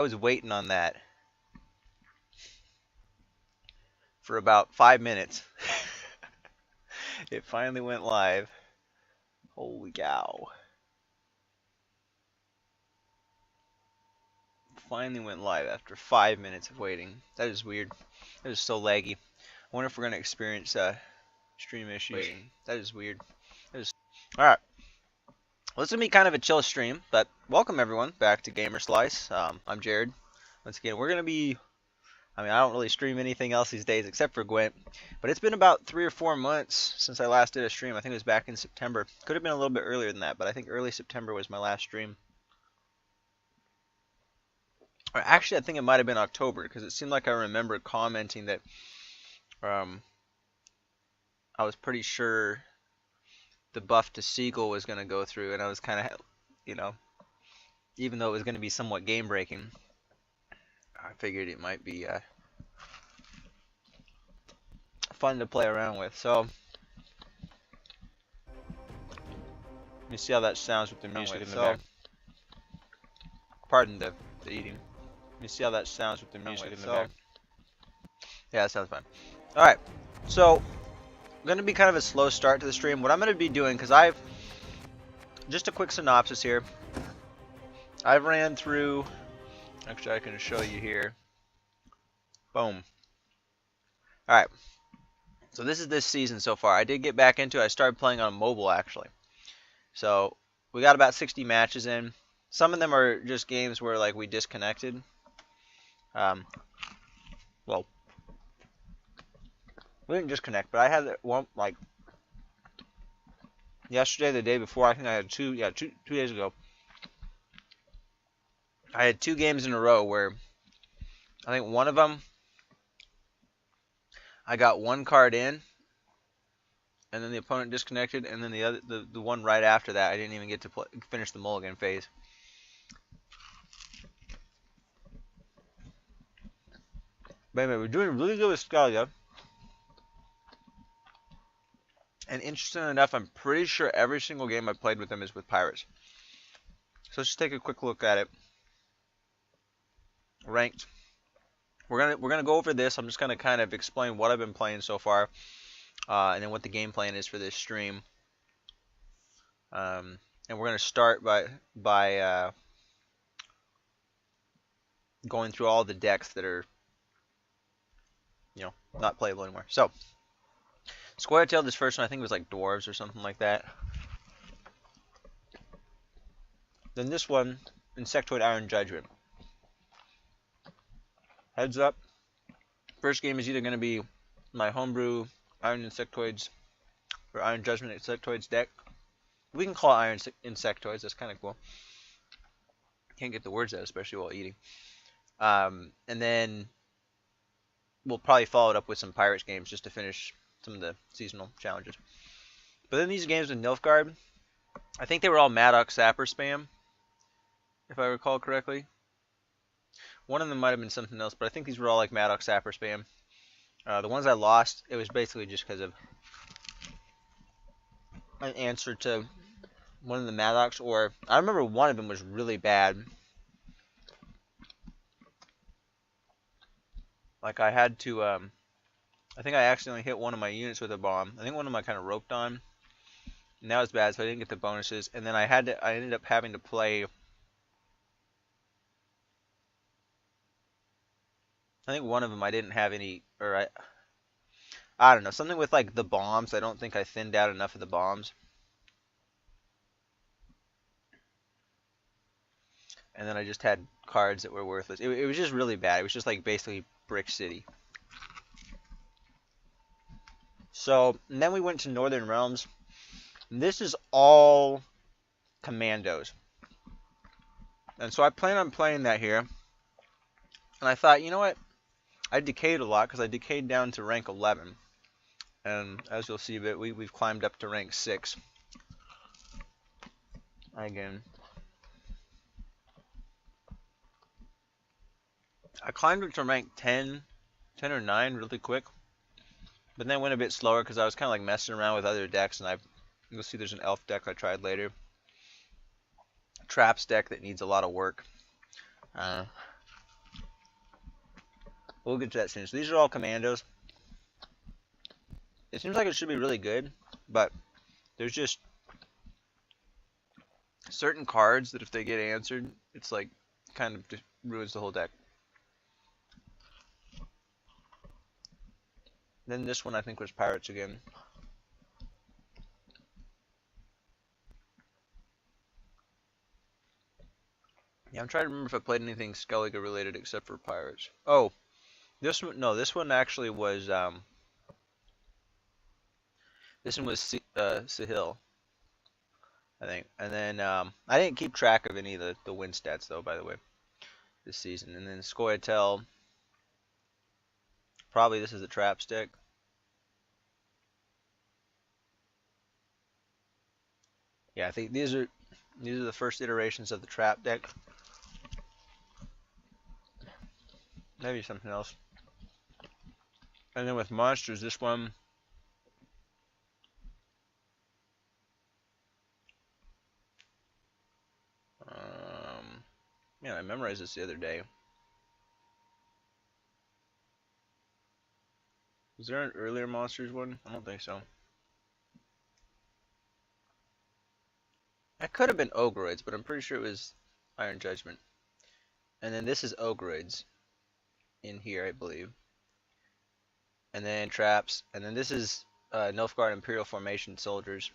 I was waiting on that for about 5 minutes. It finally went live. Holy cow. Finally went live after 5 minutes of waiting. That is weird. That is so laggy. I wonder if we're going to experience stream issues. That is weird. That is... Alright. Well, this is going to be kind of a chill stream, but welcome everyone back to Gamer Slice. I'm Jared. Once again, we're going to be... I don't really stream anything else these days except for Gwent, but it's been about 3 or 4 months since I last did a stream. I think it was back in September. Could have been a little bit earlier than that, but I think early September was my last stream. Or actually, I think it might have been October, because it seemed like I remember commenting that I was pretty sure the buff to Seagull was going to go through, and I was kind of, even though it was going to be somewhat game-breaking, I figured it might be fun to play around with. So, let me see how that sounds with the music in the back. Pardon the eating. Let me see how that sounds with the music in the back. Yeah, that sounds fine. Alright, so going to be kind of a slow start to the stream. What I'm going to be doing, because just a quick synopsis here. I've ran through, actually I can show you here. Boom. Alright, so this is this season so far. I did get back into it. I started playing on mobile actually. So we got about 60 matches in. Some of them are just games where like we disconnected. Well, we didn't disconnect, but I had one like yesterday, the day before. I think I had two days ago. I had 2 games in a row where I think one of them I got 1 card in, and then the opponent disconnected, and then the one right after that I didn't even get to finish the mulligan phase. But anyway, we're doing really good with Scalia. And interesting enough, I'm pretty sure every single game I played with him is with Pirates. So let's just take a quick look at it. Ranked. We're gonna go over this. I'm just gonna kind of explain what I've been playing so far, and then what the game plan is for this stream. And we're gonna start by going through all the decks that are, not playable anymore. So, Square Tail, this first one I think was like dwarves or something like that. Then this one, Insectoid Iron Judgment. Heads up, first game is either going to be my homebrew Iron Insectoids or Iron Judgment Insectoids deck. We can call it Iron Insectoids, that's kind of cool. Can't get the words out, especially while eating. And then we'll probably follow it up with some Pirates games just to finish some of the seasonal challenges. But then these games with Nilfgaard, I think they were all Maddox Sapper spam, if I recall correctly. One of them might have been something else, but I think these were all like Maddox Sapper spam. The ones I lost, it was basically just because of an answer to one of the Maddox, or I remember one of them was really bad. Like I had to, I think I accidentally hit one of my units with a bomb. I think one of them I kind of roped on, and that was bad, so I didn't get the bonuses. And then I ended up having to play, I think one of them I didn't have any, or I don't know, something with like the bombs. I don't think I thinned out enough of the bombs. And then I just had cards that were worthless. It was just really bad. It was just like basically Brick City. So, and then we went to Northern Realms. This is all commandos. And so I plan on playing that here. And I thought, you know what? I decayed a lot because I decayed down to rank 11. And as you'll see, we've climbed up to rank 6. Again, I climbed up to rank 10 or 9 really quick. But then went a bit slower because I was kind of like messing around with other decks. And you'll see there's an elf deck I tried later. Traps deck that needs a lot of work. we'll get to that soon. So these are all commandos. It seems like it should be really good, but there's just certain cards that if they get answered, it's like kind of just ruins the whole deck. Then this one I think was pirates again. Yeah, I'm trying to remember if I played anything Skellige related except for pirates. Oh, this one, no, this one actually was Sahil, I think. And then I didn't keep track of any of the win stats though, by the way, this season. And then Scoia'tael, probably this is a trap stick. Yeah, I think these are the first iterations of the trap deck. Maybe something else. And then with monsters, this one. Man, I memorized this the other day. Was there an earlier monsters one? I don't think so. That could have been Ogroids, but I'm pretty sure it was Iron Judgment. And then this is Ogroids in here, I believe. And then traps. And then this is Nilfgaard Imperial Formation soldiers.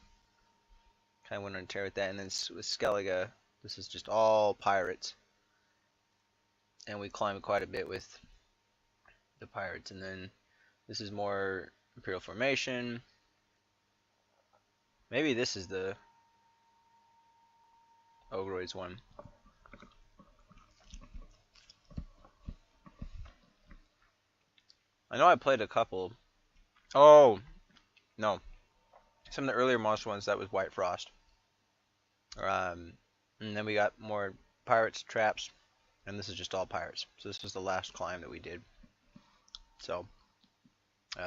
Kind of went on tear with that. And then with Skellige, this is just all pirates. And we climbed quite a bit with the pirates. And then this is more Imperial Formation. Maybe this is the Ogroids one. I know I played a couple. Oh, no. Some of the earlier monster ones, that was White Frost. And then we got more pirates, traps, and this is just all pirates. So this was the last climb that we did. So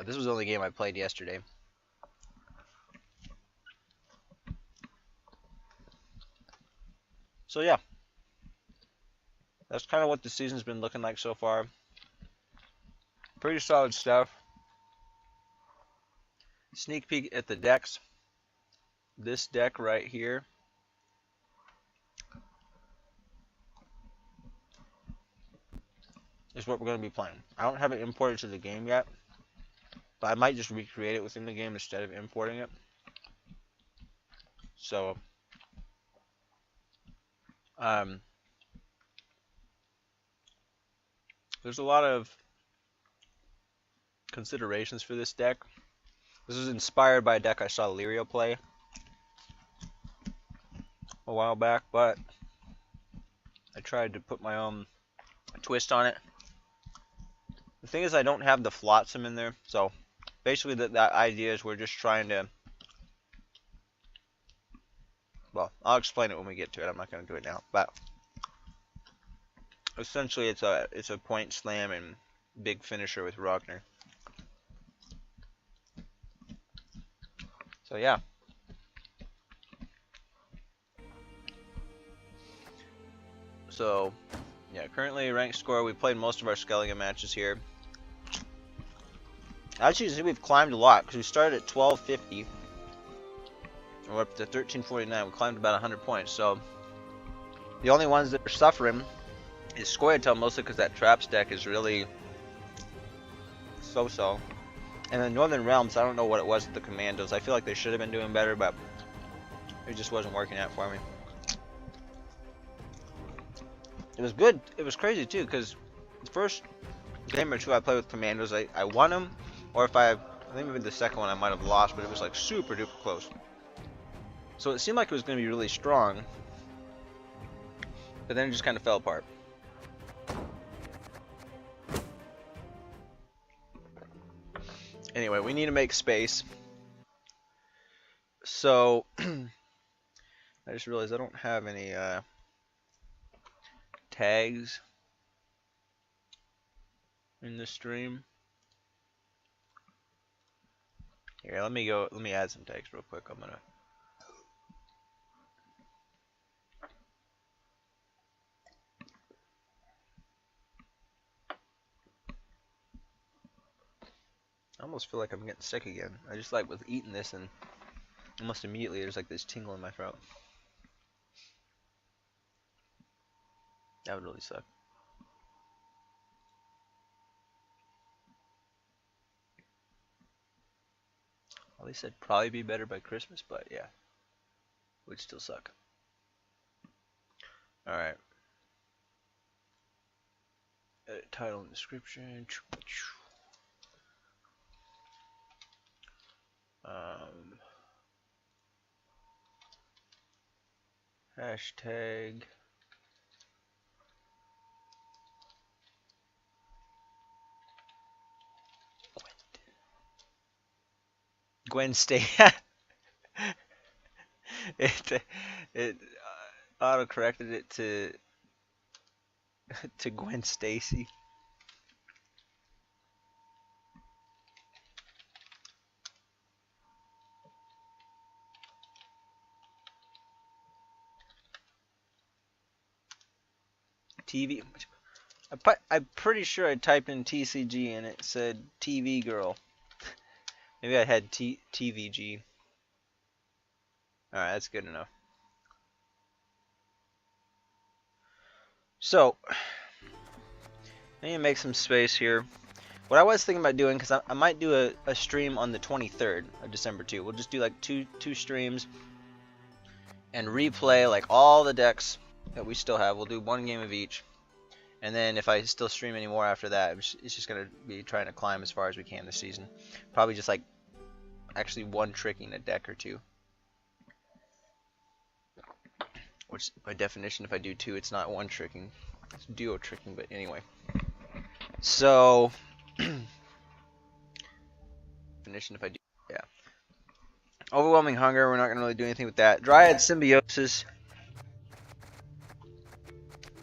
this was the only game I played yesterday. So yeah, that's kind of what the season's been looking like so far. Pretty solid stuff. Sneak peek at the decks. This deck right here is what we're going to be playing. I don't have it imported to the game yet, but I might just recreate it within the game instead of importing it. So there's a lot of considerations for this deck. This is inspired by a deck I saw Lirio play a while back, but I tried to put my own twist on it. The thing is, I don't have the flotsam in there, so basically that idea is we're just trying to, well, I'll explain it when we get to it. I'm not going to do it now, but essentially it's a point slam and big finisher with Ragnar. So yeah. So yeah, currently ranked score, we played most of our Skellige matches here. Actually, we've climbed a lot because we started at 1250. We're up to 1349. We climbed about 100 points. So the only ones that are suffering is Scoia'tael, mostly because that traps deck is really so-so. And then Northern Realms, I don't know what it was with the commandos. I feel like they should have been doing better, but it just wasn't working out for me. It was good. It was crazy too, because the first game or two I played with commandos, I won them, or if I think maybe the second one I might have lost, but it was like super duper close. So it seemed like it was going to be really strong, but then it just kind of fell apart. Anyway, we need to make space. So I just realized I don't have any tags in the stream. Here, let me add some tags real quick. I'm gonna I almost feel like I'm getting sick again. I just like with eating this and almost immediately there's like this tingle in my throat. That would really suck. Well, they said probably be better by Christmas, but yeah, would still suck. Alright. Edit title and description. Hashtag Gwen Stay. it auto corrected it to Gwen Stacy. TV. I'm pretty sure I typed in TCG and it said TV girl. Maybe I had TVG. Alright, that's good enough. So, I need to make some space here. What I was thinking about doing, because I might do a stream on the 23rd of December too. We'll just do like two streams and replay like all the decks that we still have. We'll do one game of each. And then if I still stream any more after that, it's just going to be trying to climb as far as we can this season. Probably just like actually one tricking a deck or two. Which by definition, if I do two, it's not one tricking. It's duo tricking, but anyway. So, definition if I do, yeah. Overwhelming Hunger, we're not going to really do anything with that. Dryad Symbiosis.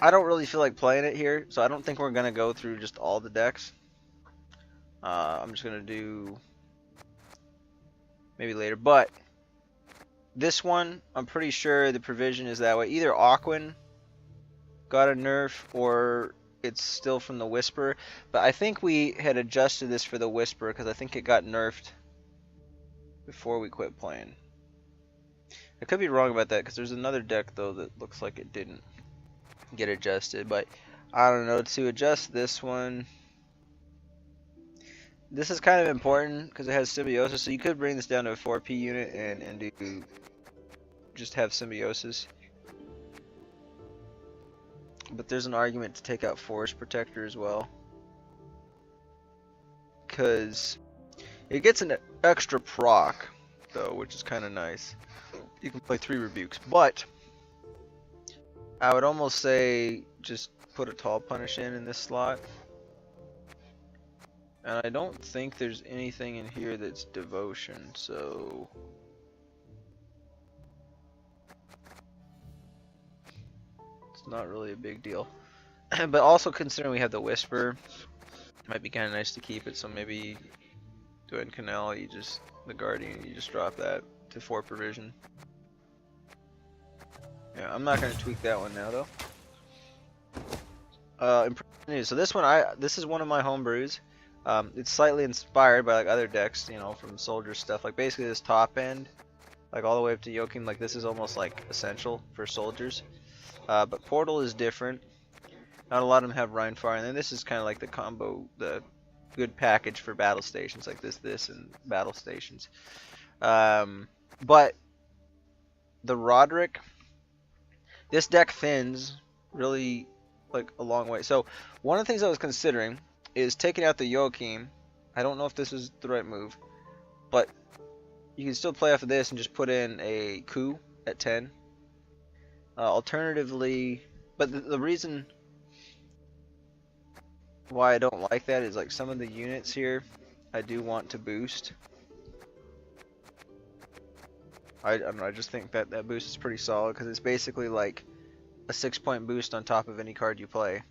I don't really feel like playing it here, so I don't think we're going to go through just all the decks. I'm just going to do maybe later, but this one, I'm pretty sure the provision is that way. Either Aquin got a nerf or it's still from the Whisper, but I think we had adjusted this for the Whisper because I think it got nerfed before we quit playing. I could be wrong about that because there's another deck though that looks like it didn't get adjusted, but I don't know. To adjust this one, this is kind of important because it has Symbiosis, so you could bring this down to a 4P unit and do just have Symbiosis. But there's an argument to take out Forest Protector as well, because it gets an extra proc though, which is kind of nice. You can play 3 Rebukes, but I would almost say just put a Tall Punish in this slot. And I don't think there's anything in here that's Devotion, so it's not really a big deal. But also considering we have the Whisper, it might be kind of nice to keep it, so maybe doing Canal, you just, the Guardian, you just drop that to 4 provision. Yeah, I'm not going to tweak that one now though. News. So this one, this is one of my homebrews. It's slightly inspired by like other decks, you know, from Soldier stuff. Like basically this top end, like all the way up to Yokim, like this is almost like essential for Soldiers. But Portal is different. Not a lot of them have Rhinefire, and then this is kind of like the combo, the good package for battle stations, like this, and battle stations. But the Roderick, this deck thins really like a long way. So one of the things I was considering is taking out the Yokim. I don't know if this is the right move, but you can still play off of this and just put in a coup at 10. Alternatively, but the reason why I don't like that is like some of the units here I do want to boost. I don't know, I just think that that boost is pretty solid because it's basically like a 6-point boost on top of any card you play.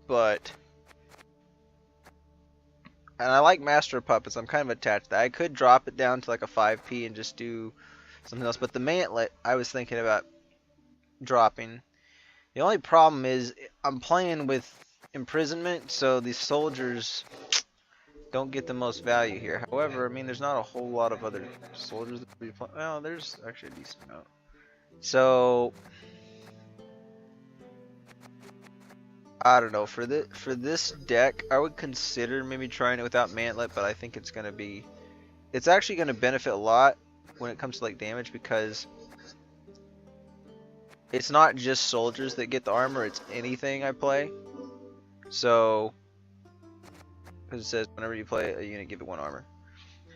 But, and I like Master of Puppets, I'm kind of attached to that. I could drop it down to like a 5P and just do something else, but the Mantlet I was thinking about dropping The only problem is I'm playing with imprisonment, so these soldiers don't get the most value here. However, I mean, there's not a whole lot of other soldiers that we play. Well, there's actually a decent amount. So I don't know, for this deck, I would consider maybe trying it without Mantlet, but I think it's actually gonna benefit a lot when it comes to like damage, because it's not just soldiers that get the armor, it's anything I play. So, because it says whenever you play a unit, give it 1 armor.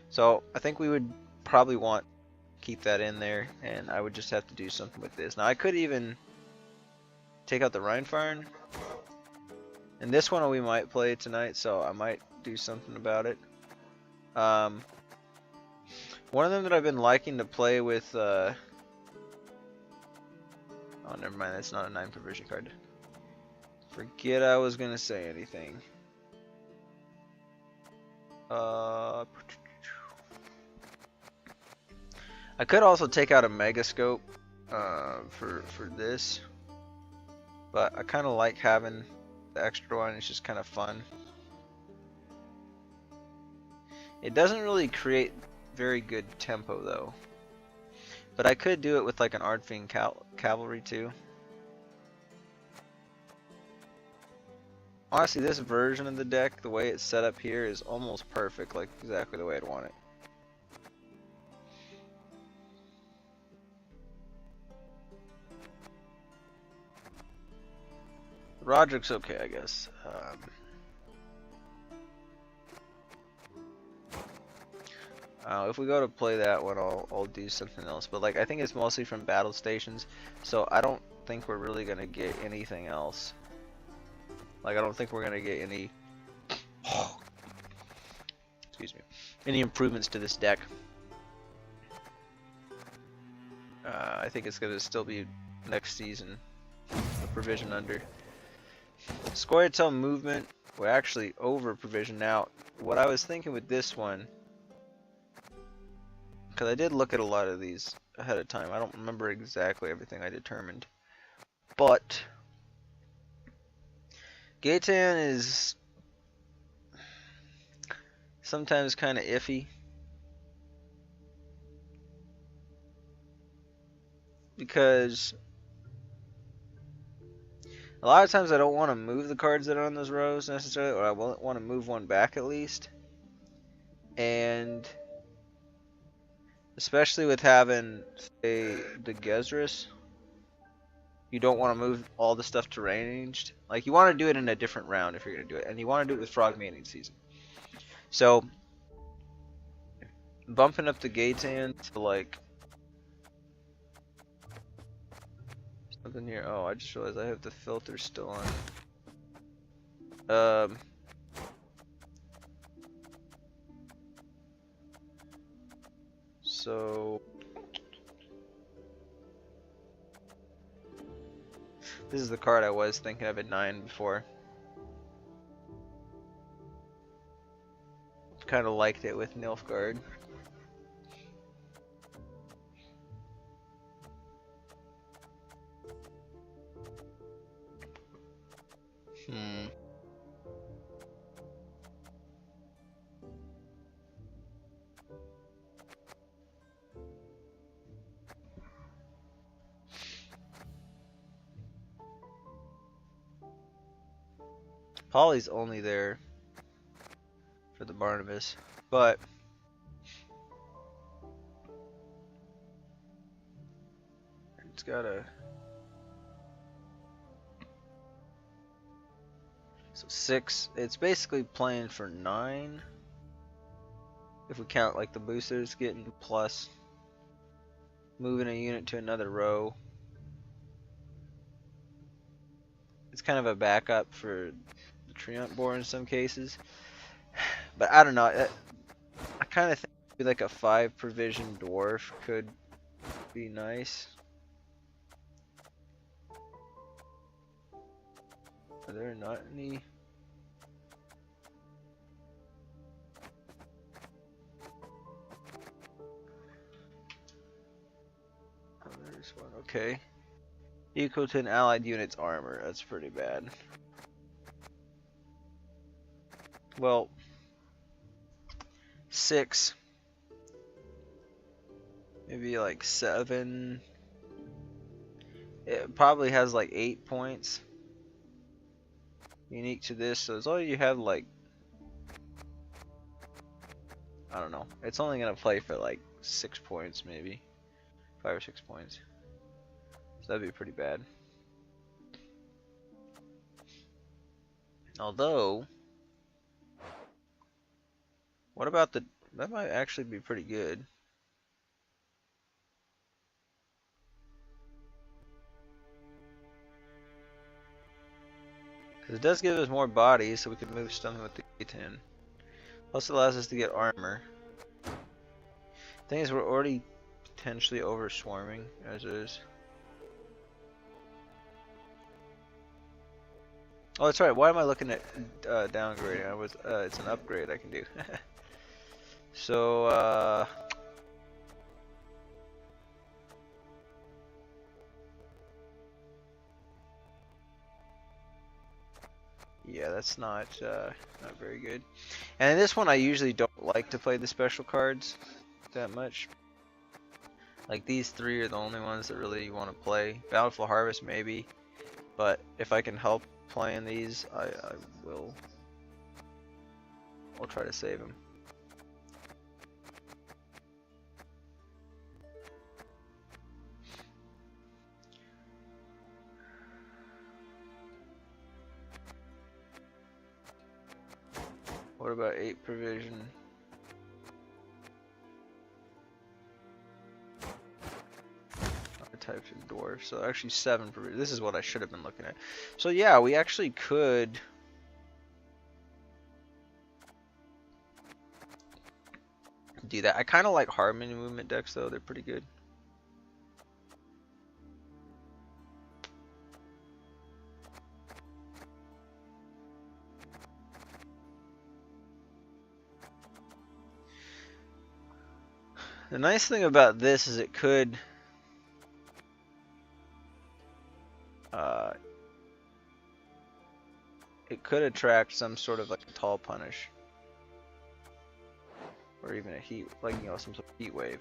So I think we would probably want to keep that in there, and I would just have to do something with this. Now I could even take out the Rheinfarn, and this one we might play tonight, so I might do something about it. One of them that I've been liking to play with, oh, never mind, that's not a 9 perversion card. Forget I was gonna say anything. I could also take out a Megascope for this, but I kind of like having the extra one. It's just kind of fun. It doesn't really create very good tempo though, but I could do it with like an Ardfing Cavalry too. Honestly, this version of the deck, the way it's set up here, is almost perfect, like exactly the way I'd want it. Roderick's okay, I guess. If we go to play that one, I'll do something else. But like, I think it's mostly from battle stations, so I don't think we're really gonna get anything else. Like, I don't think we're gonna get any. Excuse me. Any improvements to this deck. I think it's gonna still be next season. The provision under. Scoia'tael movement. We're actually over provision now. What I was thinking with this one, because I did look at a lot of these ahead of time. I don't remember exactly everything I determined. But Gaetan is sometimes kind of iffy. Because a lot of times I don't want to move the cards that are on those rows necessarily, or I want to move one back at least. And especially with having, say, the Gezris, you don't want to move all the stuff to ranged. Like, you want to do it in a different round if you're going to do it. And you want to do it with Frog Mating season. So, bumping up the Gaetan to, like, something here. Oh, I just realized I have the filter still on. So this is the card I was thinking of at 9 before. Kind of liked it with Nilfgaard. Polly's only there for the Barnabas, but it's got a so 6. It's basically playing for 9 if we count like the boosters getting plus moving a unit to another row. It's kind of a backup for the Treant Boar in some cases, but I don't know. I kind of think maybe like a 5 provision dwarf could be nice. Are there not any? Oh, there's one. Okay. Equal to an allied unit's armor. That's pretty bad. Well, 6. Maybe like 7. It probably has like 8 points. Unique to this, so as long as you have like, I don't know. It's only gonna play for like 6 points maybe. 5 or 6 points. So that'd be pretty bad. Although, what about the, that might actually be pretty good. Because it does give us more bodies, so we can move something with the A10. Plus it allows us to get armor. Thing is, we're already potentially over swarming, as is. Oh, that's right. Why am I looking at downgrading? It's an upgrade I can do. So, yeah, that's not very good. And in this one, I usually don't like to play the special cards that much. Like these 3 are the only ones that really want to play. Bountiful Harvest maybe, but if I can help playing these, I will. I'll try to save them. What about 8 provision? Types of dwarf, so actually 7 provision. This is what I should have been looking at. So yeah, we actually could do that. I kind of like Harmony movement decks though, they're pretty good. The nice thing about this is it could attract some sort of like a tall punish, or even a heat, like some sort of heat wave.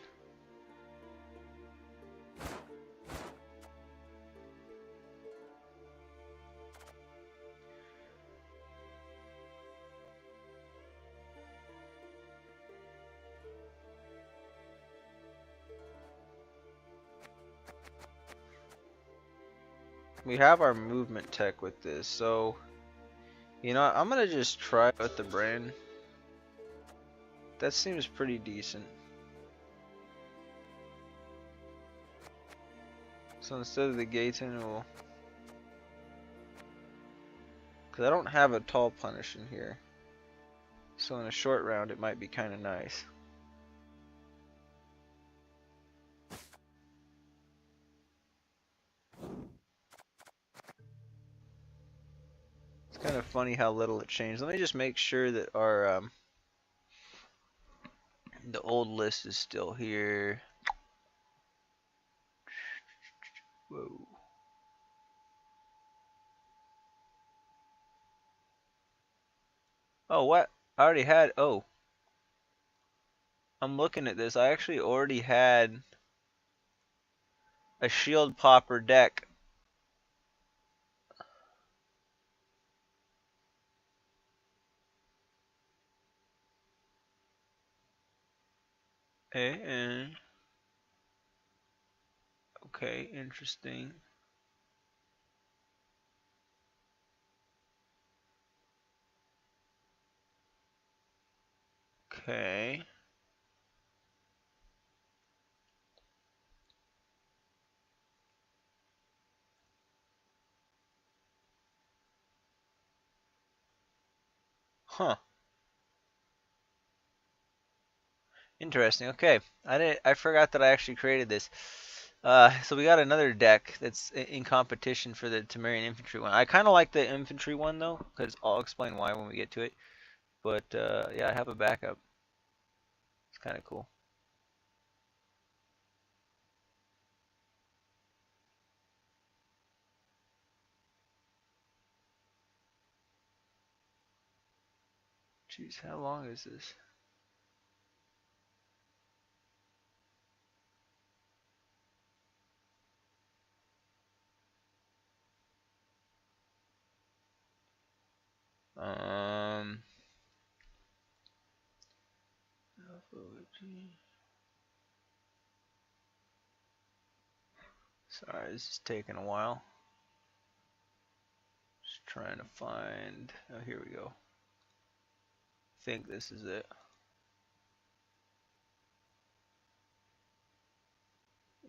We have our movement tech with this, so I'm gonna just try with the brain. That seems pretty decent. So instead of the Gaten, we'll, because I don't have a tall punish in here, so in a short round it might be kind of nice. It's kind of funny how little it changed. Let me just make sure that our the old list is still here. Whoa. Oh, what? I already had, oh. I'm looking at this. I actually already had a shield popper deck. And okay, interesting. Okay. Huh. Interesting. Okay. I forgot that I actually created this. So we got another deck that's in competition for the Temerian infantry one. I kind of like the infantry one though, because I'll explain why when we get to it. But yeah, I have a backup. It's kind of cool. Jeez, how long is this? Sorry, this is taking a while. Just trying to find. Oh, here we go. I think this is it.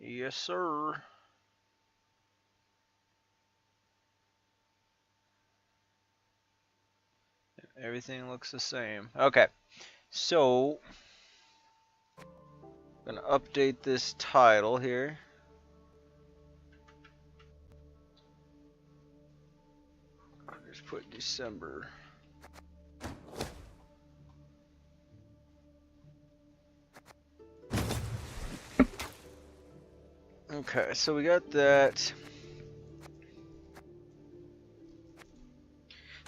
Yes, sir. Everything looks the same. Okay, so I'm gonna update this title here. Just put December. Okay, so we got that.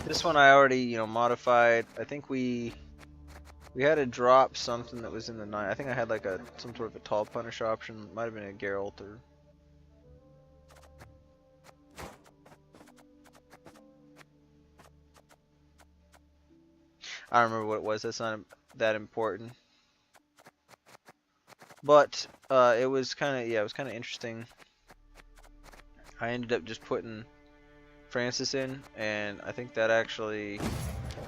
This one I already, modified. I think we had to drop something that was in the 9. I think I had like some sort of a tall punish option. Might have been a Geralt or. I don't remember what it was. That's not that important. But it was kind of, yeah, it was kind of interesting. I ended up just putting Francis in, and I think that actually,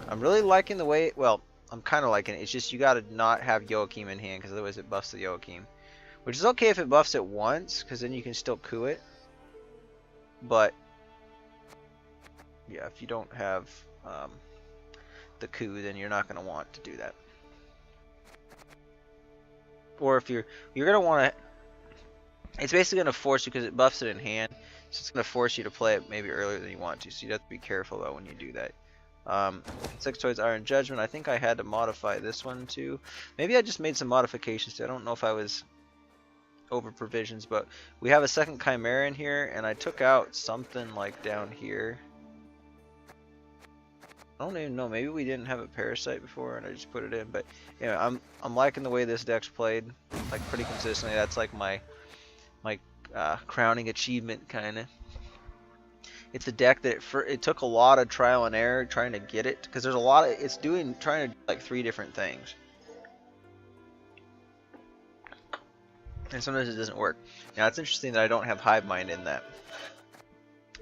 I'm really liking the way, well, I'm kind of liking it. It's just you got to not have Joachim in hand, because otherwise it buffs the Joachim. Which is okay if it buffs it once, because then you can still coup it. But, yeah, if you don't have the coup, then you're not going to want to do that. Or if you're going to want to, it's basically going to force you, because it buffs it in hand, so it's going to force you to play it maybe earlier than you want to, so you have to be careful about when you do that. Insectoids Iron Judgment, I think I had to modify this one too. Maybe I just made some modifications too. I don't know if I was over provisions, but we have a second Chimera in here, and I took out something like down here. I don't even know, maybe we didn't have a Parasite before and I just put it in, but yeah, I'm liking the way this deck's played, like pretty consistently. That's like my crowning achievement kinda. It's a deck that it took a lot of trial and error trying to get it, because there's a lot of, trying to do like 3 different things. And sometimes it doesn't work. Now it's interesting that I don't have Hive Mind in that.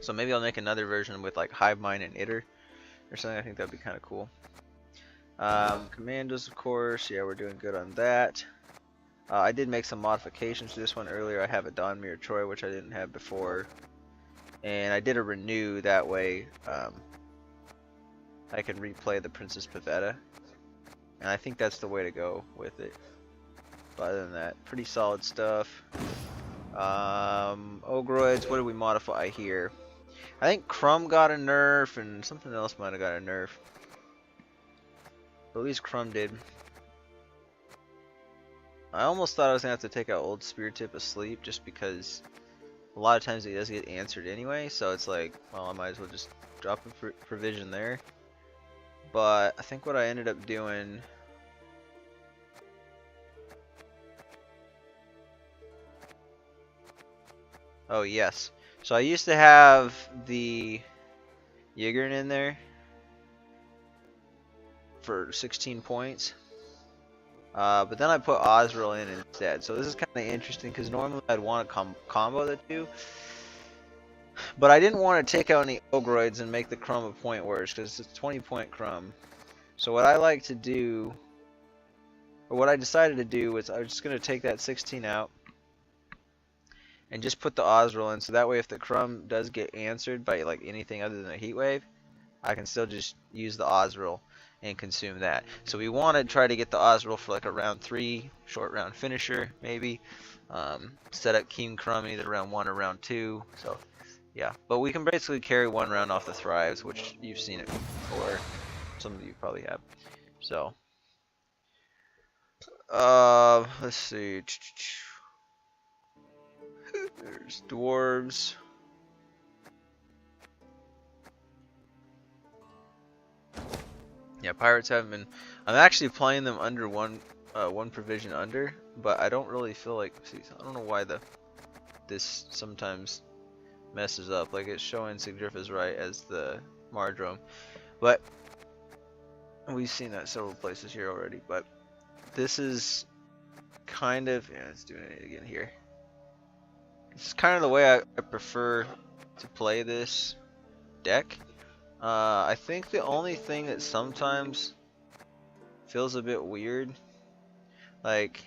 So maybe I'll make another version with like Hive Mind and Itter or something. I think that'd be kind of cool. Commandos, of course. Yeah, we're doing good on that. I did make some modifications to this one earlier. I have a Dawnmere Troy, which I didn't have before. And I did a renew, that way I can replay the Princess Pavetta. And I think that's the way to go with it. But other than that, pretty solid stuff. Ogroids, what did we modify here? I think Crumb got a nerf, and something else might have got a nerf. But at least Crumb did. I almost thought I was going to have to take out Old Spear Tip asleep, just because a lot of times he does get answered anyway, so it's like, well, I might as well just drop a provision there. But I think what I ended up doing... Oh, yes. So I used to have the Yigern in there for 16 points. But then I put Osriel in instead. So this is kind of interesting, because normally I'd want to combo the two. But I didn't want to take out any Ogroids and make the Crumb a point worse, because it's a 20-point Crumb. So what I like to do, or what I decided to do, was I was just going to take that 16 out and just put the Osriel in, so that way if the Crumb does get answered by like anything other than a Heat Wave, I can still just use the Osriel and consume that. So we want to try to get the Osriel for like a round 3, short round finisher maybe. Set up King Crumb either round 1 or round 2. So yeah, but we can basically carry 1 round off the Thrives, which you've seen it before. Some of you probably have. So let's see. There's dwarves. Yeah, pirates haven't been. I'm actually playing them under one provision under, but I don't really feel like. See, I don't know why this sometimes messes up. Like it's showing Sigdrifa's right as the Mardrome, but we've seen that several places here already. But this is kind of, yeah, it's doing it again here. This is kind of the way I prefer to play this deck. I think the only thing that sometimes feels a bit weird, like,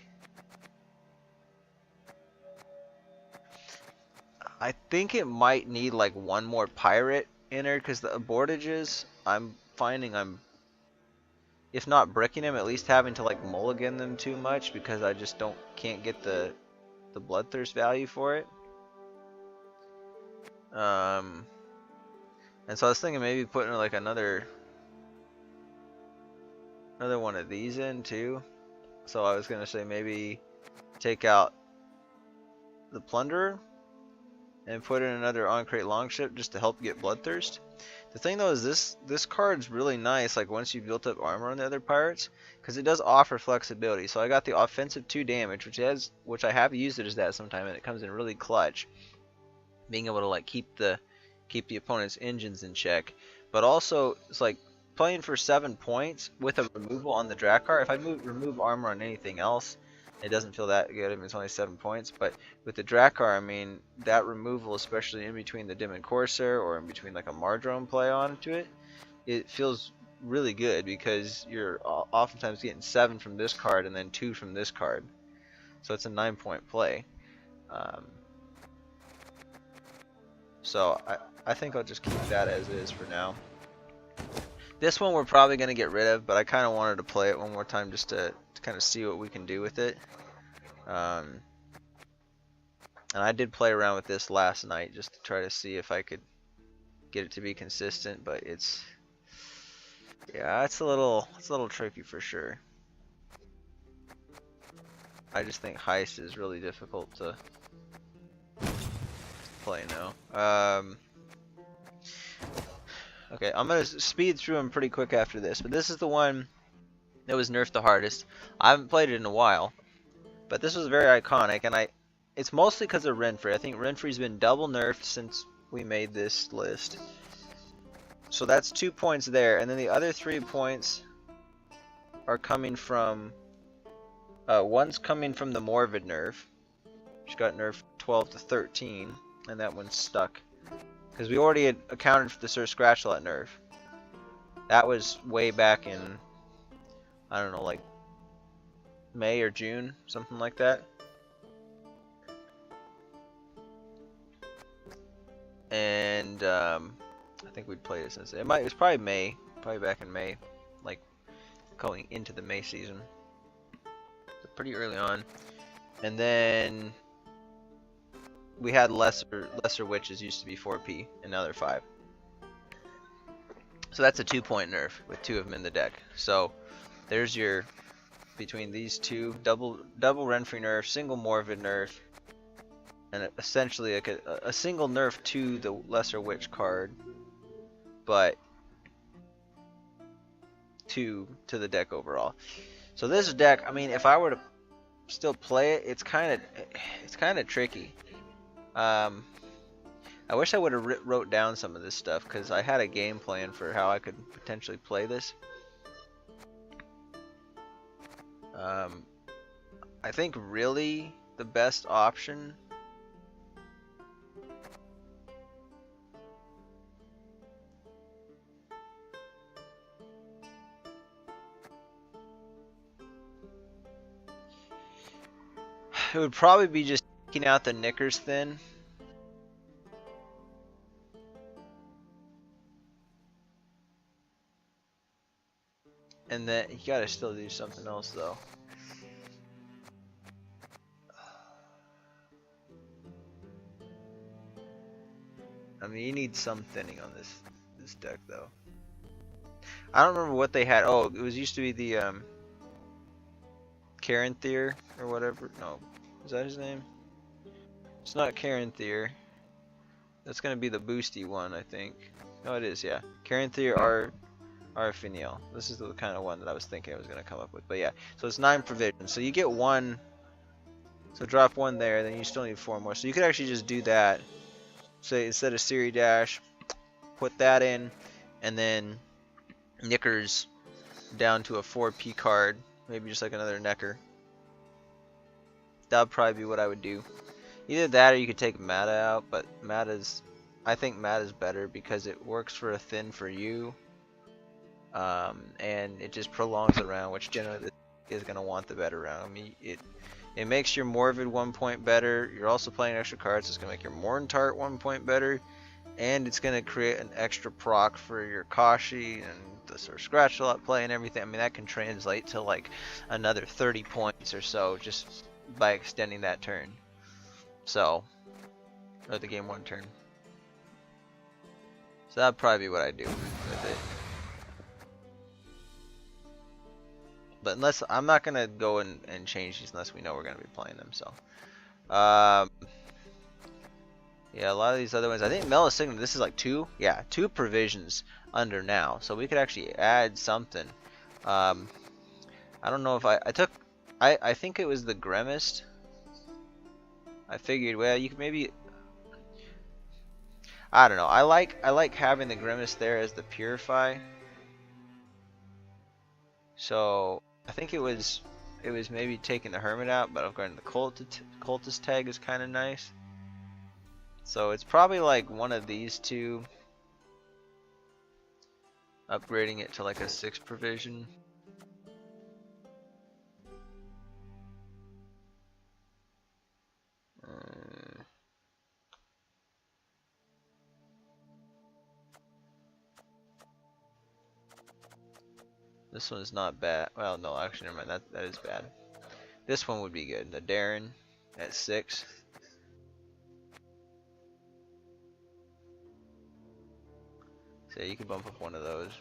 I think it might need like one more pirate in there, because the abortages, I'm finding I'm, if not bricking them, at least having to like mulligan them too much, because I just can't get the bloodthirst value for it. And so I was thinking maybe putting like another one of these in too. So I was gonna say maybe take out the Plunderer and put in another on-crate longship just to help get bloodthirst. The thing though is this card's really nice, like once you built up armor on the other pirates, because it does offer flexibility. So I got the offensive 2 damage, which I have used it as that sometime, and it comes in really clutch, being able to like keep the opponent's engines in check. But also it's like playing for 7 points with a removal on the Drakkar. If I remove armor on anything else, it doesn't feel that good. I mean, it's only 7 points, but with the Drakkar, I mean, that removal, especially in between the Demon Corsair or in between like a Mardrome play onto it, it feels really good, because you're oftentimes getting 7 from this card and then 2 from this card. So it's a 9-point play. So I think I'll just keep that as is for now. This one we're probably going to get rid of, but I kind of wanted to play it one more time just to kind of see what we can do with it. And I did play around with this last night just to try to see if I could get it to be consistent, but it's a little tricky for sure. I just think Heist is really difficult to play now. Okay, I'm gonna speed through them pretty quick after this, but this is the one that was nerfed the hardest. I haven't played it in a while, but this was very iconic, and it's mostly because of Renfrey. I think Renfrey's been double nerfed since we made this list. So that's 2 points there, and then the other 3 points are coming from, one's coming from the Morvid nerf, which got nerfed 12 to 13, and that one's stuck. Because we already had accounted for the Sir Scratchlot nerf. That was way back in, I don't know, like May or June, something like that. And I think we'd played it since it was probably May, probably back in May, like going into the May season. So pretty early on. And then we had lesser witches, used to be 4p, and now they're 5. So that's a 2-point nerf with 2 of them in the deck. So there's your, between these two, double Renfrey nerf, single Morvid nerf, and essentially like a single nerf to the lesser witch card, but 2 to the deck overall. So this deck, I mean, if I were to still play it, it's kind of tricky. I wish I would have wrote down some of this stuff, because I had a game plan for how I could potentially play this. I think really the best option it would probably be just taking out the Knickers Thin. And then you gotta still do something else though. I mean, you need some thinning on this deck though. I don't remember what they had. Oh, it was used to be the Karen Thier or whatever. No, is that his name? It's not Karen Thier. That's gonna be the boosty one, I think. No, it is. Yeah, Karen Thier Arfiniel. This is the kind of one that I was thinking I was going to come up with. But yeah, so it's 9 provisions. So you get 1. So drop 1 there, then you still need 4 more. So you could actually just do that. Say instead of Siri Dash, put that in, and then Knickers down to a 4P card. Maybe just like another Necker. That would probably be what I would do. Either that or you could take Mata out, but I think Mata's better because it works for a thin for you. And it just prolongs the round, which generally is going to want the better round. I mean, it makes your Morvid 1 point better. You're also playing extra cards, so it's going to make your Morntart 1 point better. And it's going to create an extra proc for your Kashi and the sort of scratch a lot play and everything. I mean, that can translate to like another 30 points or so just by extending that turn. So, or the game 1 turn. So that'd probably be what I do with it. But unless I'm not gonna go and change these unless we know we're gonna be playing them. So, yeah, a lot of these other ones. I think Melisignum. This is like 2. Yeah, 2 provisions under now. So we could actually add something. I don't know if I took. I think it was the Grimmist. I figured, well, you could maybe. I don't know. I like having the Grimmist there as the Purify. So I think it was maybe taking the Hermit out, but I'm going to the Cultist tag is kind of nice. So it's probably like one of these 2. Upgrading it to like a 6 provision. This one is not bad. Well, no, actually, never mind. That is bad. This one would be good. The Darren at 6. So yeah, you can bump up one of those.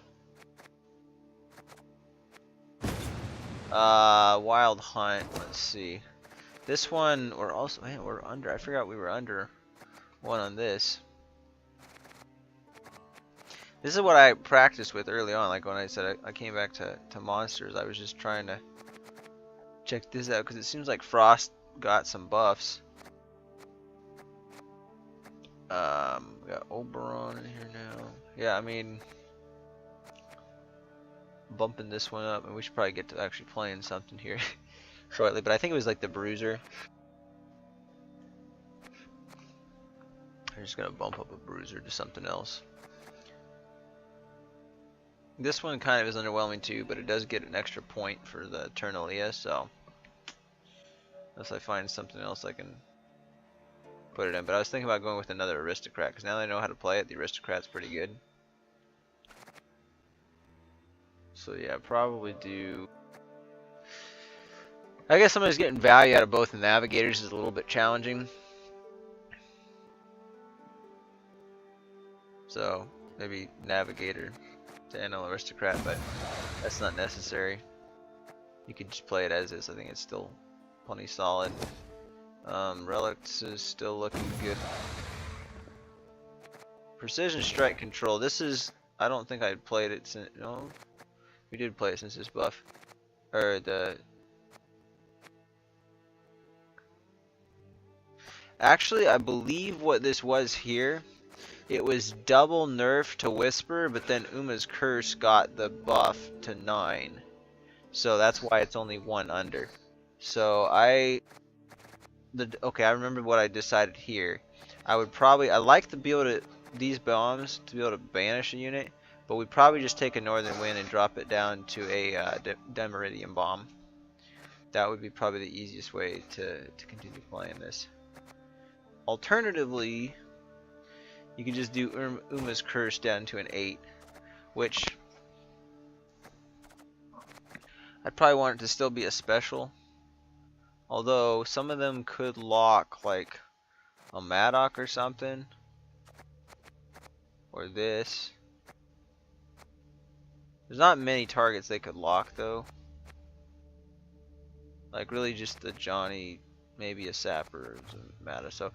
Wild Hunt. Let's see. This one, we're also, man, we're under. I forgot we were under 1 on this. This is what I practiced with early on, like when I said I came back to monsters. I was just trying to check this out because it seems like Frost got some buffs. We got Oberon in here now. Yeah, I mean, bumping this one up, and we should probably get to actually playing something here shortly. But I think it was like the Bruiser. I'm just gonna bump up a Bruiser to something else. This one kind of is underwhelming too, but it does get an extra point for the Eternalia, so unless I find something else I can put it in. But I was thinking about going with another Aristocrat, because now that I know how to play it, the Aristocrat's pretty good. So yeah, probably do. I guess somebody's getting value out of both the Navigators is a little bit challenging. So maybe Navigator to NL Aristocrat, but that's not necessary. You can just play it as is. I think it's still plenty solid. Relics is still looking good. Precision Strike Control. This is, I don't think I played it since, no, we did play it since this buff. Or the, actually I believe what this was here, it was double nerf to Whisper, but then Uma's Curse got the buff to 9. So that's why it's only 1 under. So okay, I remember what I decided here. I like to be able to, these bombs, to be able to banish a unit, but we'd probably just take a Northern Wind and drop it down to a Demeridian Bomb. That would be probably the easiest way to continue playing this. Alternatively, you could just do Uma's Curse down to an 8, which I'd probably want it to still be a special. Although some of them could lock like a Madoc or something. Or this. There's not many targets they could lock though. Like really just the Johnny, maybe a Sapper, doesn't matter. So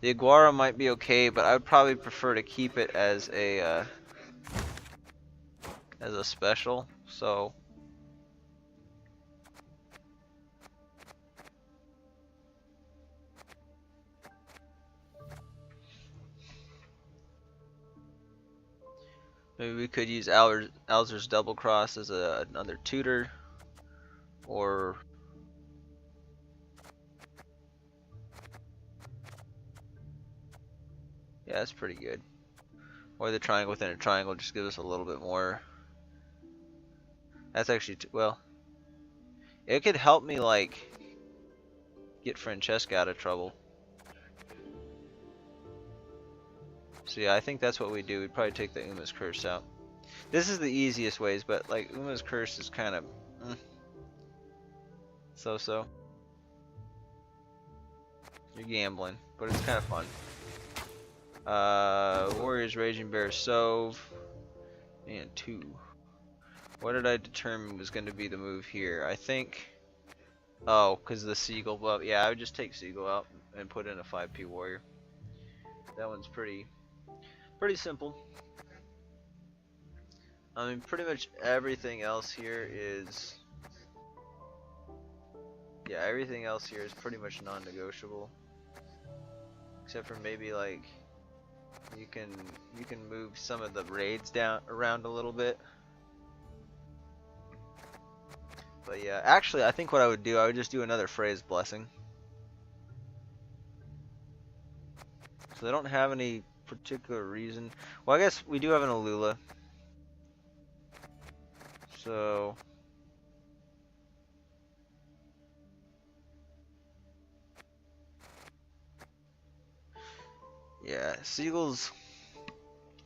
the Iguara might be okay, but I would probably prefer to keep it as a as a special, so maybe we could use Alzur's Double Cross as another tutor, or yeah, that's pretty good. Or the triangle within a triangle just gives us a little bit more. That's actually well, it could help me like get Francesca out of trouble. So yeah, I think that's what we do. We'd probably take the Uma's Curse out. This is the easiest ways, but like Uma's Curse is kind of so. You're gambling, but it's kind of fun. Warriors, Raging Bear, Sove, and 2. What did I determine was going to be the move here? I think, oh, because the Seagull. Well, yeah, I would just take Seagull out and put in a 5P Warrior. That one's pretty simple. I mean, pretty much everything else here is, yeah, everything else here is pretty much non-negotiable, except for maybe like you can move some of the raids down around a little bit. But yeah, actually, I think what I would do, I would just do another Phrase Blessing. So they don't have any particular reason. Well, I guess we do have an Alula. So yeah, Seagull's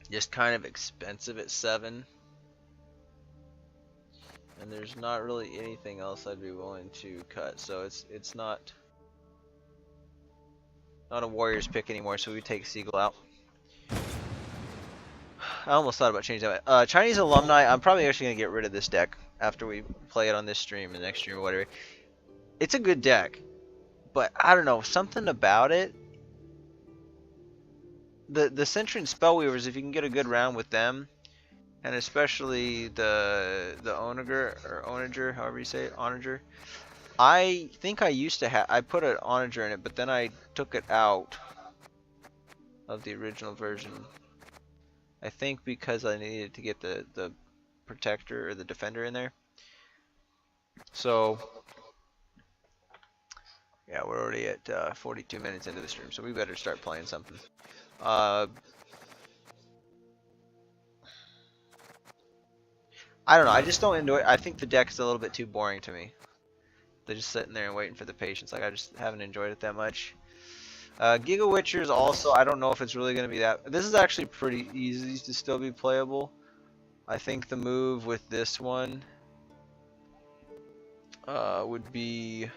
just kind of expensive at 7. And there's not really anything else I'd be willing to cut, so it's not a Warriors pick anymore, so we take Seagull out. I almost thought about changing that. Chinese Alumni, I'm probably actually going to get rid of this deck after we play it on this stream and next stream or whatever. It's a good deck, but I don't know, something about it. The Centurion Spellweavers, if you can get a good round with them, and especially the Onager, however you say it, Onager. I think I used to I put an Onager in it, but then I took it out of the original version. I think because I needed to get the Protector or the Defender in there. So yeah, we're already at 42 minutes into the stream, so we better start playing something. I don't know, I just don't enjoy it. I think the deck is a little bit too boring to me. They're just sitting there and waiting for the patience. Like, I just haven't enjoyed it that much. Giga Witchers also, I don't know if it's really going to be that. This is actually pretty easy to still be playable. I think the move with this one would be...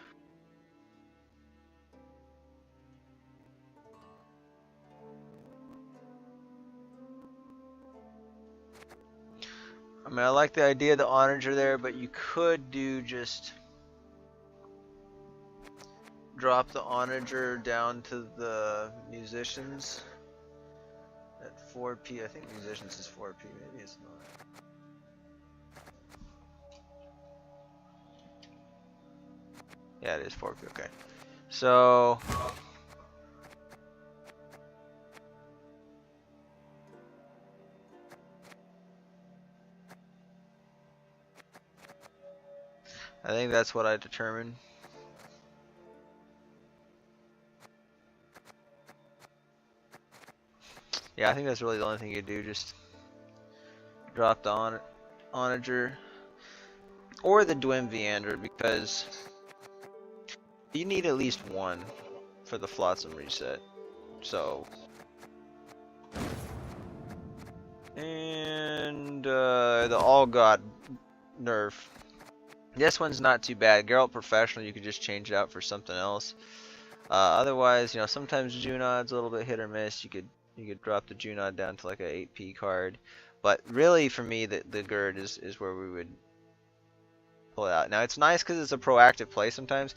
I mean, I like the idea of the Onager there, but you could do just drop the Onager down to the Musicians at 4P. I think Musicians is 4P, maybe it's not. Yeah, it is 4P, okay. So I think that's what I determined. Yeah, I think that's really the only thing you do. Just drop the Onager or the Dwim Viander, because you need at least one for the Flotsam reset. So, and the All God nerf. This one's not too bad. Geralt Professional, you could just change it out for something else. Otherwise, you know, sometimes Junod's a little bit hit or miss. You could drop the Junod down to like a 8P card. But really, for me, the Gerd is where we would pull it out. Now, it's nice because it's a proactive play sometimes,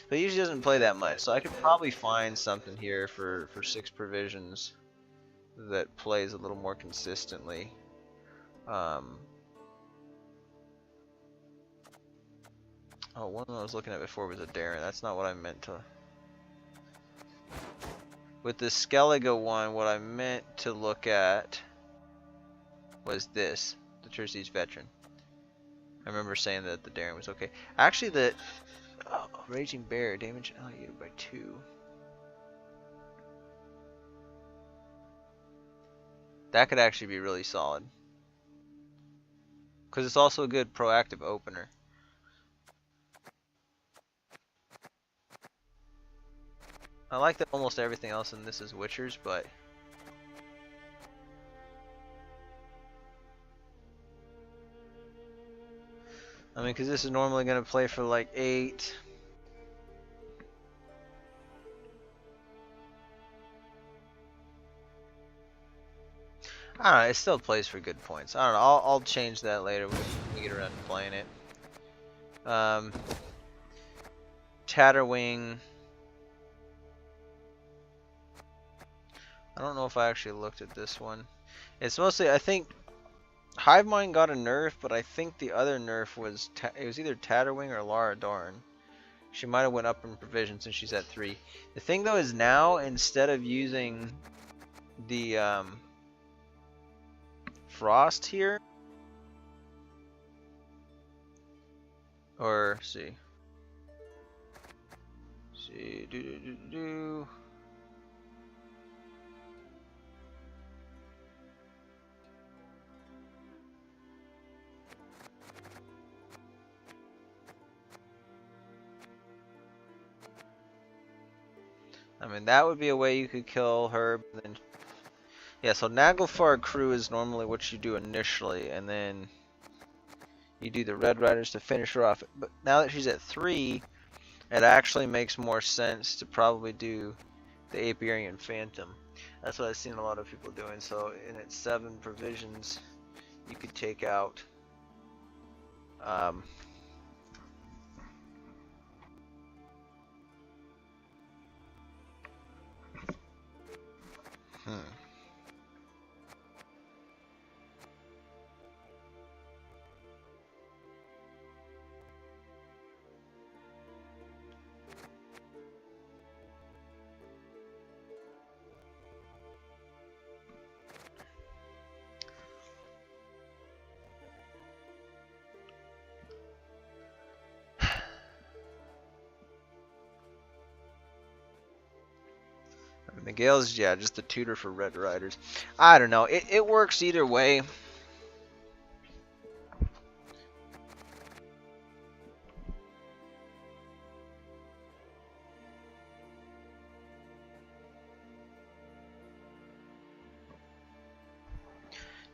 but it usually doesn't play that much. So I could probably find something here for 6 provisions that plays a little more consistently. Oh, one I was looking at before was a Darren. That's not what I meant to. With the Skellige one, what I meant to look at was this, the Terces Veteran. I remember saying that the Darren was okay. Actually, the Raging Bear, damage alligator by 2. That could actually be really solid. Because it's also a good proactive opener. I like that almost everything else in this is Witchers, but... I mean, because this is normally going to play for like 8. I don't know, it still plays for good points. I don't know, I'll change that later when we get around to playing it. Tatterwing. I don't know if I actually looked at this one. It's mostly, I think, Hive Mind got a nerf, but I think the other nerf was, it was either Tatterwing or Lara Dorn. She might have went up in provision since she's at 3. The thing though is now, instead of using the Frost here, or see, I mean, that would be a way you could kill her. But then, yeah, so Naglfar Crew is normally what you do initially, and then you do the Red Riders to finish her off. But now that she's at 3, it actually makes more sense to probably do the Apiarian Phantom. That's what I've seen a lot of people doing. So in its 7 provisions, you could take out Miguel's, yeah, just the tutor for Red Riders. I don't know. It works either way.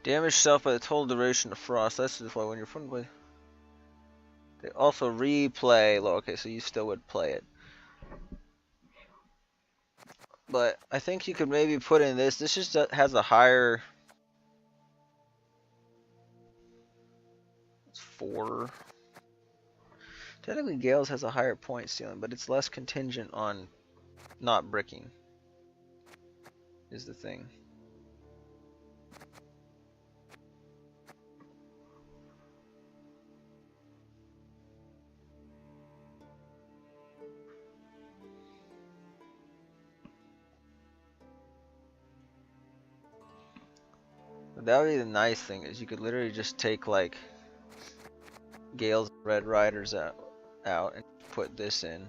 Damage self by the total duration of Frost. That's just why when you're front play. They also replay. Okay, so you still would play it. But I think you could maybe put in this. This just has a higher. It's 4. Technically, Gales has a higher point ceiling, but it's less contingent on not bricking. Is the thing. That would be the nice thing, is you could literally just take like Gale's Red Riders out and put this in.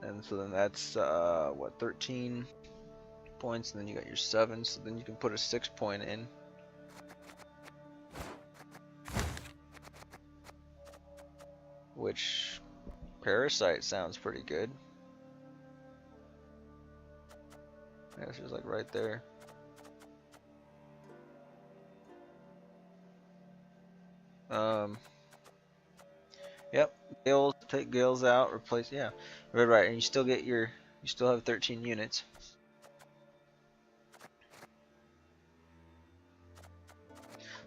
And so then that's what, 13 points, and then you got your 7, so then you can put a 6 point in. Which Parasite sounds pretty good. Yeah, it's just like right there. Yep, Gales, take Gales out, replace, yeah, right, and you still get you still have 13 units.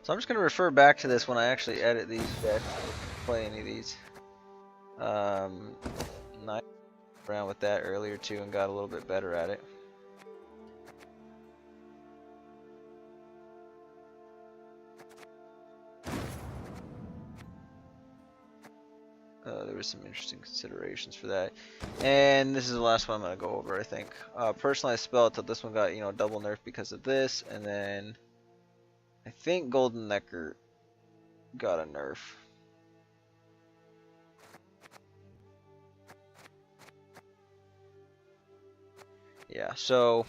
So I'm just gonna refer back to this when I actually edit these decks, play any of these. I around with that earlier too and got a little bit better at it. were some interesting considerations for that. And this is the last one I'm going to go over, I think. Personally, I spelled that this one got, you know, double nerfed because of this, and then I think Golden Necker got a nerf. Yeah, so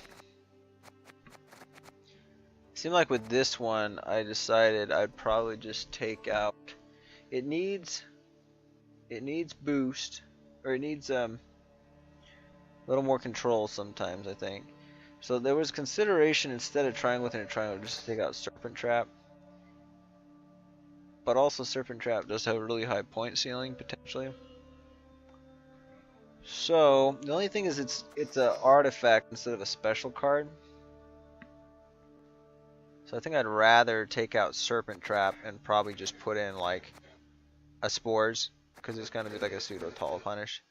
it seemed like with this one, I decided I'd probably just take out. It needs boost, or it needs a little more control sometimes, I think. So there was consideration instead of trying within a triangle just to take out Serpent Trap. But also Serpent Trap does have a really high point ceiling potentially. So the only thing is it's an artifact instead of a special card. So I think I'd rather take out Serpent Trap and probably just put in like a Spores, because it's gonna be like a pseudo Tall Punish.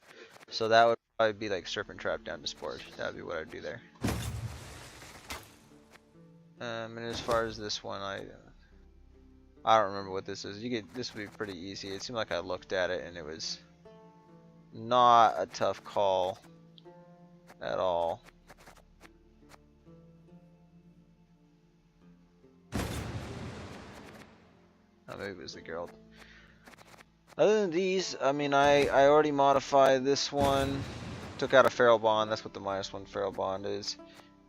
So that would probably be like Serpent Trap down to Spores. That would be what I'd do there. And as far as this one, I don't remember what this is. This would be pretty easy. It seemed like I looked at it and it was not a tough call at all. Oh, maybe it was the Geralt. Other than these, I mean, I already modified this one. Took out a Feral Bond. That's what the -1 Feral Bond is.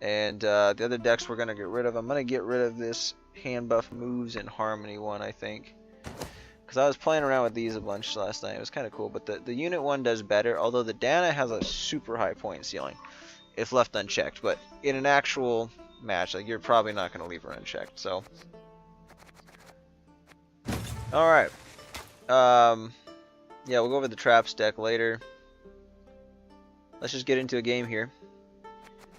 And the other decks we're going to get rid of. I'm going to get rid of this hand buff moves and harmony one, I think. Because I was playing around with these a bunch last night. It was kind of cool. But the unit one does better. Although the Dana has a super high point ceiling if left unchecked. But in an actual match, like, you're probably not going to leave her unchecked. So, alright. Yeah, we'll go over the traps deck later. Let's just get into a game here.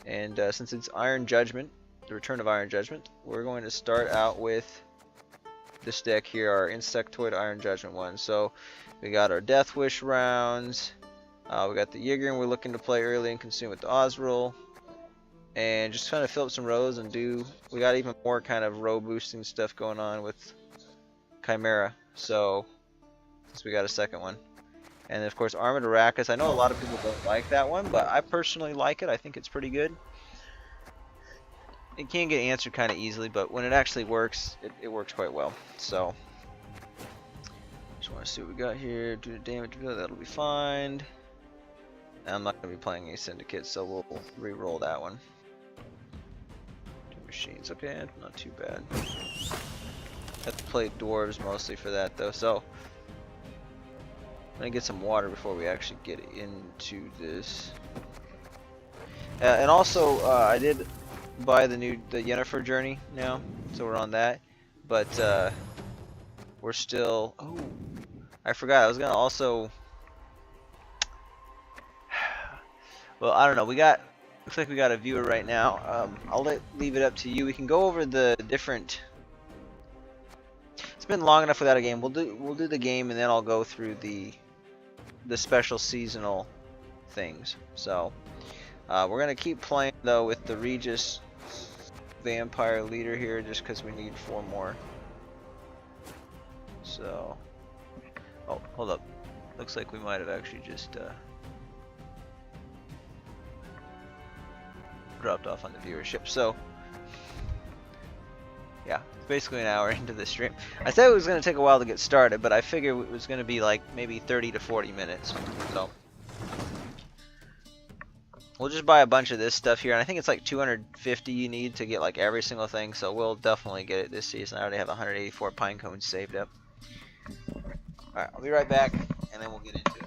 And since it's Iron Judgment, the return of Iron Judgment, we're going to start out with this deck here, our Insectoid Iron Judgment one. So we got our Death Wish rounds. We got the Yigrin we're looking to play early and consume with the Ozril. And just kind of fill up some rows and do. We got even more kind of row boosting stuff going on with Chimera. So we got a second one. And of course Armored Arrakis. I know a lot of people don't like that one, but I personally like it. I think it's pretty good. It can get answered kind of easily, but when it actually works, it works quite well. So just want to see what we got here. Do the damage, that'll be fine. And I'm not going to be playing a Syndicate, so we'll re-roll that one. Two machines, okay, not too bad. Have to play dwarves mostly for that though, so I'm gonna get some water before we actually get into this. And also, I did buy the Yennefer Journey now, so we're on that. But we're still. Oh, I forgot. I was gonna also. Well, I don't know. Looks like we got a viewer right now. I'll leave it up to you. We can go over the different. It's been long enough without a game. We'll do the game and then I'll go through the special seasonal things. So we're gonna keep playing though with the Regis Vampire Leader here, just because we need 4 more. So, oh, hold up. Looks like we might have actually just dropped off on the viewership. So. Yeah, it's basically an hour into the stream. I said it was going to take a while to get started, but I figured it was going to be like maybe 30 to 40 minutes. So we'll just buy a bunch of this stuff here, and I think it's like 250 you need to get like every single thing, so we'll definitely get it this season. I already have 184 pine cones saved up. Alright, I'll be right back, and then we'll get into it.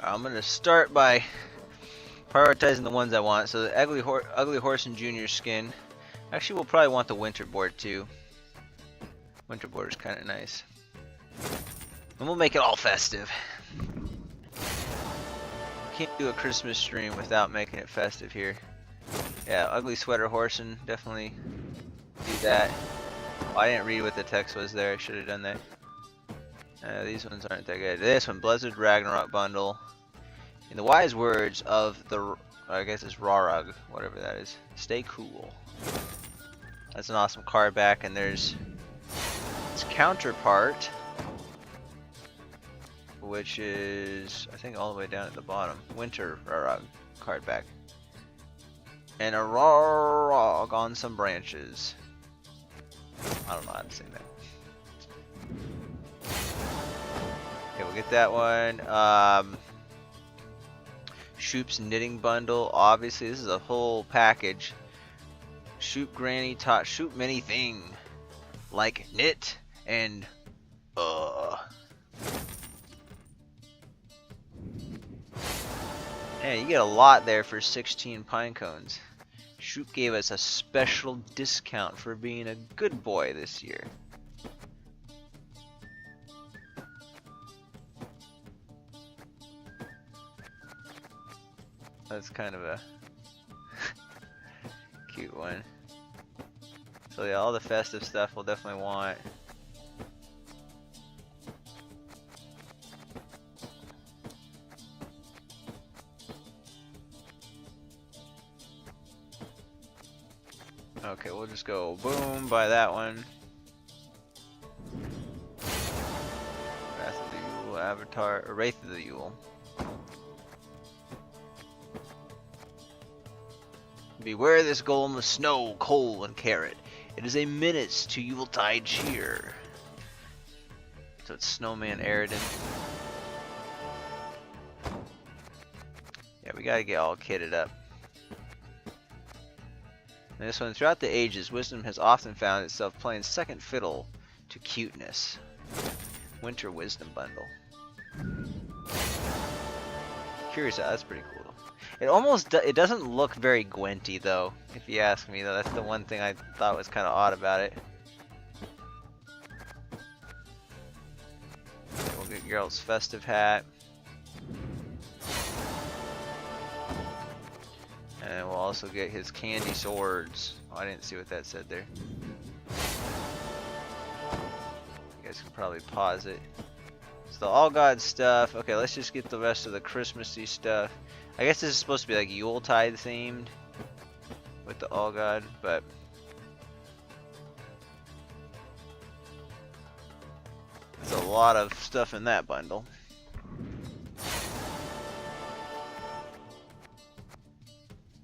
I'm going to start by Prioritizing the ones I want. So the ugly horse and junior skin. Actually, we'll probably want the winter board too. Winter board is kind of nice. And we'll make it all festive. Can't do a Christmas stream without making it festive here. Yeah, ugly sweater horsing, definitely do that. Oh, I didn't read what the text was there. I should have done that. These ones aren't that good. This one, Blizzard Ragnarok bundle. In the wise words of the, I guess it's Rarug, whatever that is. Stay cool. That's an awesome card back, and there's its counterpart, which is, I think, all the way down at the bottom. Winter Rarug card back. And a Rarug on some branches. I don't know how to say that. Okay, we'll get that one. Shoop's knitting bundle. Obviously, this is a whole package. Shoop Granny taught Shoop many things, like knit and Yeah, you get a lot there for 16 pine cones. Shoop gave us a special discount for being a good boy this year. That's kind of a cute one. So yeah, all the festive stuff we'll definitely want. Okay, we'll just go boom, buy that one. Wrath of the Yule, Avatar, or Wraith of the Yule. Beware this golem of snow, coal, and carrot. It is a menace to Yuletide cheer. So it's Snowman Aridin. Yeah, we gotta get all kitted up. And this one, throughout the ages, wisdom has often found itself playing second fiddle to cuteness. Winter Wisdom Bundle. Curious, that's pretty cool. It doesn't look very Gwenty though, if you ask me though. That's the one thing I thought was kind of odd about it. We'll get Geralt's festive hat. And we'll also get his candy swords. Oh, I didn't see what that said there. You guys can probably pause it. It's the All God stuff. Okay, let's just get the rest of the Christmassy stuff. I guess this is supposed to be like Yuletide themed with the All God, but there's a lot of stuff in that bundle.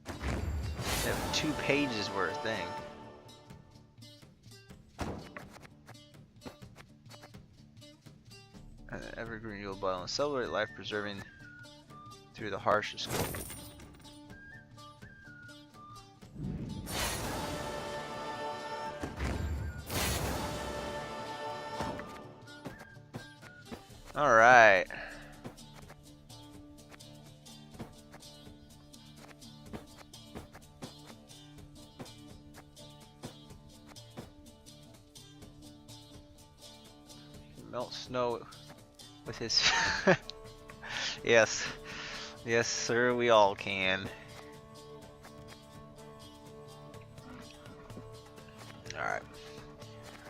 They have 2 pages worth thing. An evergreen Yule bottle and celebrate life preserving through the harshest cold. All right. Melt snow with his yes. Yes, sir, we all can. Alright.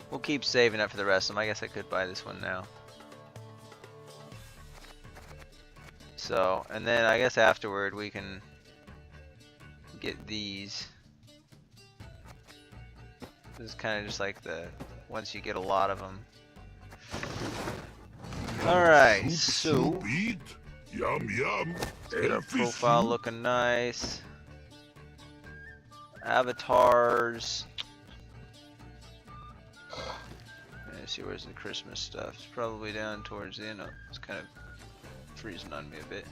We'll keep saving up for the rest of them. I guess I could buy this one now. So, and then I guess afterward we can get these. This is kind of just like the, once you get a lot of them. Alright, so Yum yum. let's get our profile looking nice. Avatars. Let's see, where's the Christmas stuff? It's probably down towards the end. Oh, it's kind of freezing on me a bit.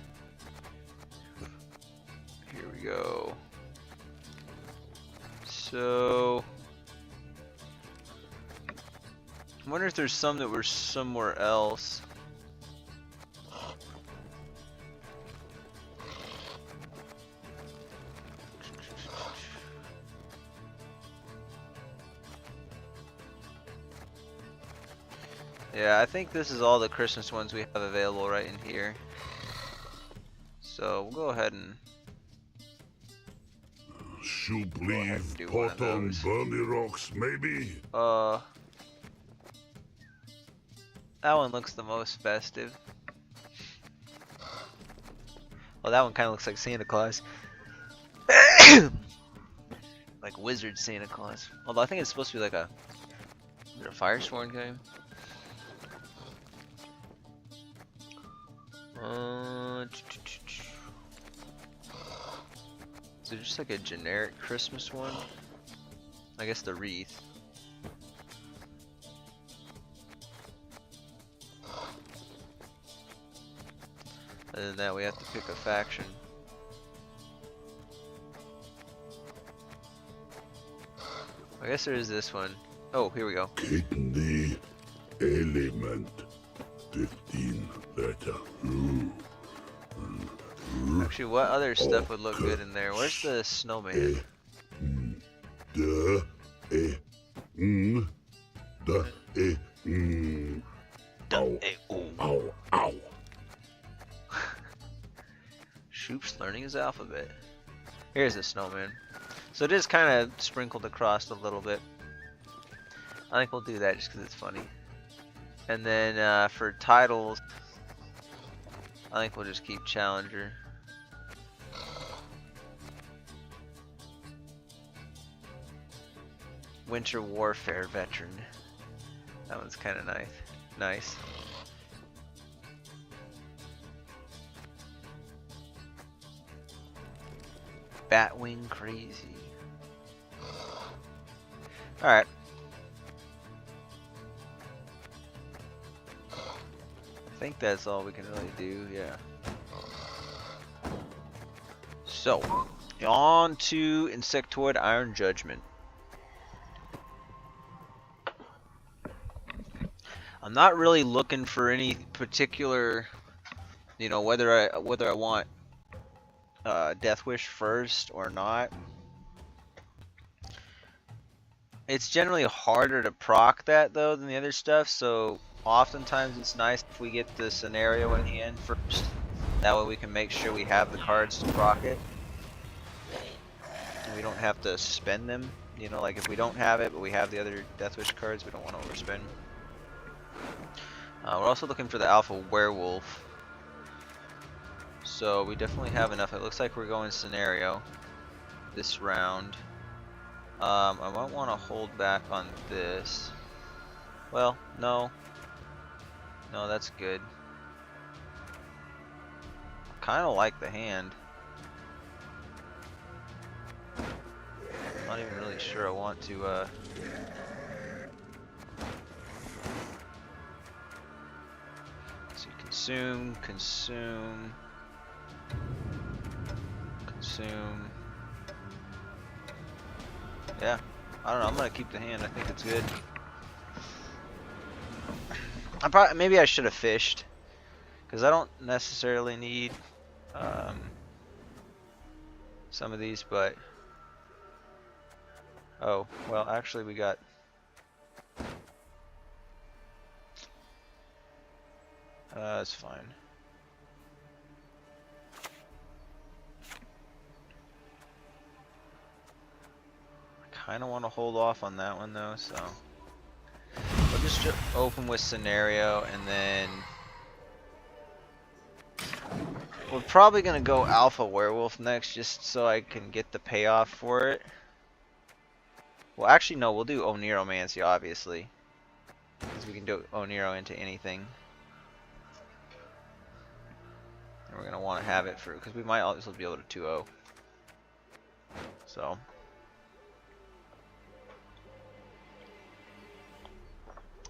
Here we go. So I wonder if there's some that were somewhere else. Yeah, I think this is all the Christmas ones we have available right in here. So we'll go ahead and Should go ahead and leave do one of pot on those. Bunny Rocks, maybe? That one looks the most festive. Well, that one kind of looks like Santa Claus. Like Wizard Santa Claus. Although I think it's supposed to be like a... Is it a Firesworn game? Is it just like a generic Christmas one? I guess the wreath. Other than that, we have to pick a faction. I guess there is this one. Oh, here we go. Kidney element 15 letter. Actually, what other stuff would look good in there? Where's the snowman? Ow, ow. Shoop's learning his alphabet. Here's the snowman. So it is kind of sprinkled across a little bit. I think we'll do that just because it's funny. And then for titles, I think we'll just keep Challenger. Winter Warfare Veteran. That one's kind of nice. Nice. Batwing Crazy. Alright. I think that's all we can really do, yeah. So, on to Insectoid Iron Judgment. I'm not really looking for any particular, you know, whether I want Death Wish first or not. It's generally harder to proc that though than the other stuff, so oftentimes it's nice if we get the scenario in hand first. That way we can make sure we have the cards to proc it. And we don't have to spend them. You know, like if we don't have it but we have the other Death Wish cards, we don't want to overspend. We're also looking for the Alpha Werewolf. So we definitely have enough. It looks like we're going scenario this round. I might want to hold back on this. Well, no. No, that's good. Kind of like the hand. I'm not even really sure I want to, see, consume. Yeah, I don't know. I'm gonna keep the hand. I think it's good. Maybe I should have fished, because I don't necessarily need some of these, but oh well. Actually, we got. That's fine. Kind of want to hold off on that one though, so we'll just open with scenario, and then we're probably gonna go Alpha Werewolf next, just so I can get the payoff for it. Well, actually, no, we'll do Oniromancy, obviously, because we can do Oniro into anything, and we're gonna want to have it for because we might also be able to 2-0. So.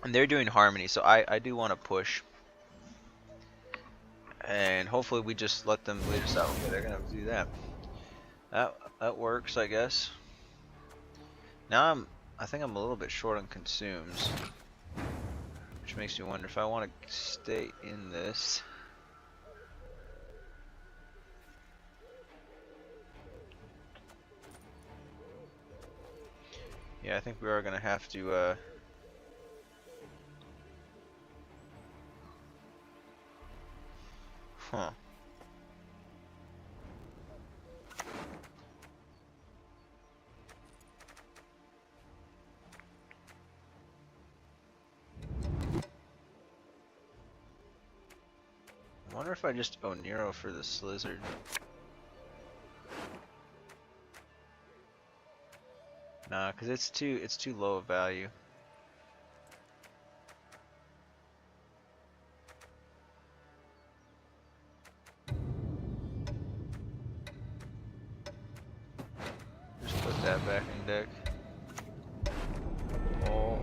And they're doing Harmony, so I do want to push. And hopefully we just let them lead us out. Okay, they're gonna do that. That works, I guess. Now I think I'm a little bit short on consumes, which makes me wonder if I want to stay in this. Yeah, I think we are gonna have to Huh. I wonder if I just owe Nero for this lizard. Nah, cause it's too low a value. Just put that back in deck. Oh.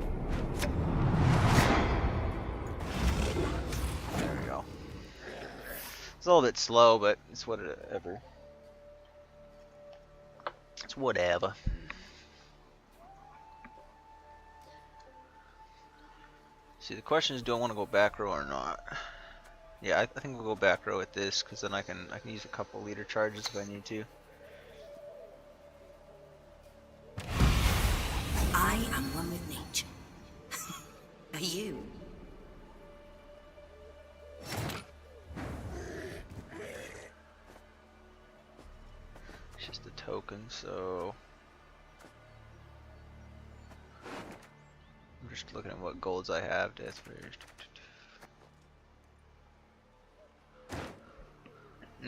There we go. It's a little bit slow, but it's whatever. It's whatever. See, the question is, do I want to go back row or not? Yeah, I think we'll go back row with this, because then I can use a couple leader charges if I need to. I am one with nature. Are you? It's just a token, so I'm just looking at what golds I have. Death first.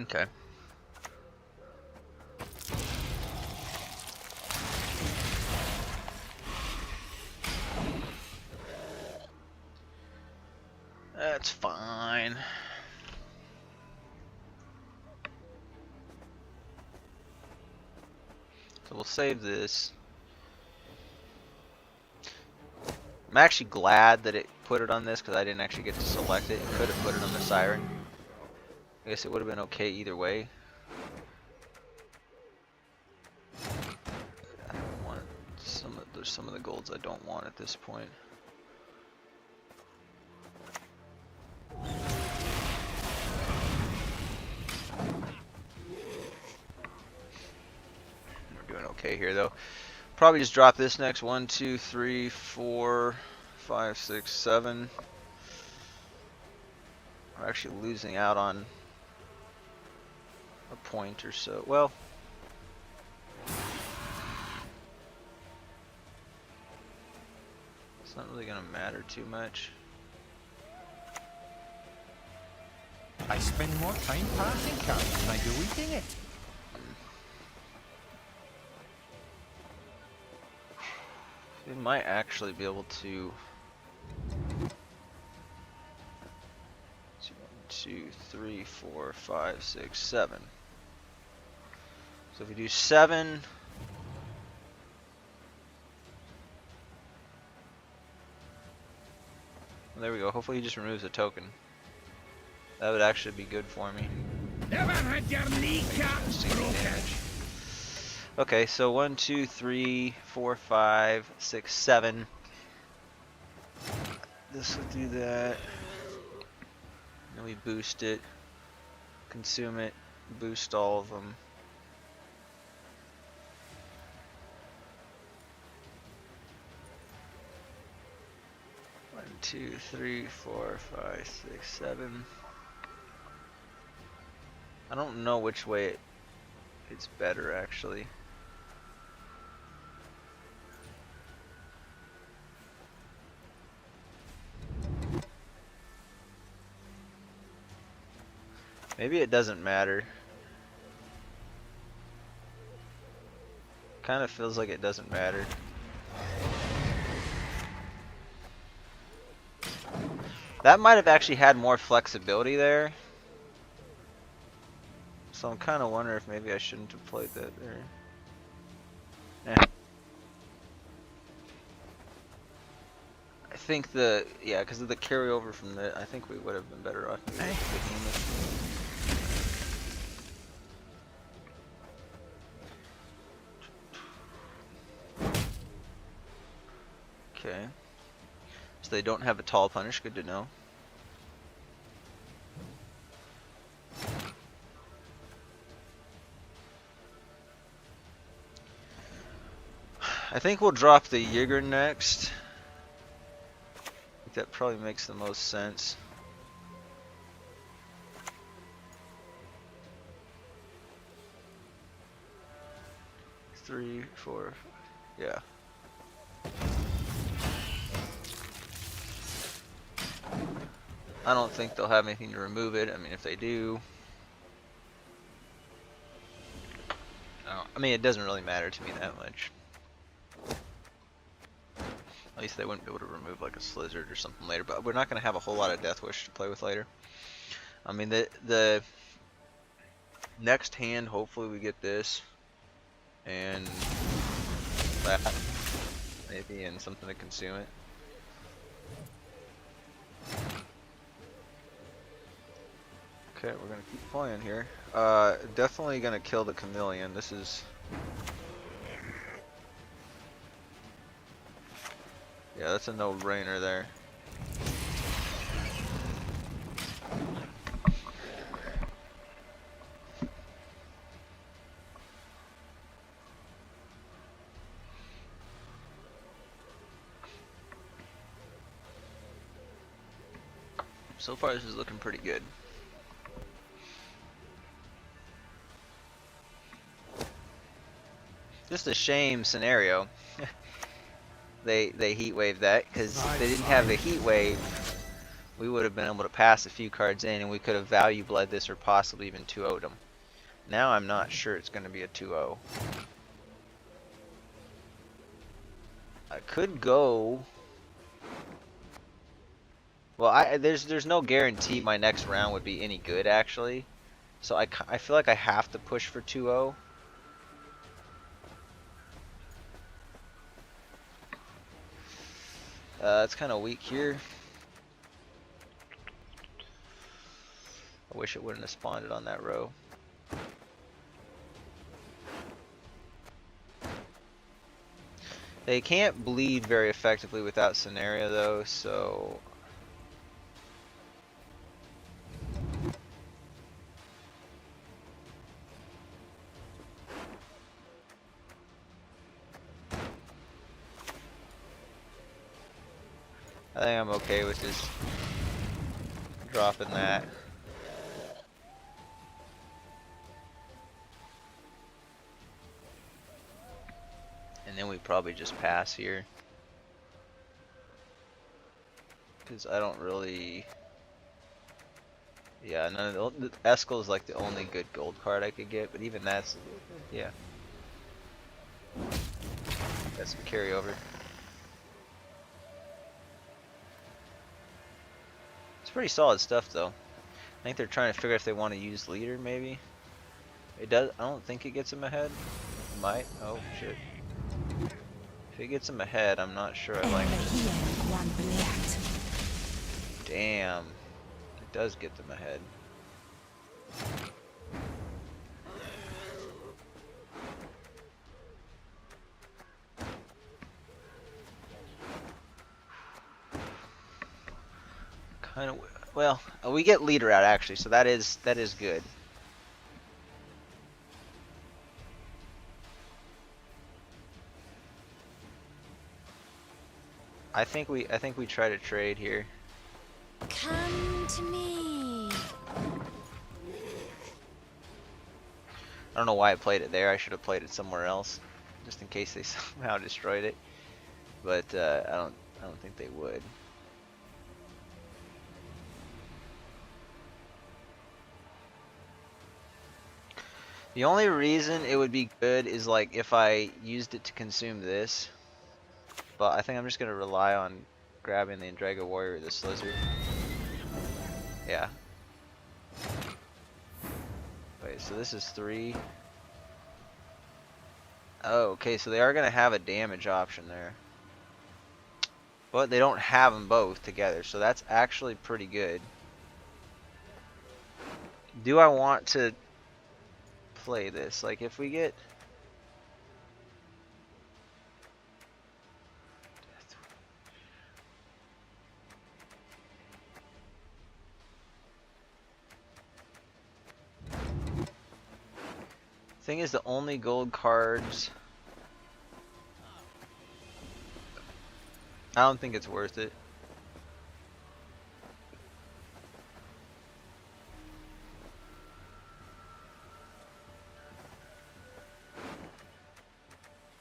Okay. That's fine. So we'll save this. I'm actually glad that it put it on this because I didn't actually get to select it. It could have put it on the Siren. I guess it would have been okay either way. I don't want there's some of the golds I don't want at this point. We're doing okay here though. Probably just drop this next. 1, 2, 3, 4, 5, 6, 7. We're actually losing out on a point or so. Well, it's not really gonna matter too much. I spend more time passing cards than I do eating it. We might actually be able to. 2, 3, 4, 5, 6, 7. So if we do 7, well, there we go. Hopefully he just removes a token. That would actually be good for me. Never had your kneecaps broken. Okay, so 1, 2, 3, 4, 5, 6, 7. This will do that. Then we boost it, consume it, boost all of them. One, 2, 3, 4, 5, 6, 7. I don't know which way it's better actually. Maybe it doesn't matter. Kind of feels like it doesn't matter. That might have actually had more flexibility there. So I'm kind of wondering if maybe I shouldn't have played that there. I think yeah, because of the carryover from the, I think we would have been better off taking this. Okay. So they don't have a tall punish, good to know. I think we'll drop the Yigger next. I think that probably makes the most sense. 3, 4. Yeah. I don't think they'll have anything to remove it. I mean, if they do, I mean, it doesn't really matter to me that much. At least they wouldn't be able to remove like a Slizzard or something later. But we're not going to have a whole lot of Death Wish to play with later. I mean, the next hand, hopefully we get this and that maybe, and something to consume it. Okay, we're gonna keep playing here. Definitely gonna kill the chameleon. This is, yeah, that's a no-brainer there. So far, this is looking pretty good. Just a shame scenario. they heat wave that, because if they didn't have the heat wave, we would have been able to pass a few cards in, and we could have value bled this or possibly even 2-0'd them. Now I'm not sure it's going to be a 2-0. I could go. Well, there's no guarantee my next round would be any good actually, so I feel like I have to push for 2-0. It's kind of weak here. I wish it wouldn't have spawned it on that row. They can't bleed very effectively without scenario though, so I think I'm okay with just dropping that. And then we probably just pass here, because I don't really, yeah, none of the Eskel is like the only good gold card I could get, but even that's, yeah, that's some carryover. It's pretty solid stuff though. I think they're trying to figure out if they want to use leader maybe. It does. I don't think it gets him ahead. It might. Oh shit. If it gets him ahead, I'm not sure I like it. Damn. It does get them ahead. Kind of. Well, we get leader out actually, so that is good. I think we try to trade here. Come to me. I don't know why I played it there. I should have played it somewhere else, just in case they somehow destroyed it. But I don't think they would. The only reason it would be good is like if I used it to consume this. But I think I'm just gonna rely on grabbing the Drago Warrior or the Slizzard. Yeah. Wait, so this is 3. Oh, okay, so they are gonna have a damage option there. But they don't have them both together, so that's actually pretty good. Do I want to play this? Like if we get... Thing is, the only gold cards... I don't think it's worth it.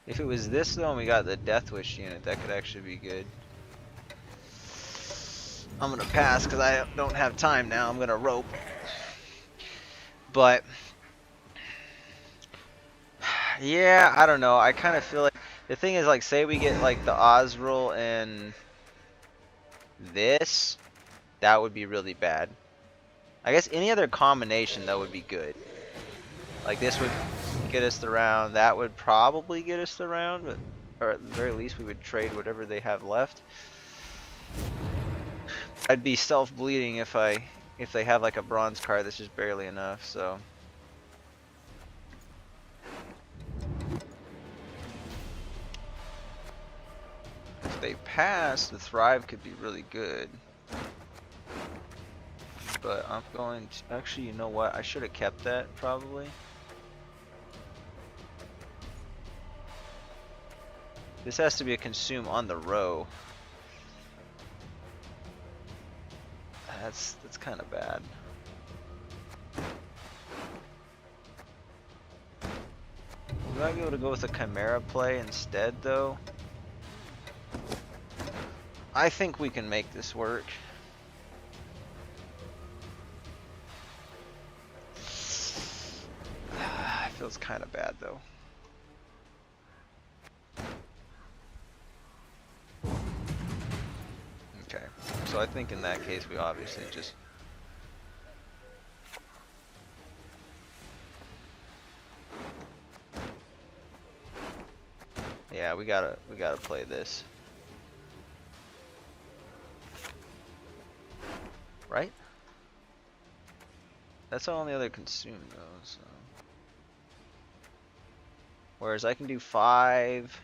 If it was this though and we got the Death Wish unit, that could actually be good. I'm gonna pass because I don't have time now. I'm gonna rope. But yeah, I don't know. I kind of feel like the thing is, like, say we get like the Osril and this, that would be really bad. I guess any other combination though would be good. Like this would get us the round. That would probably get us the round, but or at the very least we would trade whatever they have left. I'd be self-bleeding if they have like a bronze card that's just barely enough. So. If they pass, the Thrive could be really good. But I'm going to, actually, you know what? I should have kept that, probably. This has to be a consume on the row. That's kind of bad. We might be able to go with a Chimera play instead, though. I think we can make this work. It feels kind of bad, though. Okay, so I think in that case we obviously just... Yeah, we gotta play this. Right? That's the only other consume though, so. Whereas I can do 5.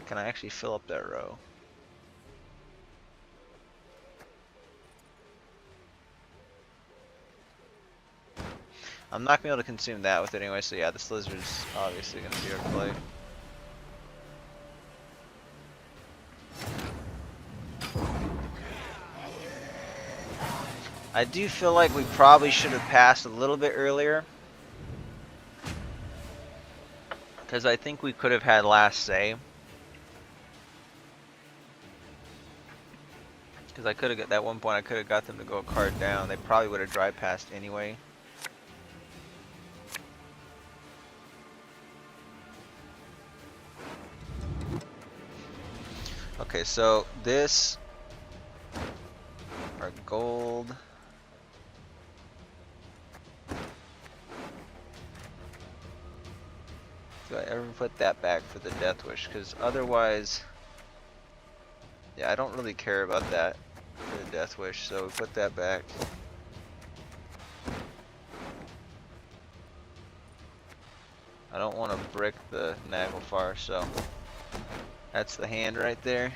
Can I actually fill up that row? I'm not gonna be able to consume that with it anyway, so yeah, this lizard's obviously gonna be our play. I do feel like we probably should have passed a little bit earlier. Because I think we could have had last say. Because I could have, at one point I could have got them to go a card down. They probably would have dry passed anyway. Okay, so this, our gold. Do I ever put that back for the Death Wish? Because otherwise, yeah, I don't really care about that for the Death Wish, so we put that back. I don't want to brick the Naglfar, so that's the hand right there.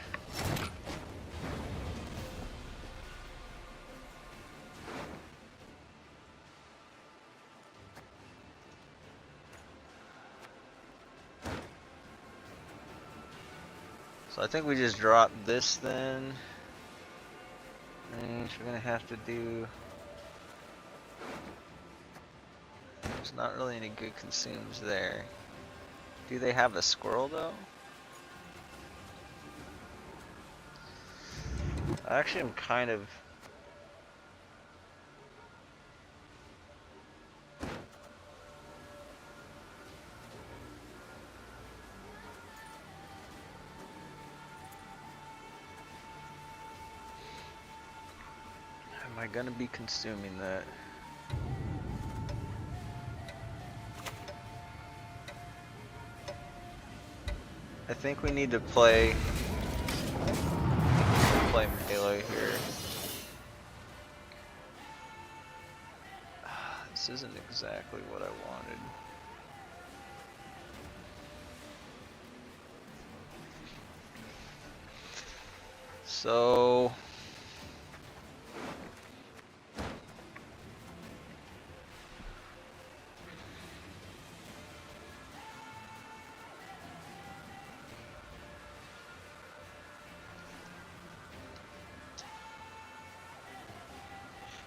So I think we just drop this then. Range, we're gonna have to do. There's not really any good consumes there. Do they have a squirrel though? Actually, I'm kind of. Am I gonna be consuming that? I think we need to play melee here. This isn't exactly what I wanted. So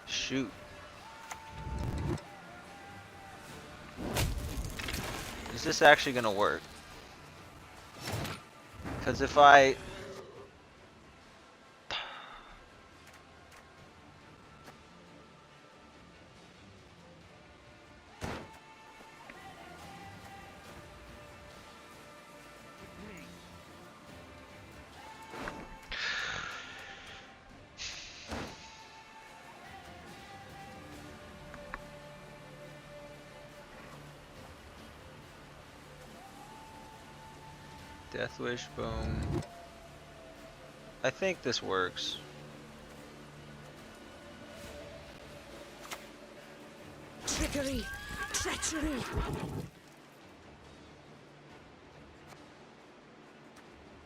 shoot. Is this actually gonna work? Because if I... Death Wish, boom. I think this works. Trickery! Treachery!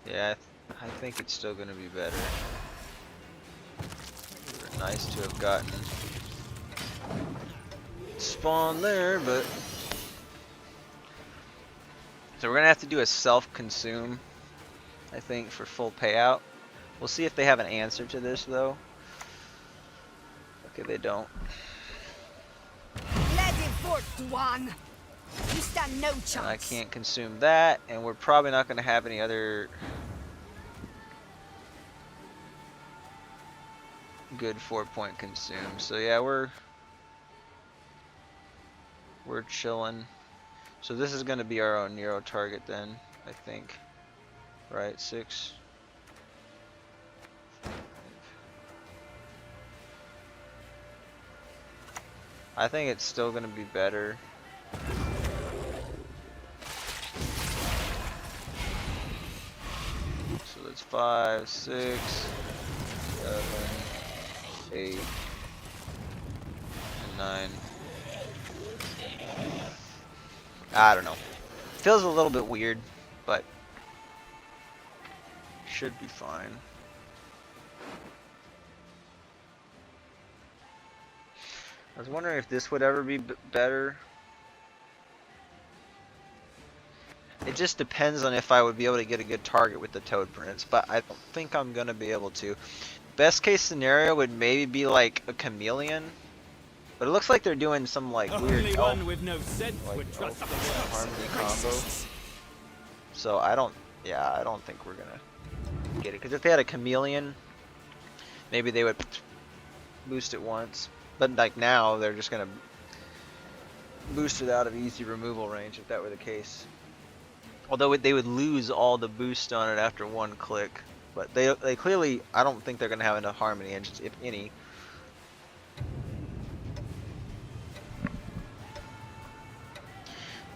Yeah, I think it's still gonna be better. Nice to have gotten spawn there, but so we're gonna have to do a self-consume, I think, for full payout. We'll see if they have an answer to this though. Okay, they don't. Let it forth, Duan! You stand no chance! And I can't consume that, and we're probably not gonna have any other good 4-point consume. So yeah, we're chilling. So this is going to be our own Nero target then, I think. Right, 6. I think it's still going to be better. So that's 5, 6, 7, 8, and 9. I don't know. Feels a little bit weird, but should be fine. I was wondering if this would ever be better. It just depends on if I would be able to get a good target with the Toad Prince, but I don't think I'm gonna be able to. Best case scenario would maybe be like a chameleon. But it looks like they're doing some like weird elf, with no sense like would trust the elf world. harmony combo. So I don't think we're gonna get it. Because if they had a chameleon, maybe they would boost it once. But like now, they're just gonna boost it out of easy removal range if that were the case. Although they would lose all the boost on it after one click. But they clearly, I don't think they're gonna have enough harmony engines, if any.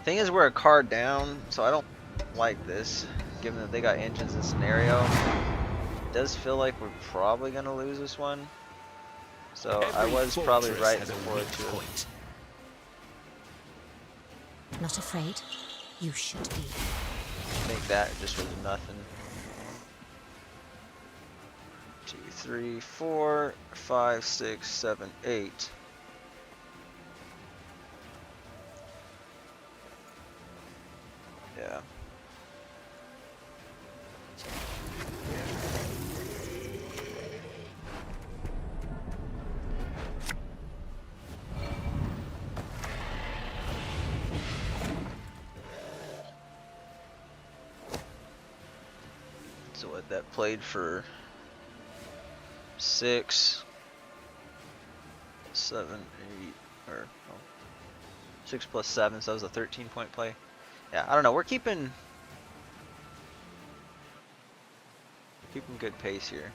Thing is, we're a card down, so I don't like this, given that they got engines in scenario. It does feel like we're probably gonna lose this one. So I was probably right before to Not afraid? You should be. make that just was nothing. 2, 3, 4, 5, 6, 7, 8. Yeah. So what, that played for 6, 7, 8, or oh, 6 plus 7, so that was a 13-point play. Yeah, I don't know. We're keeping good pace here.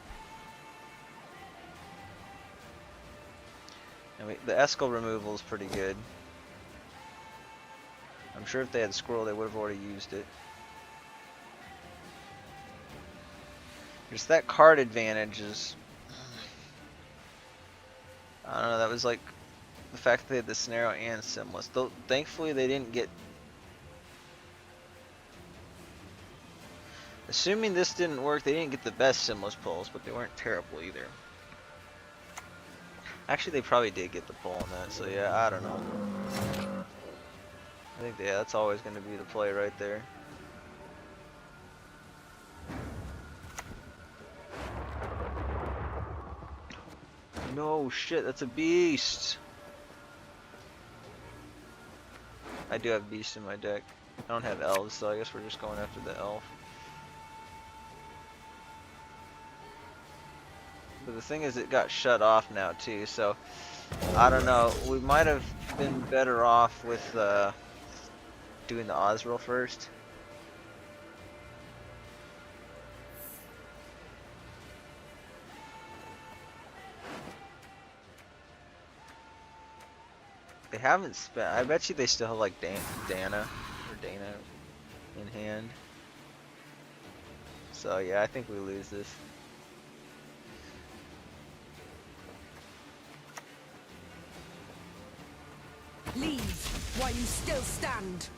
And the Eskel removal is pretty good. I'm sure if they had Squirrel, they would have already used it. Just that card advantage is, I don't know, that was like the fact that they had the Scenario and Simless. Though thankfully they didn't get, assuming this didn't work, they didn't get the best Simless pulls, but they weren't terrible either. Actually, they probably did get the pull on that, so yeah, I don't know. I think, yeah, that's always going to be the play right there. No, shit, that's a beast! I do have beast in my deck. I don't have elves, so I guess we're just going after the elf. But the thing is, it got shut off now too, so I don't know. We might have been better off with doing the Osriel first. They haven't spent. I bet you they still have like Dana in hand. So yeah, I think we lose this. Leave while you still stand.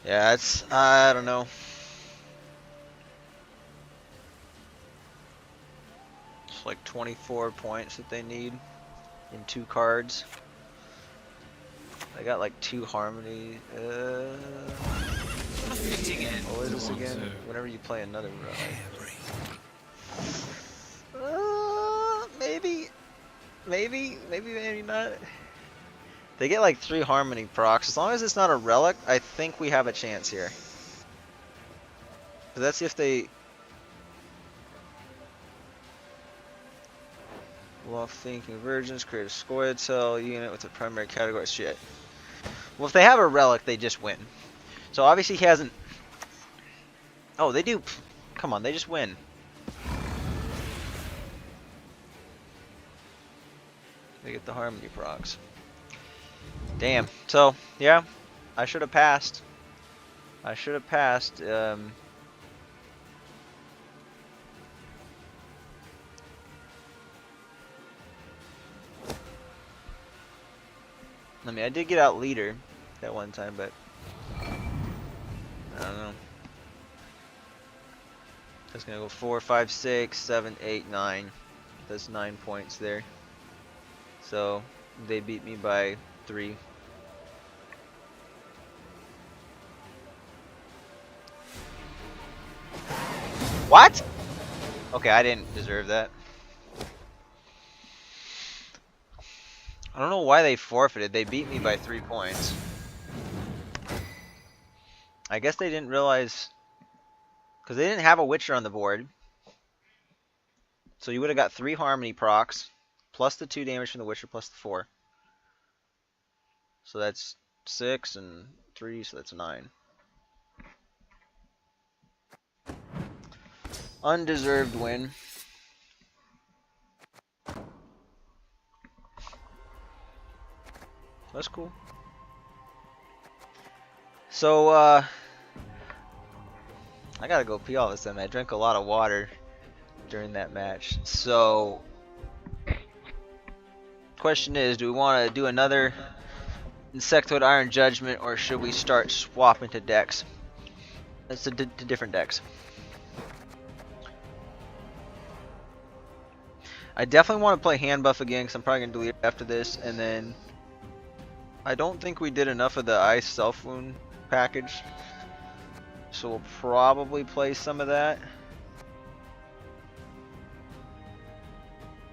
Yeah, it's I don't know. It's like 24 points that they need in 2 cards. I got like 2 harmony. What is this again? Whenever you play another maybe not. They get like 3 harmony procs. As long as it's not a relic, I think we have a chance here. But that's if they while thinking convergence, create a Scoia'tael unit with a primary category. Shit. Well, if they have a relic, they just win. So obviously he hasn't. Oh, they do. Come on, they just win. They get the harmony procs. Damn. So yeah, I should have passed. I should have passed. I mean, I did get out leader that one time, but I don't know. That's gonna go 4, 5, 6, 7, 8, 9. That's 9 points there. So they beat me by 3. What? Okay, I didn't deserve that. I don't know why they forfeited. They beat me by 3 points. I guess they didn't realize, because they didn't have a Witcher on the board. So you would have got 3 harmony procs, plus the 2 damage from the Witcher, plus the 4. So that's 6 and 3, so that's 9. Undeserved win. That's cool. So, I gotta go pee all of a sudden. I drank a lot of water during that match. So, question is, do we want to do another Insectoid Iron Judgment, or should we start swapping to decks? It's to different decks. I definitely want to play hand buff again, because I'm probably going to delete it after this, and then I don't think we did enough of the Ice Self Wound package, so we'll probably play some of that.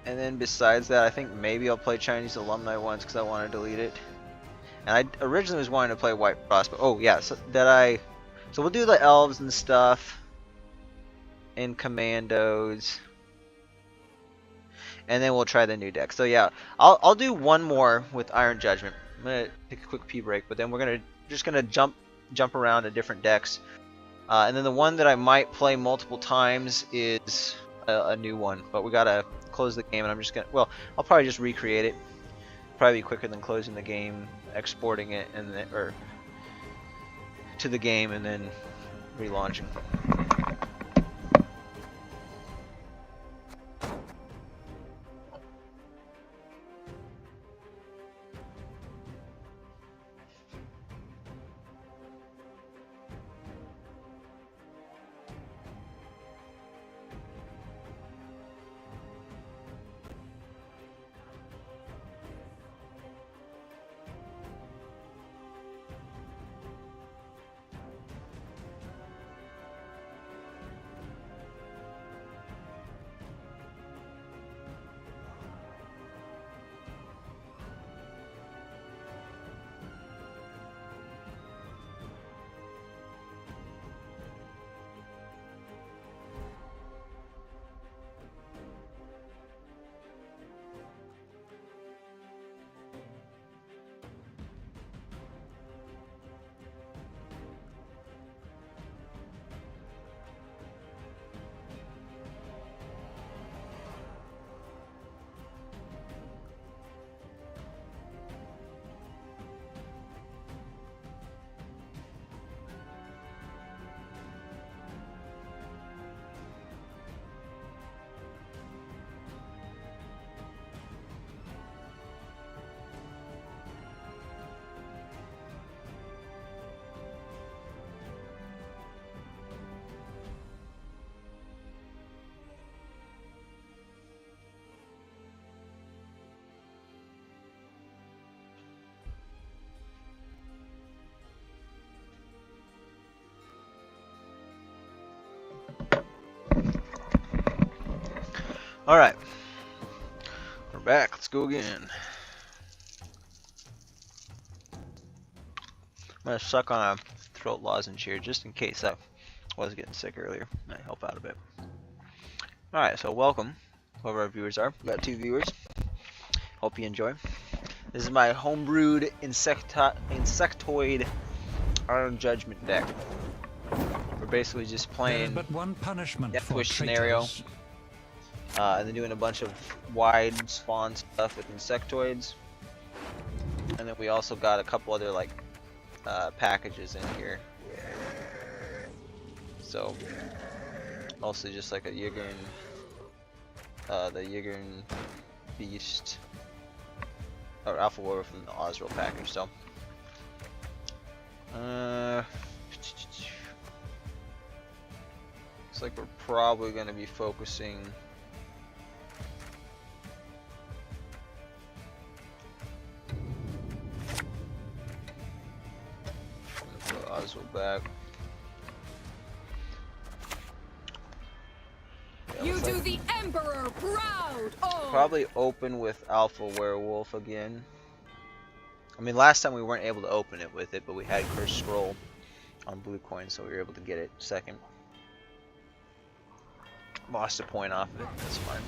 And then besides that, I think maybe I'll play Chinese Alumni once, because I want to delete it. And I originally was wanting to play White Frost, but oh yeah, so we'll do the elves and stuff, and commandos, and then we'll try the new deck. So yeah, I'll do one more with Iron Judgment. I'm gonna take a quick pee break, but then we're just gonna jump around to different decks, and then the one that I might play multiple times is a new one. But we gotta close the game, and I'm just gonna I'll probably just recreate it. Probably be quicker than closing the game, exporting it, and then, or to the game, and then relaunching. Alright. We're back. Let's go again. I'm gonna suck on a throat lozenge here just in case I was getting sick earlier. Might help out a bit. Alright, so welcome, whoever our viewers are. We got 2 viewers. Hope you enjoy. This is my homebrewed insectoid Iron Judgment deck. We're basically just playing but one punishment Death for Wish scenario. traitors. And then doing a bunch of wide spawn stuff with insectoids. And then we also got a couple other like packages in here. So mostly just like a Yigern, the Yigern Beast, or Alpha Warrior from the Osriel package. So looks like we're probably going to be focusing Oswald back. Yeah, You looks do like the Emperor proud! Oh! probably open with Alpha Werewolf again. I mean, last time we weren't able to open it with it, but we had Cursed Scroll on blue coin, so we were able to get it second. Lost a point off of it, that's fine.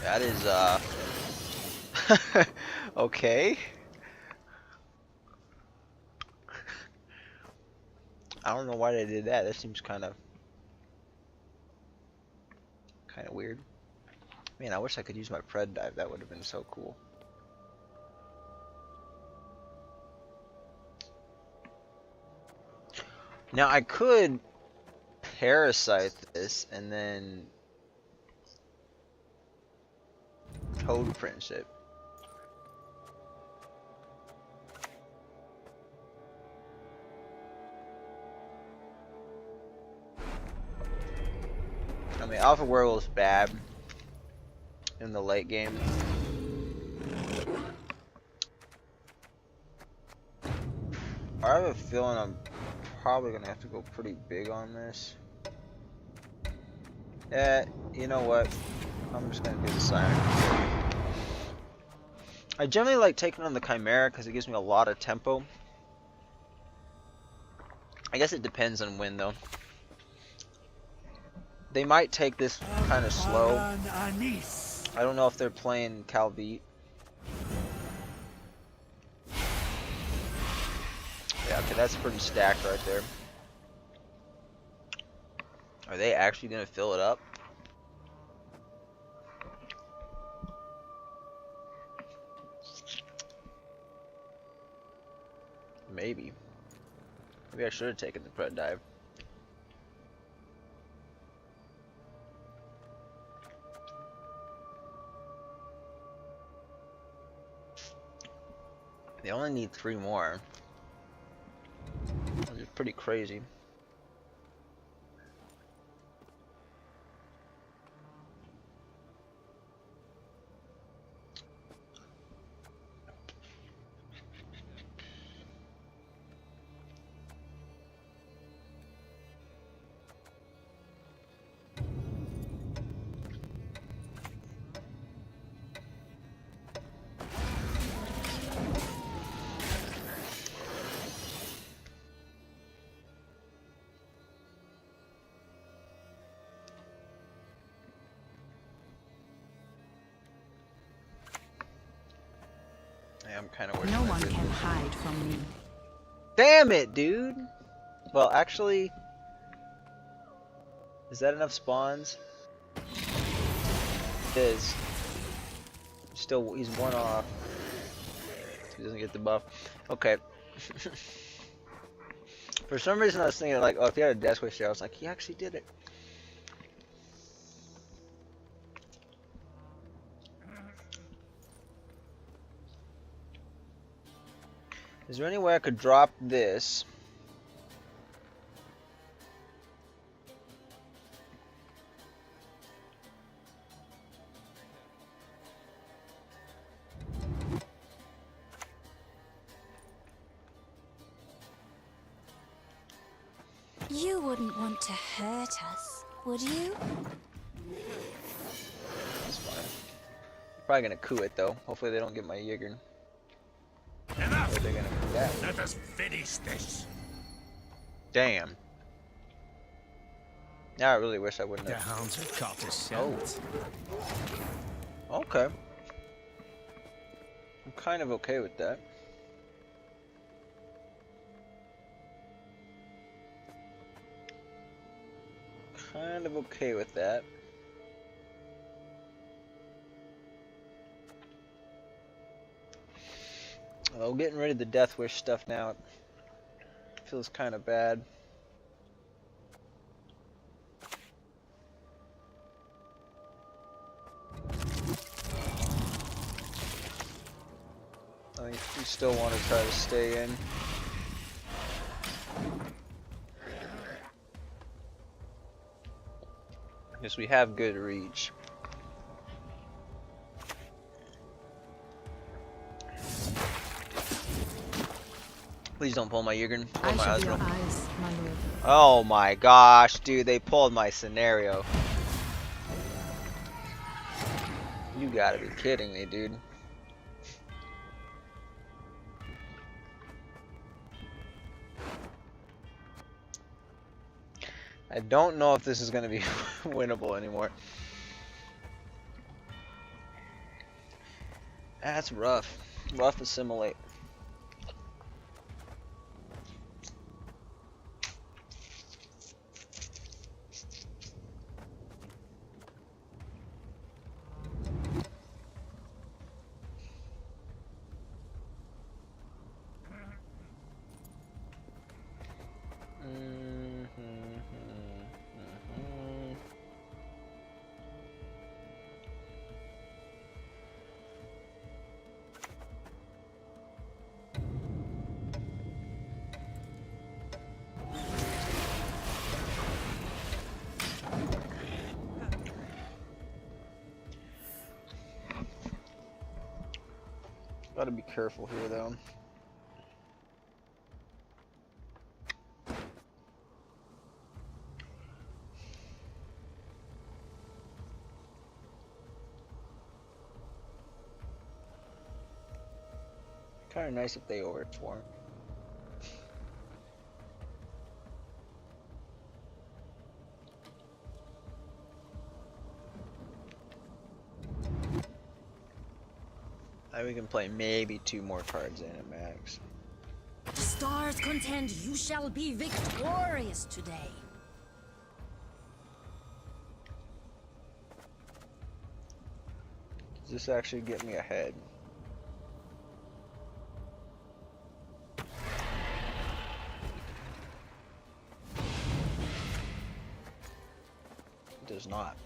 That is, okay. I don't know why they did that. That seems kind of weird. Man, I wish I could use my Pred dive. That would have been so cool. Now I could parasite this and then Toad Prince it. I mean, Alpha Werewolf's bad in the late game. I have a feeling I'm probably gonna have to go pretty big on this. Yeah, you know what? I'm just gonna do the Siren. I generally like taking on the Chimera because it gives me a lot of tempo. I guess it depends on when though. They might take this kind of slow. I don't know if they're playing Calvite. Yeah, okay, that's pretty stacked right there. Are they actually gonna fill it up? Maybe. Maybe I should have taken the Pred dive. They only need 3 more. Which is pretty crazy. Yeah, I'm kind of worried. No one can hide from me. Damn it, dude! Well, actually, is that enough spawns? It is. Still, he's 1 off. He doesn't get the buff. Okay. For some reason, I was thinking like, oh, if he had a Death Wish there, I was like, he actually did it. Is there any way I could drop this? You wouldn't want to hurt us, would you? That's fine. Probably gonna coup it though. Hopefully they don't get my Yigern. Enough! Or they're gonna coup that. Let us finish this. Damn. Now I really wish I wouldn't The have. hounds have caught a scent. Okay. I'm kind of okay with that. Kind of okay with that. Well, getting rid of the Death Wish stuff now feels kind of bad. I think we still want to try to stay in. Because we have good reach. Please don't pull my Yigern. Pull I my shall be your Asriel. eyes, my lord. Oh my gosh, dude, they pulled my scenario. You gotta be kidding me, dude. I don't know if this is gonna be winnable anymore. That's rough. Rough assimilate. Gotta be careful here, though. Kind of nice if they overperform. We can play maybe 2 more cards in at max. The stars contend you shall be victorious today. Does this actually get me ahead? It does not.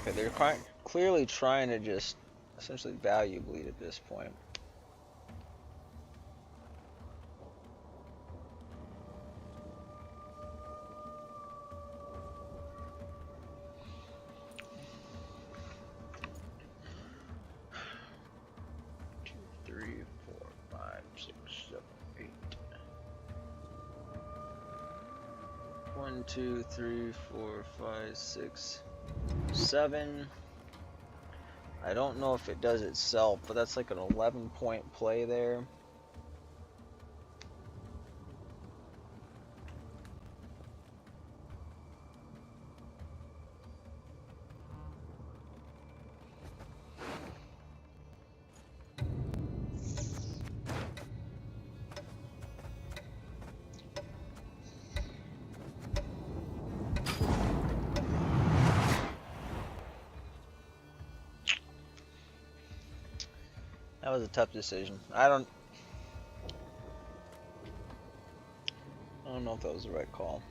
Okay, they're clearly trying to just essentially value bleed at this point. Two, three, 4, 5, 6, 7, 8. 1, 2, 3, 4, 5, 6, 7. I don't know if it does itself, but that's like an 11-point play there. That was a tough decision. I don't know if that was the right call.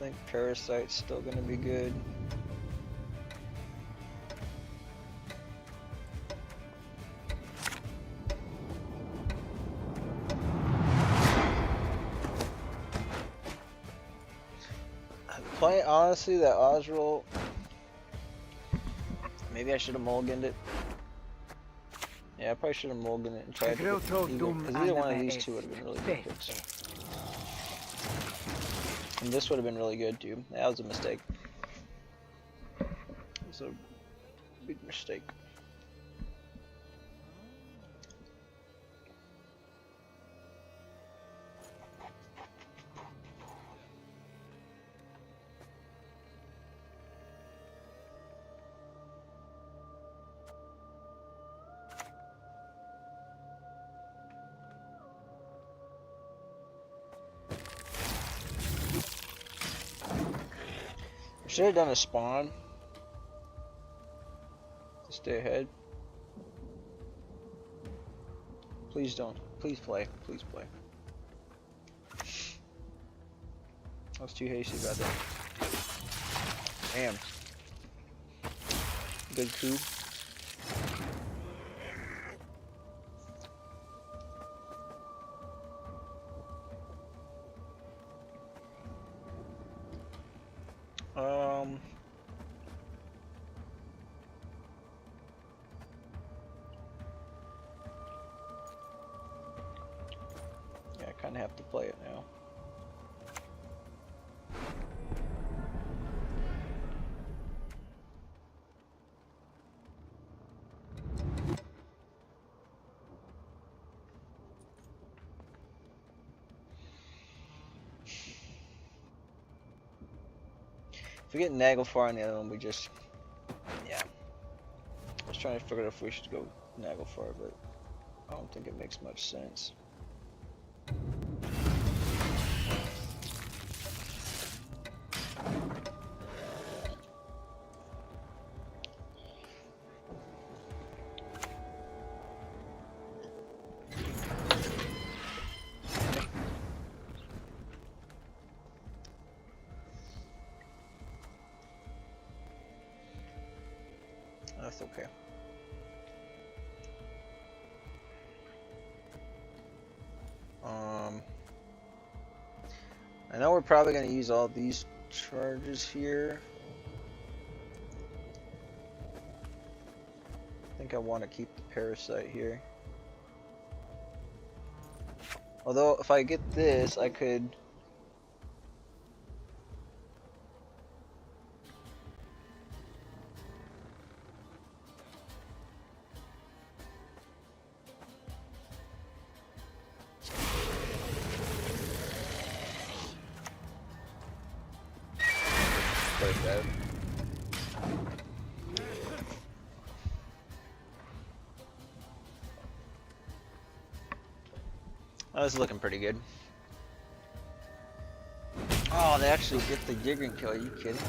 think Parasite's still gonna be good. Quite honestly, that Osroll, maybe I should have mulliganed it. Yeah, I probably should have mulliganed it and tried to get because either one of these two would have been really good picks. And this would have been really good too. That was a mistake. It was a big mistake. Should have done a spawn to stay ahead. Please don't. Please play. Please play. I was too hasty about that. Damn. Good coup. Yeah, I kind of have to play it now. If we get Naglfar on the other one, we just, yeah. I was trying to figure out if we should go Naglfar, but I don't think it makes much sense. That's okay. I know we're probably going to use all these charges here. I think I want to keep the Parasite here. Although, if I get this, I could... That. Oh, this is looking pretty good. Oh, they actually get the Giggling kill. Are you kidding?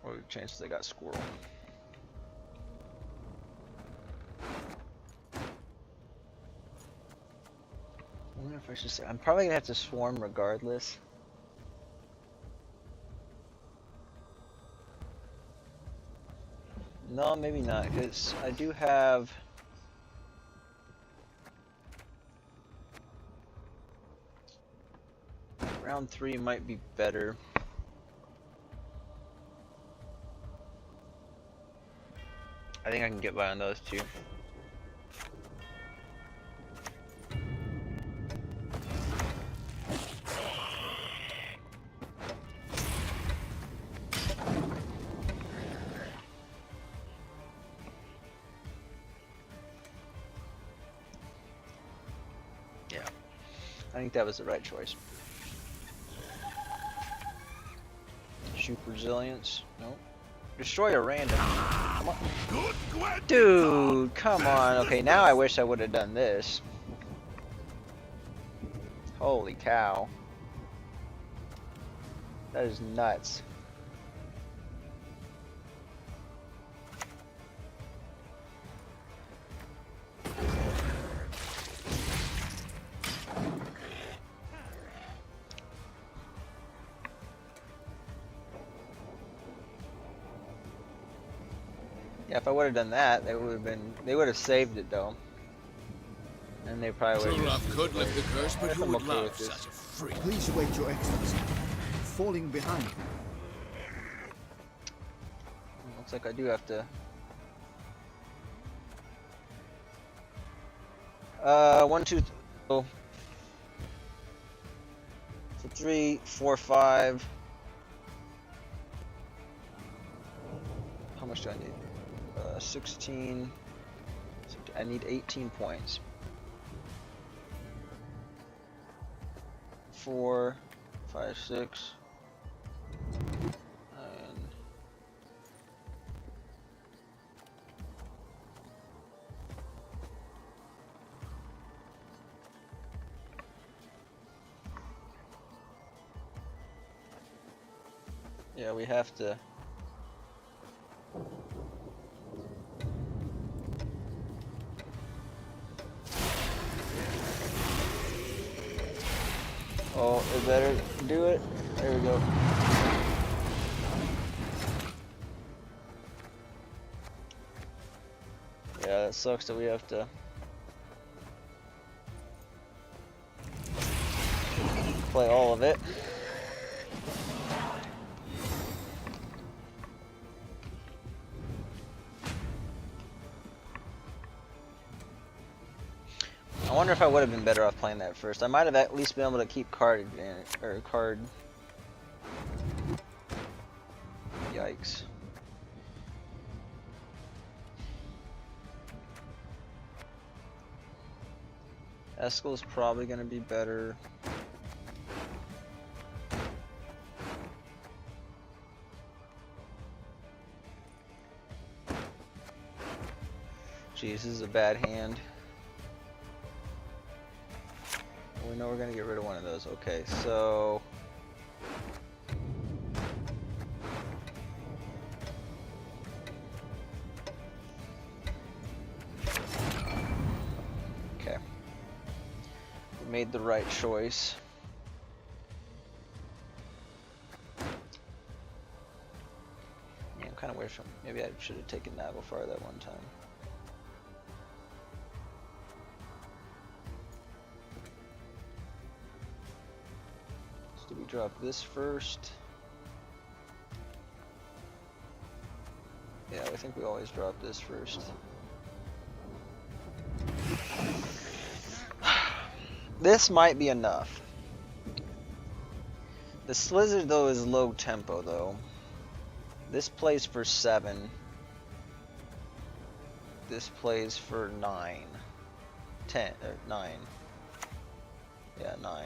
What are the chances they got Squirrel? I wonder if I should say. I'm probably gonna have to swarm regardless. No, maybe not, because I do have. Round 3 might be better. I think I can get by on those two. Yeah, I think that was the right choice. Shoot resilience. Nope. Destroy a random. Come on. Good Gwent. Dude, come on. Okay, now I wish I would have done this. Holy cow. That is nuts. Yeah, if I would have done that, they would have saved it though. And they probably would True have. love could lift the curse, but who I'm would okay love with this. such a freak? Please wait, Your Excellency. Falling behind. Looks like I do have to. 1, 2, so 3, 4, 5. How much do I need? 16. I need 18 points. 4, 5, 6. Yeah, we have to. Oh, it better do it. There we go. Yeah, that sucks that we have to play all of it. I wonder if I would have been better off playing that first. I might have at least been able to keep card advantage or card. Yikes. Eskel's probably going to be better. Jeez, this is a bad hand. We know we're going to get rid of one of those. Okay, so... Okay. We made the right choice. Yeah, I'm kind of weird from... Maybe I should have taken Naglfar that one time. Do we drop this first? Yeah, I think we always drop this first. This might be enough. The Slizzard though is low tempo though. This plays for 7. This plays for 9. 10 or 9. Yeah, 9.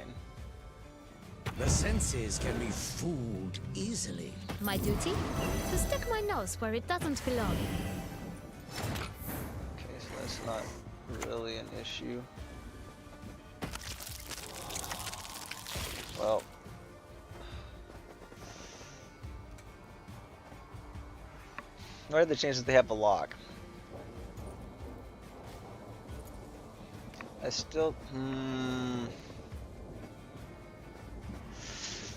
The senses can be fooled easily. My duty? To stick my nose where it doesn't belong. Okay, so that's not really an issue. Well. What are the chances they have a lock? I still...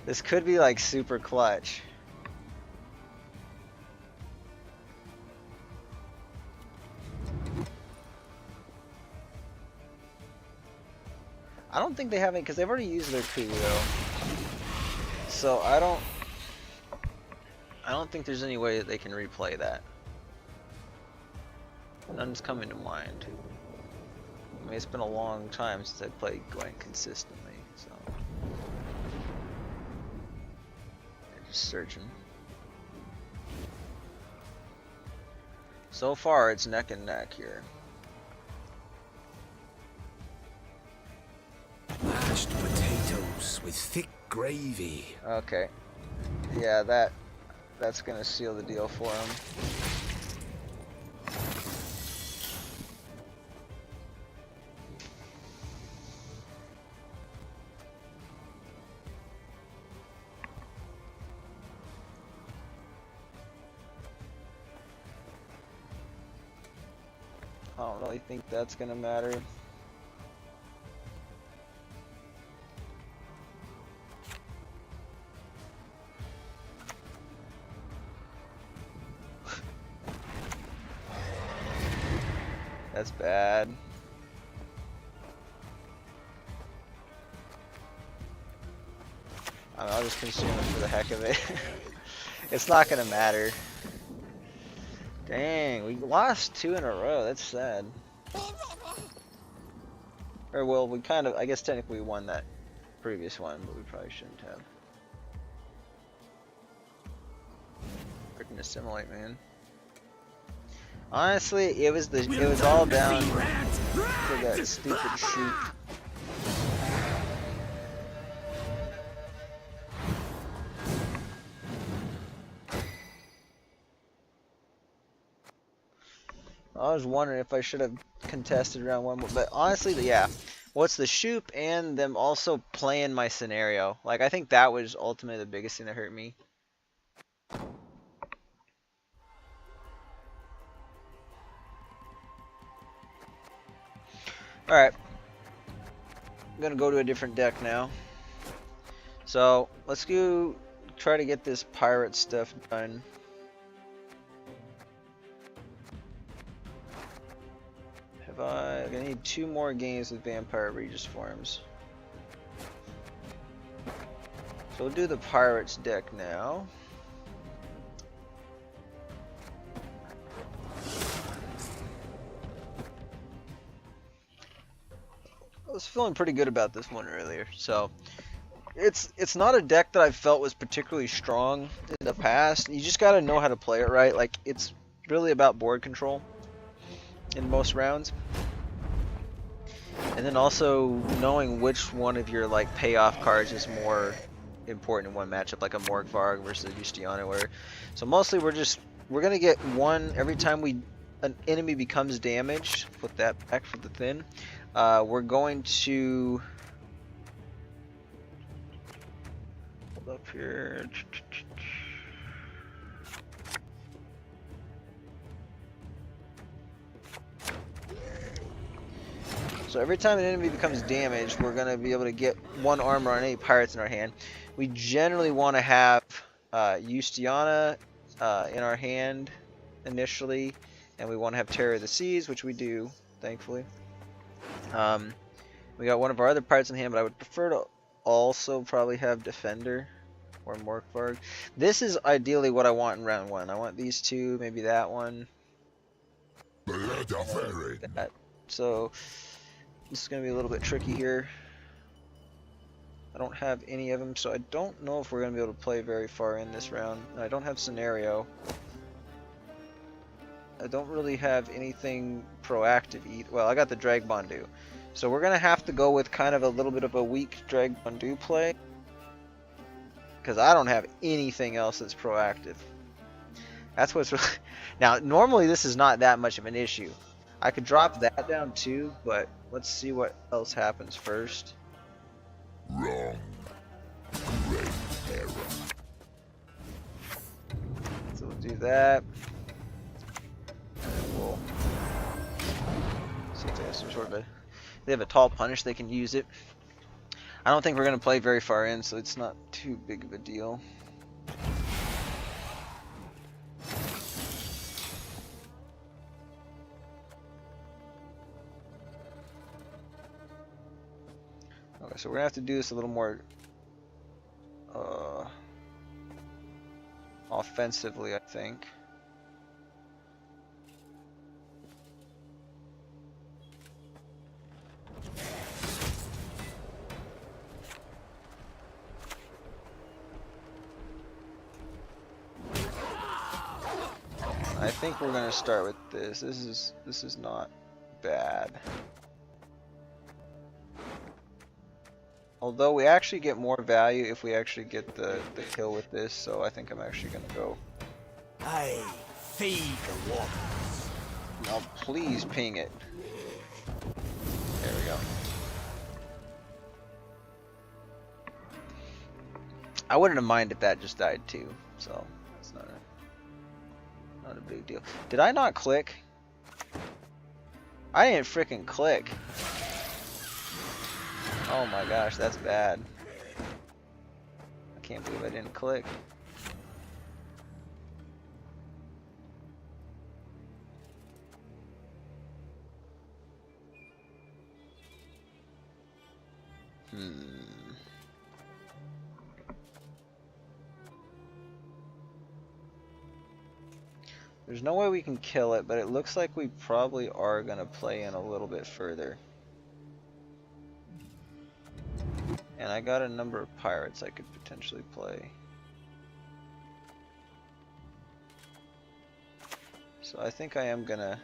This could be like super clutch. I don't think they have it because they've already used their coup though. So I don't think there's any way that they can replay that. None's coming to mind. I mean, it's been a long time since I played Gwent consistently, so. Just searching. So far, it's neck and neck here. Mashed potatoes with thick gravy. Okay. Yeah, that's gonna seal the deal for him. I don't really think that's gonna matter. That's bad. I'll just consume it for the heck of it. It's not gonna matter. Dang, we lost 2 in a row. That's sad. Or well, we kind of, I guess technically we won that previous one, but we probably shouldn't have. Freaking assimilate, man. Honestly, it was all down to that stupid shoot. I was wondering if I should have contested round 1, but honestly, yeah. What's the shoot and them also playing my scenario? Like, I think that was ultimately the biggest thing that hurt me. Alright. I'm gonna go to a different deck now. So, let's go try to get this pirate stuff done. I need 2 more games with Vampire Regis forms. So we'll do the Pirates deck now. I was feeling pretty good about this one earlier, so it's not a deck that I felt was particularly strong in the past. You just gotta know how to play it right. Like, it's really about board control in most rounds. And then also knowing which one of your like payoff cards is more important in one matchup, like a Morgvarg versus a Justiana. So mostly we're gonna get one every time an enemy becomes damaged. Put that back for the thin. We're going to hold up here. So every time an enemy becomes damaged, we're going to be able to get 1 armor on any pirates in our hand. We generally want to have Justiana in our hand initially, and we want to have Terror of the Seas, which we do, thankfully. We got one of our other pirates in hand, but I would prefer to also probably have Defender or Morkvarg. This is ideally what I want in round 1. I want these 2, maybe that one. That. So this is going to be a little bit tricky here. I don't have any of them, so I don't know if we're going to be able to play very far in this round. And I don't have scenario. I don't really have anything proactive either. Well, I got the Dragbondu. So we're going to have to go with kind of a little bit of a weak Dragbondu play. Because I don't have anything else that's proactive. That's what's really... Now, normally this is not that much of an issue. I could drop that down too, but let's see what else happens first. Wrong. Great error. So we'll do that. And then we'll see if they have some sort of they have a tall punish, they can use it. I don't think we're going to play very far in, so it's not too big of a deal. Okay, so we're going to have to do this a little more offensively, I think. I think we're gonna start with this. This is not bad. Although we actually get more value if we actually get the kill with this, so I think I'm actually gonna go. I feed the waters. Now please ping it. There we go. I wouldn't have minded if that just died too, so that's not a big deal. Did I not click? I didn't freaking click. Oh my gosh, that's bad. I can't believe I didn't click. There's no way we can kill it, but it looks like we probably are going to play in a little bit further. And I got a number of pirates I could potentially play. So I think I am going to...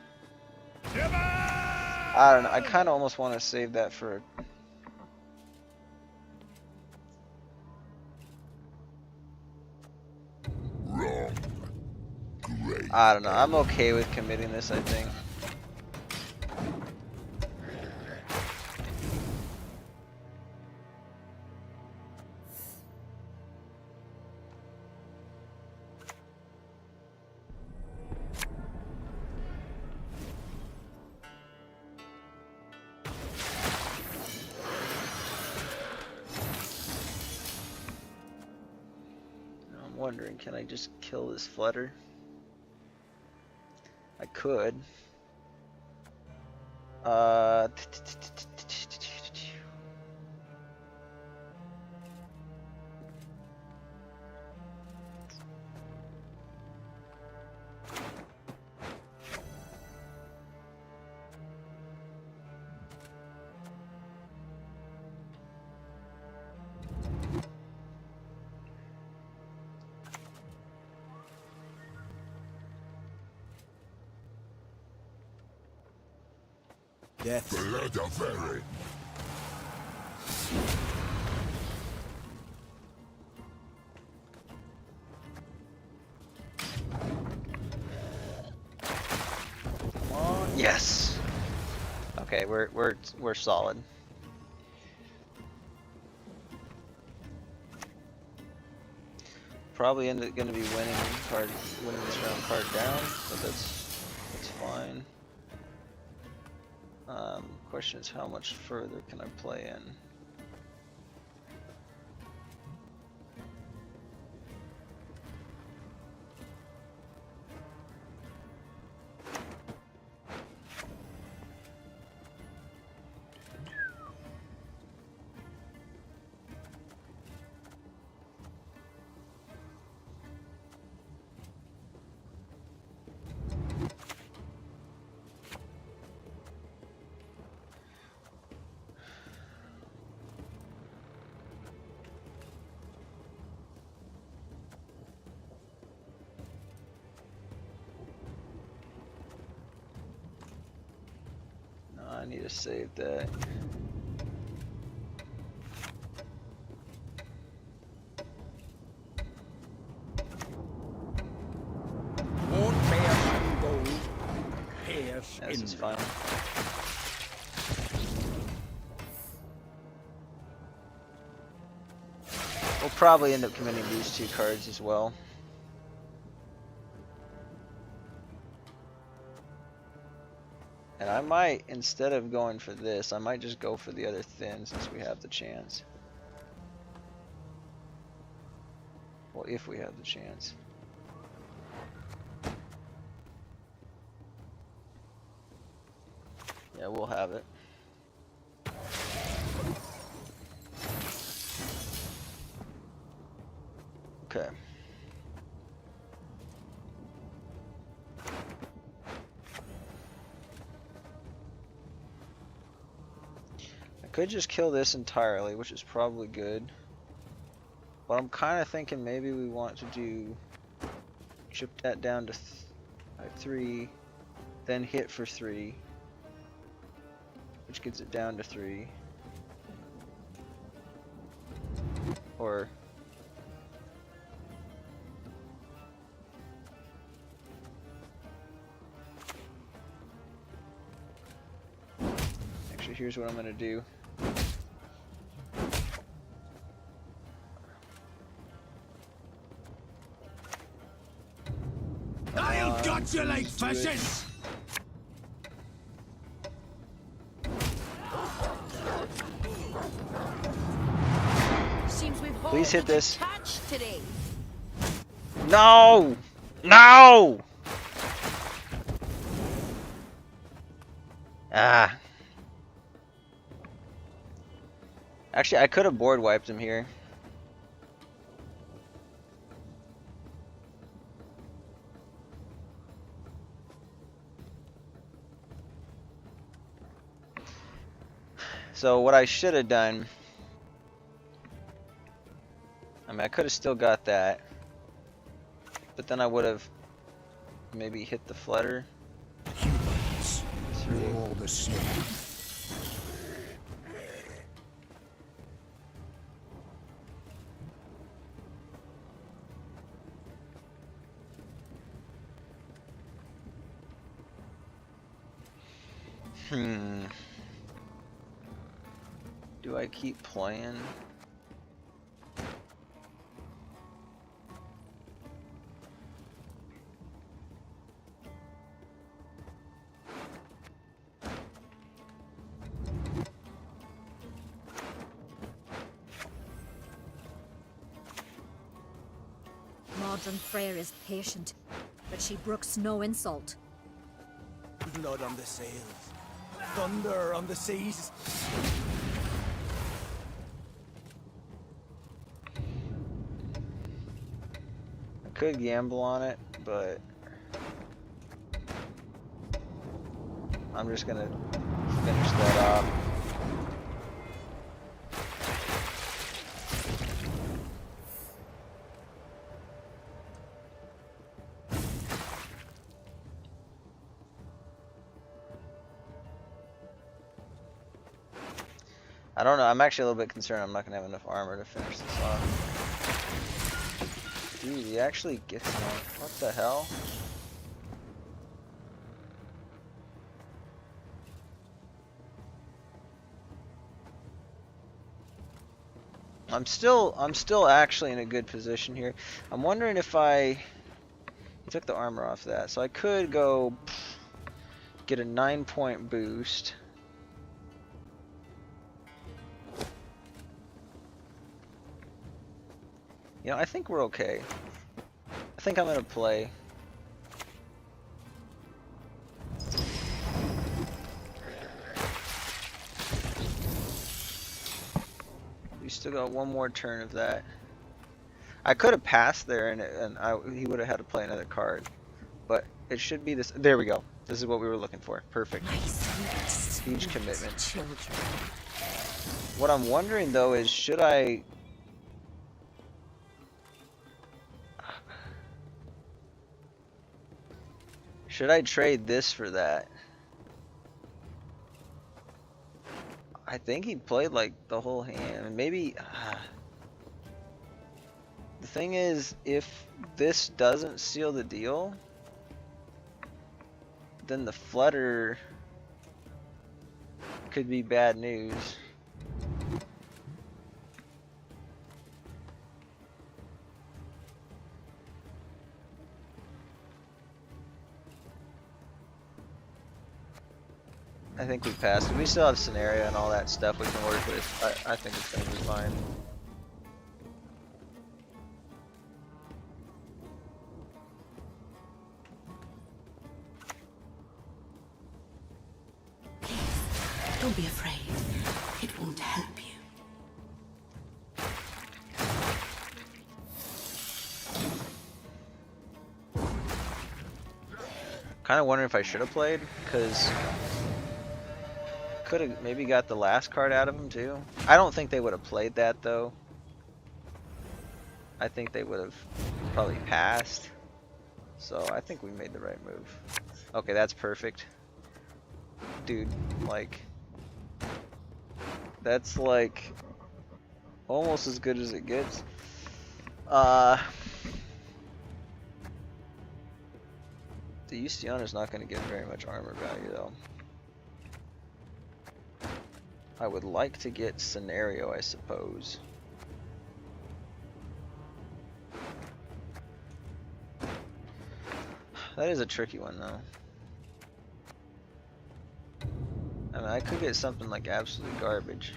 I don't know, I kind of almost want to save that for... Wrong. Great. I don't know, I'm okay with committing this, I think. I'm wondering, can I just kill this flutter? I could. Death. Legendary. Come on. Yes. Okay, we're solid. Probably end up going to be winning this round card down, but that's fine. Question is, how much further can I play in? I need to save that. Won't pay in gold. Pay us Yeah, this in is fine. We'll probably end up committing these two cards as well. And I might, instead of going for this, I might just go for the other thin since we have the chance. Well, if we have the chance. Yeah, we'll have it. Okay. Could just kill this entirely, which is probably good. But I'm kind of thinking maybe we want to do chip that down to 3, then hit for 3, which gets it down to 3. Or actually, here's what I'm gonna do. I got you like fishes. Seems we've Please hit this. catch today. No! No! Ah. Actually, I could have board wiped him here. So what I should have done, I mean, I could have still got that, but then I would have maybe hit the flutter. Humans, we're all the same. Do I keep playing? Modern Freyr is patient, but she brooks no insult. Blood on the sails, thunder on the seas. I could gamble on it, but I'm just gonna finish that off. I don't know, I'm actually a little bit concerned I'm not gonna have enough armor to finish this off. Dude, he actually gets me. What the hell? I'm still actually in a good position here. I'm wondering if I took the armor off that, so I could go get a 9-point boost. You know, I think we're okay. I think I'm gonna play. We still got one more turn of that. I could have passed there and he would have had to play another card. But it should be this. There we go. This is what we were looking for. Perfect. Huge commitment. Children. What I'm wondering though is should I trade this for that? I think he played like the whole hand. Maybe the thing is, if this doesn't seal the deal, then the flutter could be bad news. I think we passed. We still have scenario and all that stuff we can work with. I think it's gonna be fine. Don't be afraid. It won't help you. Kind of wondering if I should have played, because could have maybe got the last card out of him too. I don't think they would have played that though. I think they would have probably passed. So I think we made the right move. Okay, that's perfect. Dude, like, that's like almost as good as it gets. The Yustiana's not going to get very much armor value though. I would like to get scenario, I suppose. That is a tricky one though. I mean, I could get something like absolute garbage.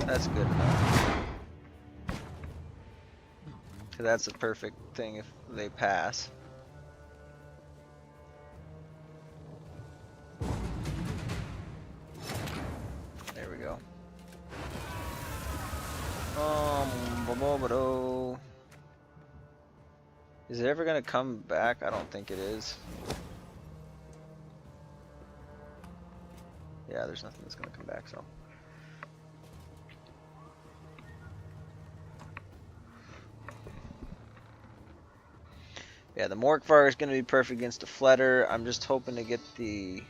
That's good enough. 'Cause that's a perfect thing if they pass. Is it ever gonna come back? I don't think it is. Yeah, there's nothing that's gonna come back, so. Yeah, the Morkvar is gonna be perfect against the Fletter. I'm just hoping to get the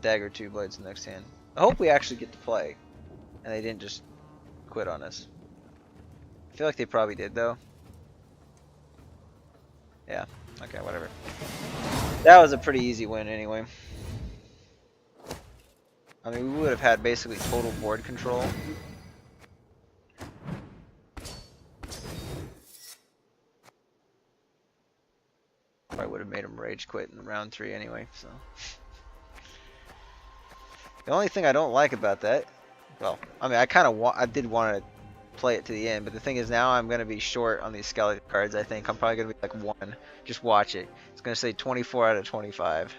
Dagger 2 Blades in the next hand. I hope we actually get to play, and they didn't just quit on us. I feel like they probably did, though. Yeah, okay, whatever. That was a pretty easy win anyway. I mean, we would have had basically total board control. Probably would have made him rage quit in round 3 anyway, so. The only thing I don't like about that, well, I mean, I did want to play it to the end, but the thing is now I'm going to be short on these skeleton cards. I think I'm probably going to be like 1. Just watch it. It's going to say 24 out of 25.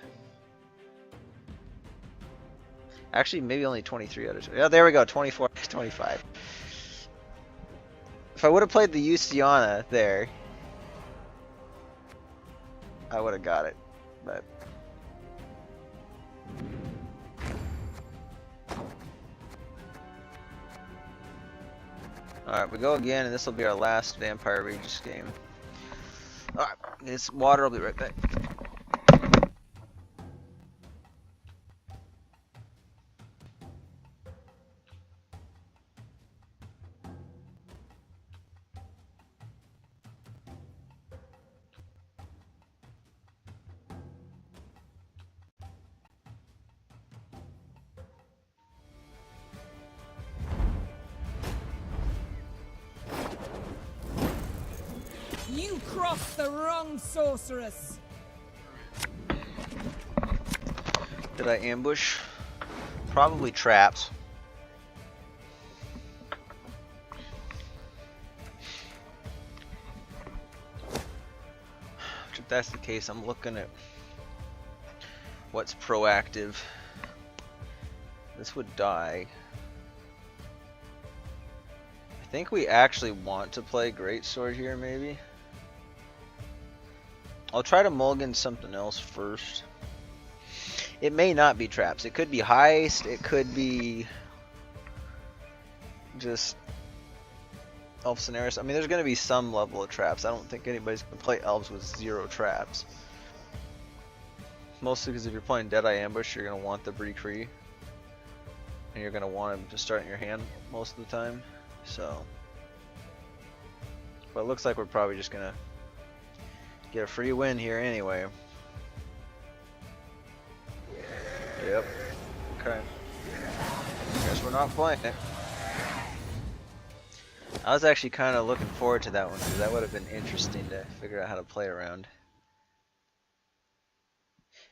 Actually, maybe only 23 out of 25. Oh, there we go, 24 out of 25. If I would have played the Yusiana there, I would have got it, but... Alright, we go again, and this will be our last Vampire Regis game. Alright, it's water, I'll be right back. You crossed the wrong sorceress. Did I ambush? Probably traps. If that's the case, I'm looking at what's proactive. This would die. I think we actually want to play Greatsword here, maybe. I'll try to mulligan something else first. It may not be traps. It could be heist. It could be just elf scenarios. I mean, there's going to be some level of traps. I don't think anybody's going to play elves with 0 traps. Mostly because if you're playing Deadeye Ambush, you're going to want the Bree-Cree. And you're going to want them to start in your hand most of the time. So, but it looks like we're probably just going to get a free win here anyway. Yep. Okay. Guess we're not playing it. I was actually kind of looking forward to that one because that would have been interesting to figure out how to play around.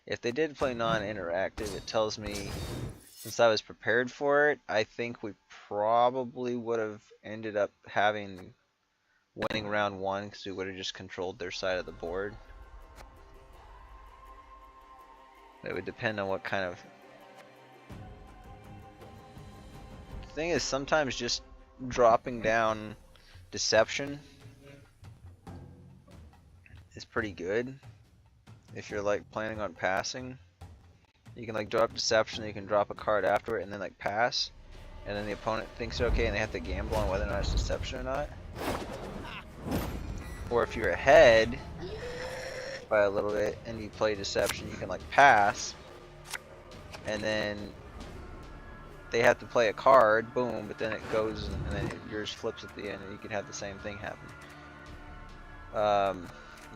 If they did play non-interactive, it tells me, since I was prepared for it, I think we probably would have ended up winning round 1 because we would have just controlled their side of the board. It would depend on what kind of... The thing is, sometimes just dropping down Deception is pretty good. If you're like planning on passing, you can like drop Deception, you can drop a card after it and then like pass. And then the opponent thinks okay and they have to gamble on whether or not it's Deception or not. Or if you're ahead by a little bit and you play Deception, you can like pass, and then they have to play a card, boom, but then it goes and then yours flips at the end and you can have the same thing happen.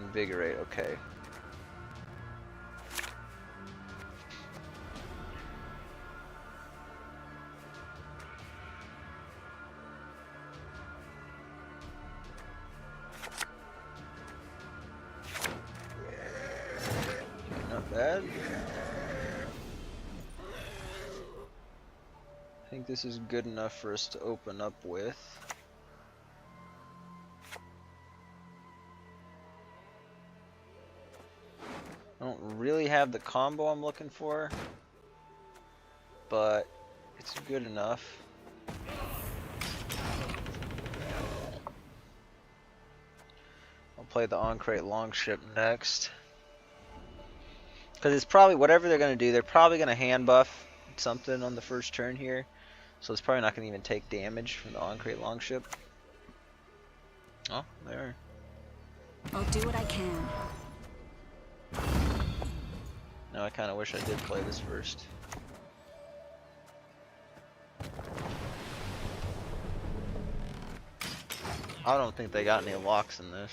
Invigorate, okay. Not bad. I think this is good enough for us to open up with. I don't really have the combo I'm looking for, but it's good enough. play the on-crate longship next. Because it's probably, whatever they're going to do, they're probably going to hand buff something on the first turn here. So it's probably not going to even take damage from the on-crate longship. Oh, there. I'll do what I can. Now I kind of wish I did play this first. I don't think they got any locks in this.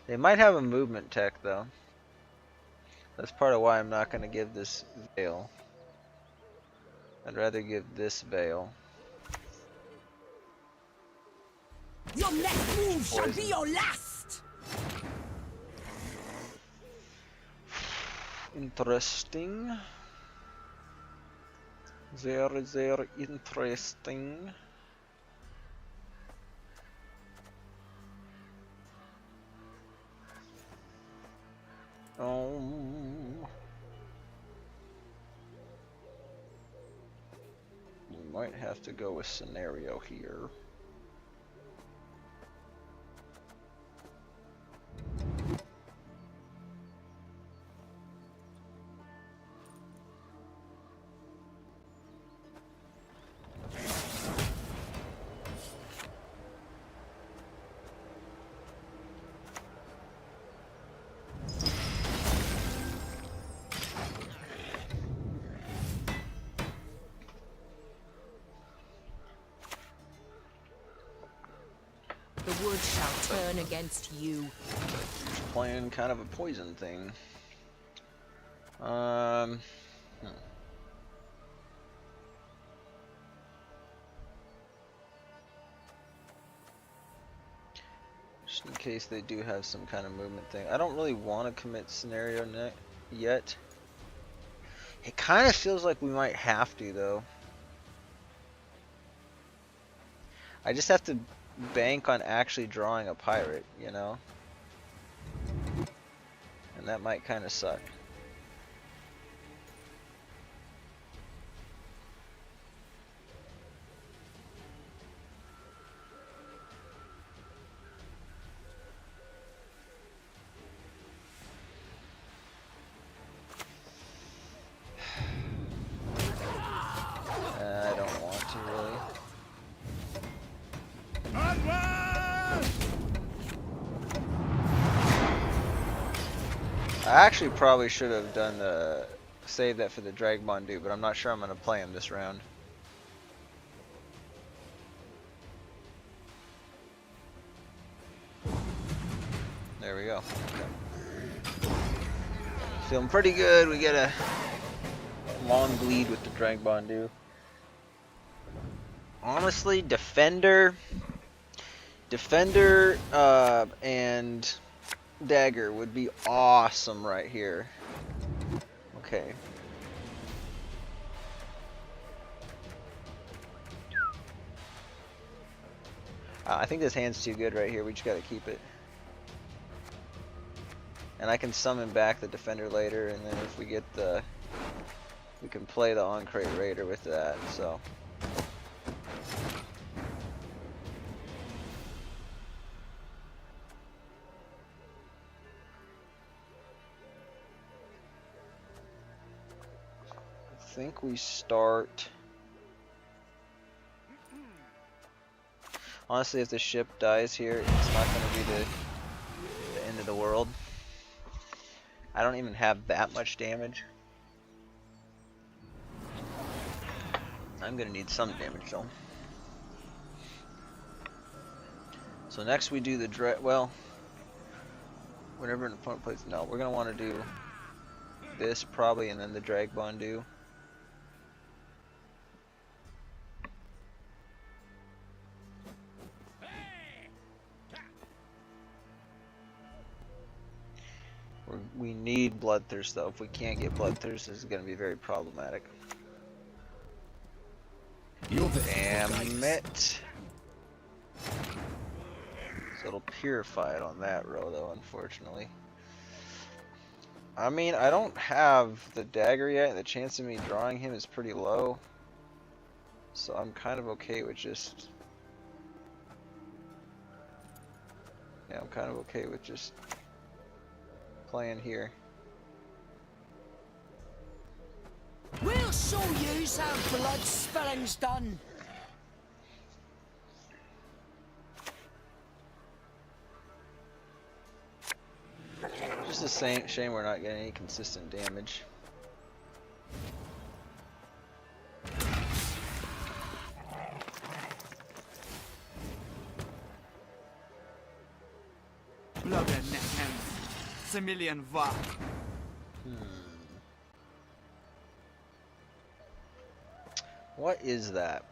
They might have a movement tech though. That's part of why I'm not going to give this veil. I'd rather give this veil. Your next move shall be your last! Interesting. Very interesting. We might have to go with scenario here. The wood shall turn against you. Playing kind of a poison thing. Just in case they do have some kind of movement thing. I don't really want to commit scenario yet. It kind of feels like we might have to though. I just have to bank on actually drawing a pirate, you know? And that might kind of suck. I don't want to really. I actually probably should have done the save that for the Dragbondu, but I'm not sure I'm going to play him this round. There we go. Okay. Feeling pretty good. We get a long bleed with the Dragbondu. Honestly, Defender and Dagger would be awesome right here. Okay. I think this hand's too good right here. We just gotta keep it. And I can summon back the Defender later, and then if we get the... we can play the on-crate Raider with that, so... I think we start... Honestly, if the ship dies here, it's not going to be the end of the world. I don't even have that much damage. I'm going to need some damage though. So next we do the well, whenever an opponent plays, no, we're going to want to do this probably, and then the Dragbondu. We need Bloodthirst though. If we can't get Bloodthirst, this is going to be very problematic. Damn it. So it'll purify it on that row though, unfortunately. I mean, I don't have the dagger yet, and the chance of me drawing him is pretty low. So I'm kind of okay with just Yeah, I'm kind of okay with just playing here. We'll show you how blood spilling's done. Just a shame we're not getting any consistent damage. Blood and neck and Similian Va. What is that?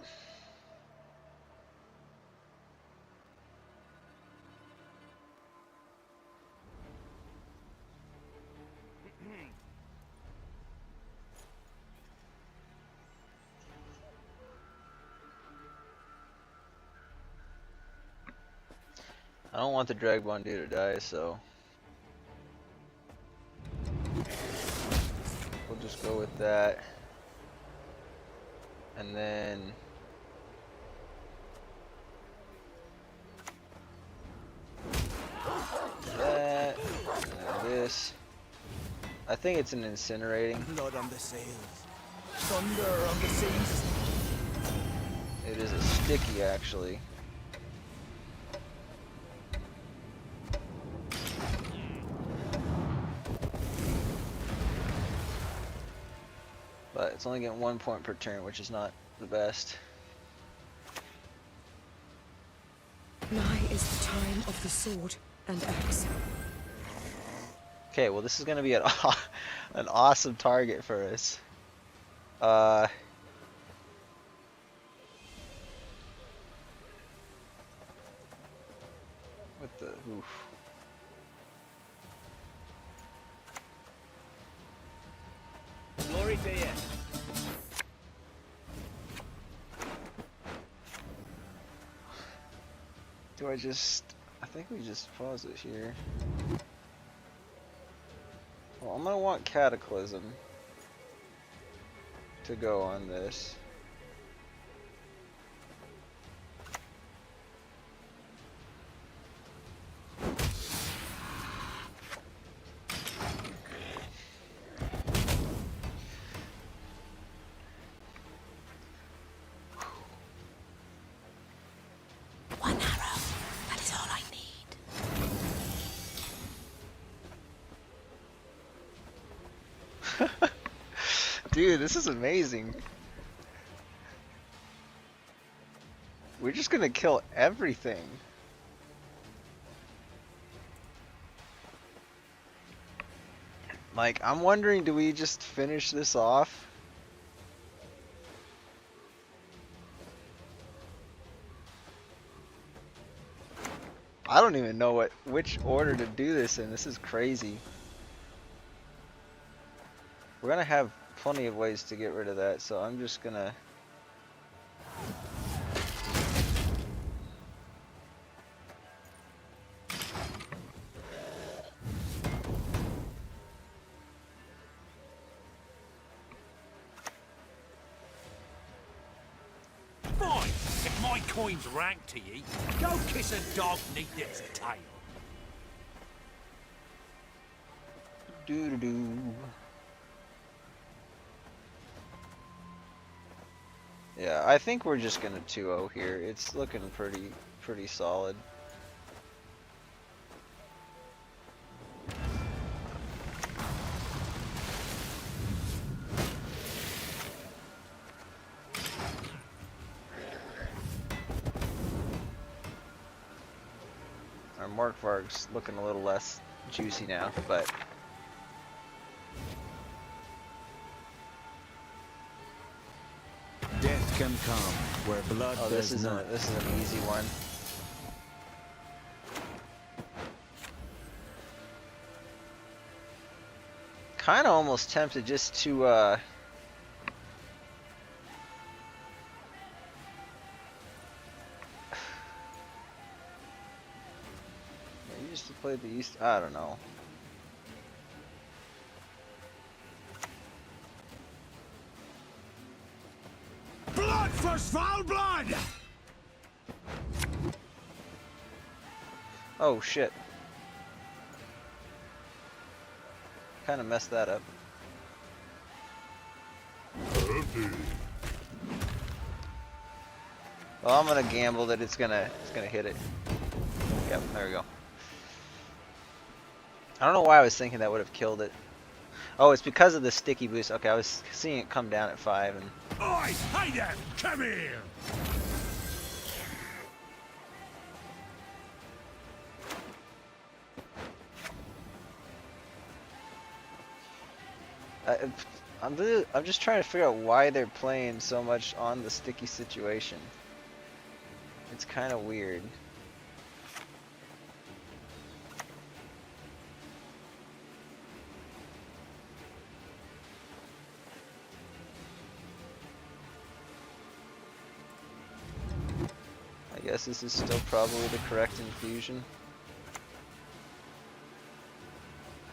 I don't want the Dragbone dude to die, so we'll just go with that. And then that, and then this. I think it's an incinerating. Blood on the sails. Thunder on the seas. It is a sticky, actually. But it's only getting 1 point per turn, which is not the best. Nigh is the time of the sword and axe. Okay, well this is gonna be an an awesome target for us. What the oof. Glory to you. Do I think we just pause it here. Well, I'm gonna want Cataclysm to go on this. One arrow. That is all I need. Dude, this is amazing. We're just gonna kill everything. Like, I'm wondering, do we just finish this off? I don't even know which order to do this in. This is crazy. We're gonna have plenty of ways to get rid of that, so I'm just gonna... Fine, if my coin's rank to ye, go kiss a dog neath its tail. Doo-doo-doo. Yeah, I think we're just gonna 2-0 here. It's looking pretty solid. Our Morkvarg's looking a little less juicy now, but Death can come where blood oh, this does is not. this is an easy one. Kind of almost tempted just to maybe just to play the East. I don't know. Blood for foul blood! Oh shit. Kind of messed that up. Well, I'm gonna gamble that it's gonna hit it. Yep, there we go. I don't know why I was thinking that would have killed it. Oh, it's because of the sticky boost. Okay, I was seeing it come down at 5 and. Oi, hey there, come here! I'm just trying to figure out why they're playing so much on the sticky situation. It's kind of weird. I guess this is still probably the correct infusion.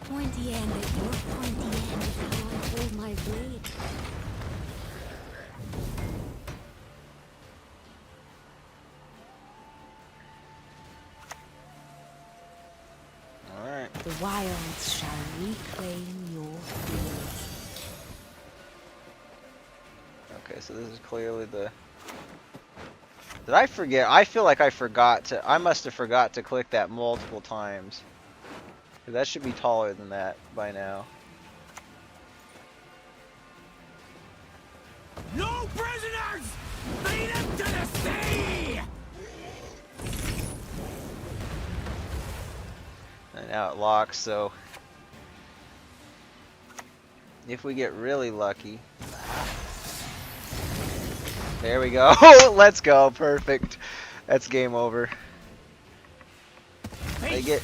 Pointy end at your pointy end if you want to hold my blade. Alright. The wilds shall reclaim your fields. Okay, so this is clearly the... Did I forget? I feel like I forgot to... I must have forgot to click that multiple times. That should be taller than that by now. No prisoners! Lead them to the sea! And now it locks, so... If we get really lucky... There we go. Let's go. Perfect. That's game over. They get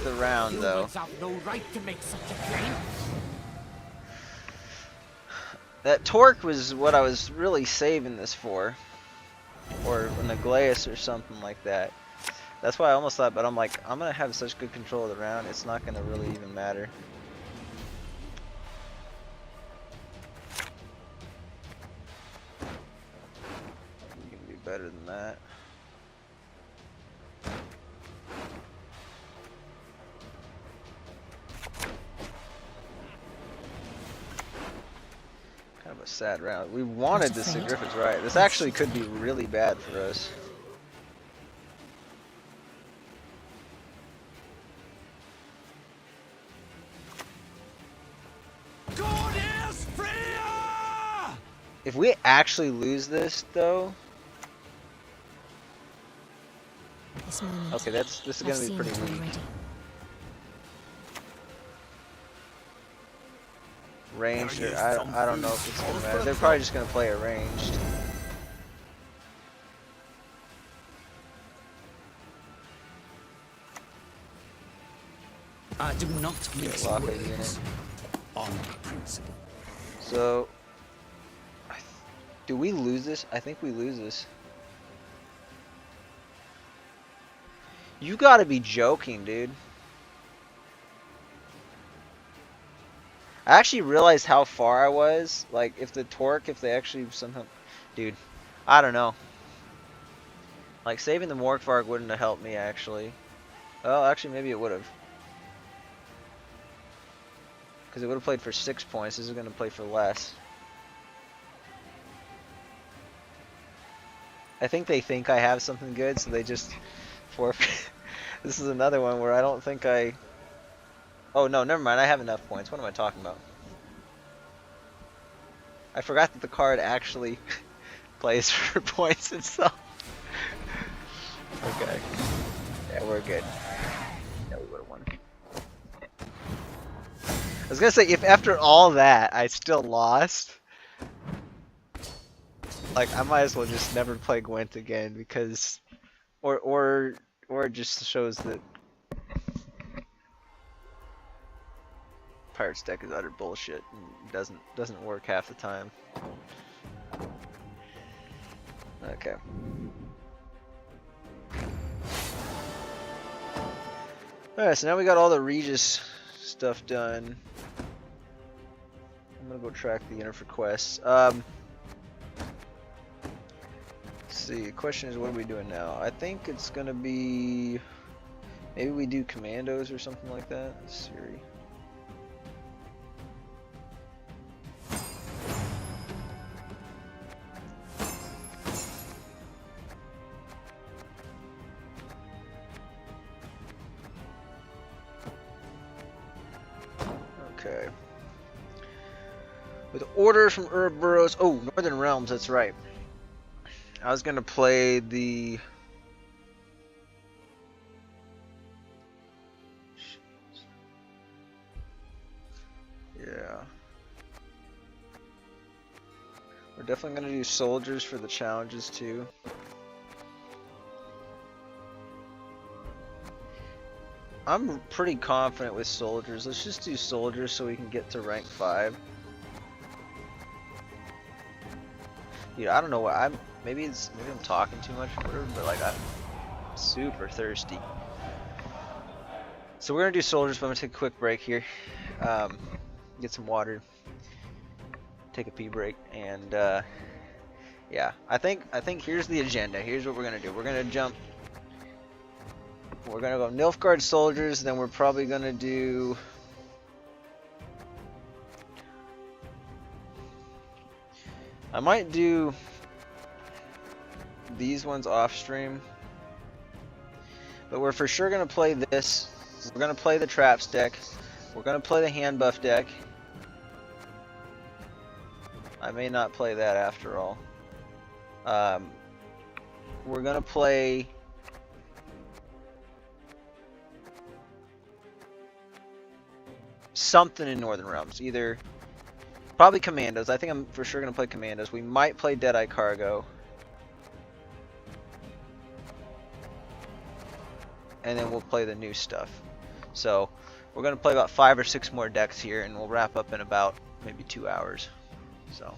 the round though. Humans have no right to make such a claim. That torque was what I was really saving this for. Or an Aglaeus or something like that. That's why I almost thought, but I'm like, I'm gonna have such good control of the round, it's not gonna really even matter. You can be better than that. Kind of a sad round. We wanted this to Griffith's right. This actually could be really bad for us. God is freer! If we actually lose this though, This moment, okay, this is I've gonna be seen pretty it weak. already. Ranged, or I don't know if it's gonna matter. They're probably just gonna play it ranged. I do not mix Lock it words in. on principle. So, do we lose this? I think we lose this. You gotta be joking, dude. I actually realized how far I was. Like, if the torque, if they actually somehow... Dude, I don't know. Like, saving the Morkvarg wouldn't have helped me, actually. Well, actually, maybe it would have. Because it would have played for 6 points. This is going to play for less. I think they think I have something good, so they just forfeit. This is another one where I don't think I... Oh, no, never mind. I have enough points. What am I talking about? I forgot that the card actually plays for points itself. Okay. Yeah, we're good. Yeah, we would have won. I was gonna say, if after all that I still lost, like, I might as well just never play Gwent again, because, or it just shows that Pirates deck is utter bullshit and doesn't work half the time. Okay. Alright, so now we got all the Regis stuff done. I'm gonna go track the Yennefer quests. Let's see, the question is, what are we doing now? I think it's gonna be Maybe we do commandos or something like that. Siri. Okay. With orders from Ouroboros. Oh, Northern Realms, that's right. I was gonna play the. Yeah. We're definitely gonna do soldiers for the challenges too. I'm pretty confident with soldiers. Let's just do soldiers so we can get to rank 5. Dude, I don't know what maybe I'm talking too much or whatever, but like I'm super thirsty. So we're gonna do soldiers, but I'm gonna take a quick break here. Get some water. Take a pee break, and yeah, I think here's the agenda. Here's what we're gonna do. We're gonna go Nilfgaard soldiers, then we're probably gonna do I might do these ones off stream, but we're for sure gonna play this. We're gonna play the traps deck. We're gonna play the hand buff deck. I may not play that after all. We're gonna play something in Northern Realms, either probably Commandos. I think I'm for sure gonna play Commandos. We might play Deadeye Cargo, and then we'll play the new stuff. So we're gonna play about 5 or 6 more decks here, and we'll wrap up in about maybe 2 hours. So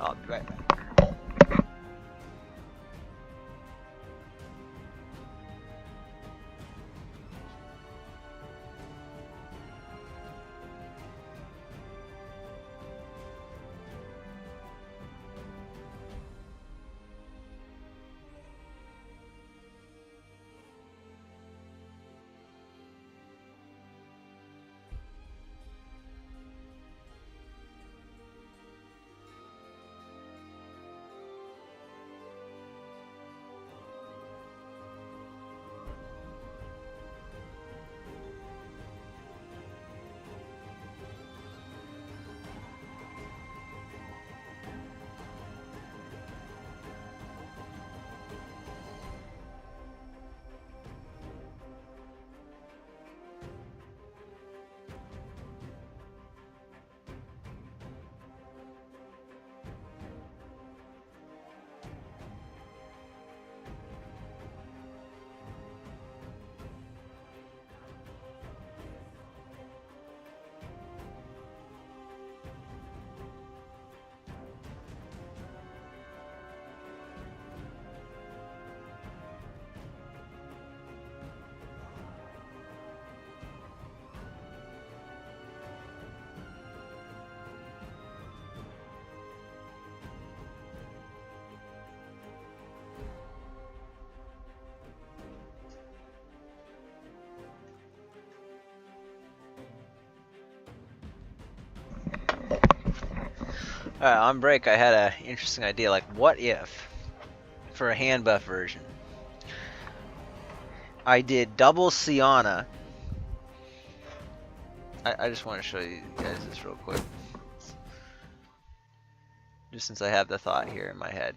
I'll be right back. Alright, on break I had an interesting idea, like what if, for a hand buff version, I did double Sienna. I just want to show you guys this real quick. Just since I have the thought here in my head.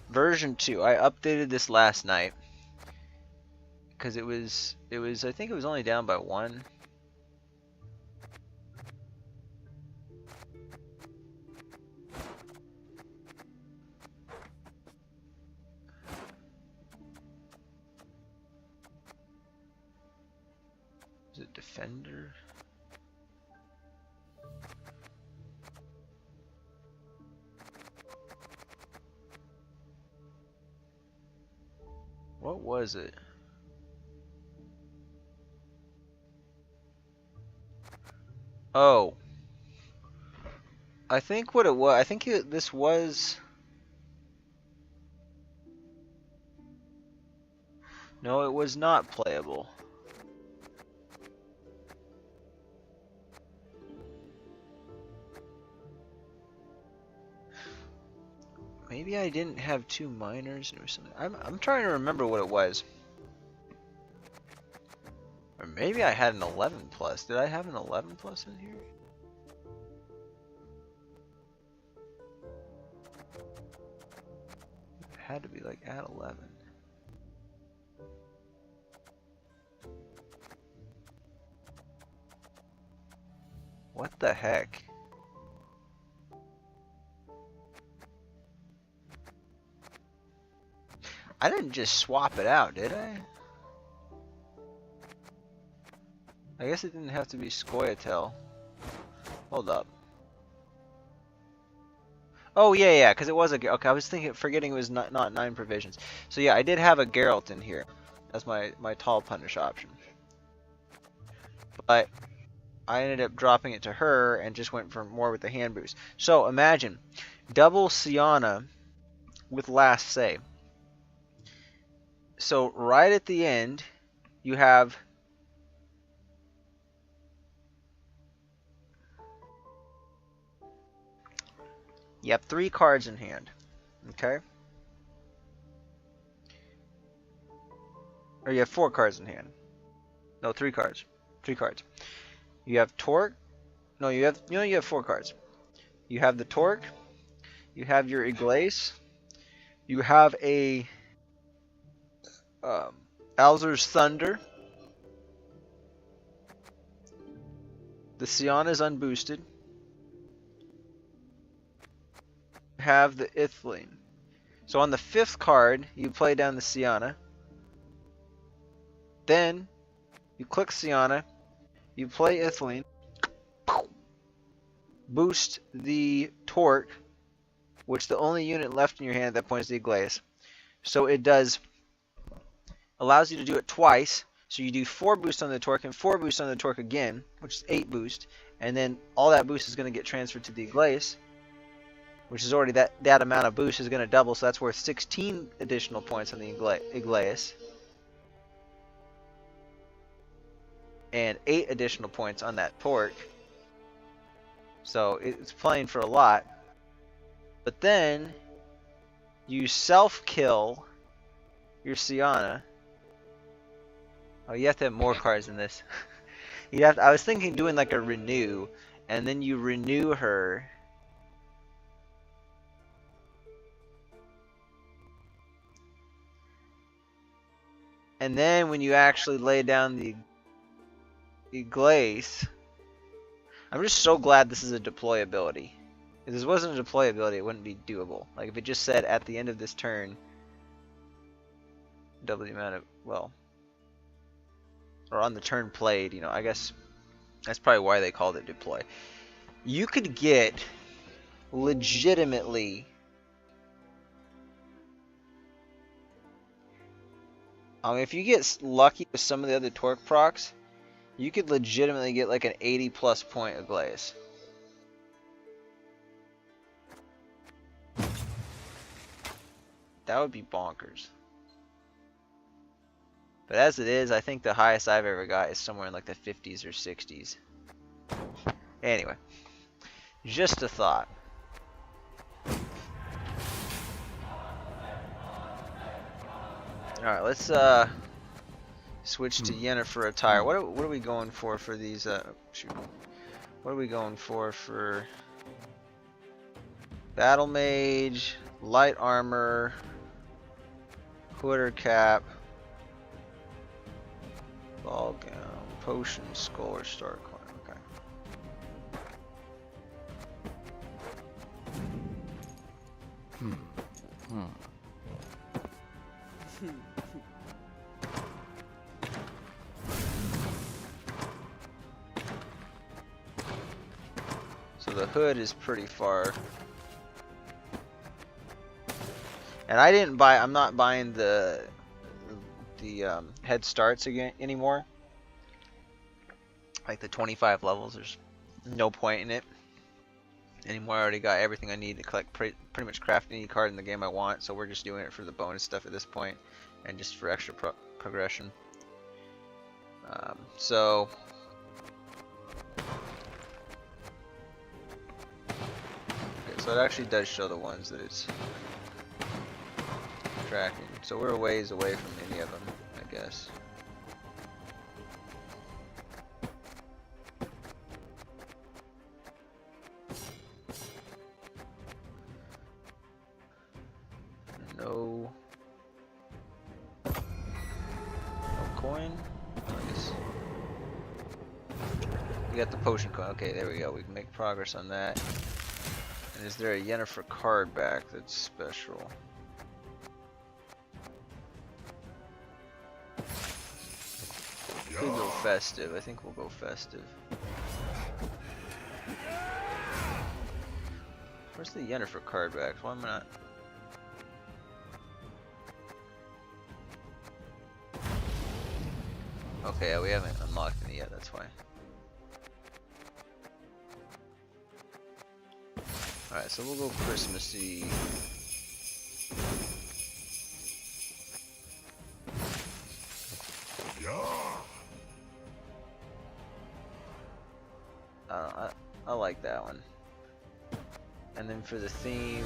Version 2, I updated this last night. Because it was, I think it was only down by 1. Is it Defender? What was it? Oh. I think what it was, this was... No, it was not playable. Maybe I didn't have 2 minors or something. I'm trying to remember what it was. Or maybe I had an 11 plus. Did I have an 11 plus in here? It had to be like at 11. What the heck? I didn't just swap it out, did I? I guess it didn't have to be Scoia'tael. Hold up. Oh yeah, because it was a okay. I was forgetting it was not 9 provisions. So yeah, I did have a Geralt in here. That's my tall punish option. But I ended up dropping it to her and just went for more with the hand boost. So imagine double Sienna with last say. So right at the end, you have you have 3 cards in hand, okay? Or you have 4 cards in hand. No, 3 cards. 3 cards. You have Torque. No, you have 4 cards. You have the Torque. You have your Iglace. You have a Alzur's Thunder. The Sienna is unboosted. You have the Ithling. So on the 5th card, you play down the Sienna. Then you click Sienna. You play Ithling. Boost the Torque, which the only unit left in your hand at that point is the Iglace. So it allows you to do it twice. So you do 4 boost on the Torque and 4 boost on the Torque again, which is 8 boost. And then all that boost is going to get transferred to the Iglace, which is already that amount of boost is going to double. So that's worth 16 additional points on the Iglace. And 8 additional points on that Torque. So it's playing for a lot. But then you self-kill your Sienna. Oh, you have to have more cards than this. I was thinking doing like a renew, and then you renew her. And then when you actually lay down the Iglace, I'm just so glad this is a deploy ability. If this wasn't a deploy ability, it wouldn't be doable. Like if it just said at the end of this turn, double the amount of, well, or on the turn played, you know, I guess that's probably why they called it deploy. You could get legitimately if you get lucky with some of the other Torque procs, you could legitimately get like an 80+ point Iglace. That would be bonkers. But as it is, I think the highest I've ever got is somewhere in like the 50s or 60s. Anyway, just a thought. Alright, let's switch to Yennefer attire. What are we going for these shoot. What are we going for Battle Mage, Light Armor, Hood or Cap, Ball Gown, Potion, Skull, or Star Coin. Okay. So the hood is pretty far. And I didn't buy, I'm not buying the head starts again anymore. Like the 25 levels, there's no point in it anymore. I already got everything I need to collect, pretty much craft any card in the game I want, so we're just doing it for the bonus stuff at this point, and just for extra progression. So okay, so it actually does show the ones that it's tracking. So we're a ways away from any of them, I guess. No. No coin. Nice. We got the potion coin. Okay, there we go. We can make progress on that. And is there a Yennefer card back that's special? Could go festive. I think we'll go festive. Where's the Yennefer card back? Why am I not? Okay, yeah, we haven't unlocked any yet. That's why. Alright, so we'll go Christmassy. I like that one. And then for the theme,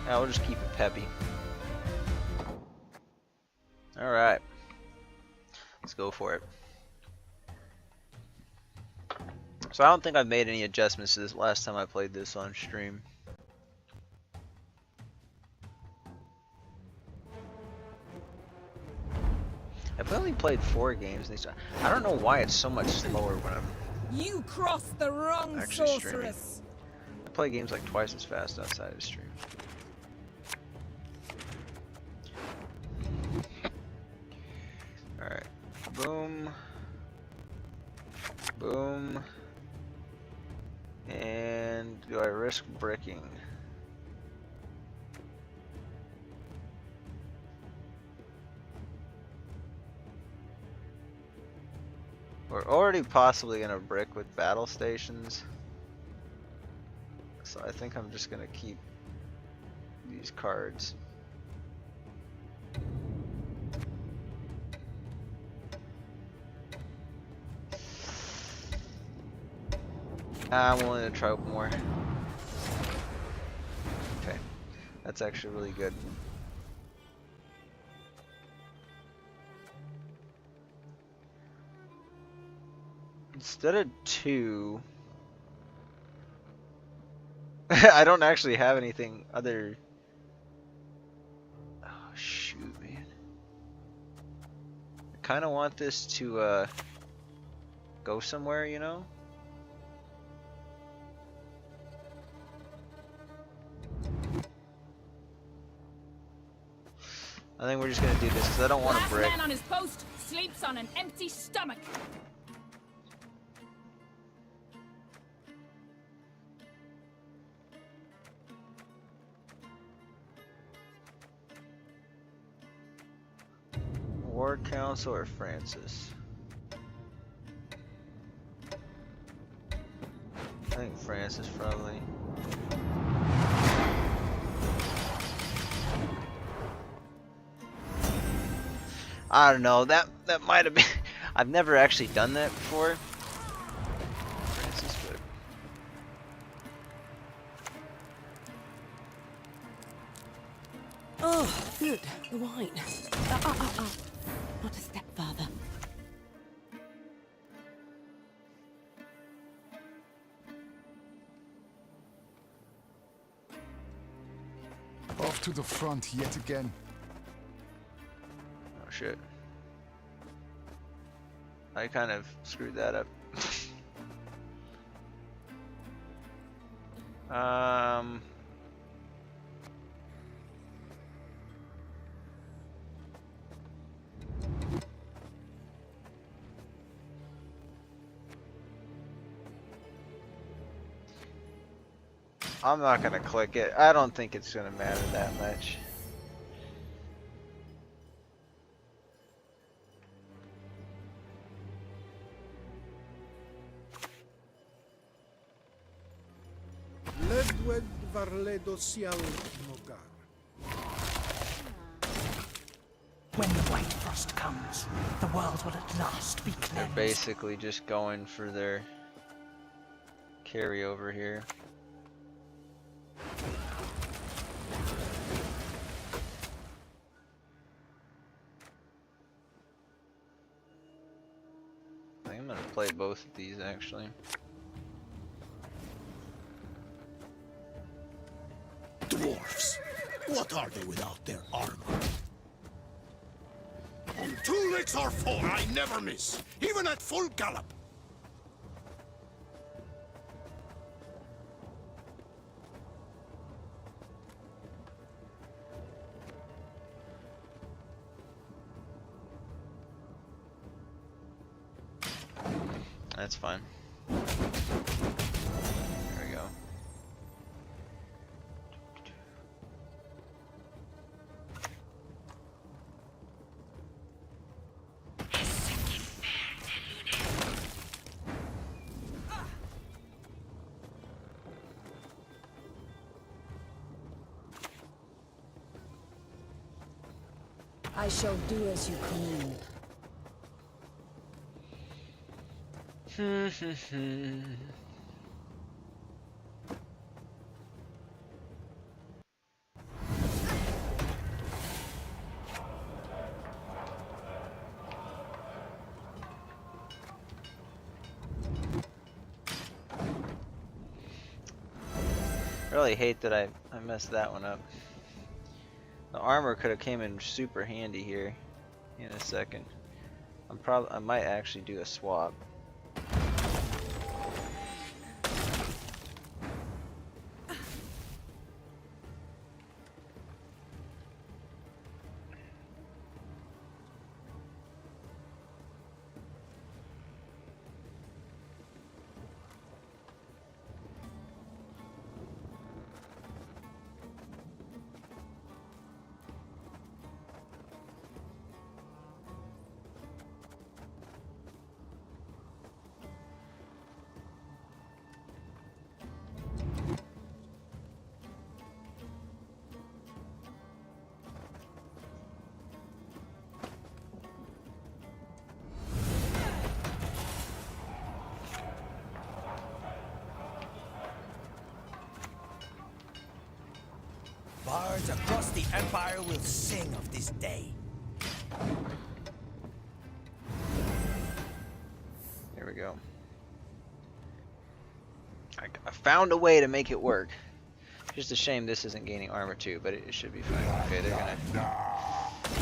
we'll just keep it peppy. Alright. Let's go for it. So I don't think I've made any adjustments to this last time I played this on stream. I've only played 4 games. I don't know why it's so much slower when I'm You crossed the wrong actually streaming. sorceress. I play games like twice as fast outside of stream. Alright. Boom. Boom. And do I risk bricking? We're already possibly gonna brick with battle stations. So I think I'm just gonna keep these cards. I'm willing to try more. Okay, that's actually really good. Instead of 2, I don't actually have anything other. Oh shoot, man! I kind of want this to go somewhere, you know. I think we're just gonna do this because I don't want to Last brick. man on his post sleeps on an empty stomach. Ward Council or Francis? I think Francis probably. I don't know. That might have been. I've never actually done that before. Francis, but Oh, good. The wine. Not a step further. Off to the front yet again. oh shit. I kind of screwed that up. I'm not gonna click it. I don't think it's gonna matter that much. Dwed varledo sial nogar. When the white frost comes, the world will at last be They're cleansed. basically just going for their carryover here. I think I'm gonna play both of these actually. Dwarfs! What are they without their armor? On 2 legs or 4, I never miss, even at full gallop. That's fine. There we go. I shall do as you command. Really hate that I messed that one up. The armor could have came in super handy here in a second. I might actually do a swap. Bards across the Empire will sing of this day. There we go. I found a way to make it work. Just a shame this isn't gaining armor too, but it should be fine. Okay, they're gonna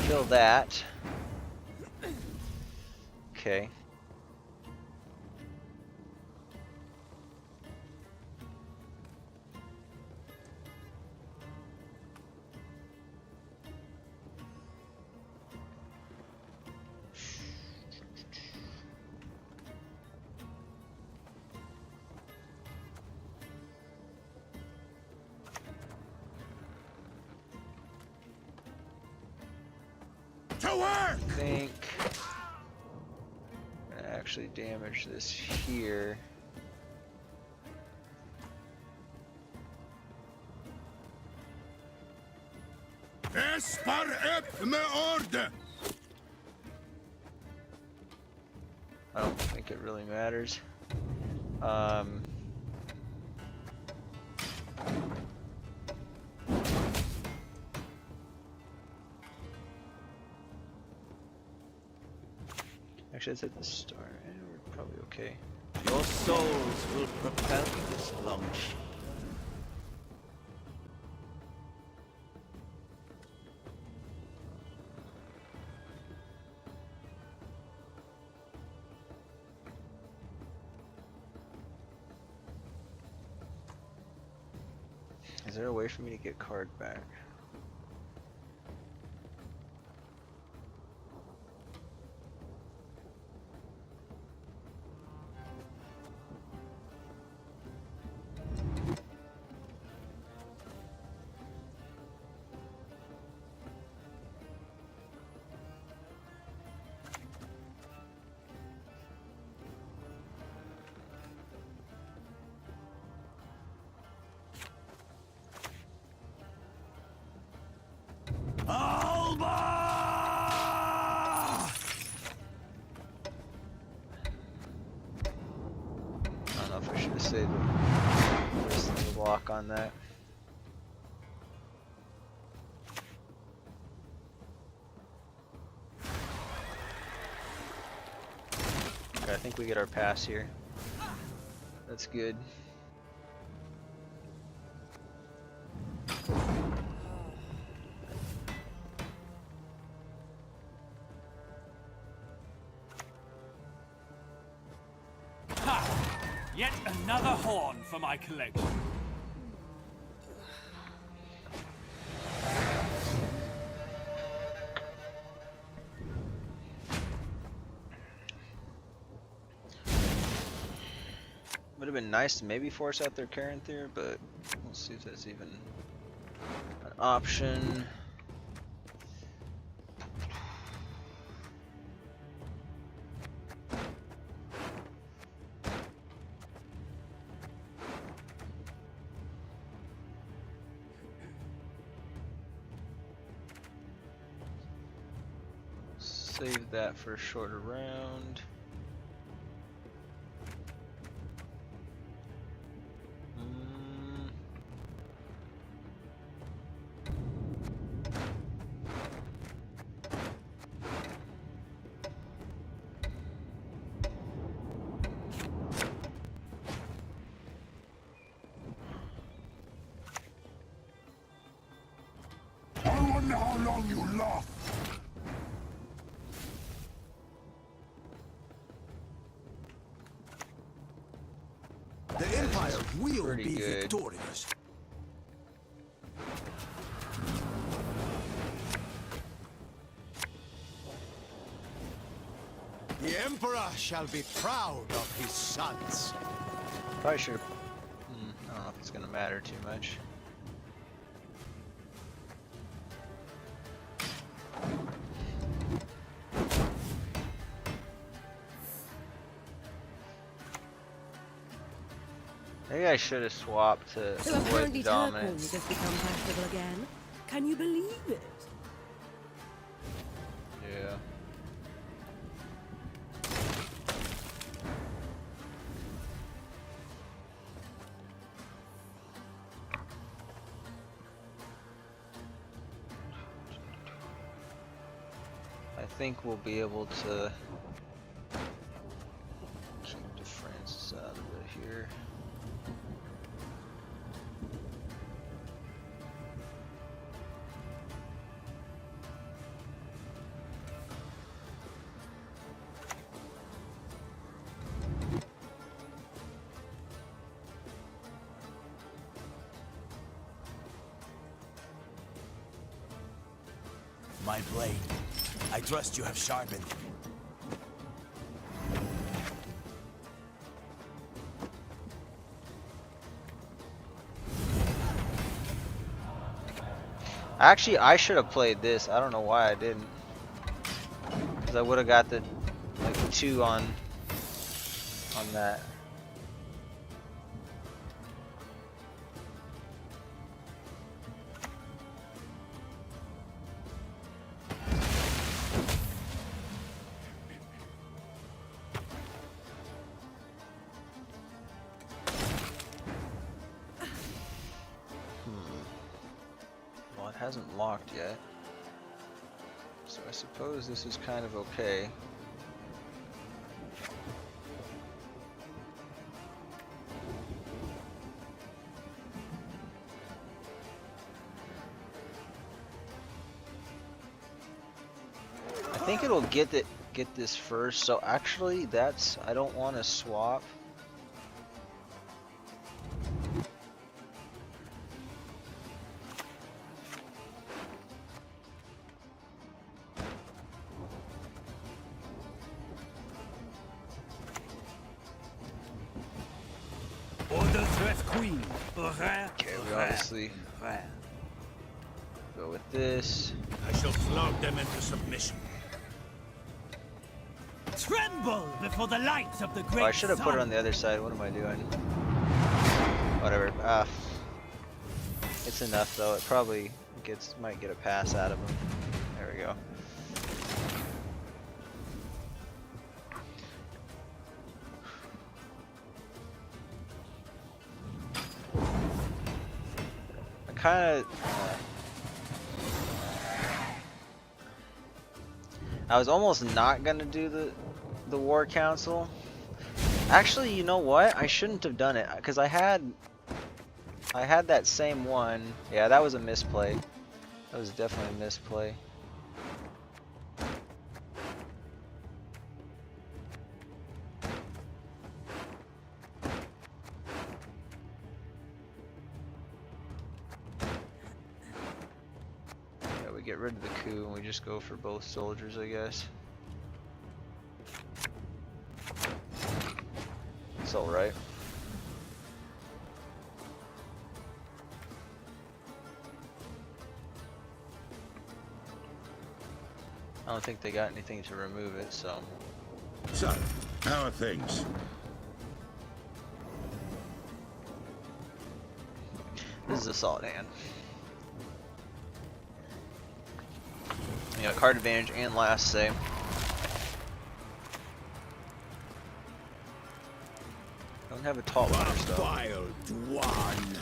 kill that. Okay. To work! I think I'm gonna actually damage this here. Espar ep me orde! I don't think it really matters. Actually, it's at the start. We're probably okay. Your souls will propel this launch. Is there a way for me to get card back? lock on that. Okay, I think we get our pass here. That's good. Yet another horn for my collection. Would have been nice to maybe force out their Caranthir, but we'll see if that's even an option. Save that for a shorter round. I wonder how long you laugh. The Empire will pretty be good. victorious. The Emperor shall be proud of his sons. Probably should have. I don't know if it's gonna matter too much. Maybe I should have swapped to So avoid apparently the dominance. turquoise has become fashionable again. Can you believe it? Yeah. I think we'll be able to keep the Francis out of it here. My blade, I trust you have sharpened. Actually, I should have played this. I don't know why I didn't. Because I would have got the like 2 on that. Well, it hasn't locked yet. So I suppose this is kind of okay. I think it'll get this first. So actually, I don't want to swap. Order threat queen. Okay, we obviously go with this. I shall flog them into submission. Tremble before the light of the great Oh, I should have put it sun. on the other side. What am I doing? Whatever. It's enough though. It probably might get a pass out of him. There we go. kind of... I was almost not going to do the War Council. Actually, you know what? I shouldn't have done it, because I had that same one. Yeah, that was a misplay. That was definitely a misplay. Yeah, we get rid of the coup and we just go for both soldiers, I guess. It's alright. I don't think they got anything to remove it, so... So, how are things? This is a solid hand. You got card advantage and last say. Don't have a tall runner stuff. Wild one.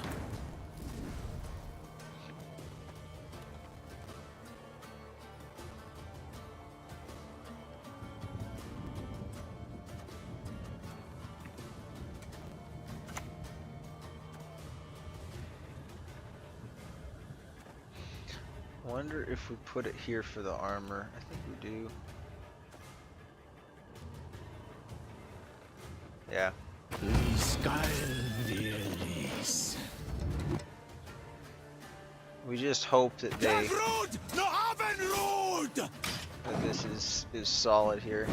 Wonder if we put it here for the armor. I think we do. Yeah. We just hope that this is solid here.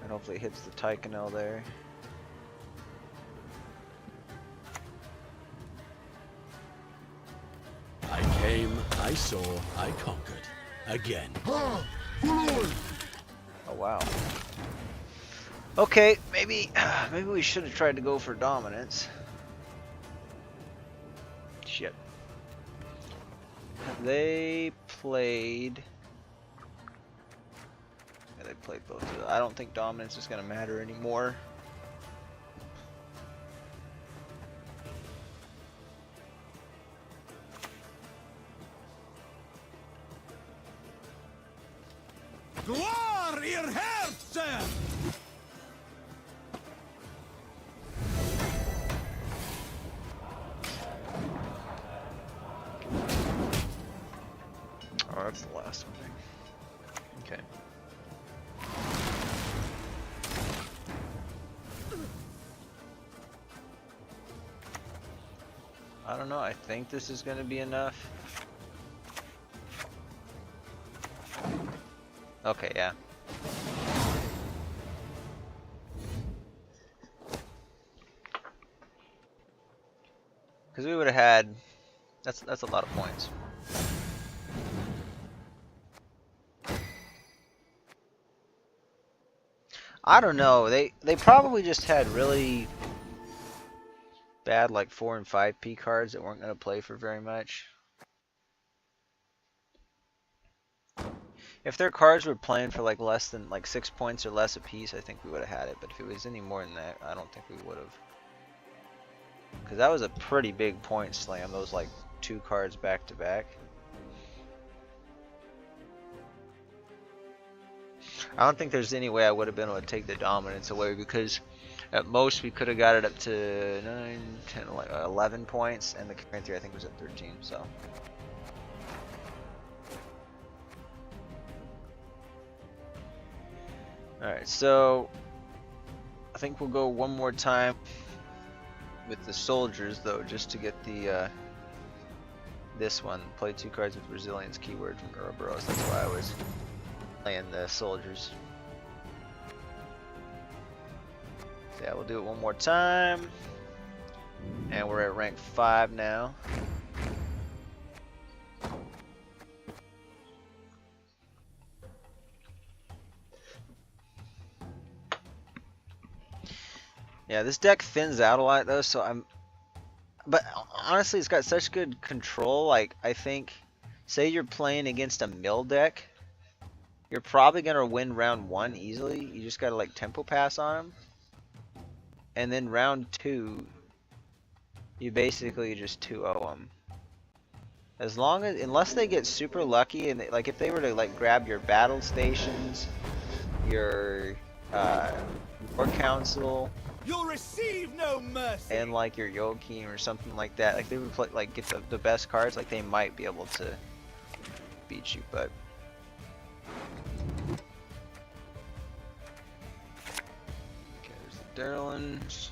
And hopefully it hits the Tyconel there. I came, I saw, I conquered. Again. Oh wow. Okay, maybe we should have tried to go for dominance. Shit. They played. Yeah, they played both of them. I don't think dominance is gonna matter anymore. Gloire ihr Herzen! Oh, that's the last one. Okay. I don't know. I think this is going to be enough. Okay, yeah. Because we would have had. That's a lot of points. I don't know. They probably just had really bad like 4 and 5p cards that weren't going to play for very much. If their cards were playing for like less than like 6 points or less a piece, I think we would have had it. But if it was any more than that, I don't think we would have. Because that was a pretty big point slam. Those like 2 cards back to back. I don't think there's any way I would have been able to take the dominance away, because at most we could have got it up to 9, 10, 11 points, and the current 3 I think was at 13. So. Alright, so I think we'll go one more time with the soldiers though, just to get the this one. Play 2 cards with resilience keyword from Ouroboros. That's why I was playing the soldiers. So yeah, we'll do it one more time. And we're at rank 5 now. Yeah, this deck thins out a lot though, so but honestly it's got such good control. Like, I think, say you're playing against a mill deck, you're probably gonna win round 1 easily. You just gotta like tempo pass on them. And then round 2, you basically just 2-0 them. As long as, unless they get super lucky, and they, like if they were to like grab your battle stations, your war council, You'll receive no mercy. and like your Yokeem or something like that, like they would play, like get the best cards, like they might be able to beat you, but. Okay, there's the Darlins.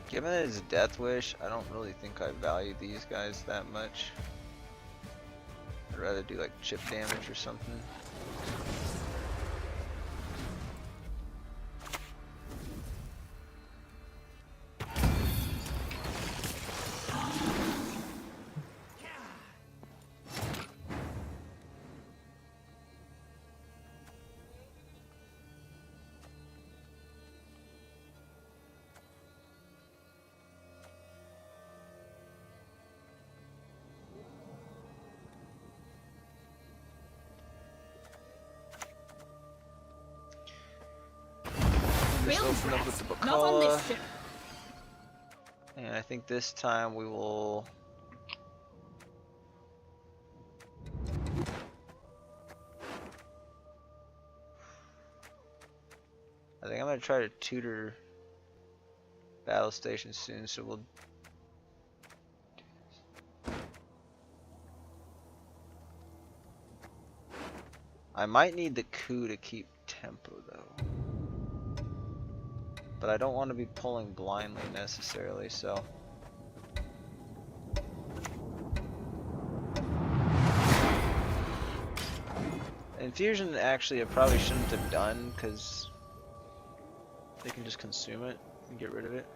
Given that it's Death Wish, I don't really think I value these guys that much. I'd rather do like chip damage or something. Just open up with the Bacala. And I think this time we will. I think I'm gonna try to tutor battle station soon, so we'll. I might need the coup to keep tempo though. But I don't want to be pulling blindly necessarily, so. Infusion actually I probably shouldn't have done, because they can just consume it and get rid of it.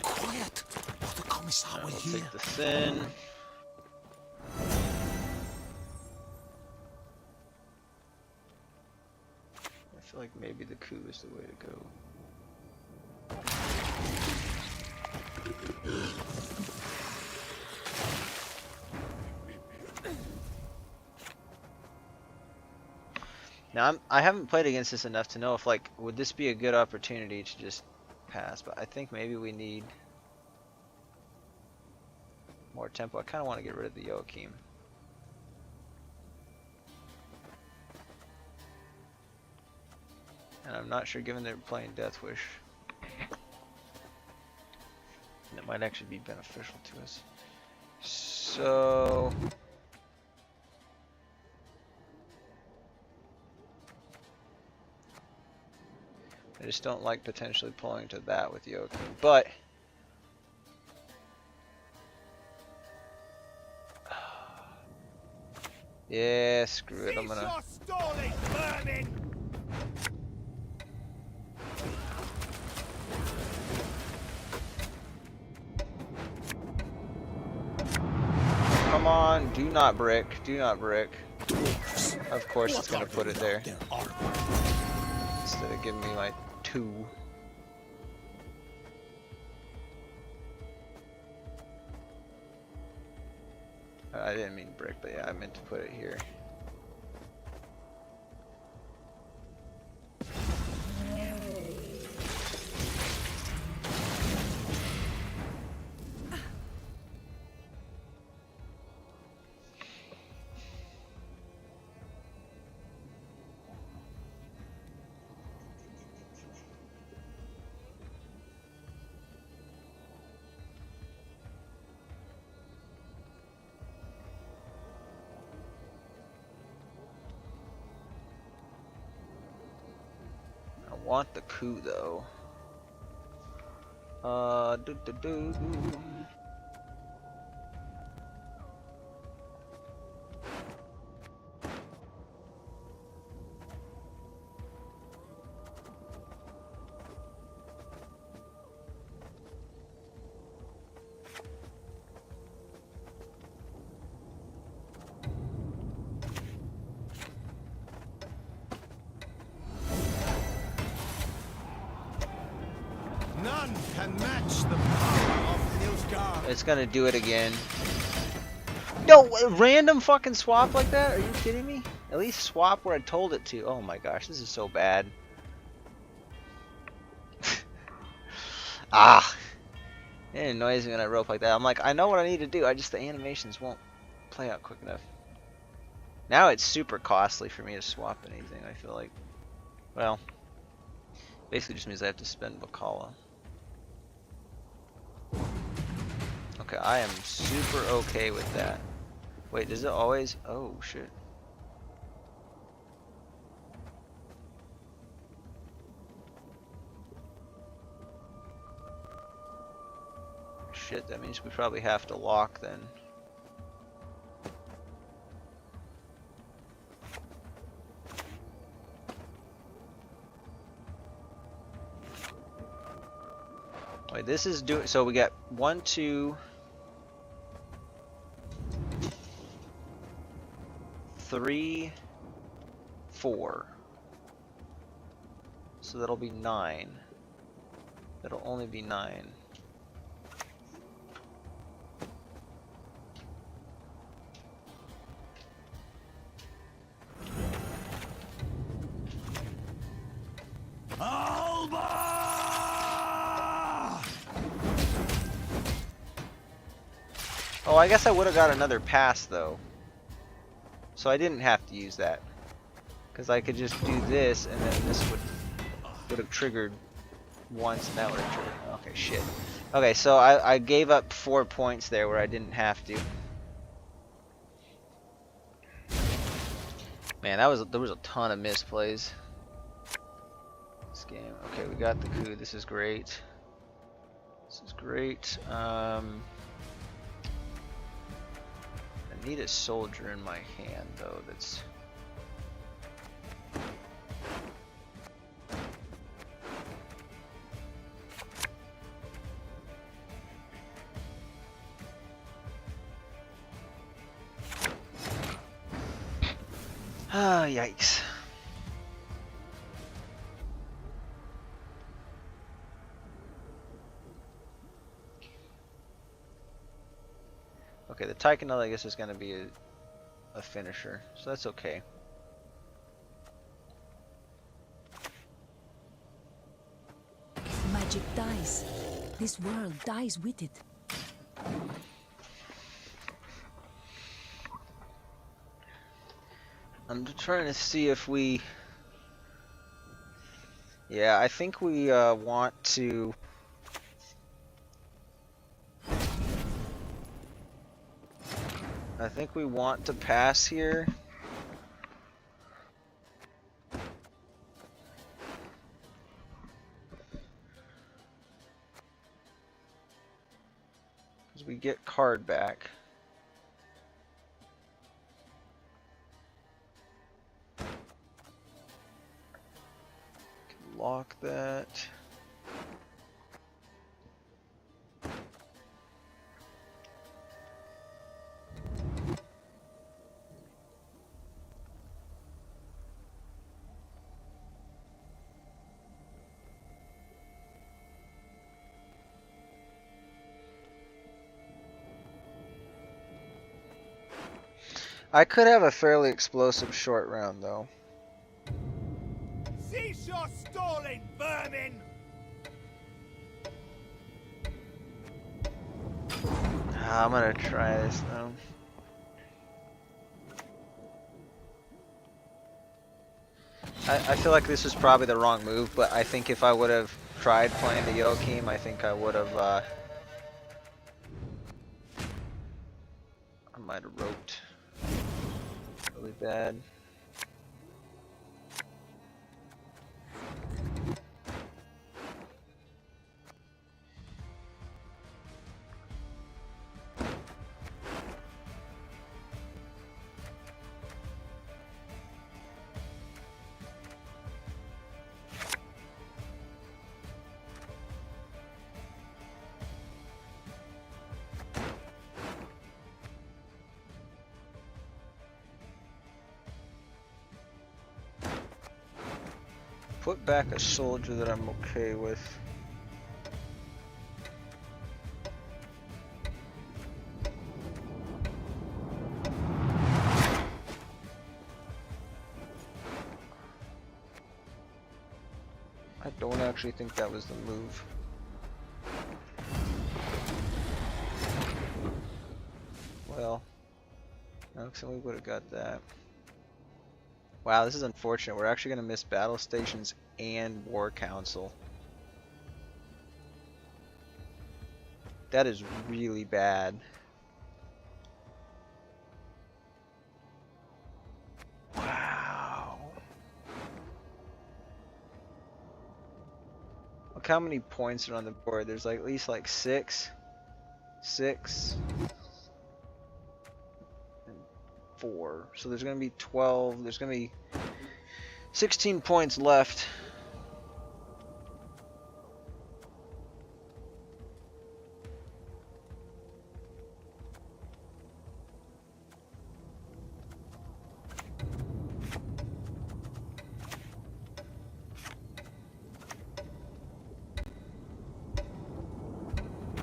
Quiet! Or the commissar will We'll hear. take the sin. I feel like maybe the coup is the way to go. Now I haven't played against this enough to know if like would this be a good opportunity to just pass, but I think maybe we need more tempo. I kind of want to get rid of the Yokeem. And I'm not sure, given they're playing Death Wish, it might actually be beneficial to us. So I just don't like potentially pulling to that with Yokeem, but yeah, screw it. I'm gonna. Come on, do not brick, do not brick. Of course it's gonna put it there. Instead of giving me my 2. I didn't mean brick, but yeah, I meant to put it here. I want the coup though. Do do do do. None can match the power of Nilfgaard. It's gonna do it again. No, a random fucking swap like that? Are you kidding me? At least swap where I told it to. Oh my gosh, this is so bad. Ah, it annoys me when I rope like that. I'm like, I know what I need to do. The animations won't play out quick enough. Now it's super costly for me to swap anything. I feel like, well, basically just means I have to spend Bacala. Okay, I am super okay with that. Wait, does it always? Oh shit. Shit, that means we probably have to lock then. Wait, this is doing, so we got 1, 2, 3, 4. So that'll be 9. That'll only be 9. Oh, I guess I would have got another pass though. So I didn't have to use that. Because I could just do this and then this would have triggered once and that would have triggered. Okay, shit. Okay, so I gave up 4 points there where I didn't have to. Man, there was a ton of misplays. This game. Okay, we got the coup. This is great. This is great. I need a soldier in my hand though. That's ah, yikes. Okay, the Tyconel I guess is going to be a finisher, so that's okay. Magic dies. This world dies with it. I'm trying to see if we... Yeah, I think we want to... I think we want to pass here. Because we get card back. Lock that. I could have a fairly explosive short round though. Cease your stalling, vermin! I'm gonna try this though. I feel like this was probably the wrong move, but I think if I would have tried playing the Joachim, I think I would have I might have roped really bad. Put back a soldier that I'm okay with. don't actually think that was the move. Well, no, so we would have got that. Wow, this is unfortunate. We're actually going to miss battle stations and war council. That is really bad. Wow. Look how many points are on the board. There's like at least like 6, 6, and 4. So there's going to be 12. There's going to be 16 points left.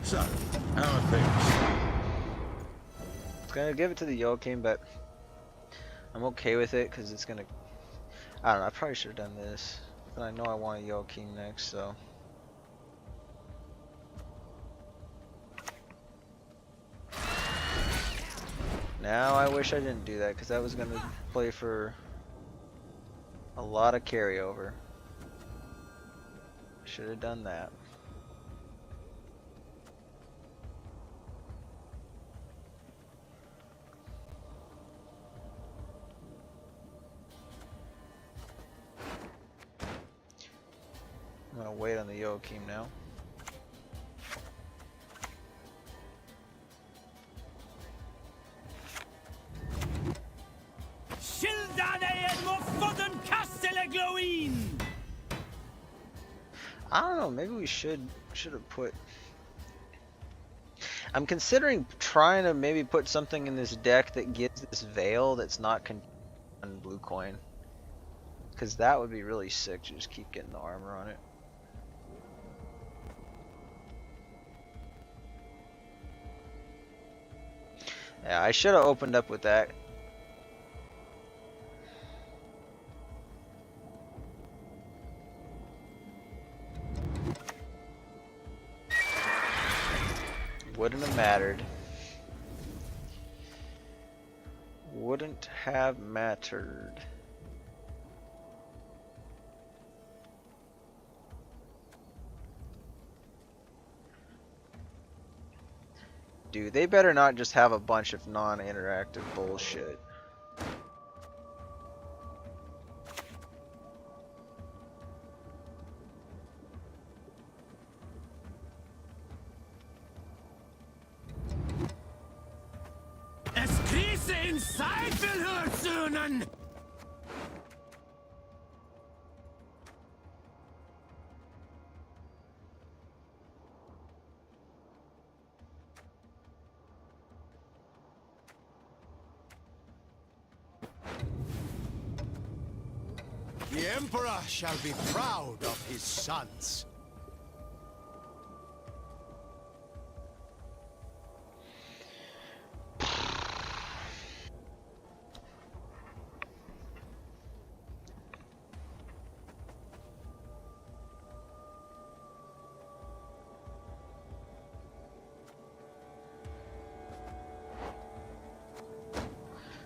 So, how are things? It's gonna give it to the Joachim, but I'm okay with it because it's gonna. I don't know. I probably should have done this, but I know I want a Joachim next, so. Now I wish I didn't do that because that was gonna play for a lot of carryover. Should have done that. I'm gonna wait on the Joachim now. I don't know, maybe we should have put. I'm considering trying to maybe put something in this deck that gives this veil that's not on blue coin. Because that would be really sick to just keep getting the armor on it. Yeah, I should have opened up with that. Wouldn't have mattered. Wouldn't have mattered. Dude, they better not just have a bunch of non-interactive bullshit. Es Krise in Seifelhörzönen! The Emperor shall be proud of his sons.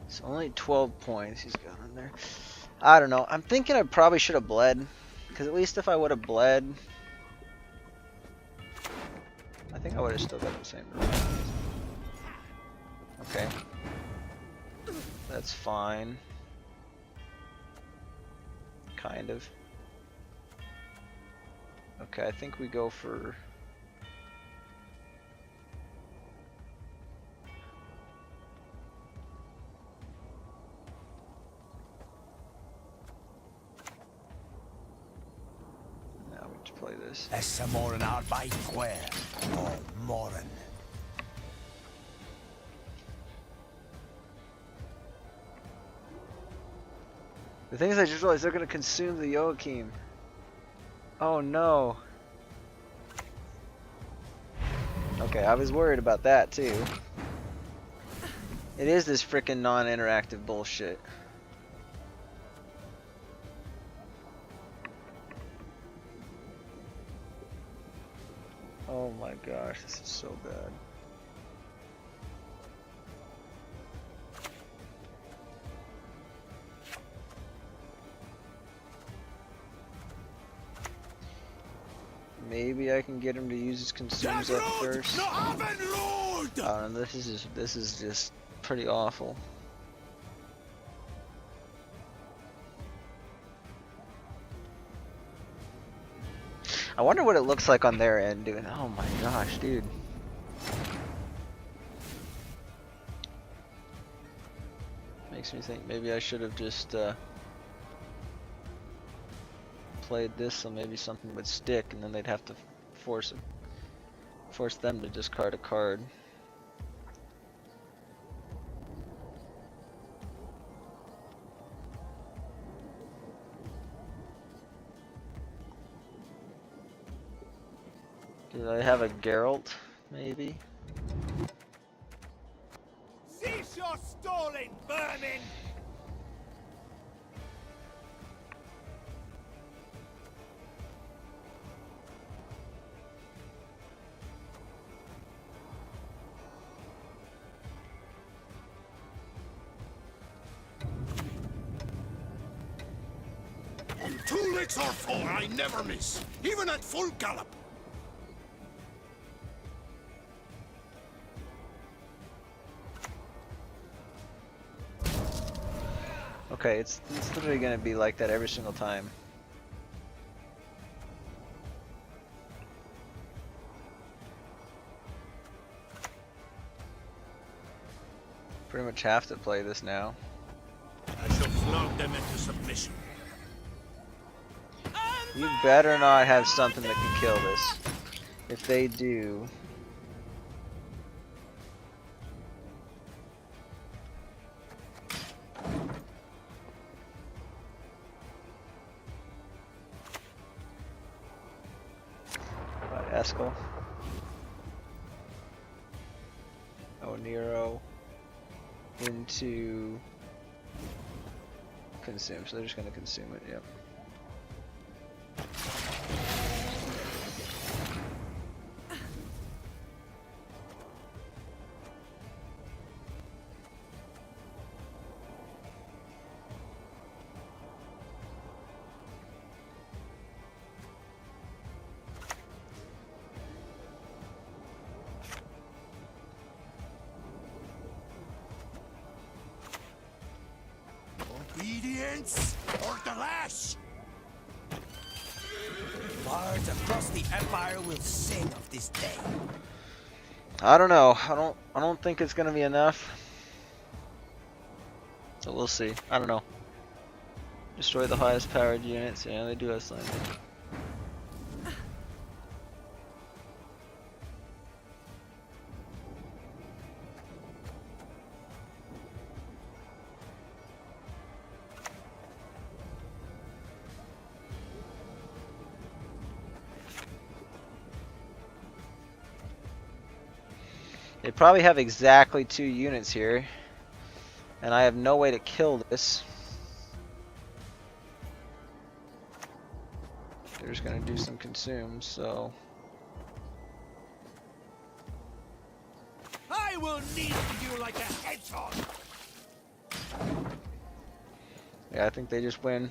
It's only 12 points he's got on there. I don't know. I'm thinking I probably should have bled. Because at least if I would have bled, I think I would have still got the same room. Okay. That's fine. Kind of. Okay, I think we go for... Now we just play this. Essa morgon arbeit kvar, och morgon. The thing is, I just realized they're going to consume the Joachim. Oh no. Okay, I was worried about that too. It is this frickin' non-interactive bullshit. Oh my gosh, this is so bad. Maybe I can get him to use his consumes up first. Oh, and this is just pretty awful. I wonder what it looks like on their end doing. Oh my gosh, dude. Makes me think maybe I should have just played this, so maybe something would stick, and then they'd have to force them to discard a card. Did I have a Geralt, maybe? Cease your stalling, vermin! On 2 licks or 4, I never miss, even at full gallop. Okay, it's literally gonna be like that every single time. Pretty much have to play this now. I shall flog them into submission. You better not have something that can kill this. If they do... Eskel. Oh, Nero. Into... Consume, so they're just gonna consume it, yep. Obedience or the lash? Bards across the Empire will sing of this day. I don't know. I don't think it's gonna be enough. So we'll see. I don't know. Destroy the highest powered units. Yeah, they do have something. They probably have exactly 2 units here, and I have no way to kill this. They're just gonna do some consumes, so... I will knead you like a hedgehog! Yeah, I think they just win.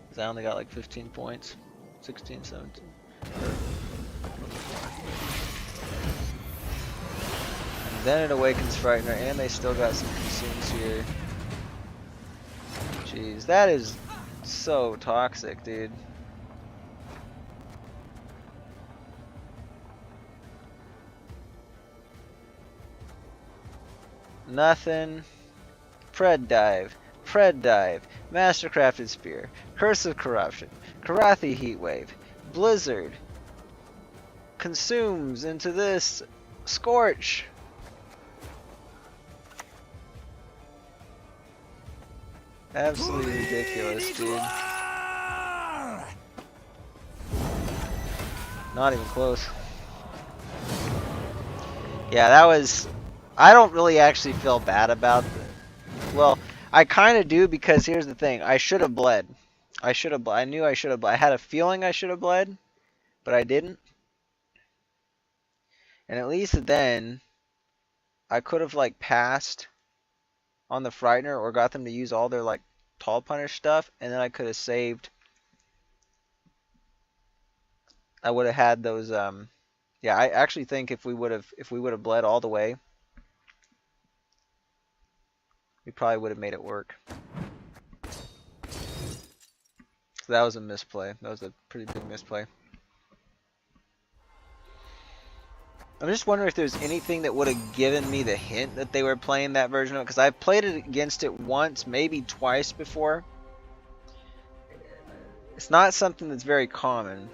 'Cause I only got like 15 points. 16, 17. Then it awakens Frightener, and they still got some consumes here. Jeez, that is so toxic, dude. Nothing. Pred Dive. Pred Dive. Mastercrafted Spear. Curse of Corruption. Karathi Heatwave. Blizzard. Consumes into this. Scorch. Absolutely ridiculous, dude. Not even close. Yeah, that was... I don't really actually feel bad about it. Well, I kind of do, because here's the thing. I should have bled. I knew I should have bled. I had a feeling I should have bled, but I didn't. And at least then, I could have like passed on the Frightener or got them to use all their like tall punish stuff, and then I could have saved. I would have had those. Yeah, I actually think if we would have bled all the way, we probably would have made it work. So that was a misplay. That was a pretty big misplay. I'm just wondering if there's anything that would have given me the hint that they were playing that version of it, because I've played it against it once, maybe twice before. It's not something that's very common.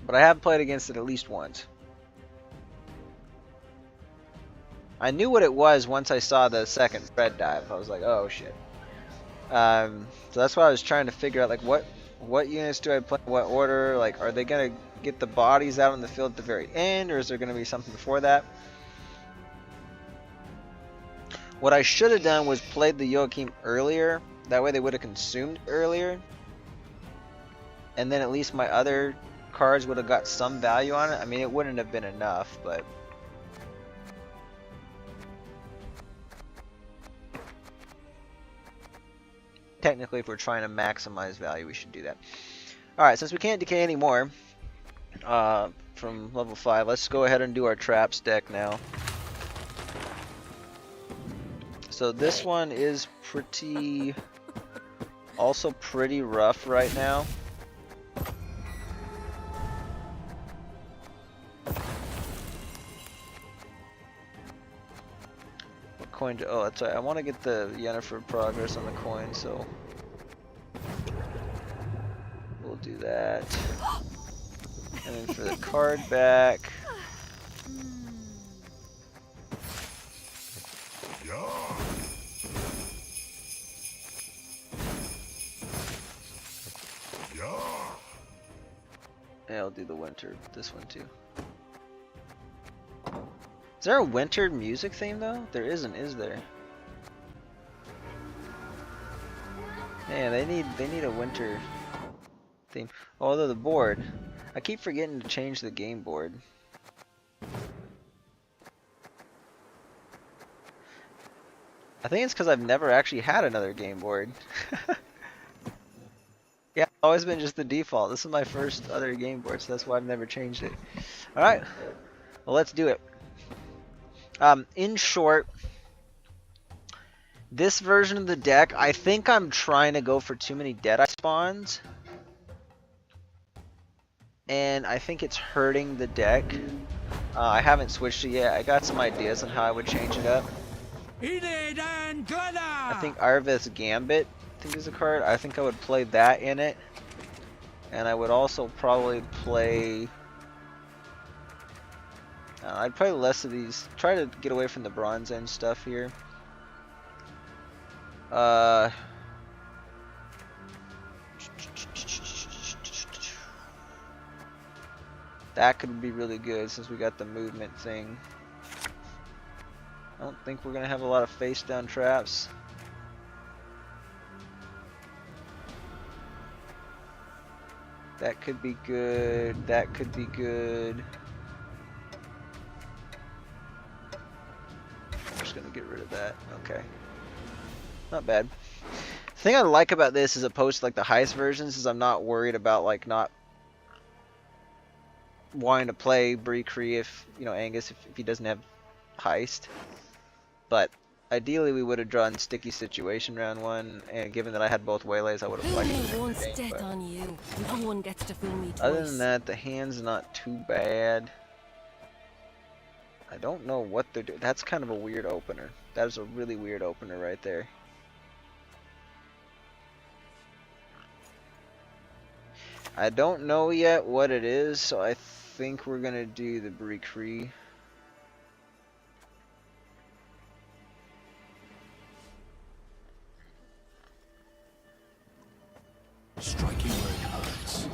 But I have played against it at least once. I knew what it was once I saw the second Fred dive. I was like, oh shit. So that's why I was trying to figure out, like, what units do I play in what order? Like, are they going to get the bodies out on the field at the very end, or is there going to be something before that? What I should have done was played the Joachim earlier. That way they would have consumed earlier. And then at least my other cards would have got some value on it. I mean, it wouldn't have been enough, but... technically, if we're trying to maximize value, we should do that. Alright, since we can't decay anymore from level 5, let's go ahead and do our traps deck now. So this one is also pretty rough right now. What coin to, oh, that's right. I want to get the Yennefer progress on the coin, so we'll do that. And then for the card back, yeah, I'll do the winter, this one too. Is there a winter music theme though? There isn't, is there? Man, they need a winter theme. Although the board, I keep forgetting to change the game board. I think it's because I've never actually had another game board. Yeah, it's always been just the default. This is my first other game board, so that's why I've never changed it. Alright, well, let's do it. In short, this version of the deck, I think I'm trying to go for too many Deadeye spawns. And I think it's hurting the deck. I haven't switched it yet. I got some ideas on how I would change it up. I think Arvith's Gambit, is a card. I think I would play that in it. And I would also probably play... I'd play less of these. Try to get away from the Bronze End stuff here. That could be really good since we got the movement thing. I don't think we're going to have a lot of face down traps. That could be good. That could be good. I'm just going to get rid of that. Okay. Not bad. The thing I like about this as opposed to like the heist versions is I'm not worried about like not wanting to play Bree Cree if, you know, Angus if he doesn't have heist. But ideally we would have drawn Sticky Situation round 1, and given that I had both waylays I would have liked it. Once death on you. No one gets to fool me twice. Other than that, the hand's not too bad. I don't know what they're doing. That's kind of a weird opener. That is a really weird opener right there. I don't know yet what it is, so I think we're gonna do the Bree Cree. Striking where it hurts.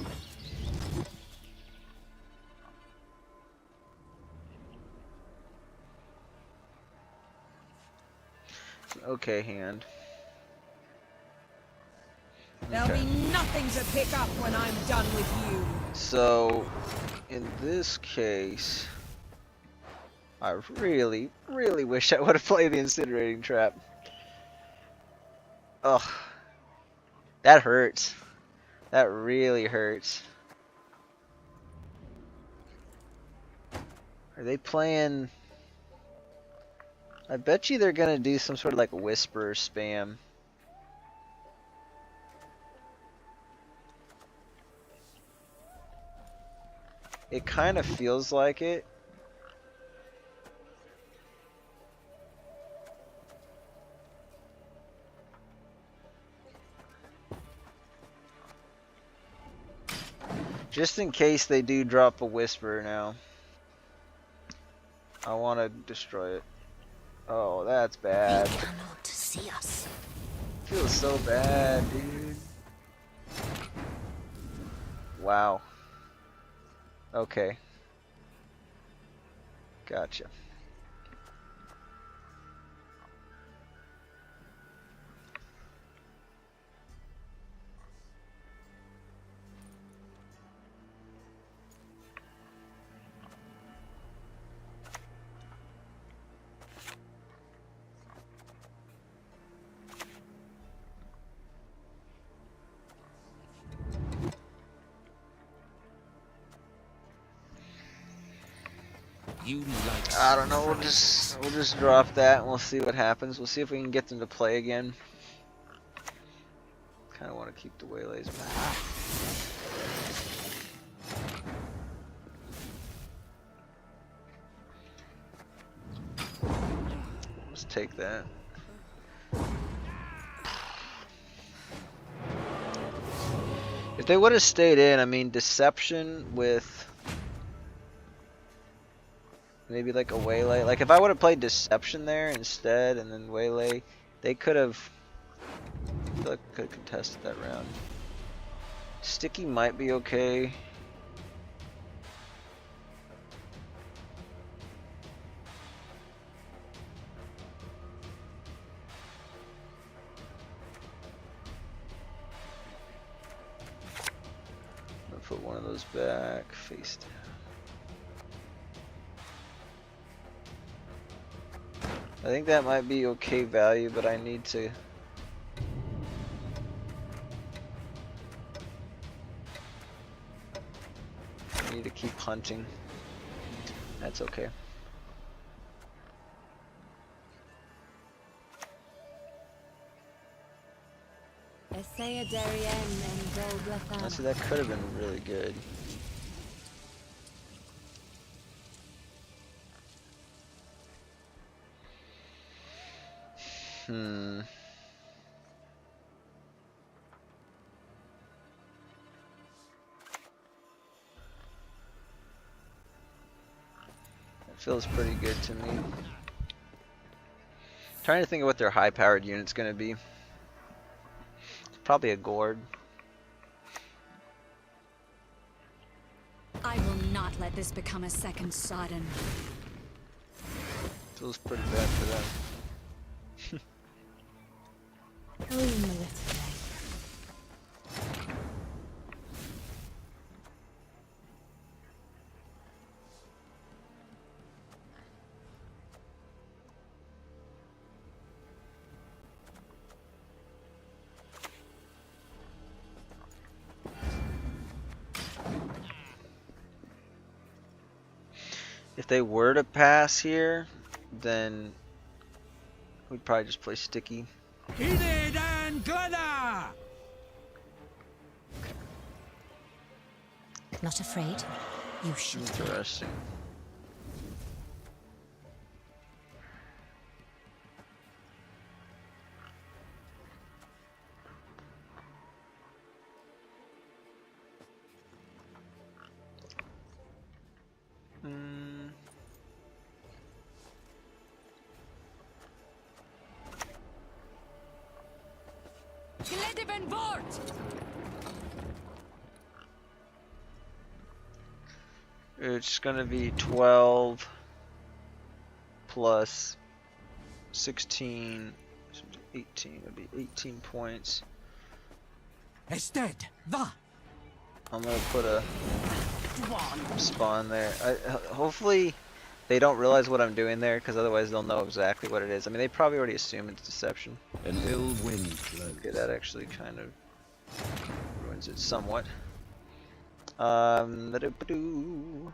It's an okay hand. There'll be nothing to pick up when I'm done with you. So, in this case, I really, really wish I would have played the incinerating trap. Ugh, that hurts. That really hurts. Are they playing? I bet you they're gonna do some sort of like whisper spam. It kind of feels like it. Just in case they do drop a whisper now. I want to destroy it. Oh, that's bad. They cannot see us. Feels so bad, dude. Wow. Okay. Gotcha. You like I don't know. We'll just drop that and we'll see what happens. We'll see if we can get them to play again. Kind of want to keep the waylays back. Let's take that. If they would have stayed in, I mean, deception with maybe like a waylay. Like if I would have played deception there instead and then waylay, they could have. I feel like could have contested that round. Sticky might be okay. I'll put one of those back, face down. I think that might be okay value, but I need to. I need to keep hunting. That's okay. Honestly, that could have been really good. That feels pretty good to me. Trying to think of what their high-powered unit's gonna be. It's probably a gourd. I will not let this become a second Sodden. Feels pretty bad for them. If they were to pass here, then we'd probably just play sticky. Enid and Glenna! Not afraid? You should. Interesting. It's gonna be 12 plus 16, 18. It'll be 18 points. Ested, va! I'm gonna put a spawn there. Hopefully they don't realize what I'm doing there, because otherwise they'll know exactly what it is. I mean, they probably already assume it's deception. An ill wind blows. Okay, that actually kind of ruins it somewhat. Ba-do-ba-doo.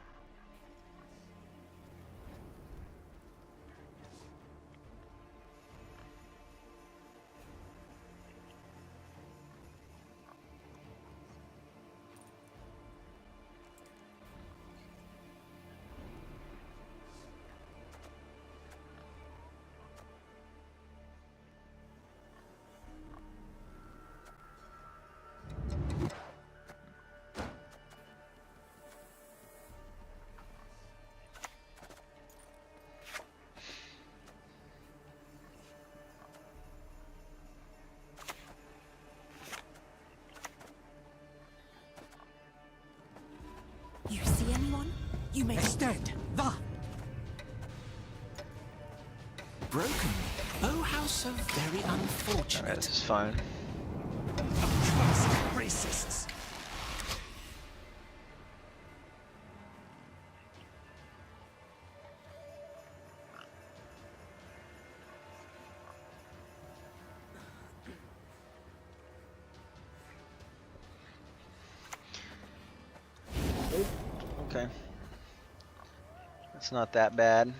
You see anyone? You may... It's dead. The Broken. Oh, how so very unfortunate. Alright, this is fine. Racists. Okay. It's not that bad.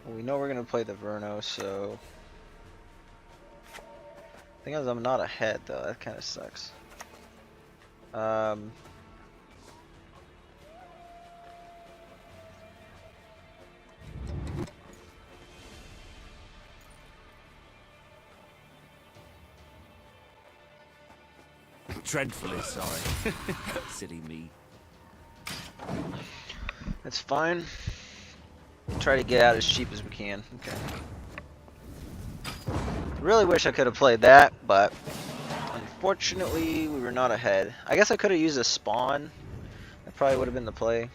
Well, we know we're gonna play the Verno, so thing is, I'm not ahead though. That kind of sucks. Dreadfully sorry. Silly me. That's fine. Try to get out as cheap as we can. Okay. Really wish I could have played that, but unfortunately we were not ahead. I guess I could have used a spawn. That probably would have been the play.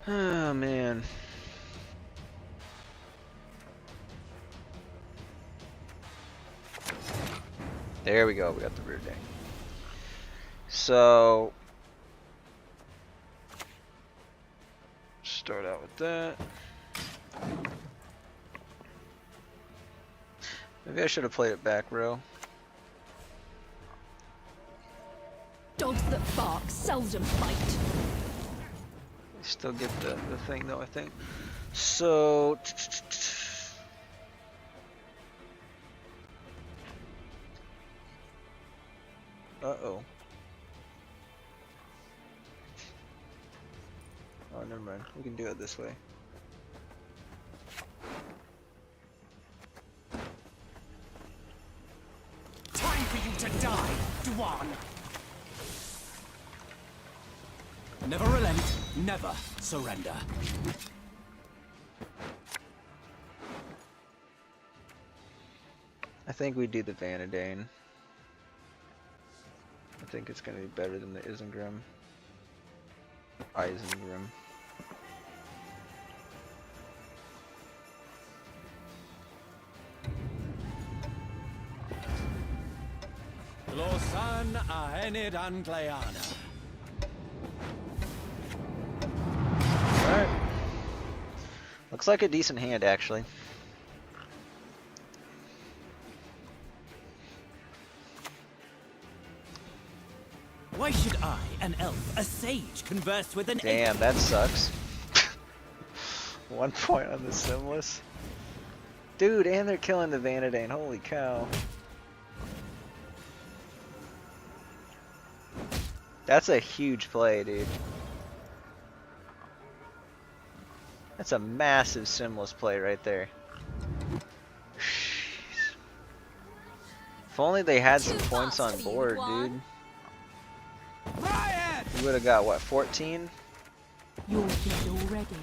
Oh man. There we go, we got the rear deck. So start out with that. Maybe I should have played it back row. Dogs that bark seldom bite. Still get the thing though, I think. So uh-oh. Oh, never mind. We can do it this way. Time for you to die, Dwan. Never relent, never surrender. I think we do the Vanadane. I think it's gonna be better than the Isengrim. Isengrim. Glosan ahenid Angleana. Alright. Looks like a decent hand, actually. Why should I, an elf, a sage, converse with an Damn, that sucks. 1 point on the Simless. Dude, and they're killing the Vanadane. Holy cow. That's a huge play, dude. That's a massive Simless play right there. Jeez. If only they had some points on board, dude. We would have got, what, 14? You're dead already.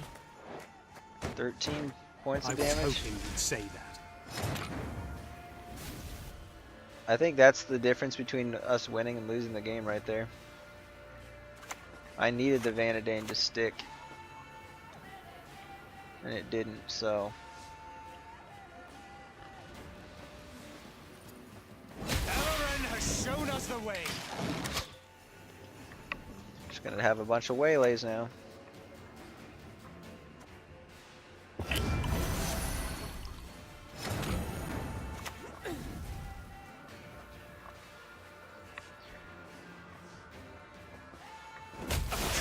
13 points I of was damage. hoping you'd say that. I think that's the difference between us winning and losing the game right there. I needed the Vanadane to stick, and it didn't, so. Elren has shown us the way. Just gonna have a bunch of waylays now.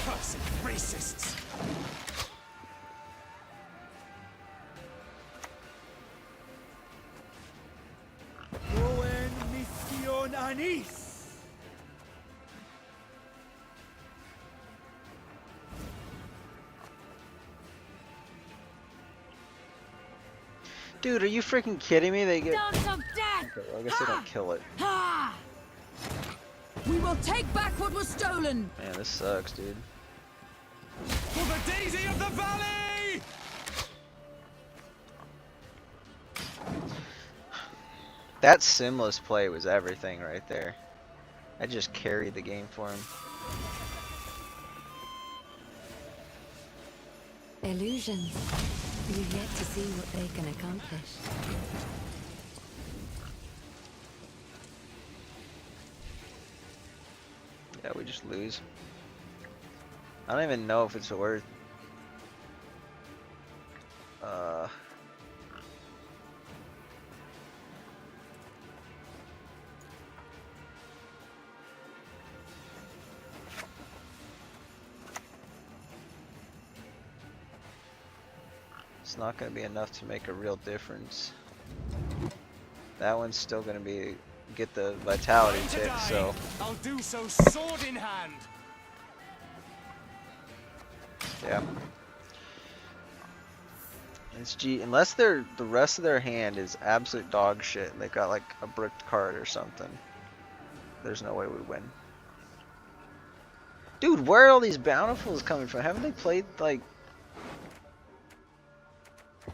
Cursed racists. Rowan Mission Anis! Dude, are you freaking kidding me? They get. Dance of death! Okay, well, I guess they don't kill it. Ha! We will take back what was stolen! Man, this sucks, dude. For the daisy of the valley! That simless play was everything right there. I just carried the game for him. Illusions. You've yet to see what they can accomplish. Yeah, we just lose. I don't even know if it's worth. It's not going to be enough to make a real difference. That one's still going to be get the vitality tick, so I'll do so sword in hand. yeah. It's G unless the rest of their hand is absolute dog shit and they got like a bricked card or something. There's no way we win. Dude, where are all these bountifuls coming from? Haven't they played like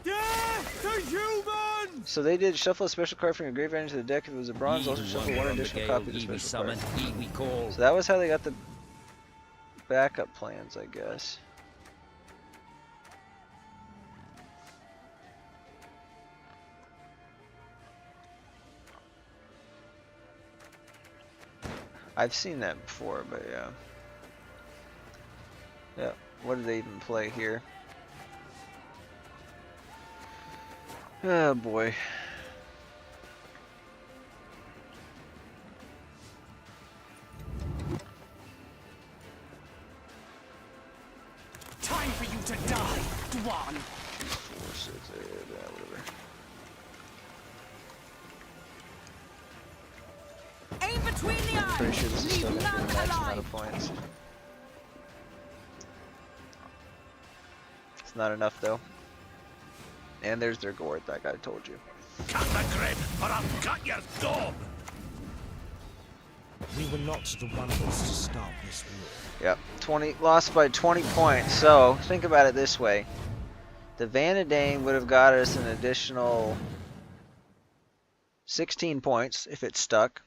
Death to humans! so they did shuffle a special card from your graveyard into the deck if it was a bronze, also shuffle one additional copy of the special card. So that was how they got the backup plans, I guess. I've seen that before, but yeah. Yeah, what did they even play here? Oh boy. Time for you to die, Dwan. 4, 6, 8, yeah, whatever. Aim between the eyes! Pretty sure this is still Leave gonna be none a max amount alive! of points. It's not enough though. And there's their gourd, like I told you. Cut the grid, or I'll cut your gob. We were not the ones to start this war. Yep, 20 lost by 20 points. So think about it this way: the Vanadane would have got us an additional 16 points if it stuck.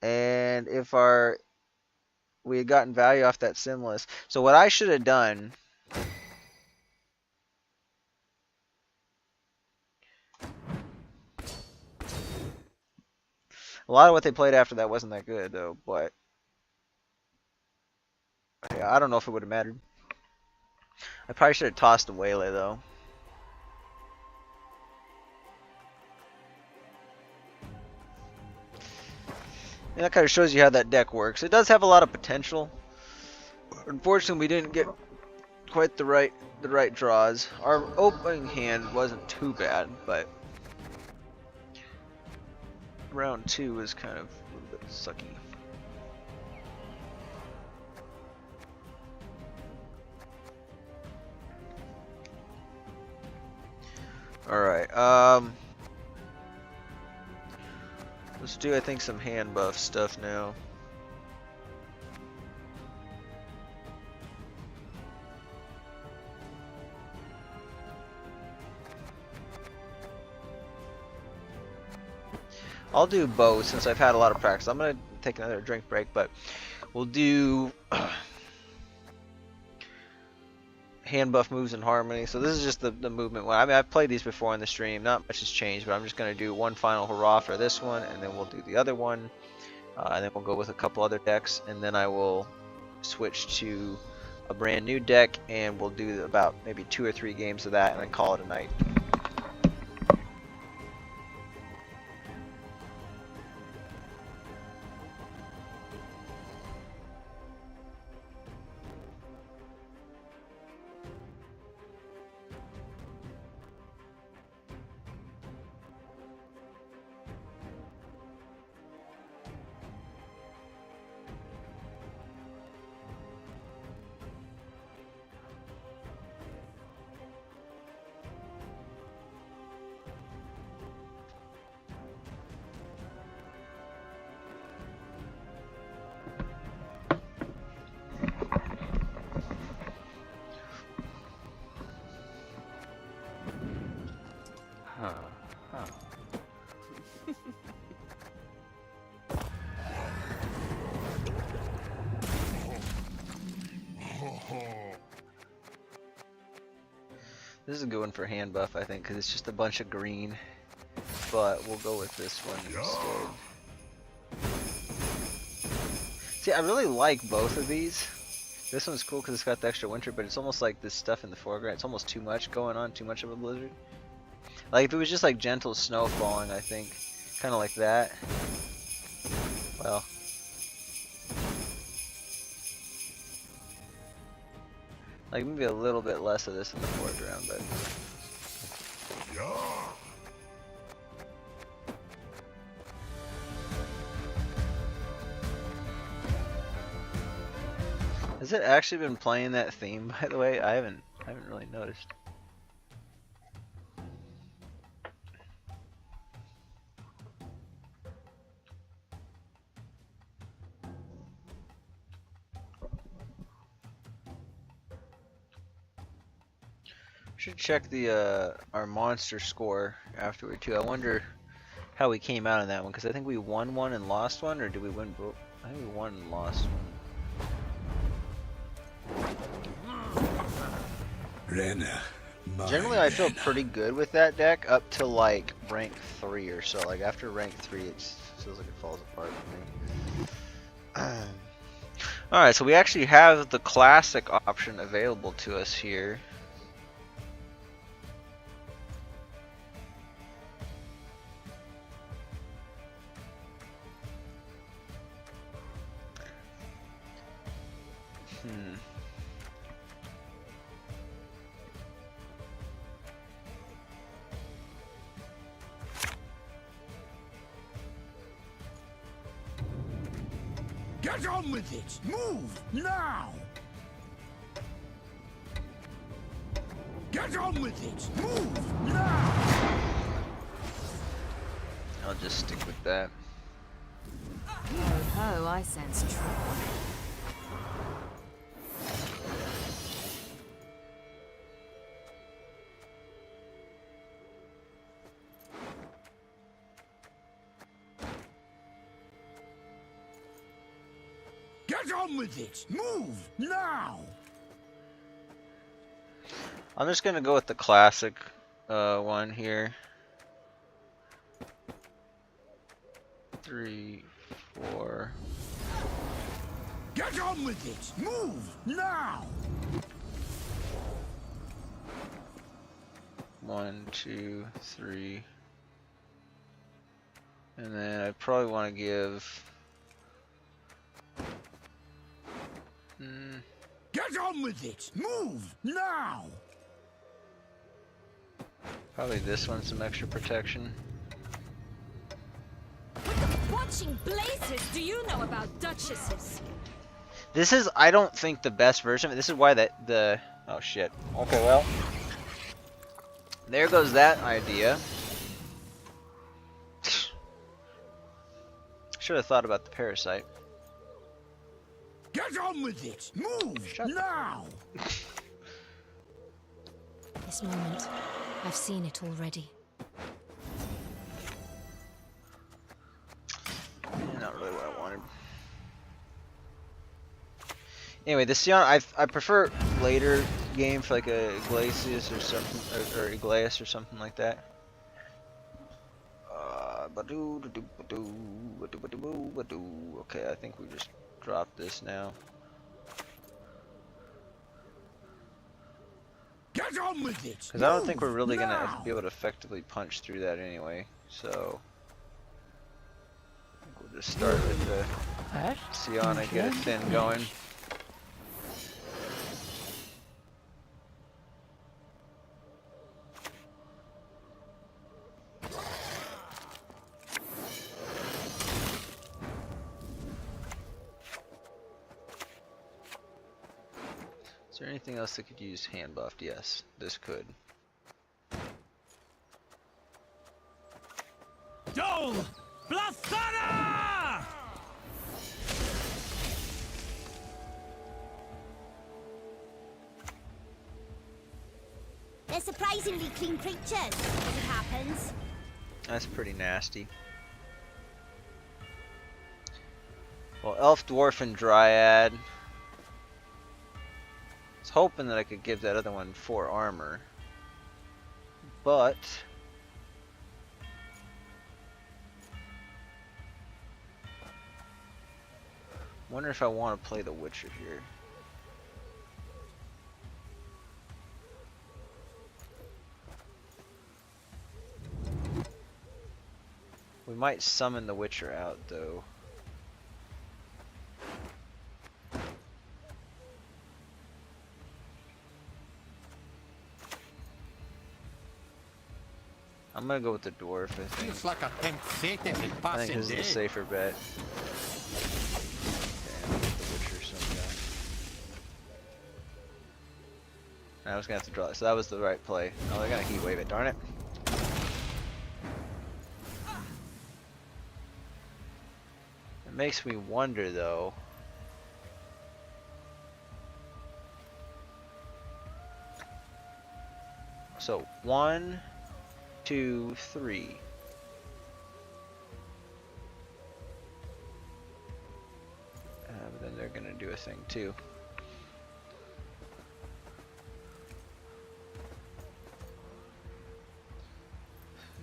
And if we had gotten value off that Simless. So what I should have done a lot of what they played after that wasn't that good though, but yeah, I don't know if it would have mattered. I probably should have tossed a Waylay though. And that kind of shows you how that deck works. It does have a lot of potential. Unfortunately, we didn't get quite the right draws. Our opening hand wasn't too bad, but round 2 was kind of a little bit sucky. All right. Let's do, I think, some hand buff stuff now. I'll do both since I've had a lot of practice. I'm gonna take another drink break, but we'll do hand buff moves in harmony. So this is just the movement one. I mean, I've played these before on the stream. Not much has changed, but I'm just gonna do one final hurrah for this one, and then we'll do the other one, and then we'll go with a couple other decks, and then I will switch to a brand new deck, and we'll do about maybe 2 or 3 games of that, and then call it a night. This is a good one for hand buff, I think, because it's just a bunch of green. But we'll go with this one instead. See, I really like both of these. This one's cool because it's got the extra winter, but it's almost like this stuff in the foreground. It's almost too much going on, too much of a blizzard. Like if it was just like gentle snow falling, I think, kind of like that. Well. Like maybe a little bit less of this in the foreground, but. Has it actually been playing that theme, by the way? I haven't really noticed. Should check the our monster score afterward too. I wonder how we came out on that one, because I think we won one and lost one, or did we win both? I think we won and lost one. Generally, I feel pretty good with that deck up to like rank 3 or so. Like after rank 3, it feels like it falls apart for me. Alright, so we actually have the classic option available to us here. Get on with it! Move! Now! Get on with it! Move! Now! I'll just stick with that. Oh, I sense trouble. Get on with it! Move! Now! I'm just gonna go with the classic one here. 3, 4. Get on with it! Move! Now! 1, 2, 3. And then I probably want to give. Get on with it! Move! Now! Probably this one, some extra protection. Watching blazes, do you know about duchesses? This is, I don't think, the best version of it. This is why the oh shit. Okay, well, there goes that idea. should have thought about the parasite. Get on with it! Move! Shut now! This moment, I've seen it already. Not really what I wanted. Anyway, the Sion, I prefer later game for like a Iglesias or something, or Iglesias or something like that. Okay, I think we just drop this now. Get on with it! Because I don't think we're really gonna be able to effectively punch through that anyway. So I think we'll just start with the Sion and get a thin going. Is there anything else that could use hand buffed? Yes, this could. Dol! Blathana! They're surprisingly clean creatures, as it happens. That's pretty nasty. Well, Elf, Dwarf, and Dryad. I was hoping that I could give that other one 4 armor. But wonder if I want to play the Witcher here. We might summon the Witcher out though. I'm gonna go with the dwarf, I think. Feels like a temp fate every I think passing this is day. the safer bet. Okay, I'm gonna get the Witcher sometime. I was gonna have to draw it, so that was the right play. Oh, they're gonna heat wave it, darn it. It makes me wonder though. So 1, 2, 3. But then they're gonna do a thing too.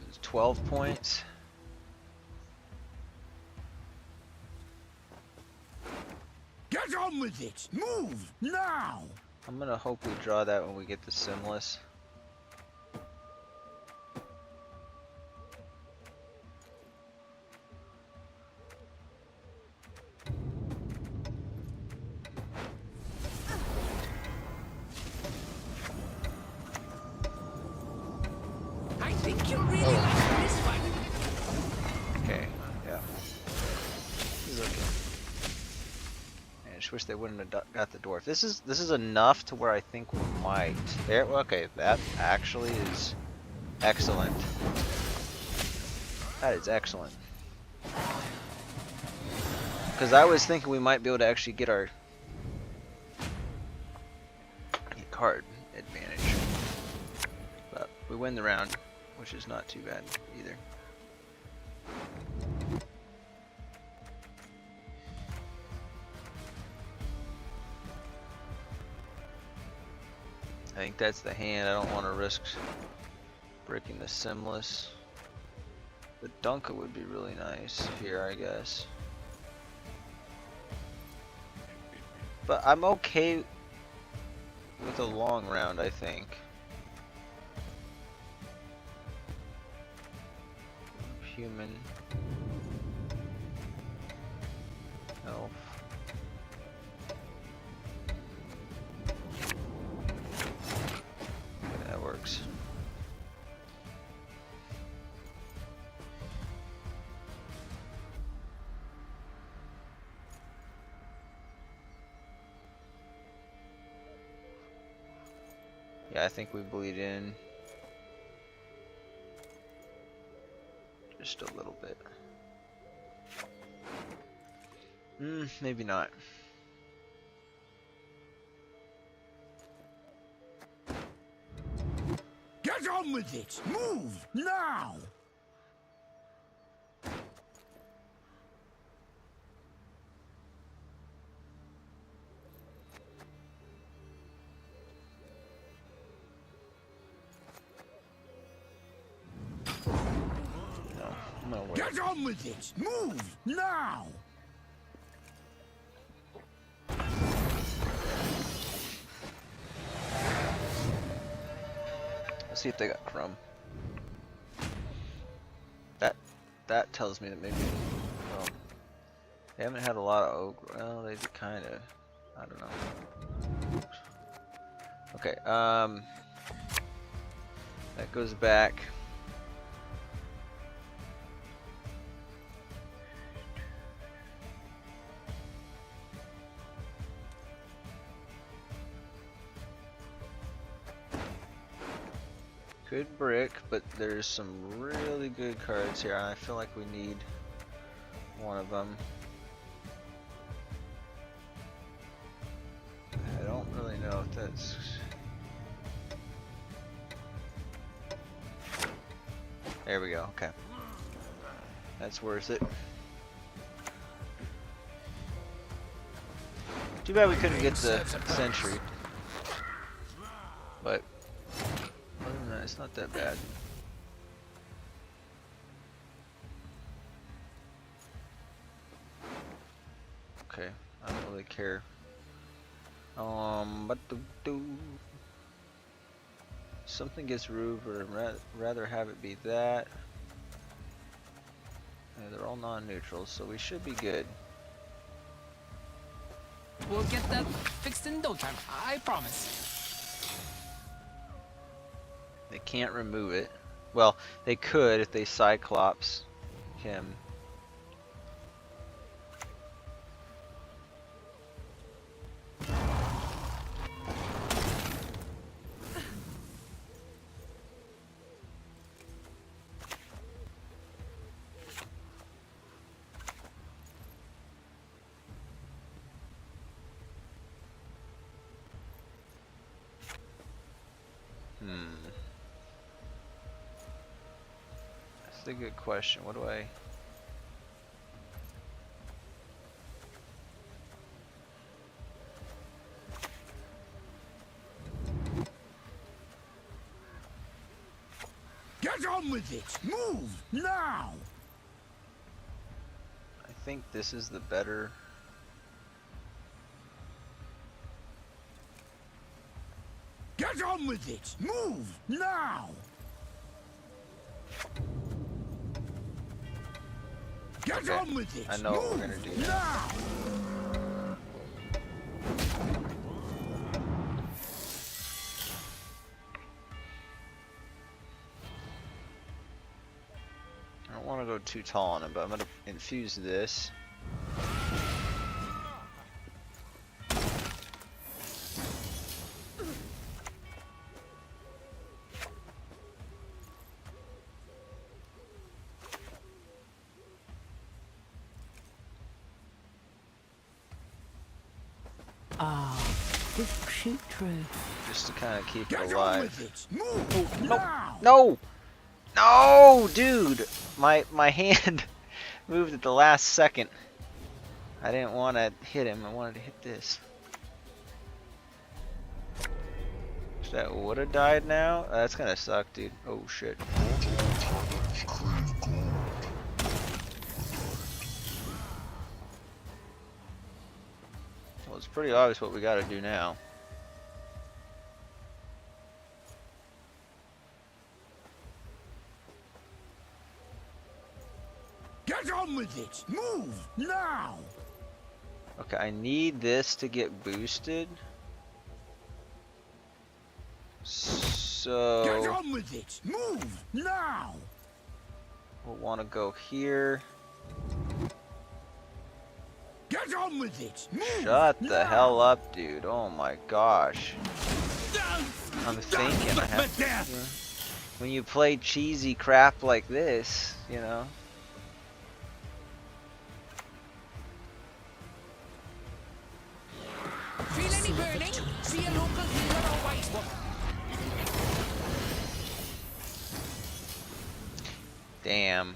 It's 12 points. Get on with it! Move! Now! I'm gonna hope we draw that when we get the Simless. I think you really like this one. Okay, yeah. This is okay. I just wish they wouldn't have got the dwarf. This is enough to where I think we might. There, okay, that actually is excellent. That is excellent. Because I was thinking we might be able to actually get our card advantage. But we win the round, which is not too bad either. I think that's the hand. I don't want to risk breaking the Simless. The Dunka would be really nice here, I guess. But I'm okay with a long round, I think. Human. Elf. Okay, that works. Yeah, I think we bleed in just a little bit. Maybe not. Get on with it! Move! Now! No, no way. Get on with it! Move! Now! Let's see if they got Crumb. That tells me that maybe, well, they haven't had a lot of oak. Well, they kind of. I don't know. Okay. That goes back. Good brick, but there's some really good cards here. I feel like we need one of them. I don't really know if that's... There we go, okay. That's worth it. Too bad we couldn't get the sentry. But other than that, it's not that bad. Okay, I don't really care. But something gets roof, or rather have it be that. Yeah, they're all non-neutrals, so we should be good. We'll get that fixed in no time, I promise. They can't remove it. Well, they could if they Cyclops him. That's a good question. What do I... Get on with it! Move! Now! I think this is the better... Get on with it! Move! Now! Get Okay, on with it! I know what we're gonna do now. Now! I don't want to go too tall on him, but I'm gonna infuse this. This shoot true. Just to kind of keep it Get on alive. with it! Move! Nope. Now! No! No, dude! My hand moved at the last second. I didn't want to hit him. I wanted to hit this. So that would have died now. That's gonna suck, dude. Oh shit. Well, it's pretty obvious what we got to do now. Get on with it! Move! Now! Okay, I need this to get boosted. Get So on with it! Move! Now! we'll want to go here. Get on with it! Move! Shut the now! hell up, dude. Oh my gosh. I'm thinking I have to, when you play cheesy crap like this, you know. See a local healer always one. Damn.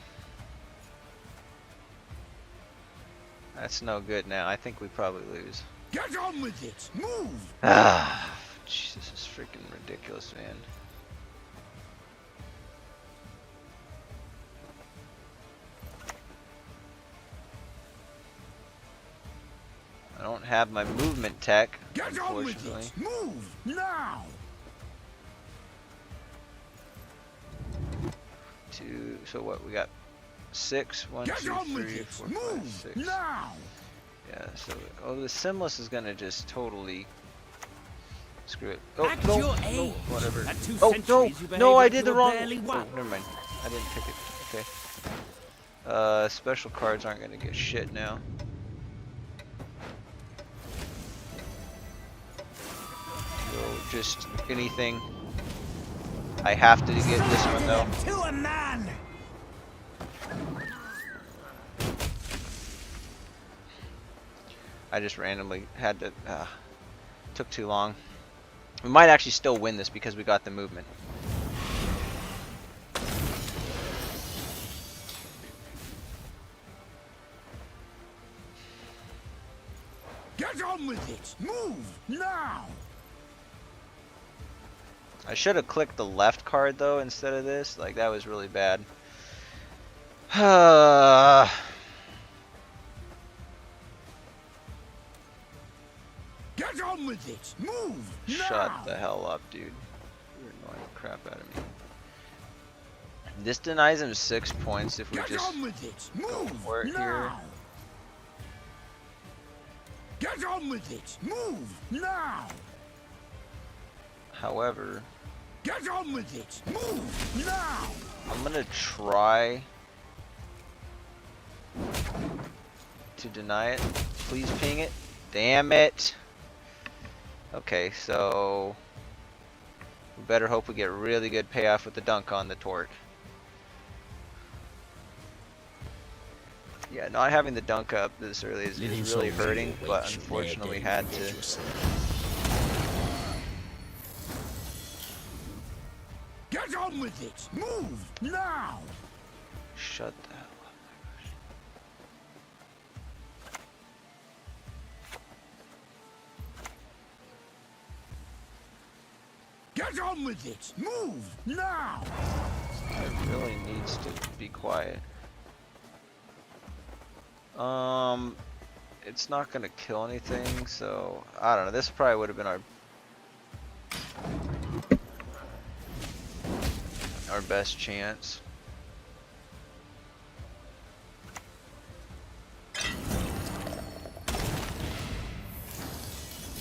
That's no good now. I think we probably lose. Get on with it! Move! Ah, jeez, this is freaking ridiculous, man. I don't have my movement tech, Get on with unfortunately. it! Move! Now! So what, we got 6, 1, Get 2, on with 3, it! 4, 5, Move! 6. Now! Yeah, so the Simless is gonna just totally screw it. Oh, At no, your no, age, whatever. at 2 Oh, no, centuries, you no, I behave did like the you wrong. were barely Oh, one. never mind. I didn't pick it. Okay. Special cards aren't gonna get shit now. So just anything. I have to get this one though. To a man! I just randomly had to. Took too long. We might actually still win this because we got the movement. Get on with it! Move! Now! I should have clicked the left card though instead of this. Like that was really bad. Get on with it! Move! Shut Now! the hell up, dude. You're annoying the crap out of me. This denies him 6 points if we Get just on with it! Move! for it now! here. Get on with it! Move! Now! However, Get on with it! Move! Now! I'm gonna try to deny it. Please ping it. Damn it. Okay, so we better hope we get really good payoff with the dunk on the torque. Yeah, not having the dunk up this early is really hurting, but unfortunately we had to. Get on with it! Move! Now! Shut the hell up. Get on with it! Move! Now! It really needs to be quiet. It's not gonna kill anything, so I don't know. This probably would have been our best chance.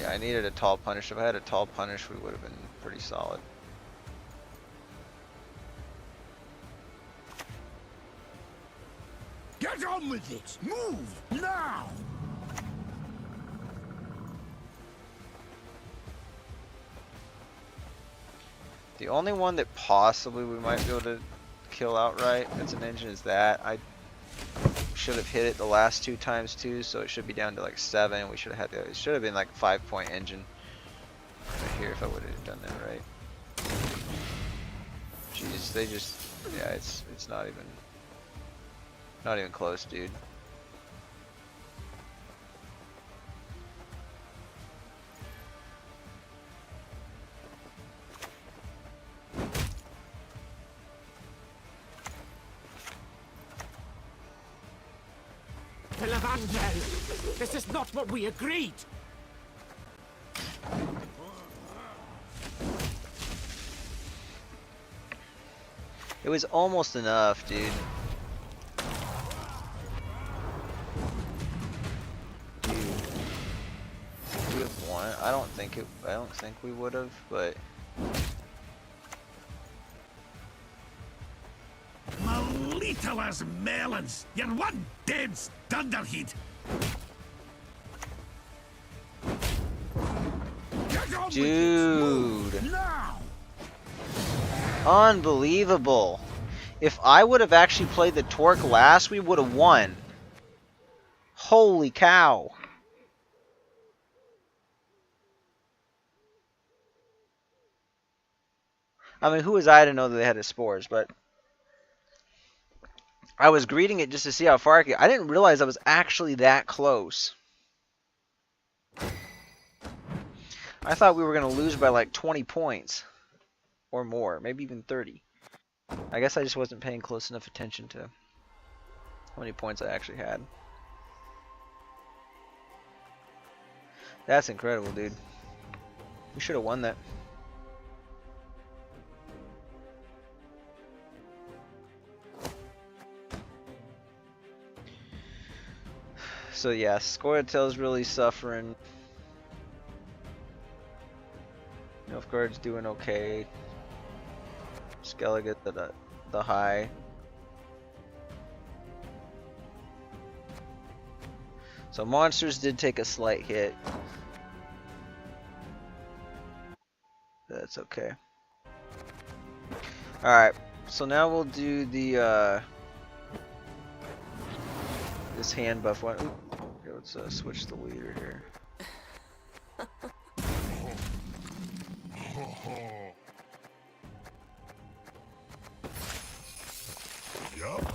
Yeah, I needed a tall punish. If I had a tall punish, we would have been pretty solid. Get on with it! Move! Now! The only one that possibly we might be able to kill outright that's an engine is that. I should have hit it the last 2 times too, so it should be down to like 7. We should have had it should have been like 5-point engine right here if I would have done that right. Jeez, they just yeah, it's not even close, dude. Televangel! This is not what we agreed! It was almost enough, dude. We have won. I don't think we would have, but Maldito las melons! You're one dead thunderhead! Get on with it! Move! dude, Now! unbelievable. If I would have actually played the torque last, we would have won. Holy cow. I mean, who was I to know that they had the spores? But I was greeting it just to see how far I could. I didn't realize I was actually that close. I thought we were going to lose by like 20 points or more, maybe even 30. I guess I just wasn't paying close enough attention to how many points I actually had. That's incredible, dude. We should have won that. So yeah, Scoia'tael's really suffering. Nilfgaard's doing okay. Skellige at the high. So monsters did take a slight hit. That's okay. Alright, so now we'll do the this hand buff one. Ooh, okay, let's switch the leader here. Yup.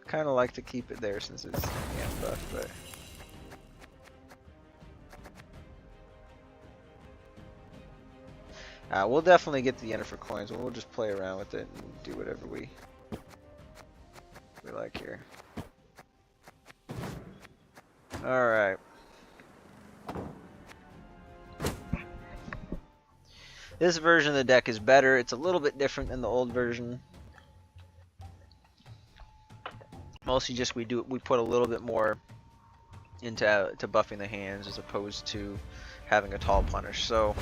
Kind of like to keep it there since it's hand buff, but we'll definitely get the Yennefer coins, but we'll just play around with it and do whatever we like here. Alright. This version of the deck is better. It's a little bit different than the old version. Mostly just we put a little bit more into to buffing the hands as opposed to having a tall punish. So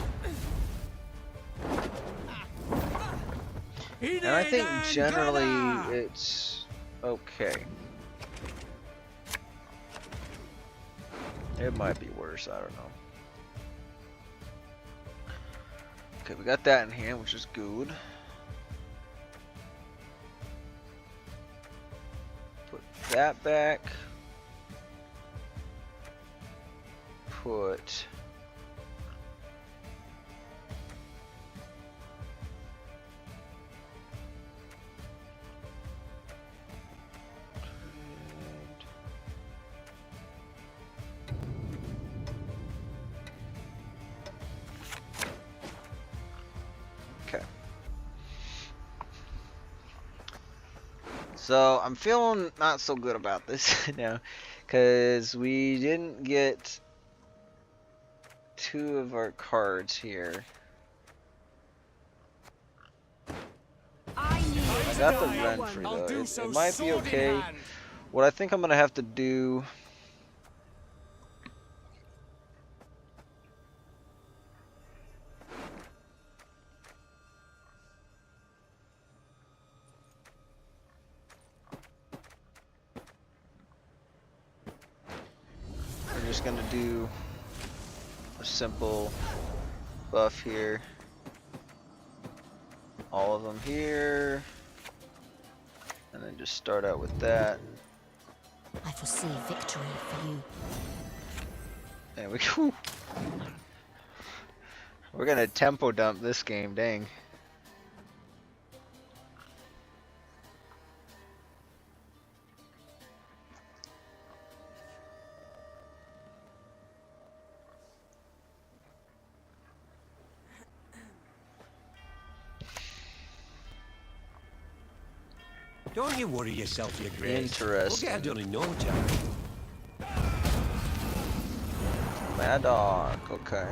and I think generally it's okay. It might be worse, I don't know. Okay, we got that in hand, which is good. Put that back. Put so I'm feeling not so good about this now, because we didn't get 2 of our cards here. I got the Renfrey though. It might be okay. What I think I'm gonna have to do. I'm just gonna do a simple buff here. All of them here. And then just start out with that. I foresee victory for you. There we go. We're gonna tempo dump this game, dang. Don't you worry yourself, your grace. Interesting. We'll get it done in no time. Mad Dog, okay.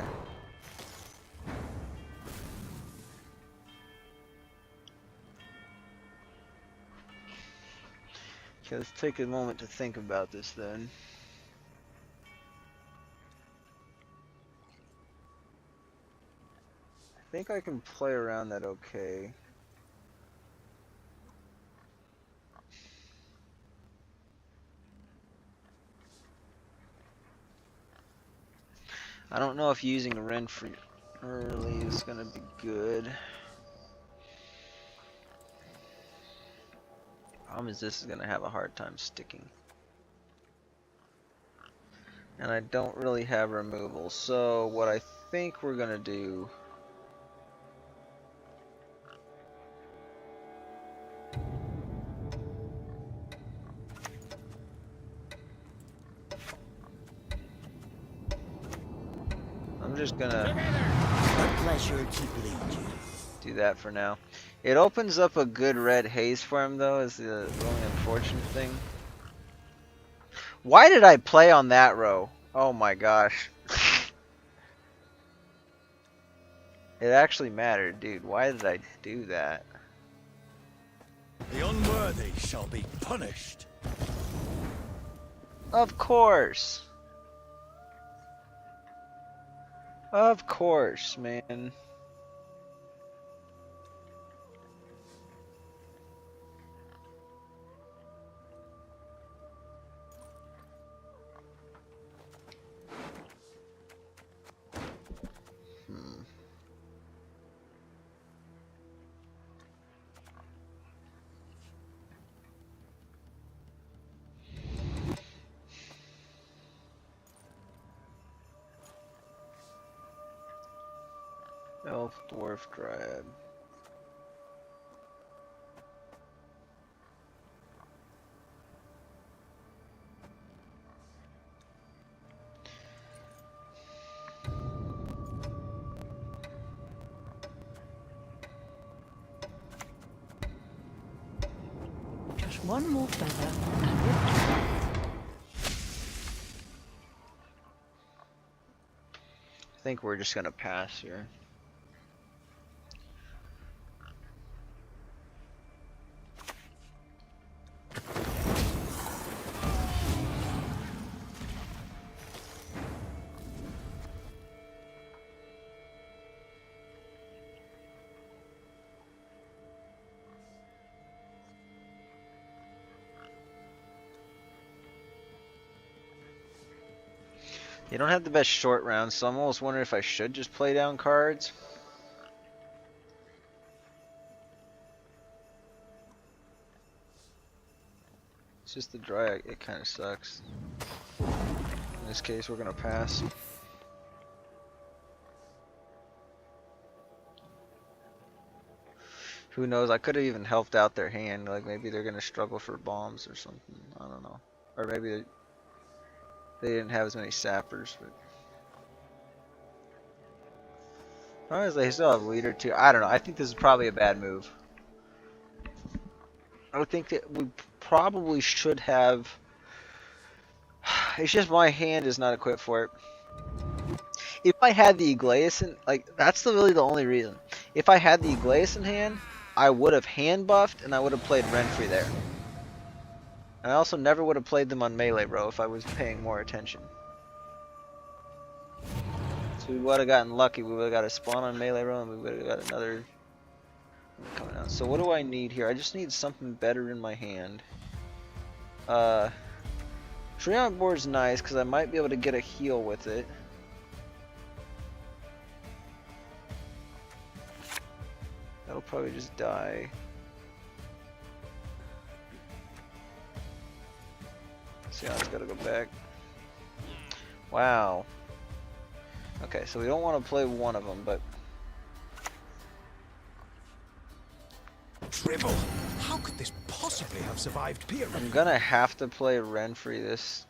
Okay, let's take a moment to think about this then. I think I can play around that okay. I don't know if using a Renfrey early is gonna be good. Problem is this is gonna have a hard time sticking. And I don't really have removal, so what I think we're gonna do... I'm just gonna A pleasure to bleed you. do that for now. It opens up a good red haze for him, though, is the only unfortunate thing. Why did I play on that row? Oh my gosh. It actually mattered, dude. Why did I do that? The unworthy shall be punished. Of course. Of course, man. Elf, dwarf, dryad. Just one more feather. I think we're just gonna pass here. You don't have the best short rounds, so I'm almost wondering if I should just play down cards. It's just the dry, it kind of sucks. In this case, we're gonna pass. Who knows, I could have even helped out their hand, like maybe they're gonna struggle for bombs or something, I don't know. Or maybe they didn't have as many sappers, but... Honestly, they still have leader too. I don't know. I think this is probably a bad move. I would think that we probably should have... It's just my hand is not equipped for it. If I had the Igleus in... Like, that's really the only reason. If I had the Igleus in hand, I would have hand buffed and I would have played Renfrey there. And I also never would have played them on melee row if I was paying more attention. So we would have gotten lucky. We would have got a spawn on melee row and we would have got another coming out. So what do I need here? I just need something better in my hand. Treant board's nice because I might be able to get a heal with it. That'll probably just die. Sion's gotta go back. Wow. Okay, so we don't want to play one of them, but... Dribble! How could this possibly have survived peer review? I'm gonna have to play Renfrey this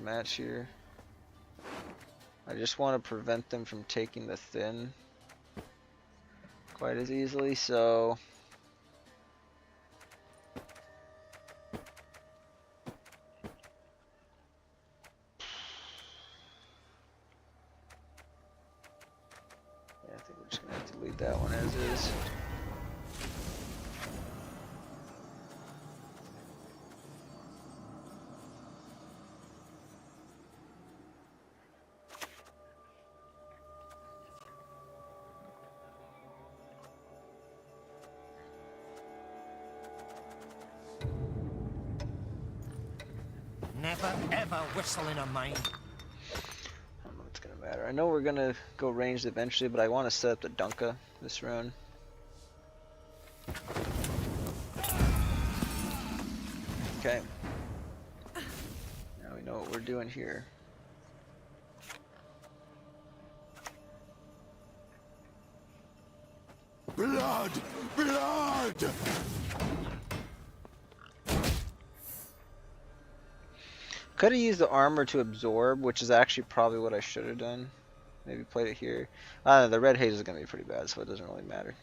match here. I just want to prevent them from taking the thin quite as easily, so... I think we're just gonna have to leave that one as is. Never ever whistle in a mine. I don't know what's gonna matter. I know we're gonna go ranged eventually, but I want to set up the Dunka this round. Okay. Now we know what we're doing here. Blood! Blood! Could have used the armor to absorb, which is actually probably what I should have done. Maybe played it here. The red haze is going to be pretty bad, so it doesn't really matter.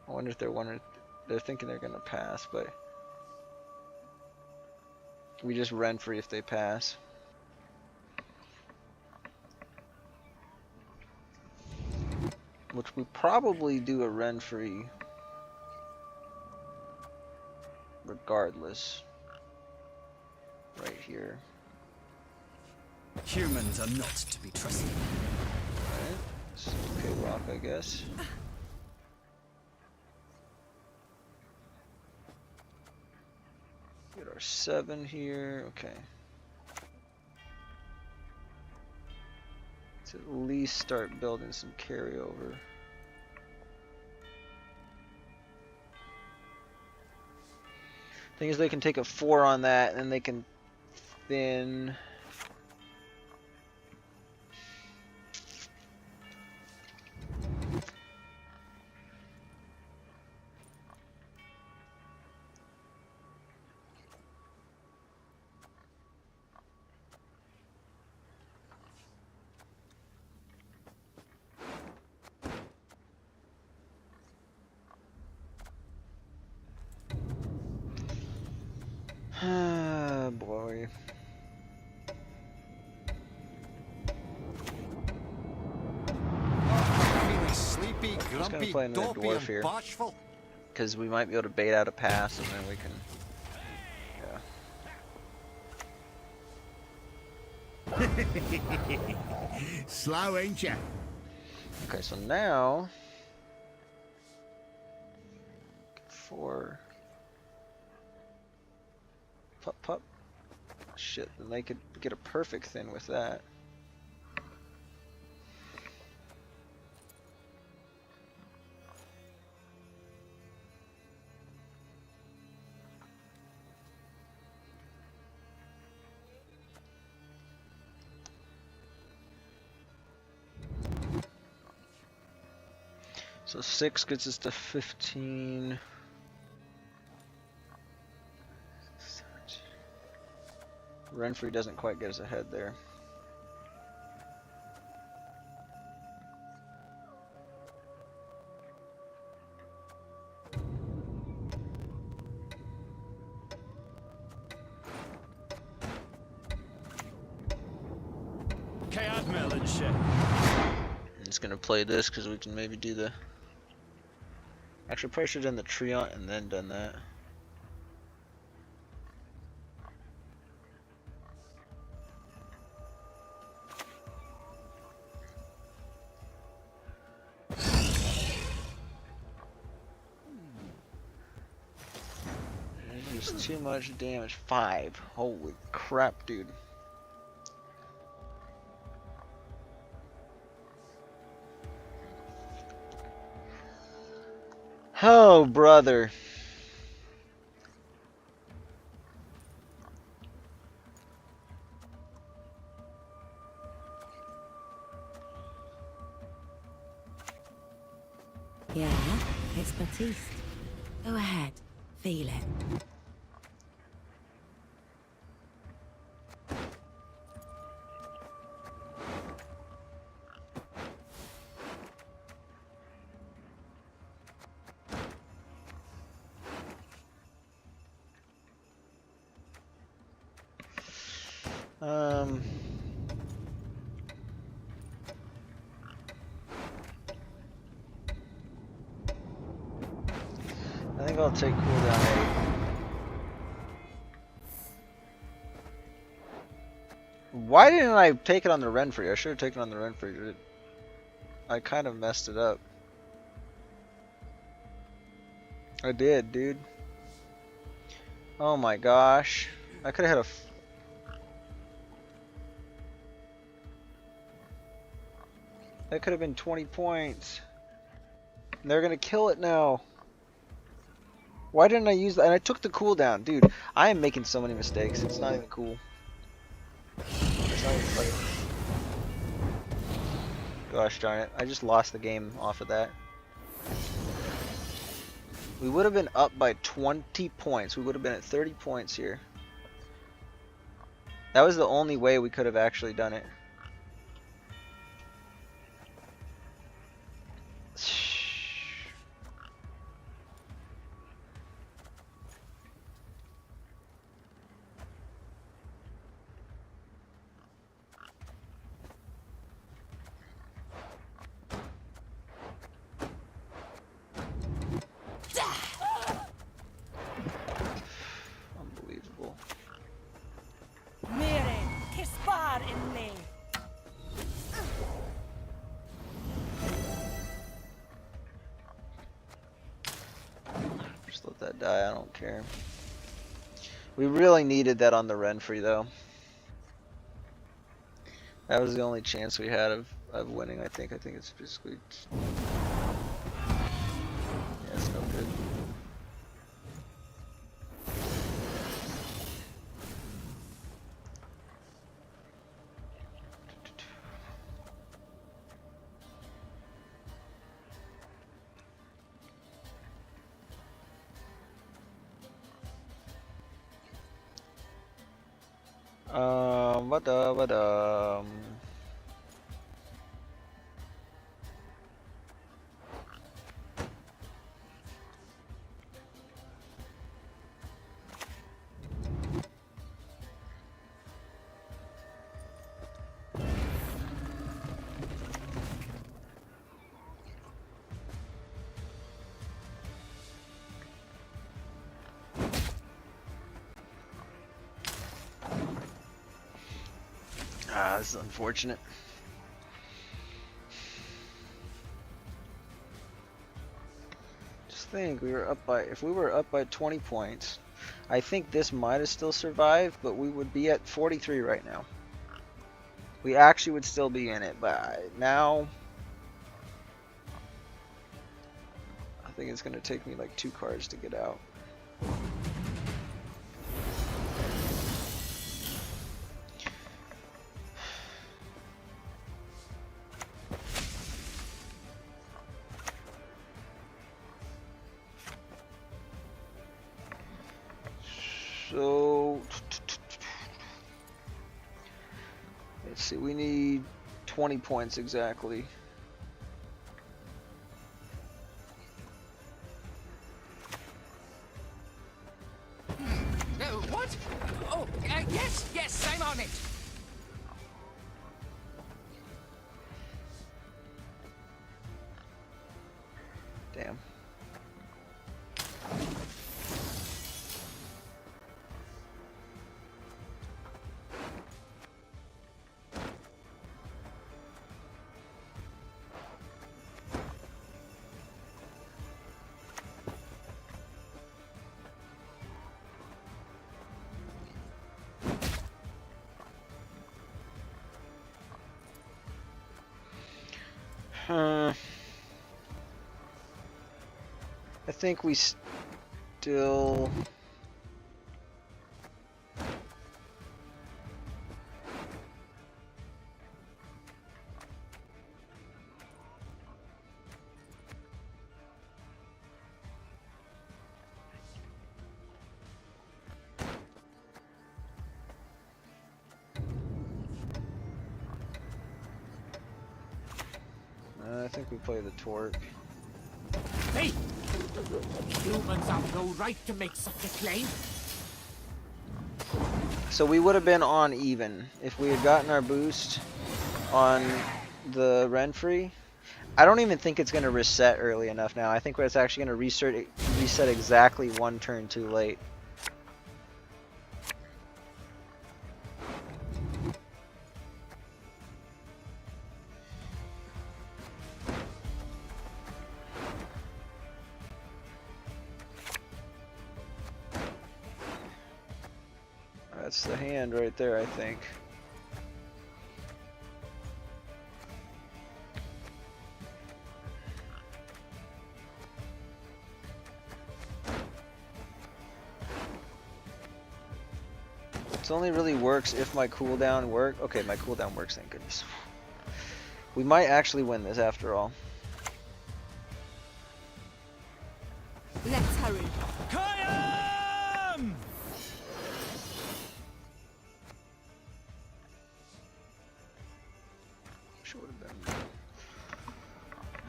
I wonder if they're thinking they're going to pass, but we just run free if they pass. Which we probably do a run free regardless. Right here. Humans are not to be trusted. Alright. It's okay, rock, I guess. Get our 7 here. Okay. Let's at least start building some carryover. Thing is, they can take a 4 on that, and then they can thin. Ah, boy. Sleepy, Just gonna grumpy, play another dopey, dwarf and here, bashful. because we might be able to bait out a pass, and then we can. Yeah. Slow, ain't ya? Okay, so now 4. Pup pup. Shit, then they could get a perfect thin with that. So 6 gets us to 15. Renfrey doesn't quite get us ahead there. Okay, Admiral and shit. I'm just gonna play this because we can maybe do the. Actually, probably should have done the Treant and then done that. It's too much damage. 5. Holy crap, dude. Oh, brother. Yeah, it's Batiste. Go ahead, feel it. I think I'll take cooldown 8. Why didn't I take it on the Renfrey? I should have taken it on the Renfrey. I kind of messed it up. I did, dude. Oh my gosh. I could have had a... That could have been 20 points. And they're gonna kill it now. Why didn't I use that? And I took the cooldown. Dude, I am making so many mistakes. It's not even cool. It's not even funny. Gosh darn it. I just lost the game off of that. We would have been up by 20 points. We would have been at 30 points here. That was the only way we could have actually done it. Unbelievable. Mere, kispar in me. Just let that die, I don't care. We really needed that on the Renfrey though. That was the only chance we had of winning, I think. I think it's basically... Yeah, it's no good. Ba-da-ba-dum. Ah, this is unfortunate. Just think, we were up by, if we were up by 20 points, I think this might have still survived, but we would be at 43 right now. We actually would still be in it, but now I think it's going to take me like 2 cards to get out. So let's see, we need 20 points exactly. What? Oh, yes, I'm on it. Damn. I think we still... I think we play the torque. Hey! Humans have no right to make such a claim. So we would have been on even if we had gotten our boost on the Renfrey. I don't even think it's going to reset early enough now. I think it's actually going to reset exactly 1 turn too late. That's the hand right there, I think. This only really works if my cooldown work. Okay, my cooldown works, thank goodness. We might actually win this after all. Let's hurry. Kayam! Should have been.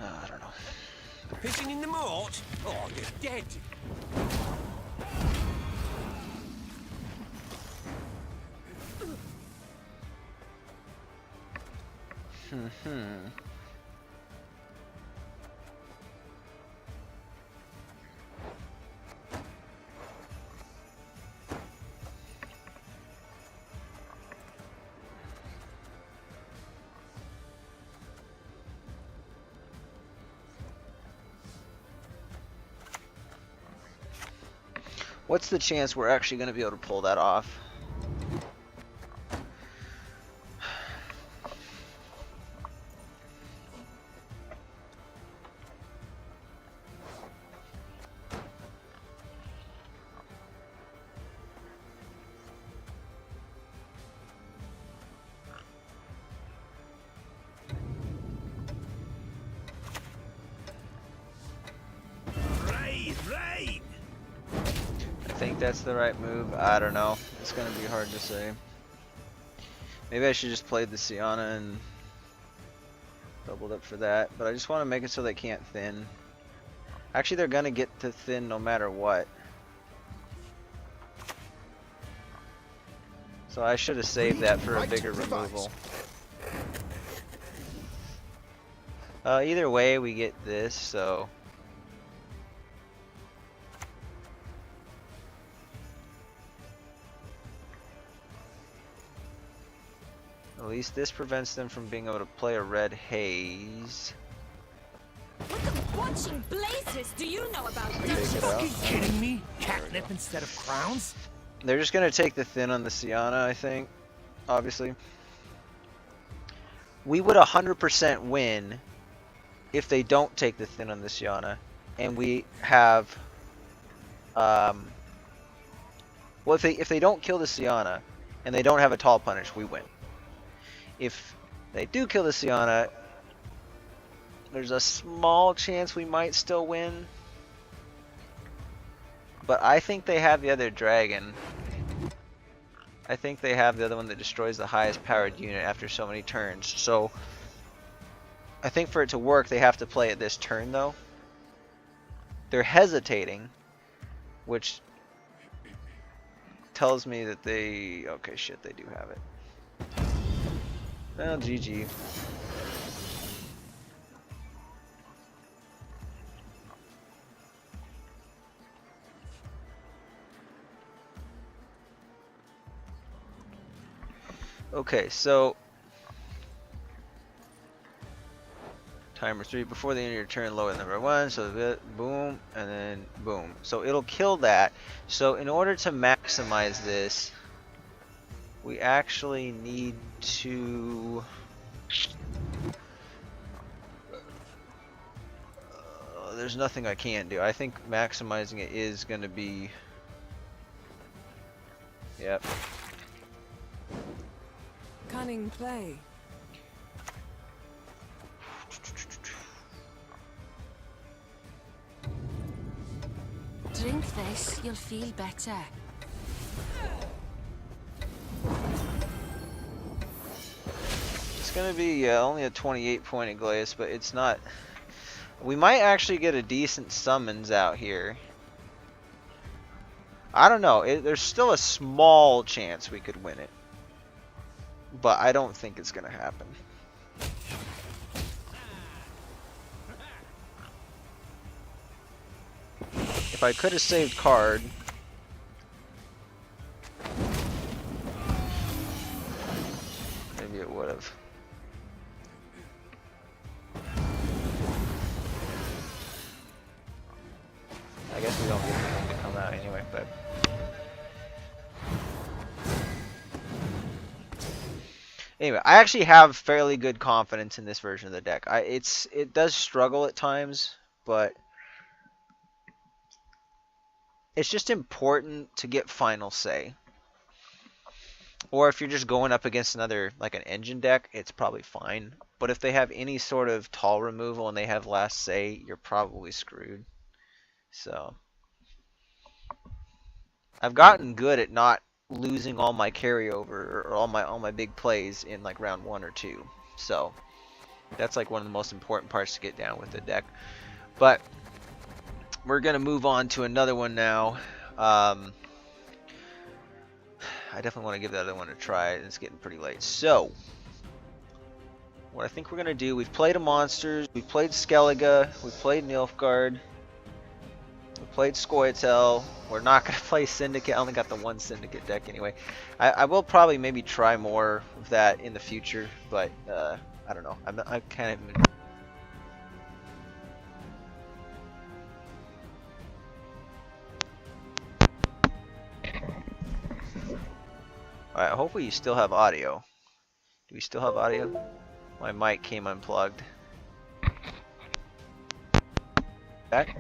I don't know. Pissing in the mort? Oh, you're dead. What's the chance we're actually going to be able to pull that off? I think that's the right move. I don't know. It's going to be hard to say. Maybe I should just play the Sienna and doubled up for that. But I just want to make it so they can't thin. Actually, they're going to get to thin no matter what. So I should have saved that for a bigger removal. Either way, we get this, so... At least this prevents them from being able to play a red haze. What the watching blazes do you know about this? Fucking kidding me? Catnip instead of crowns? They're just going to take the thin on the Sienna, I think. Obviously. We would 100% win if they don't take the thin on the Sienna. And we have... well, if they don't kill the Sienna and they don't have a tall punish, we win. If they do kill the Sienna, there's a small chance we might still win. But I think they have the other dragon. I think they have the other one that destroys the highest powered unit after so many turns. So I think for it to work, they have to play it this turn though. They're hesitating, which tells me that they... Okay, shit, they do have it. Well, GG. Okay, so timer 3 before the end of your turn, lower number 1, so boom, and then boom. So it'll kill that. So in order to maximize this, we actually need to there's nothing I can do. I think maximizing it is going to be... Yep. Cunning play. Drink this, you'll feel better. It's going to be only a 28 point glaze, but it's not... We might actually get a decent summons out here. I don't know. There's still a small chance we could win it. But I don't think it's going to happen. If I could have saved card... Maybe it would have. I guess we don't get anything to come out anyway, but... Anyway, I actually have fairly good confidence in this version of the deck. It does struggle at times, but... It's just important to get final say. Or if you're just going up against another, like an engine deck, it's probably fine. But if they have any sort of tall removal and they have last say, you're probably screwed. So I've gotten good at not losing all my carryover or all my big plays in like round 1 or 2. So that's like one of the most important parts to get down with the deck. But we're gonna move on to another one now. I definitely want to give the other one a try. It's getting pretty late. So what I think we're gonna do, we've played a monsters, we've played Skellige, we've played Nilfgaard, we played Scoia'tael. We're not gonna play Syndicate. I only got the one Syndicate deck anyway. I will probably maybe try more of that in the future, but I don't know. I kind of. Alright, hopefully you still have audio. Do we still have audio? My mic came unplugged. Back?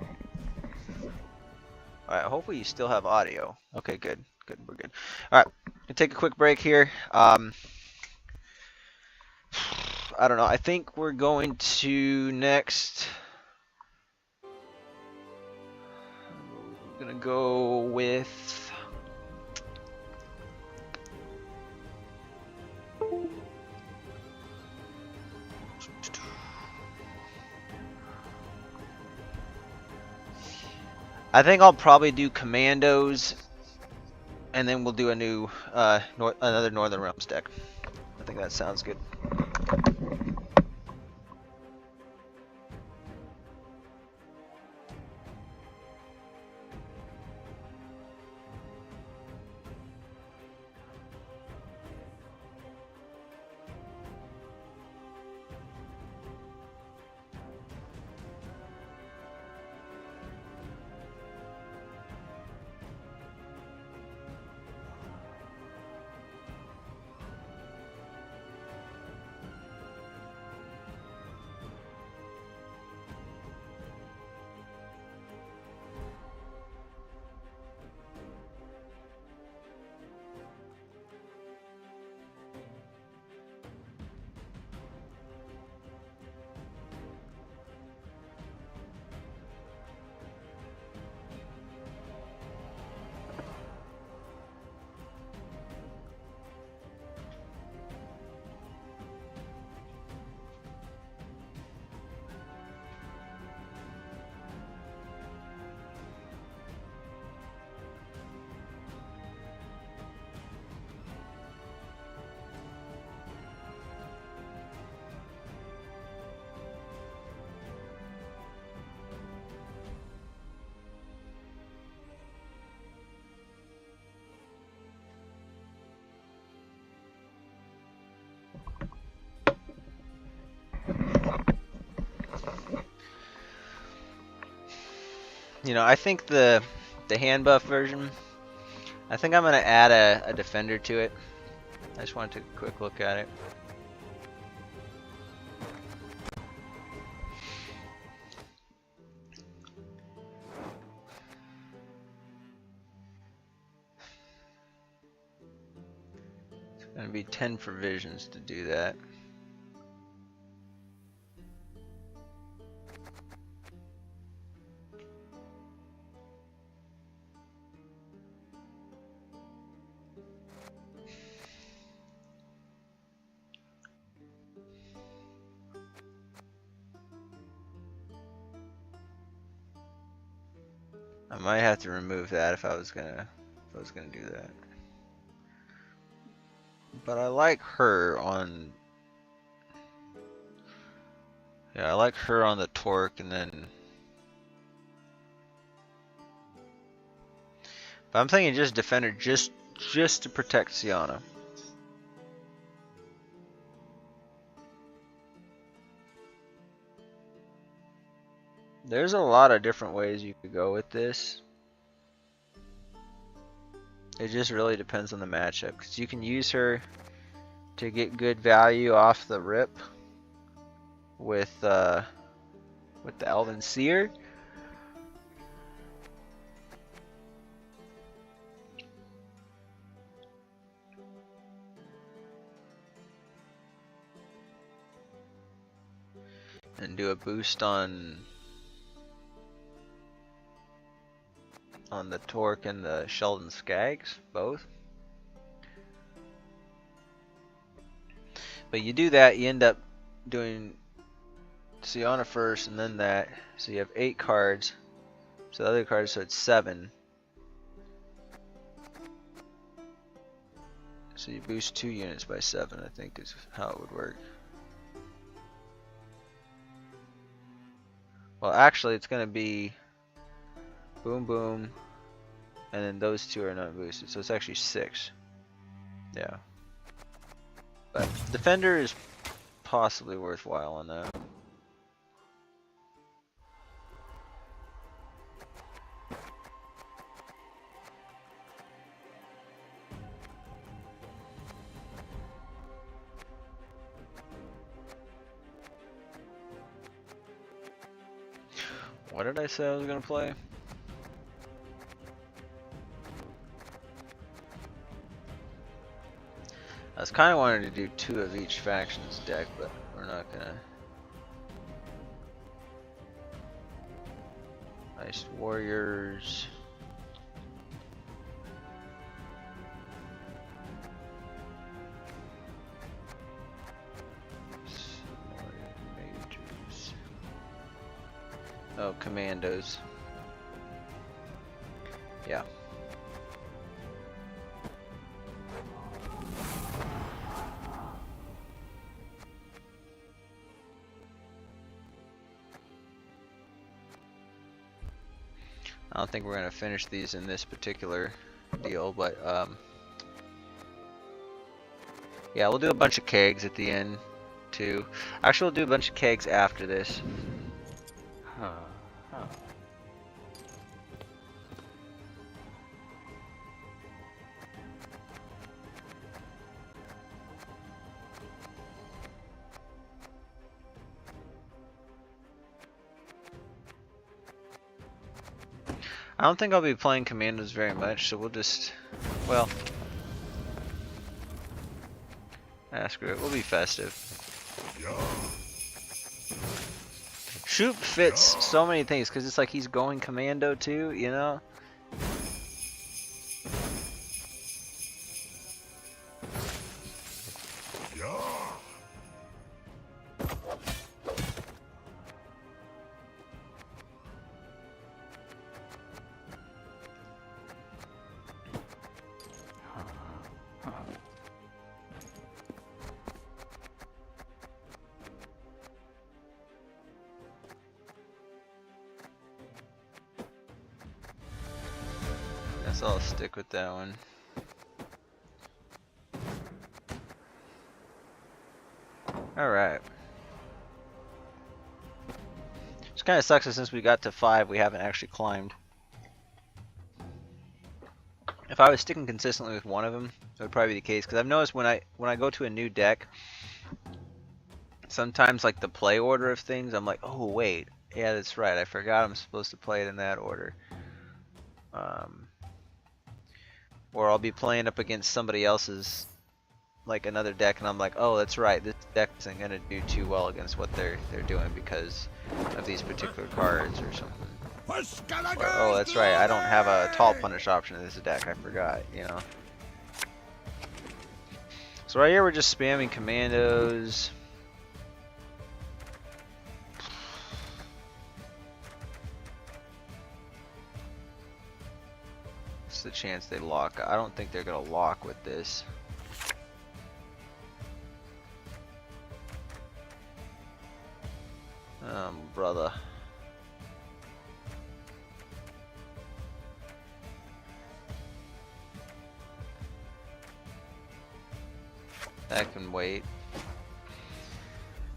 Alright, hopefully you still have audio. Okay, good. Good, we're good. Alright, gonna take a quick break here. I don't know. I think we're going to next. We're gonna go with. I think I'll probably do Commandos, and then we'll do a new another Northern Realms deck. I think that sounds good. You know, I think the hand buff version, I think I'm gonna add a defender to it. I just want to take a quick look at it. It's gonna be 10 provisions to do that. I might have to remove that if I was gonna do that. But I like her on. Yeah, I like her on the torque, and then. But I'm thinking just defender, just to protect Sienna. There's a lot of different ways you could go with this. It just really depends on the matchup, because you can use her to get good value off the rip with the Elven Seer. and do a boost on the Torque and the Sheldon Skags, both. But you do that, you end up doing Siona first and then that, so you have 8 cards. So the other cards, so it's 7. So you boost 2 units by 7, I think is how it would work. Well, actually, it's going to be boom, boom, and then those 2 are not boosted, so it's actually 6. Yeah. But Defender is possibly worthwhile on that. What did I say I was going to play? I was kind of wanting to do 2 of each faction's deck, but we're not gonna. Ice Warriors. Majors. Oh, Commandos. Yeah. I don't think we're gonna finish these in this particular deal, but yeah, we'll do a bunch of kegs at the end too. Actually, we'll do a bunch of kegs after this. I don't think I'll be playing Commandos very much, so we'll just, well, screw it, we'll be festive. Shoop fits so many things, because it's like he's going Commando too, you know? Guess I'll stick with that one. Alright. Just kind of sucks that since we got to 5, we haven't actually climbed. If I was sticking consistently with one of them, that would probably be the case. Because I've noticed when I go to a new deck, sometimes like the play order of things, I'm like, oh wait, yeah, that's right, I forgot I'm supposed to play it in that order. Or I'll be playing up against somebody else's, like another deck, and I'm like, oh, that's right, this deck isn't gonna do too well against what they're doing because of these particular cards or something. Or, oh, that's right, I don't have a tall punish option in this deck, I forgot, you know. So right here we're just spamming Commandos. What's the chance they lock? I don't think they're gonna lock with this. Brother. That can wait.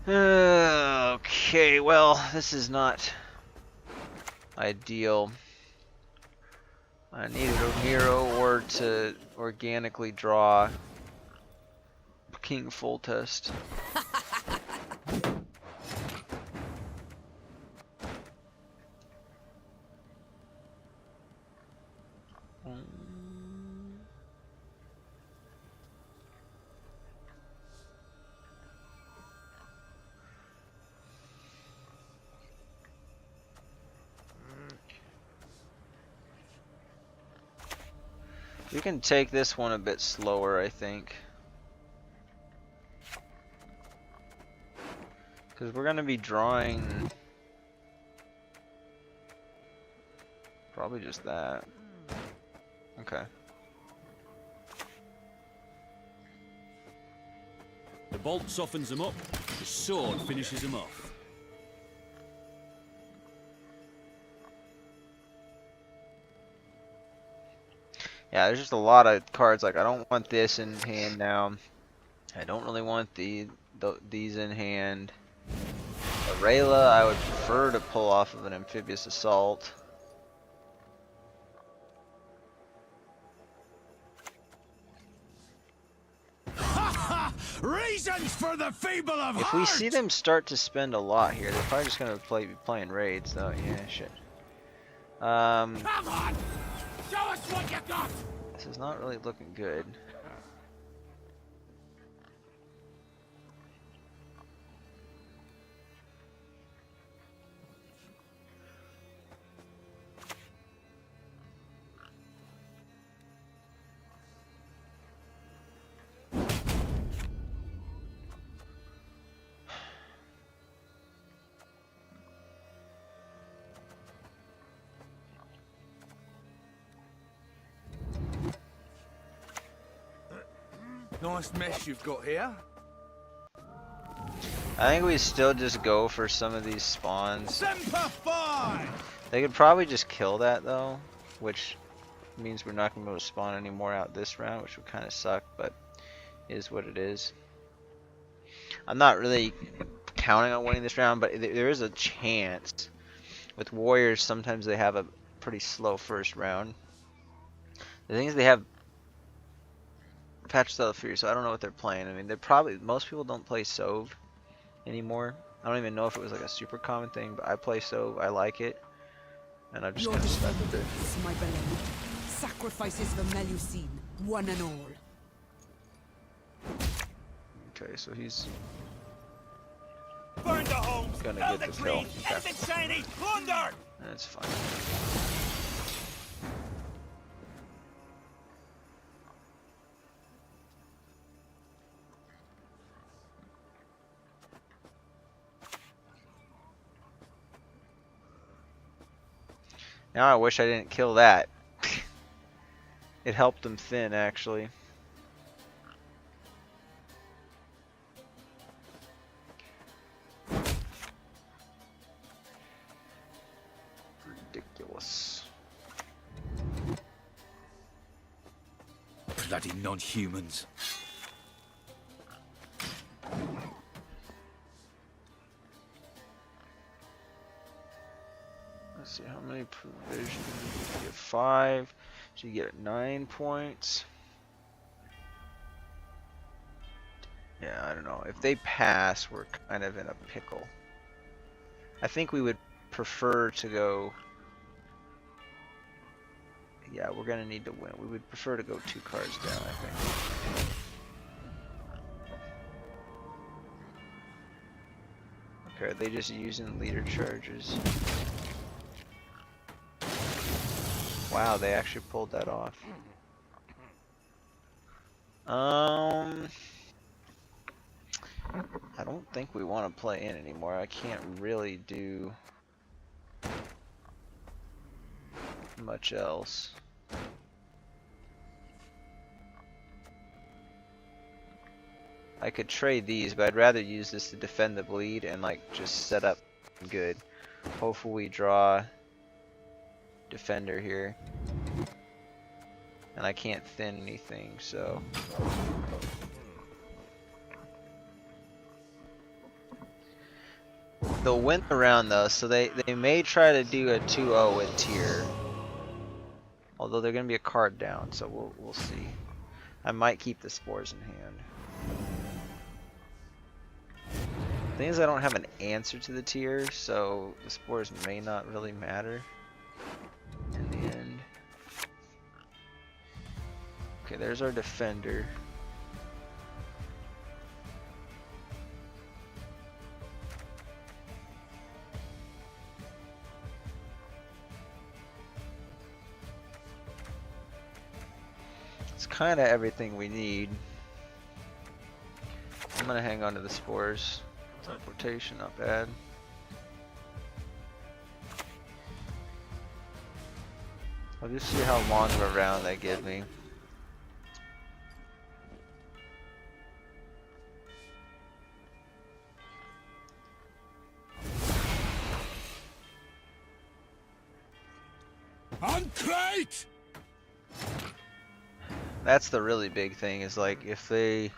Okay, well, this is not ideal. I needed a hero or to organically draw King Full Test. We can take this one a bit slower, I think. Because we're going to be drawing... probably just that. Okay. The bolt softens them up, the sword finishes them off. Yeah, there's just a lot of cards. Like, I don't want this in hand now. I don't really want these in hand. Rayla, I would prefer to pull off of an amphibious assault. Reasons for the feeble of If we see them start to spend a lot here, they're probably just gonna be playing raids, though. Yeah, shit. Come on! Show us what you got! This is not really looking good. Nice mess you've got here. I think we still just go for some of these spawns. Semper Fi! They could probably just kill that, though, which means we're not going to be able to spawn anymore out this round, which would kind of suck, but is what it is. I'm not really counting on winning this round, but there is a chance. With warriors, sometimes they have a pretty slow first round. The thing is, they have Patch Style of Fury, so I don't know what they're playing. I mean, they're probably, most people don't play Sove anymore. I don't even know if it was like a super common thing, but I play Sove, I like it, and I'm just gonna stuck with it. My beloved. Sacrifices for Melusine, one and all. Okay, so he's Burn the homes! gonna Held get the the kill. trees! Anything shiny! Plunder! That's fine. Now I wish I didn't kill that. It helped him thin, actually. Ridiculous. Bloody non-humans. Let's see, how many provisions? You get 5, so you get 9 points. Yeah, I don't know. If they pass, we're kind of in a pickle. I think we would prefer to go... Yeah, we're going to need to win. We would prefer to go 2 cards down, I think. Okay, are they just using leader charges? Wow, they actually pulled that off. I don't think we want to play in anymore. I can't really do much else. I could trade these, but I'd rather use this to defend the bleed and like just set up good. Hopefully we draw defender here. And I can't thin anything, so they'll win the round though, so they may try to do a 2-0 with tier. Although they're gonna be a card down, so we'll see. I might keep the spores in hand. The thing is, I don't have an answer to the tier, so the spores may not really matter in the end. Okay, there's our defender. It's kind of everything we need. I'm gonna hang on to the spores. Teleportation, not bad. I'll just see how long of a round they give me. On plate! That's the really big thing, is like if they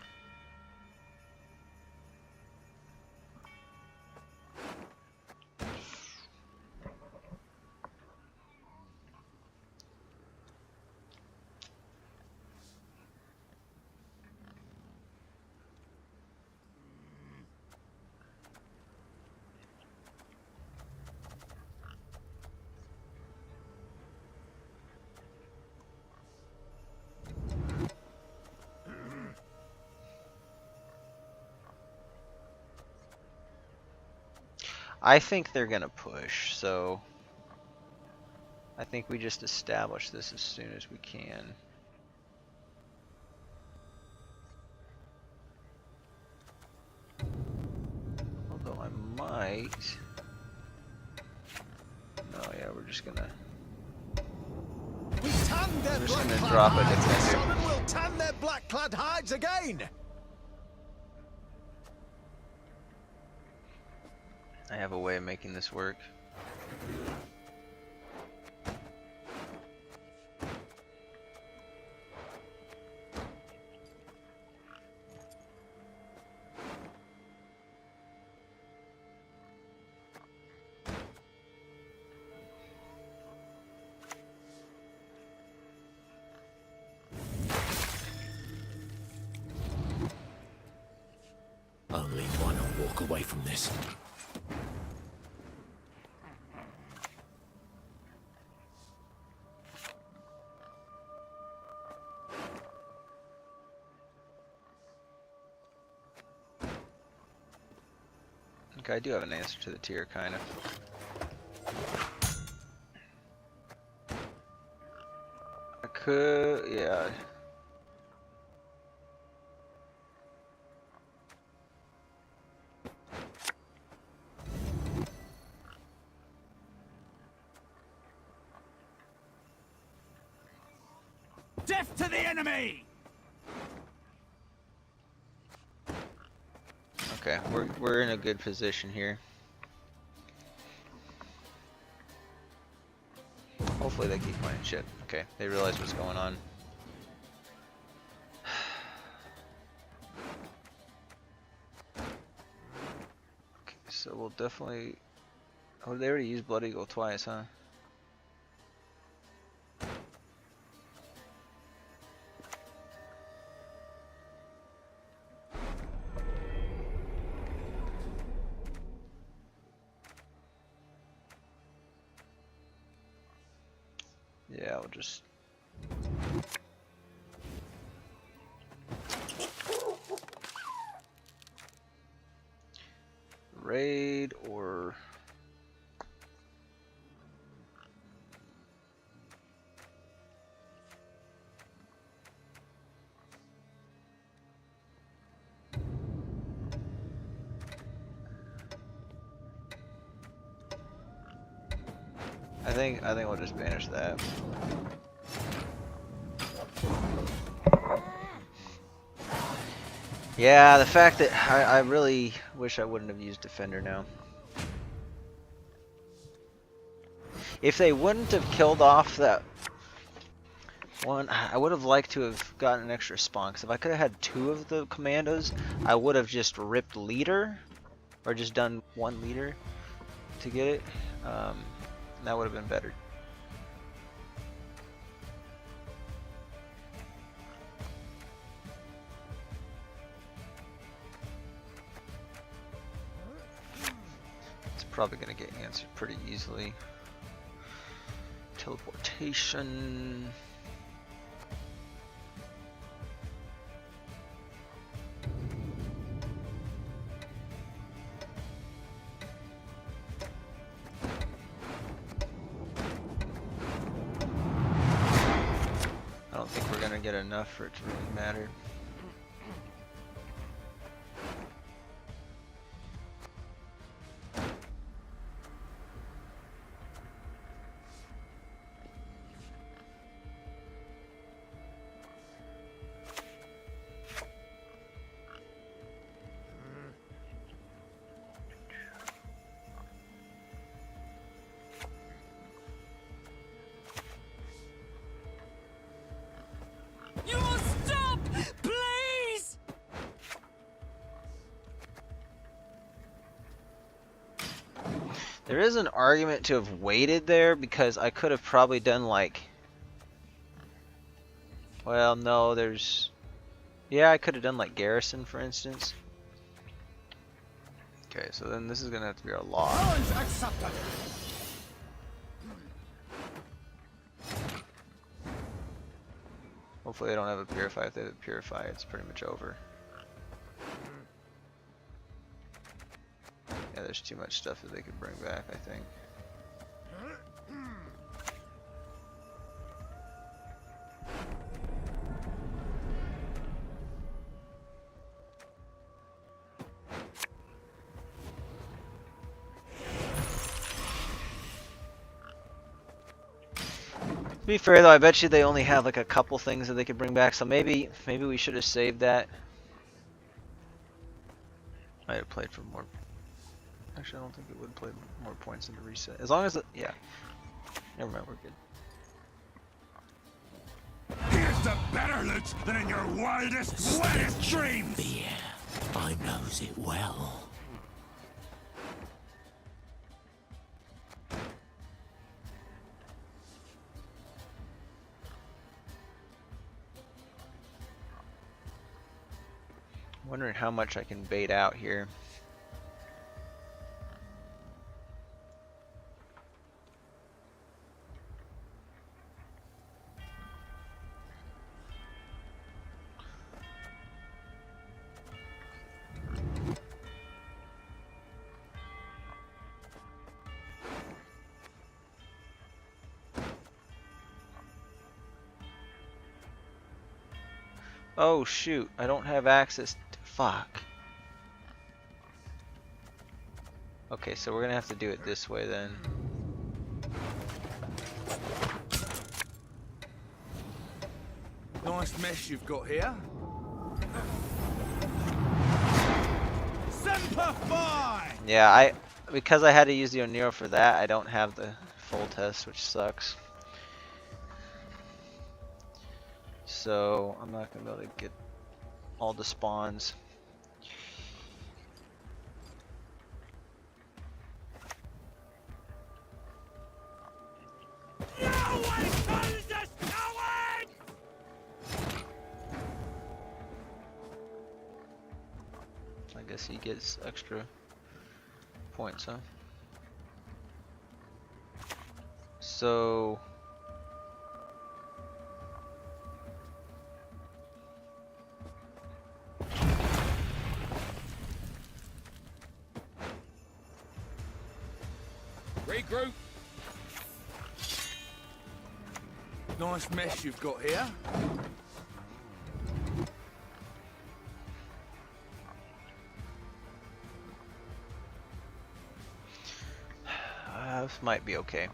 I think they're gonna push, so I think we just establish this as soon as we can. Although I might. No, yeah, we're just gonna drop a defender. Someone will tan their black-clad hides again. I have a way of making this work. Only one will walk away from this. Okay, I do have an answer to the tier, kind of. I could, yeah. Death to the enemy! Okay, we're in a good position here. Hopefully they keep playing shit. Okay, they realize what's going on. Okay, so we'll definitely. Oh, they already used Blood Eagle twice, huh? Yeah, we'll just. Raid or. I think we'll just banish that. Yeah, the fact that I really wish I wouldn't have used Defender now. If they wouldn't have killed off that one, I would have liked to have gotten an extra spawn. Because if I could have had 2 of the commandos, I would have just ripped leader, or just done 1 leader to get it. That would have been better. It's probably going to get answered pretty easily. Teleportation. gonna get enough for it to really matter. You must stop! Please! There is an argument to have waited there because I could have probably done like, well, no, there's, yeah, I could have done like Garrison, for instance. Okay, so then this is gonna have to be our law. Challenge accepted. Hopefully they don't have a Purify. If they have a Purify, it's pretty much over. Yeah, there's too much stuff that they could bring back, I think. To be fair though, I bet you they only have like a couple things that they could bring back, so maybe we should have saved that. I had played for more. Actually, I don't think it would play more points into reset. As long as it, yeah. Never mind, we're good. Here's the better loot than in your wildest, wettest dreams. Fear. I knows it well. I'm wondering how much I can bait out here. Oh shoot, I don't have access to, fuck. Okay, so we're gonna have to do it this way then. Nice mess you've got here. Semper Fi! Yeah, because I had to use the O'Neill for that, I don't have the full test, which sucks. So I'm not gonna be able to get all the spawns. I guess he gets extra points, huh? So Regroup. Nice mess you've got here. this might be okay.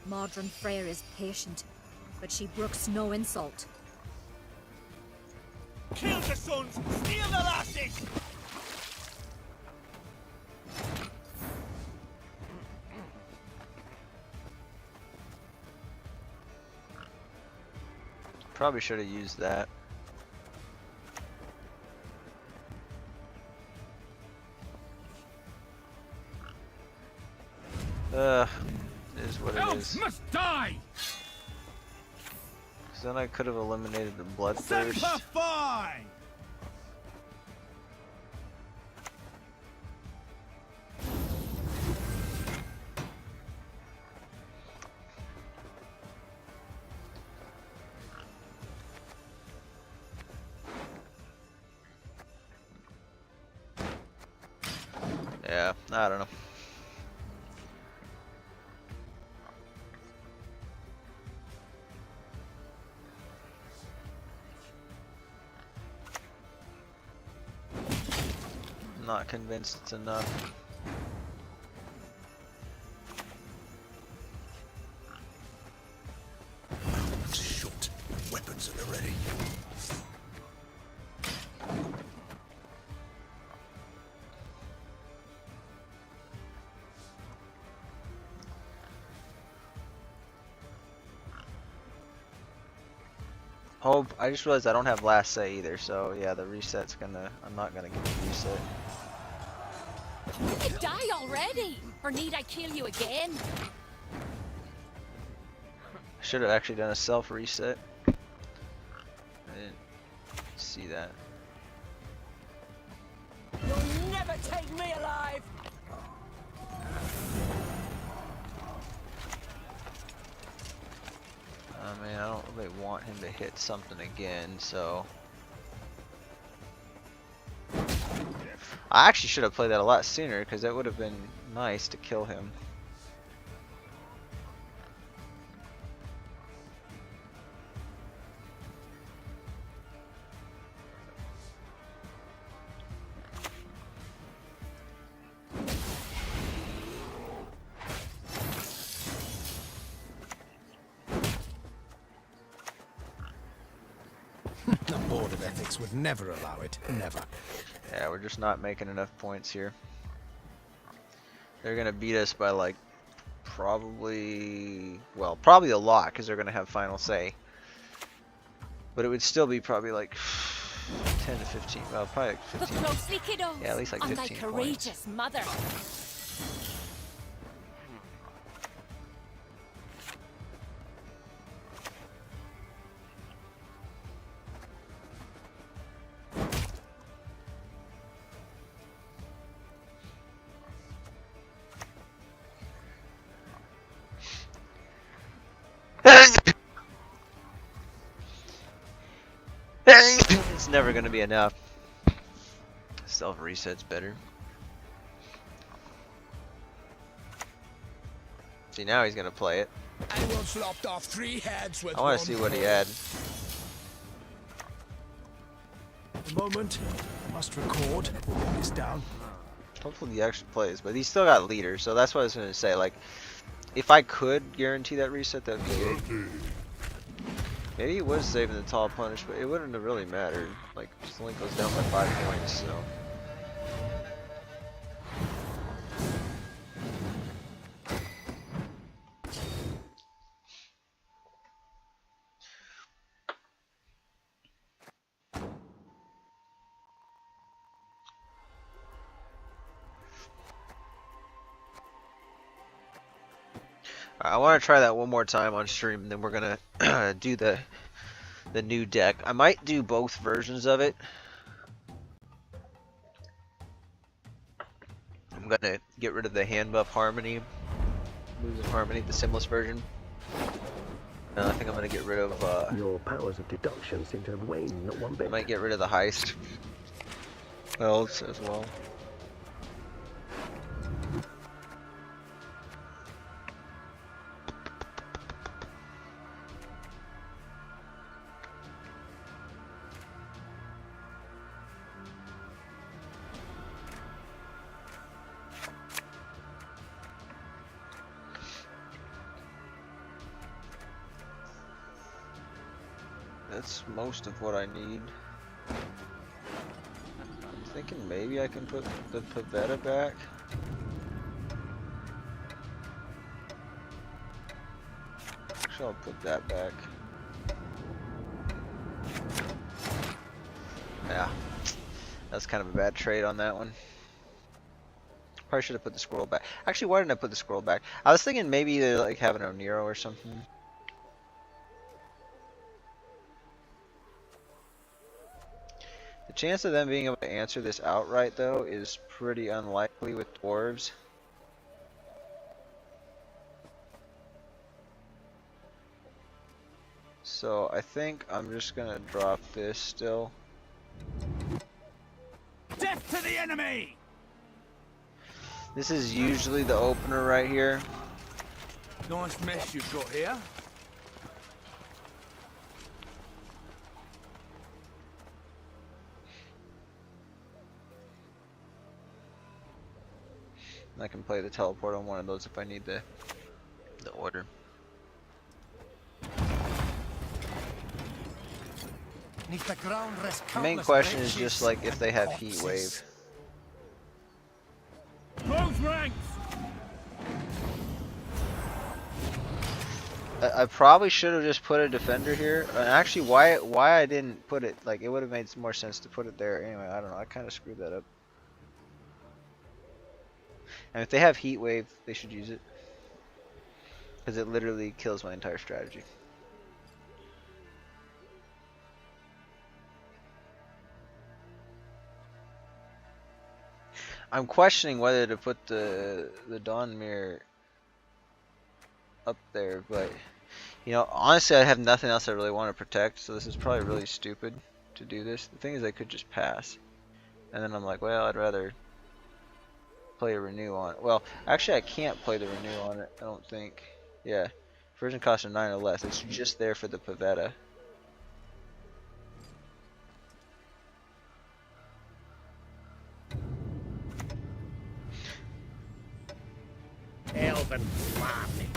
Modron Freyr is patient, but she brooks no insult. Kill the sons! Steal the lasses! Probably should have used that. It is what it is. Must die! 'Cause then I could have eliminated the Bloodthirst. Semper Fi! Yeah, I don't know. not convinced it's enough. Shoot. Weapons at the ready. Oh, I just realized I don't have last say either, so yeah, the reset's gonna, I'm not gonna get the reset. You could die already! Or need I kill you again? I should have actually done a self reset. I didn't see that. You'll never take me alive! I mean, I don't really want him to hit something again, so... I actually should have played that a lot sooner, because that would have been nice to kill him. The Board of Ethics would never allow it. Never. Yeah, we're just not making enough points here. They're gonna beat us by like probably a lot because they're gonna have final say. But it would still be probably like 10 to 15. Well, probably like 15. Look closely, kiddos. Yeah, at least like On 15 thy points. courageous mother. It's never gonna be enough. Self reset's better. See, now he's gonna play it. I once lopped off 3 heads with I want to see what he had. The moment, I must record this down. Hopefully he actually plays, but he's still got leader, so that's what I was gonna say. Like, if I could guarantee that reset, that'd be good. Maybe he was saving the tall punish, but it wouldn't have really mattered. Like, just only goes down by 5 points, so. I want to try that one more time on stream, and then we're gonna do the new deck. I might do both versions of it. I'm gonna get rid of the hand buff harmony, losing harmony, the simplest version. And I think I'm gonna get rid of. Your powers of deduction seem to have waned not one bit. I might get rid of the heist spells as well. That's most of what I need. I'm thinking maybe I can put the Pavetta back. Actually, I'll put that back. Yeah, that's kind of a bad trade on that one. Probably should have put the squirrel back. Actually, why didn't I put the squirrel back? I was thinking maybe they're like having a Nero or something. The chance of them being able to answer this outright, though, is pretty unlikely with dwarves. So I think I'm just gonna drop this still. Death to the enemy! This is usually the opener right here. Nice mess you've got here. I can play the teleport on one of those if I need the order. The main question is just like if they have heat wave. Close ranks! I probably should have just put a defender here. And actually, why I didn't put it, like, it would have made more sense to put it there. Anyway, I don't know. I kind of screwed that up. And if they have heat wave, they should use it, because it literally kills my entire strategy. I'm questioning whether to put the Dawn Mirror up there, but you know, honestly, I have nothing else I really want to protect, so this is probably really stupid to do this. The thing is, I could just pass, and then I'm like, well, I'd rather play a renew on it. Well, actually, I can't play the renew on it, I don't think. Yeah, version cost of 9 or less. It's just there for the Pavetta. Elven farming.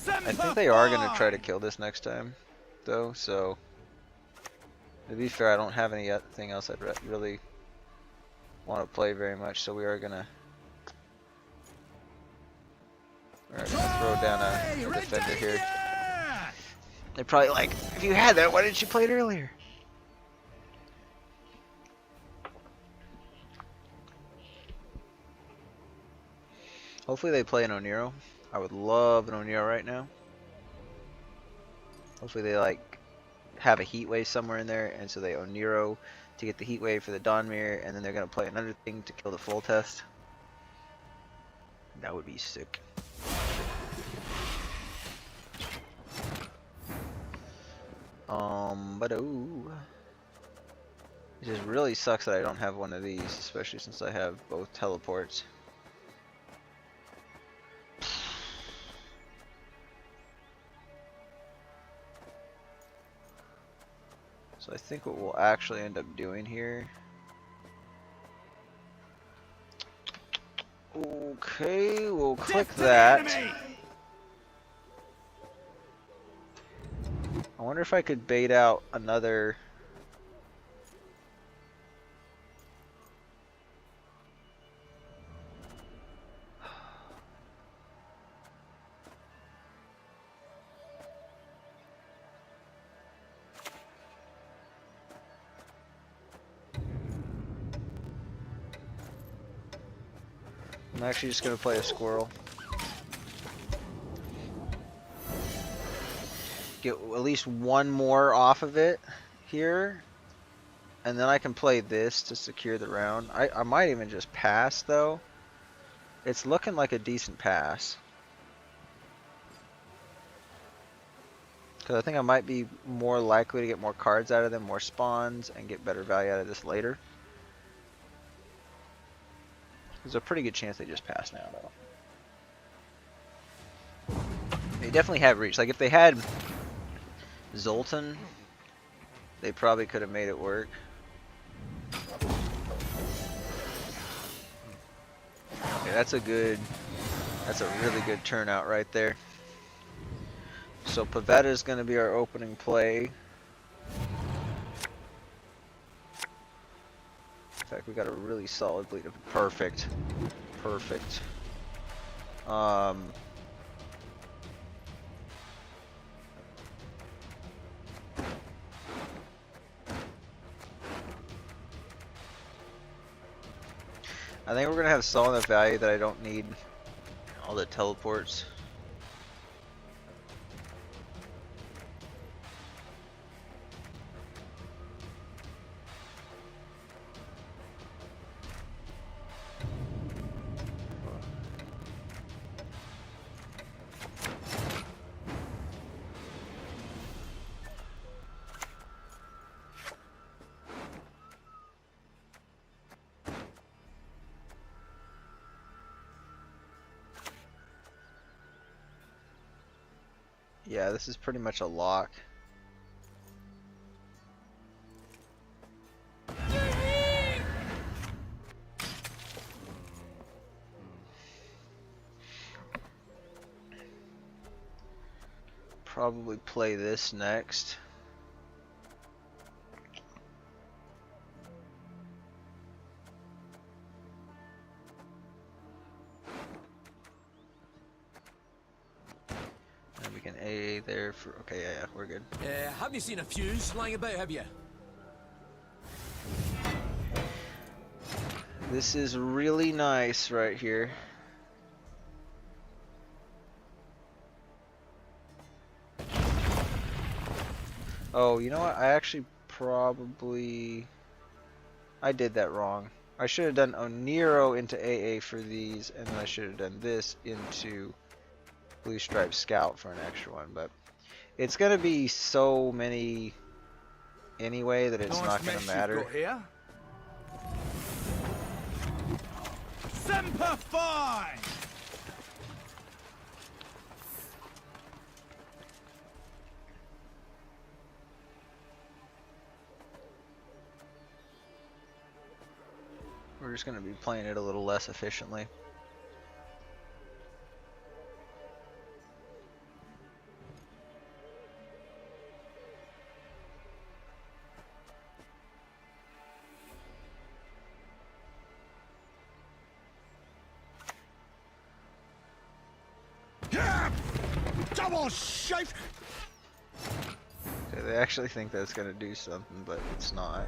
I think they are going to try to kill this next time, though, so to be fair, I don't have anything else I'd really want to play very much, so we are going to throw down a defender here. They're probably like, if you had that, why didn't you play it earlier? Hopefully they play an Oniro. I would love an Oniro right now. Hopefully they like have a heat wave somewhere in there, and so they Oniro to get the heat wave for the Dawn Mirror, and then they're gonna play another thing to kill the full test. That would be sick. But ooh, it just really sucks that I don't have one of these, especially since I have both teleports. So I think what we'll actually end up doing here. Okay, we'll click that. I wonder if I could bait out another. I'm actually just gonna play a squirrel. Get at least one more off of it here, and then I can play this to secure the round. I might even just pass though. It's looking like a decent pass, because I think I might be more likely to get more cards out of them, more spawns, and get better value out of this later. There's a pretty good chance they just pass now, though. They definitely have reach. Like, if they had Zoltan, they probably could have made it work. Okay, that's a really good turnout right there. So Pavetta is going to be our opening play. In fact, we got a really solid bleed. Perfect. Perfect. I think we're gonna have solid enough value that I don't need all the teleports. Yeah, this is pretty much a lock. probably play this next. And we can AA there for, okay, yeah, we're good. Have you seen a fuse lying about, have you? This is really nice right here. Oh, you know what? I actually probably... I did that wrong. I should have done Oniro into AA for these, and then I should have done this into Blue Stripe Scout for an extra one, but it's going to be so many anyway that it's not going to matter. Semper Fi! We're just going to be playing it a little less efficiently. Double shite! Okay, they actually think that's going to do something, but it's not.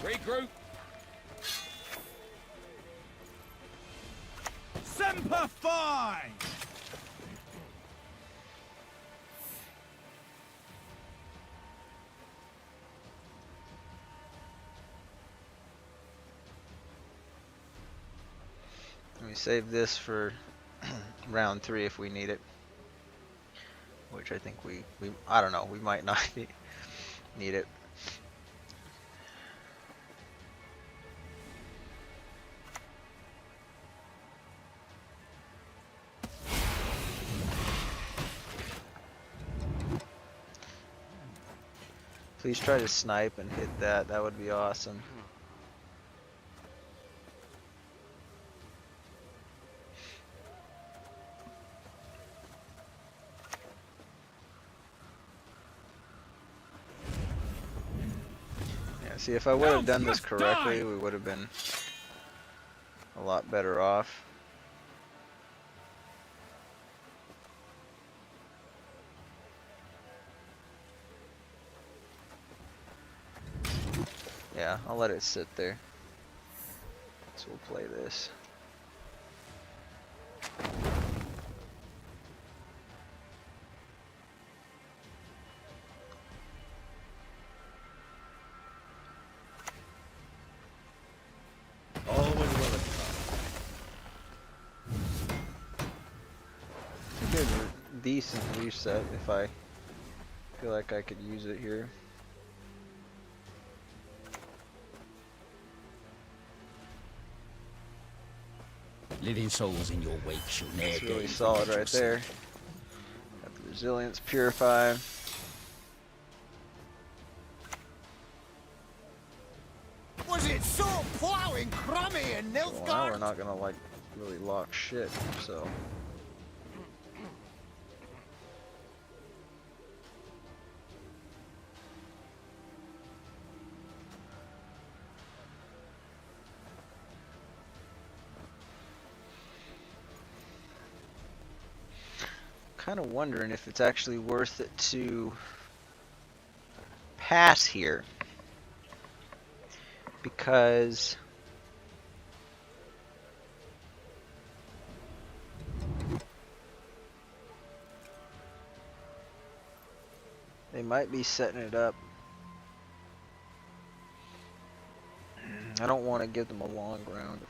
Regroup. Semper Fi! Let me save this for round 3 if we need it. Which I think we I don't know, we might not need it. Please try to snipe and hit that. That would be awesome. Yeah, see, if I would have done this correctly, we would have been a lot better off. Yeah, I'll let it sit there. So we'll play this. Always welcome. It's a good, decent reset if I feel like I could use it here. Living souls in your wake shall ne'er It's really gain solid right there. Got the resilience, purify. Was it so plowing crummy and Well, now Nilfgaard? we're not gonna like really lock shit, so. Kind of wondering if it's actually worth it to pass here, because they might be setting it up. I don't want to give them a long ground,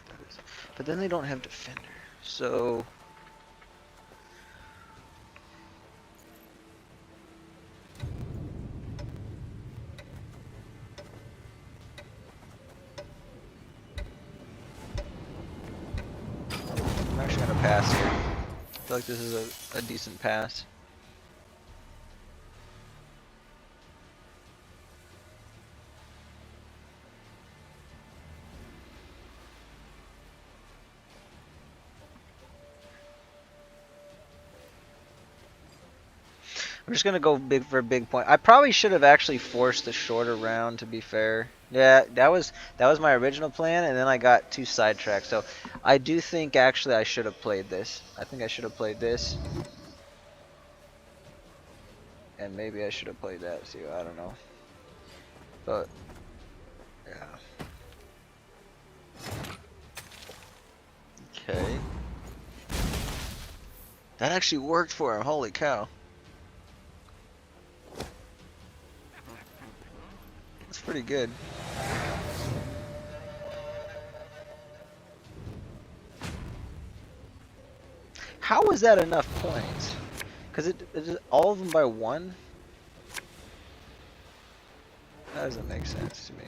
but then they don't have defender, so. I'm actually gonna pass here. I feel like this is a decent pass. I'm just gonna go big for a big point. I probably should have actually forced a shorter round, to be fair. Yeah, that was my original plan, and then I got too sidetracked. So I do think actually I should have played this. I think I should have played this, and maybe I should have played that too. I don't know, but yeah. Okay. That actually worked for him. Holy cow. That's pretty good. How was that enough points? Because it all of them by one? That doesn't make sense to me.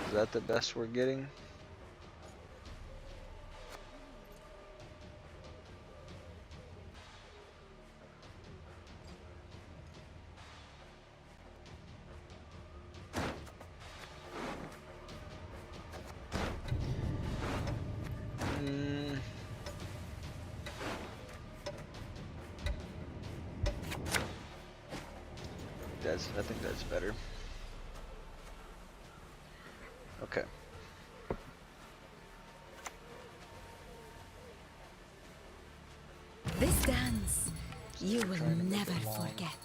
Is that the best we're getting? I think that's better. Okay. This dance, you will never forget.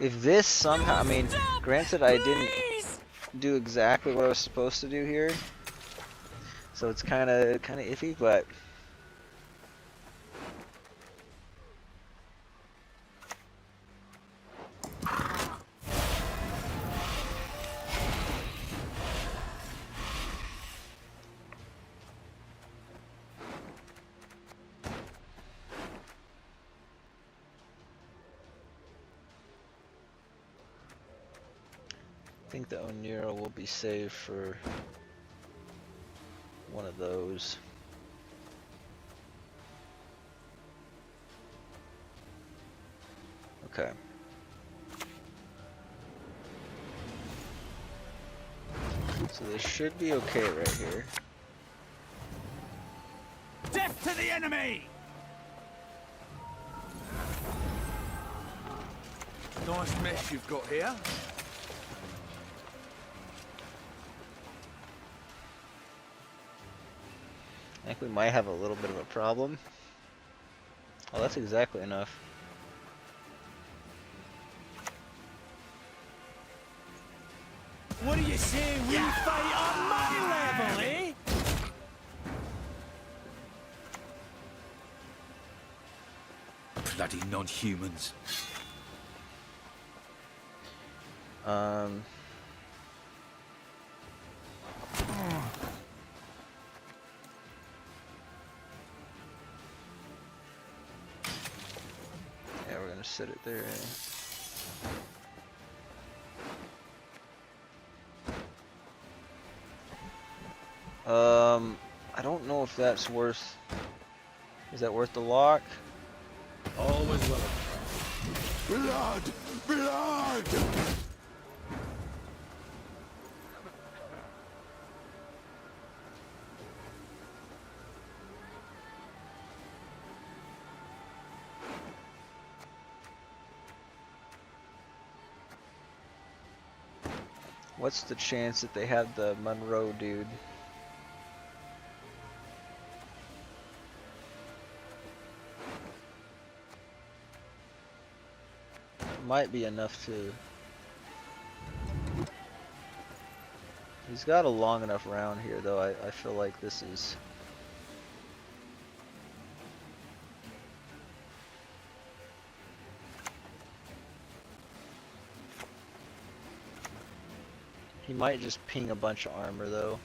If this somehow, I mean, granted I didn't do exactly what I was supposed to do here, so it's kind of iffy, but I think the Onira will be saved for one of those. Okay. So this should be okay right here. Death to the enemy! Nice mess you've got here. I think we might have a little bit of a problem. Oh, that's exactly enough. What do you say we fight on my level, eh? Bloody non-humans. Yeah, we're gonna sit it there. I don't know if that's worth. Is that worth the lock? Always will. Blood! Blood! What's the chance that they have the Monroe dude? Might be enough to. He's got a long enough round here, though. I feel like this is. He might just ping a bunch of armor, though.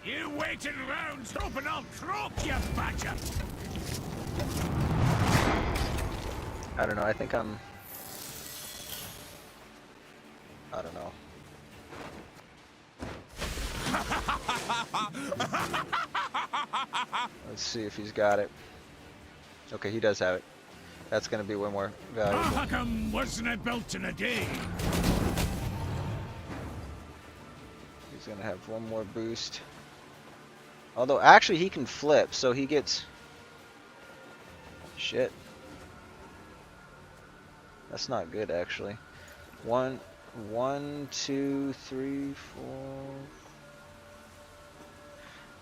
You waiting around hoping I'll croak, you badger! I don't know. I think I'm. I don't know. Let's see if he's got it. Okay, he does have it. That's gonna be way more valuable. How come wasn't it built in a day? He's gonna have one more boost. Although, actually, he can flip, so he gets... Shit. That's not good, actually. 1, 2, 3, 4...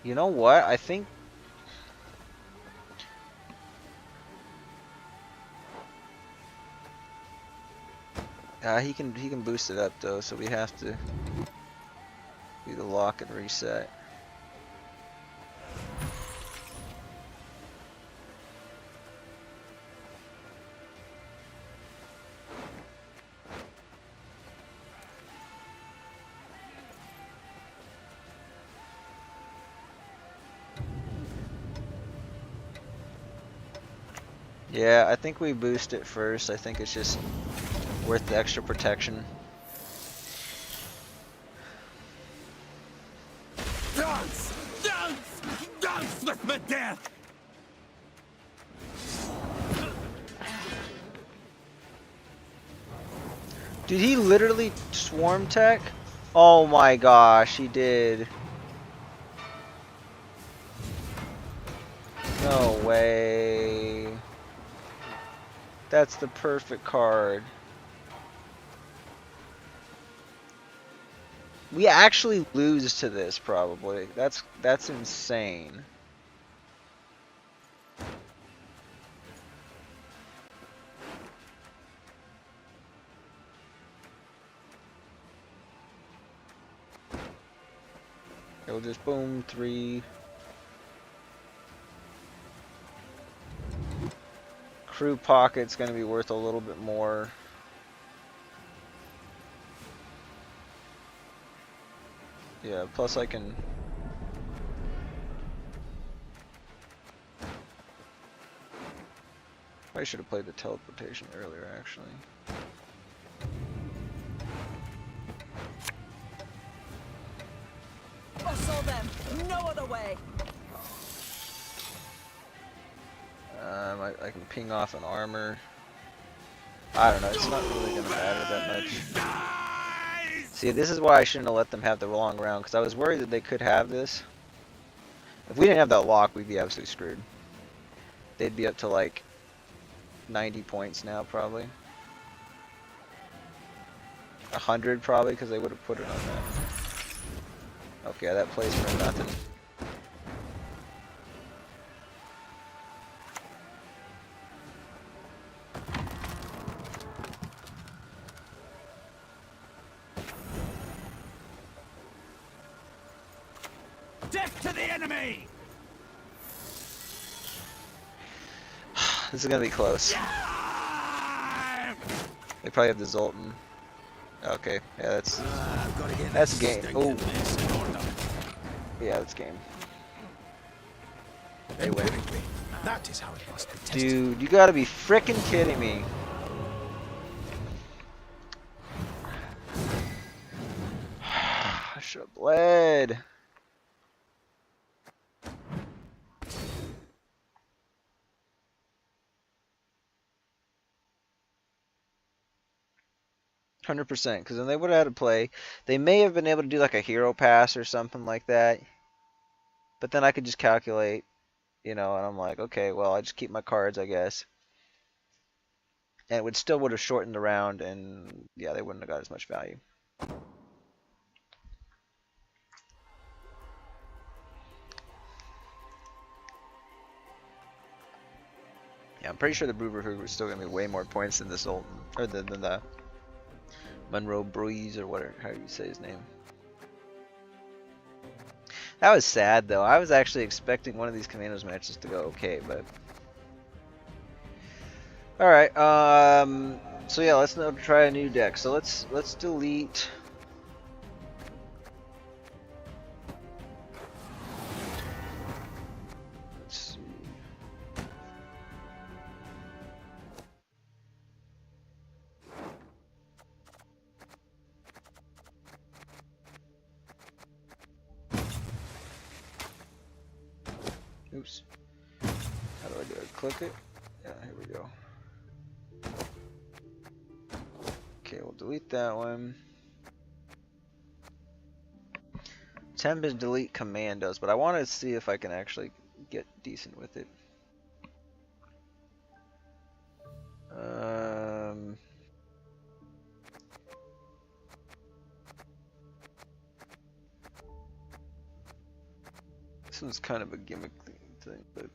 You know what? I think... he can boost it up, though, so we have to do the lock and reset. Yeah, I think we boost it first. I think it's just worth the extra protection. Dance! Dance! Dance with my death! Did he literally swarm tech? Oh my gosh, he did. No way. That's the perfect card. We actually lose to this probably. That's insane. It'll just boom 3. Crew pocket's gonna be worth a little bit more. Yeah, plus I can... I should have played the teleportation earlier, actually. Bustle them! No other way! I can ping off an armor. I don't know, it's not really gonna matter that much. See, this is why I shouldn't have let them have the long round, because I was worried that they could have this. If we didn't have that lock, we'd be absolutely screwed. They'd be up to like 90 points now, probably. 100 probably, because they would have put it on that. Okay, that plays for nothing. Death to the enemy! This is gonna be close. They probably have the Zoltan. Okay, yeah, that's game. Oh, yeah, that's game. They win. That is how it must be tested. Dude, you gotta be frickin' kidding me. I should have bled. %, because then they would have had to play. They may have been able to do like a hero pass or something like that. But then I could just calculate, you know, and I'm like, okay, well, I just keep my cards, I guess. And it still would have shortened the round, and yeah, they wouldn't have got as much value. Yeah, I'm pretty sure the Bruverhood was still going to be way more points than the Zoltan, or than the Monroe Breeze, or whatever, how do you say his name. That was sad, though. I was actually expecting one of these Commandos matches to go okay, but... Alright, so yeah, let's now try a new deck. So let's delete... Let's see. Oops. How do I do it? Click it? Yeah, here we go. Okay, we'll delete that one. Temp is delete commandos, but I want to see if I can actually get decent with it. This one's kind of a gimmick thing, but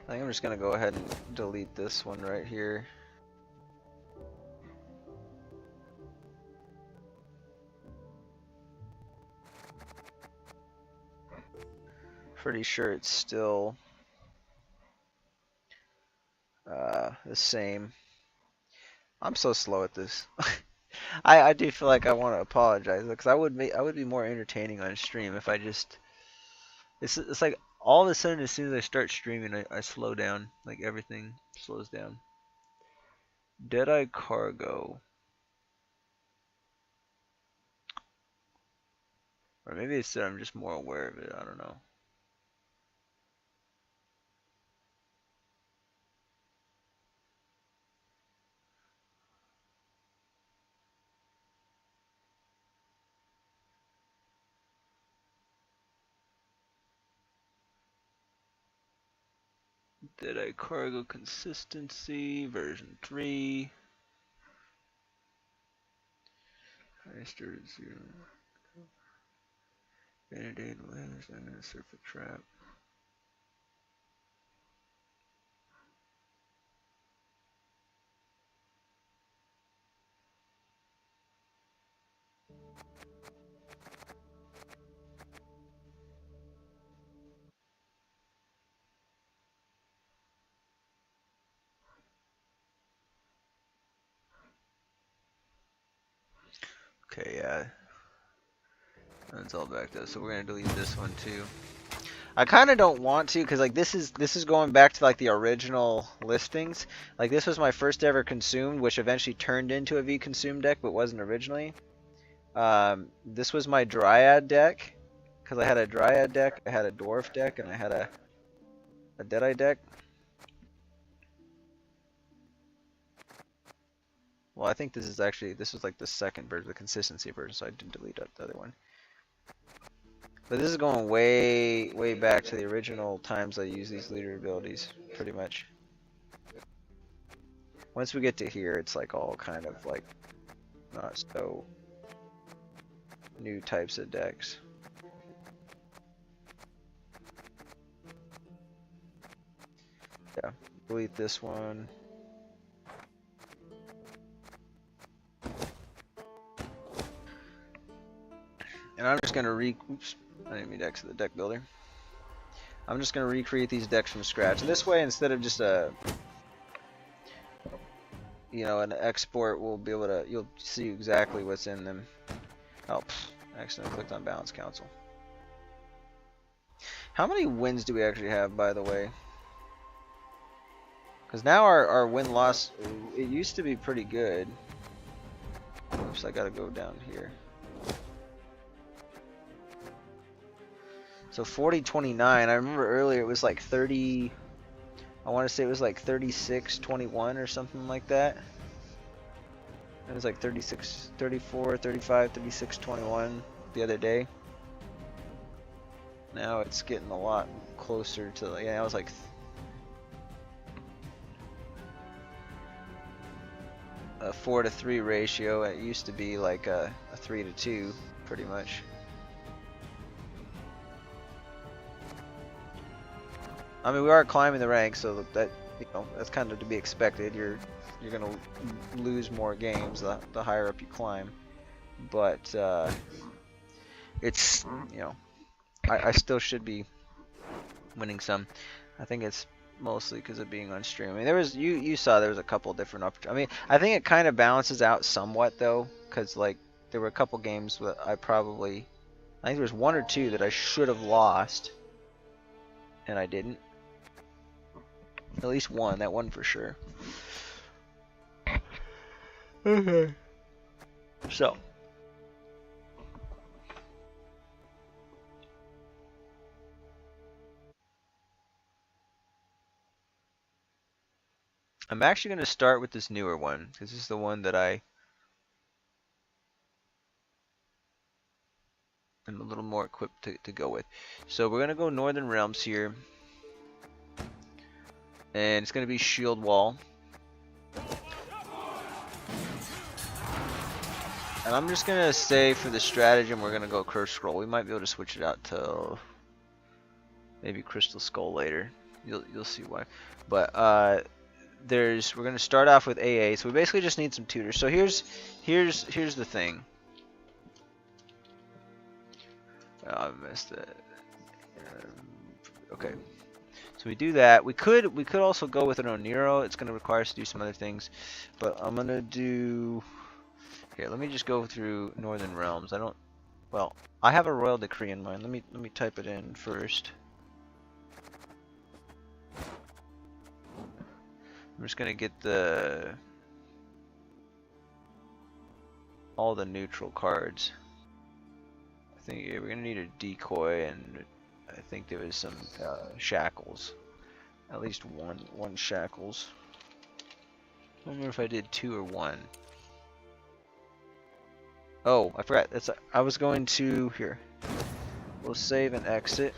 I think I'm just gonna go ahead and delete this one right here. Pretty sure it's still the same. I'm so slow at this. I do feel like I want to apologize because I would be more entertaining on stream if I just it's like all of a sudden as soon as I start streaming I slow down, like everything slows down. Deadeye Cargo, or maybe it's that I'm just more aware of it. I don't know. Deadeye Cargo consistency version 3. I started 0. Vanity lands, I'm gonna surf a trap. Okay, yeah. That's all backed up, so we're gonna delete this one too. I kind of don't want to, because like this is going back to like the original listings. Like this was my first ever consumed, which eventually turned into a V consumed deck, but wasn't originally. This was my Dryad deck, because I had a Dryad deck, I had a Dwarf deck, and I had a Deadeye deck. Well, I think this was like the second version, the consistency version, so I didn't delete the other one. But this is going way back to the original times I used these leader abilities, pretty much. Once we get to here, it's like all kind of like not so new types of decks. Yeah, delete this one. And I'm just gonna oops, I didn't mean decks to the deck builder. I'm just gonna recreate these decks from scratch. And this way, instead of just an export, we'll be able to, you'll see exactly what's in them. Oh, I accidentally clicked on Balance Council. How many wins do we actually have, by the way? Because now our win-loss, it used to be pretty good. Oops, I gotta go down here. So 40-29, I remember earlier it was like 30, I want to say it was like 36-21 or something like that. It was like 36, 34, 35, 36-21 the other day. Now it's getting a lot closer to, yeah, it was like a 4-to-3 ratio. It used to be like a 3-to-2 pretty much. I mean, we are climbing the ranks, so that that's kind of to be expected. You're gonna lose more games the higher up you climb, but it's I still should be winning some. I think it's mostly because of being on stream. I mean, there was you saw there was a couple different opportunities. I mean, I think it kind of balances out somewhat though, because like there were a couple games that I think there was one or two that I should have lost, and I didn't. At least one, that one for sure. Okay. So. I'm actually going to start with this newer one, because this is the one that I am a little more equipped to go with. So we're going to go Northern Realms here. And it's going to be Shield Wall. And I'm just going to say for the stratagem, we're going to go Curse Scroll. We might be able to switch it out to maybe Crystal Skull later. You'll see why. But we're going to start off with AA. So we basically just need some tutors. So here's the thing. Oh, I missed it. Okay. So we do that. We could also go with an Oniro. It's going to require us to do some other things. But I'm going to do... Here, let me just go through Northern Realms. I have a Royal Decree in mind. Let me type it in first. I'm just gonna get all the neutral cards. I think we're gonna need a decoy, and I think there was some shackles. At least one shackles. I don't remember if I did 2 or 1. Oh, I forgot. I was going to here. We'll save and exit.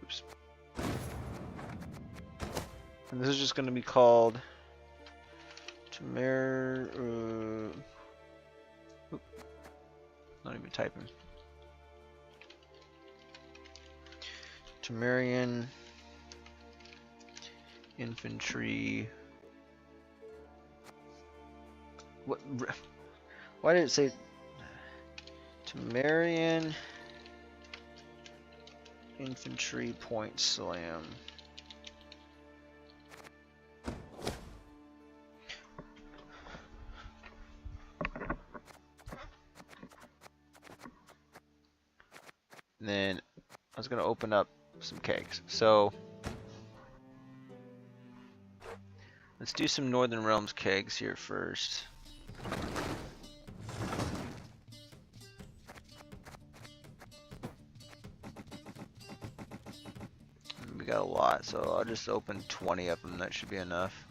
Oops. And this is just going to be called not even typing. Temerian Infantry. What? Why did it say Temerian Infantry Point Slam? And then I was gonna open up some kegs. So let's do some Northern Realms kegs here first. We got a lot, so I'll just open 20 of them. That should be enough.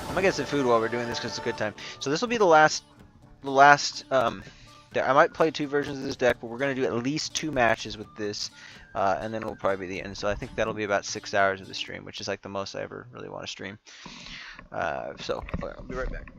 I'm gonna get some food while we're doing this because it's a good time. So this will be the last. I might play 2 versions of this deck, but we're gonna do at least 2 matches with this, and then it'll probably be the end. So I think that'll be about 6 hours of the stream, which is like the most I ever really want to stream. So I'll be right back.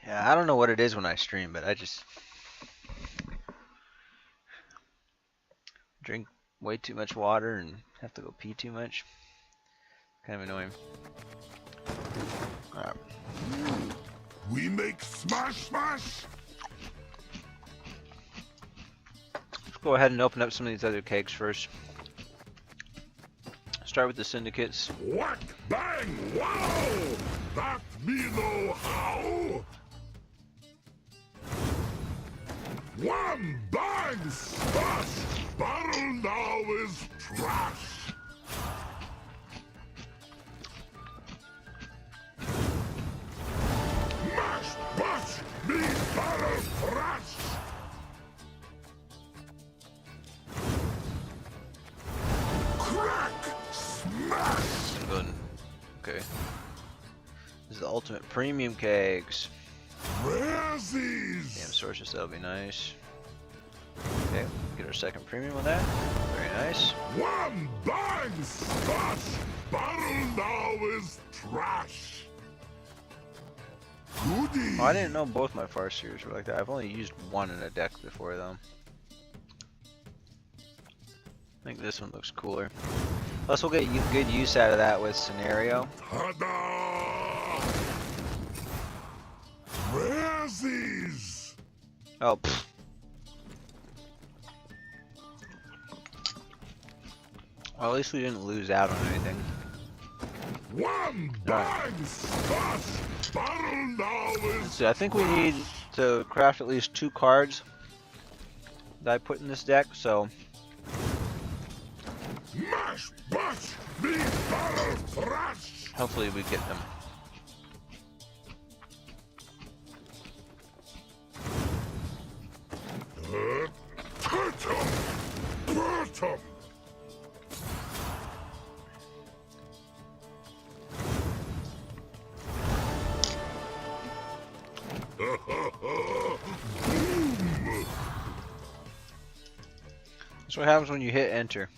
Yeah, I don't know what it is when I stream, but I just drink way too much water and have to go pee too much. Kind of annoying. Alright. We make smash smash. Let's go ahead and open up some of these other kegs first. Start with the syndicates. Whack bang wow! That me know how. One bang smash. Barrel now is trash. Mash bash me barrel crash. Crack smash. Okay. This is the ultimate premium kegs. Razzies. Damn sources, that'll be nice. Okay, get our second premium on that. Very nice. One bang smash. Barrel now is trash. Goody. Oh, I didn't know both my Farseers were like that. I've only used one in a deck before though. I think this one looks cooler. Plus we'll get good use out of that with Scenario. Ta-da! Razzies. Oh, pfft. Well, at least we didn't lose out on anything. One bang smash. Barrel now is Let's see, I think we need to craft at least 2 cards that I put in this deck, so mash bash me barrel thrash. hopefully we get them. Turtum. Burtum. Boom. That's what happens when you hit enter.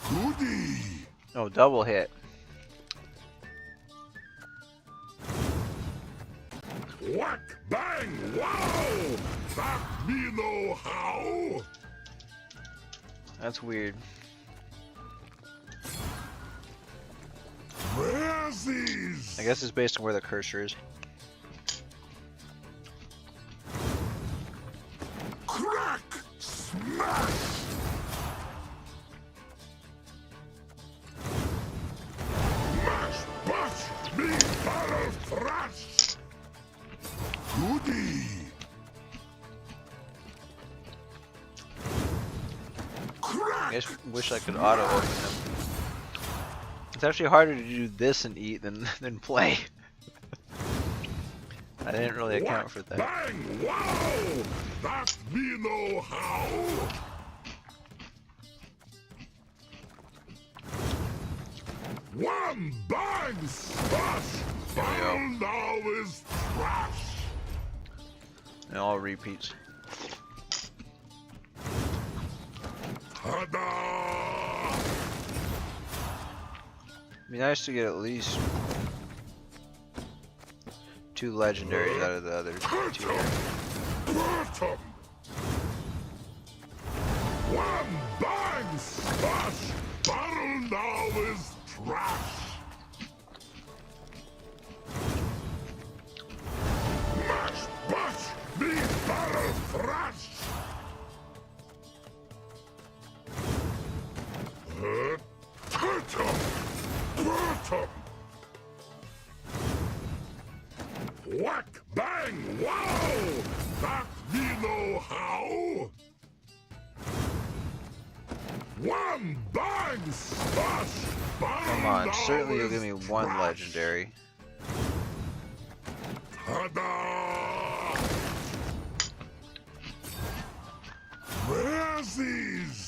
Goody. Oh, double hit. Whack bang wow. That me know how. That's weird. Razzies. I guess it's based on where the cursor is. Crack smash. Mash bash me barrel thrash. Goody. I guess wish I could auto open them. It's actually harder to do this and eat than play. I didn't really account for that. Bang wow. That me know how. One bang smash. Barrel now is trash. And all repeats. Ta-da! Be nice to get at least 2 legendaries out of the other 2 here. Burtum. One bang smash. Barrel now is trash. Mash bash me barrel thrash. Turtum. Burtum. Whack bang wow. That me know how. One bang smash. Come on, certainly you'll give me 1 legendary. Ta-da! Razzies.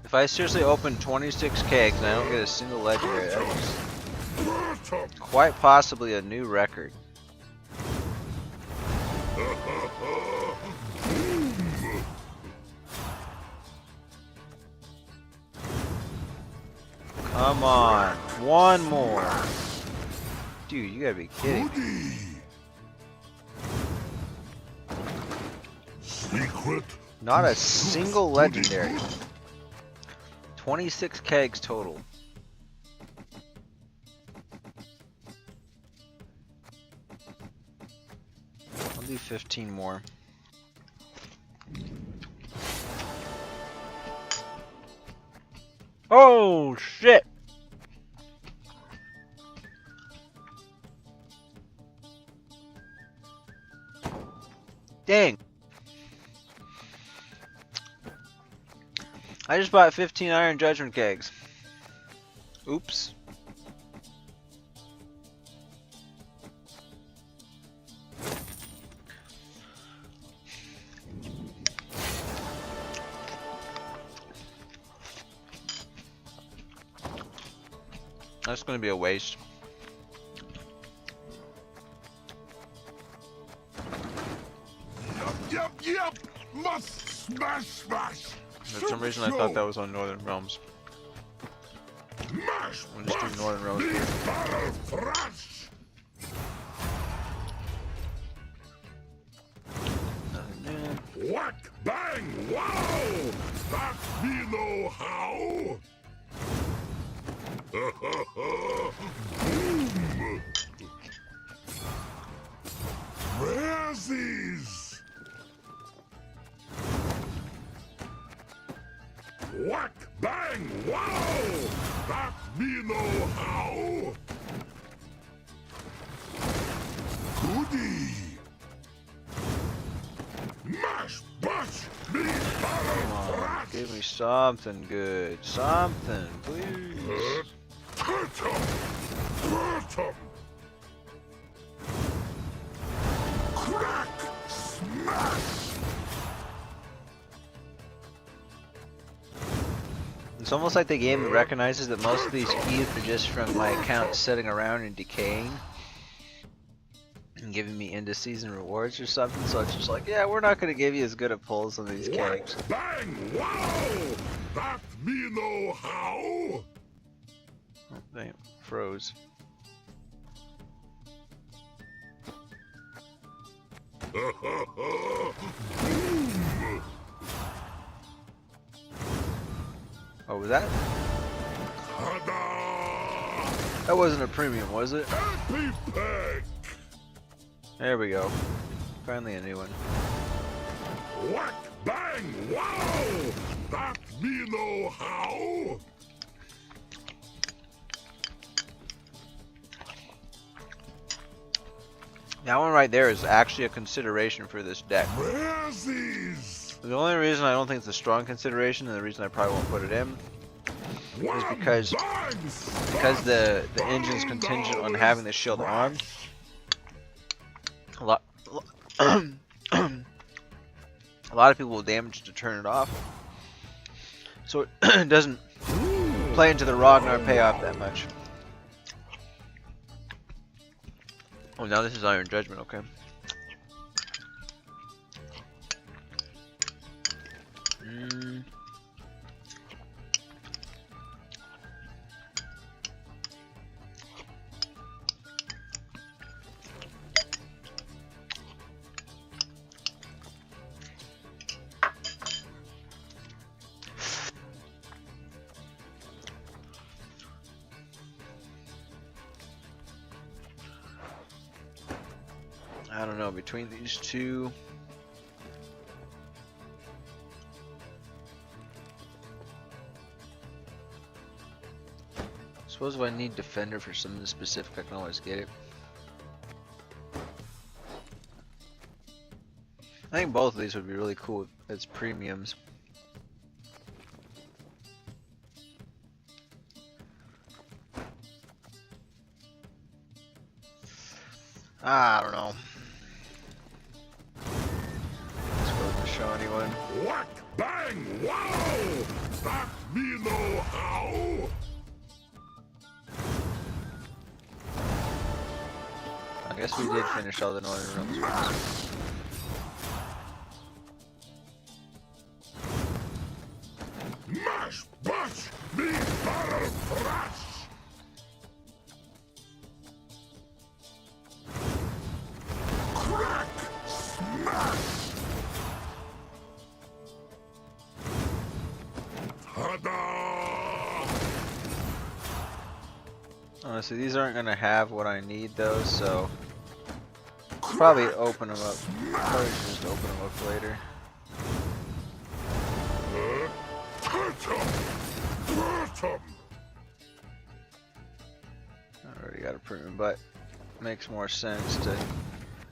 If I seriously open 26 kegs and I don't get a single legendary, that is quite possibly a new record. Come on. One more. Dude, you gotta be kidding me. Secret. Not a single legendary. 26 kegs total. I'll do 15 more. Oh shit! Dang. I just bought 15 Iron Judgment kegs. Oops. That's gonna be a waste. Yep. Must smash. For some reason, I thought that was on Northern Realms. Mash. We'll just do Northern Realms. Thrash. Whack, bang, wow! That me know how! Boom! Razzies! Whack, bang, wow! That me know how! Goody! Mash, bash, me, Come on, give me something good. Something, please. Hurt 'em! Hurt 'em! Crack! Smash! It's almost like the game recognizes that most of these keys are just from my account sitting around and decaying. And giving me indices and rewards or something, so it's just like, yeah, we're not going to give you as good a pulls on these kegs. Bang! Wow! That me know how! Oh, damn, froze. Boom! Oh, was that? That wasn't a premium, was it? Happy peg! There we go. Finally a new one. Whack! Bang! Wow! That me know how! That one right there is actually a consideration for this deck. Razzies! The only reason I don't think it's a strong consideration, and the reason I probably won't put it in, is because the engine's contingent on having the shield on. A lot of people will damage to turn it off, so it doesn't play into the Ragnar payoff that much. Oh, now this is Iron Judgment, okay. I don't know, between these two. Suppose if I need Defender for something specific, I can always get it. I think both of these would be really cool as premiums. I don't know. Supposed to show anyone. Whack! Bang! Wow! That me know how! I guess we did finish all the Northern Realms. Mash! Bash! Me barrel thrash! Honestly, these aren't gonna have what I need though, so probably open them up. Probably should just open them up later. I already got a premium, but makes more sense to.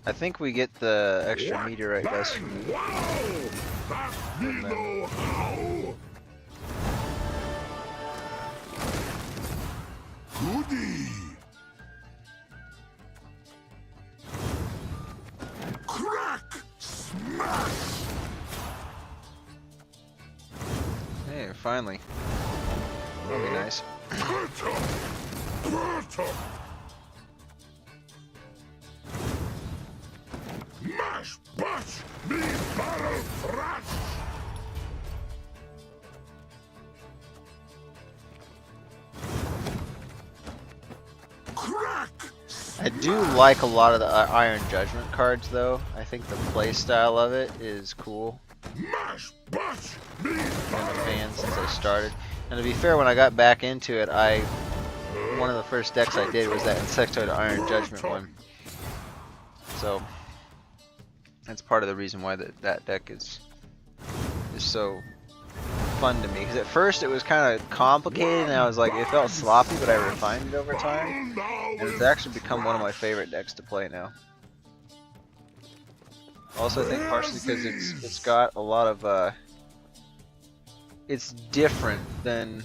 I think we get the extra meteorite dust from you. And then... Goody! Crack! Smash! Hey, finally. That'll be nice. Mash, bash, me barrel thrash! Crack! I do like a lot of the Iron Judgment cards though. I think the play style of it is cool. Mash, bash, me I've been a fan since I started. And to be fair, when I got back into it, one of the first decks I did was that Insectoid Iron Judgment one. So that's part of the reason why that deck is so fun to me. Because at first it was kind of complicated, and I was like, it felt sloppy, but I refined it over time, and it's actually become one of my favorite decks to play now. Also, I think partially because it's got a lot of it's different than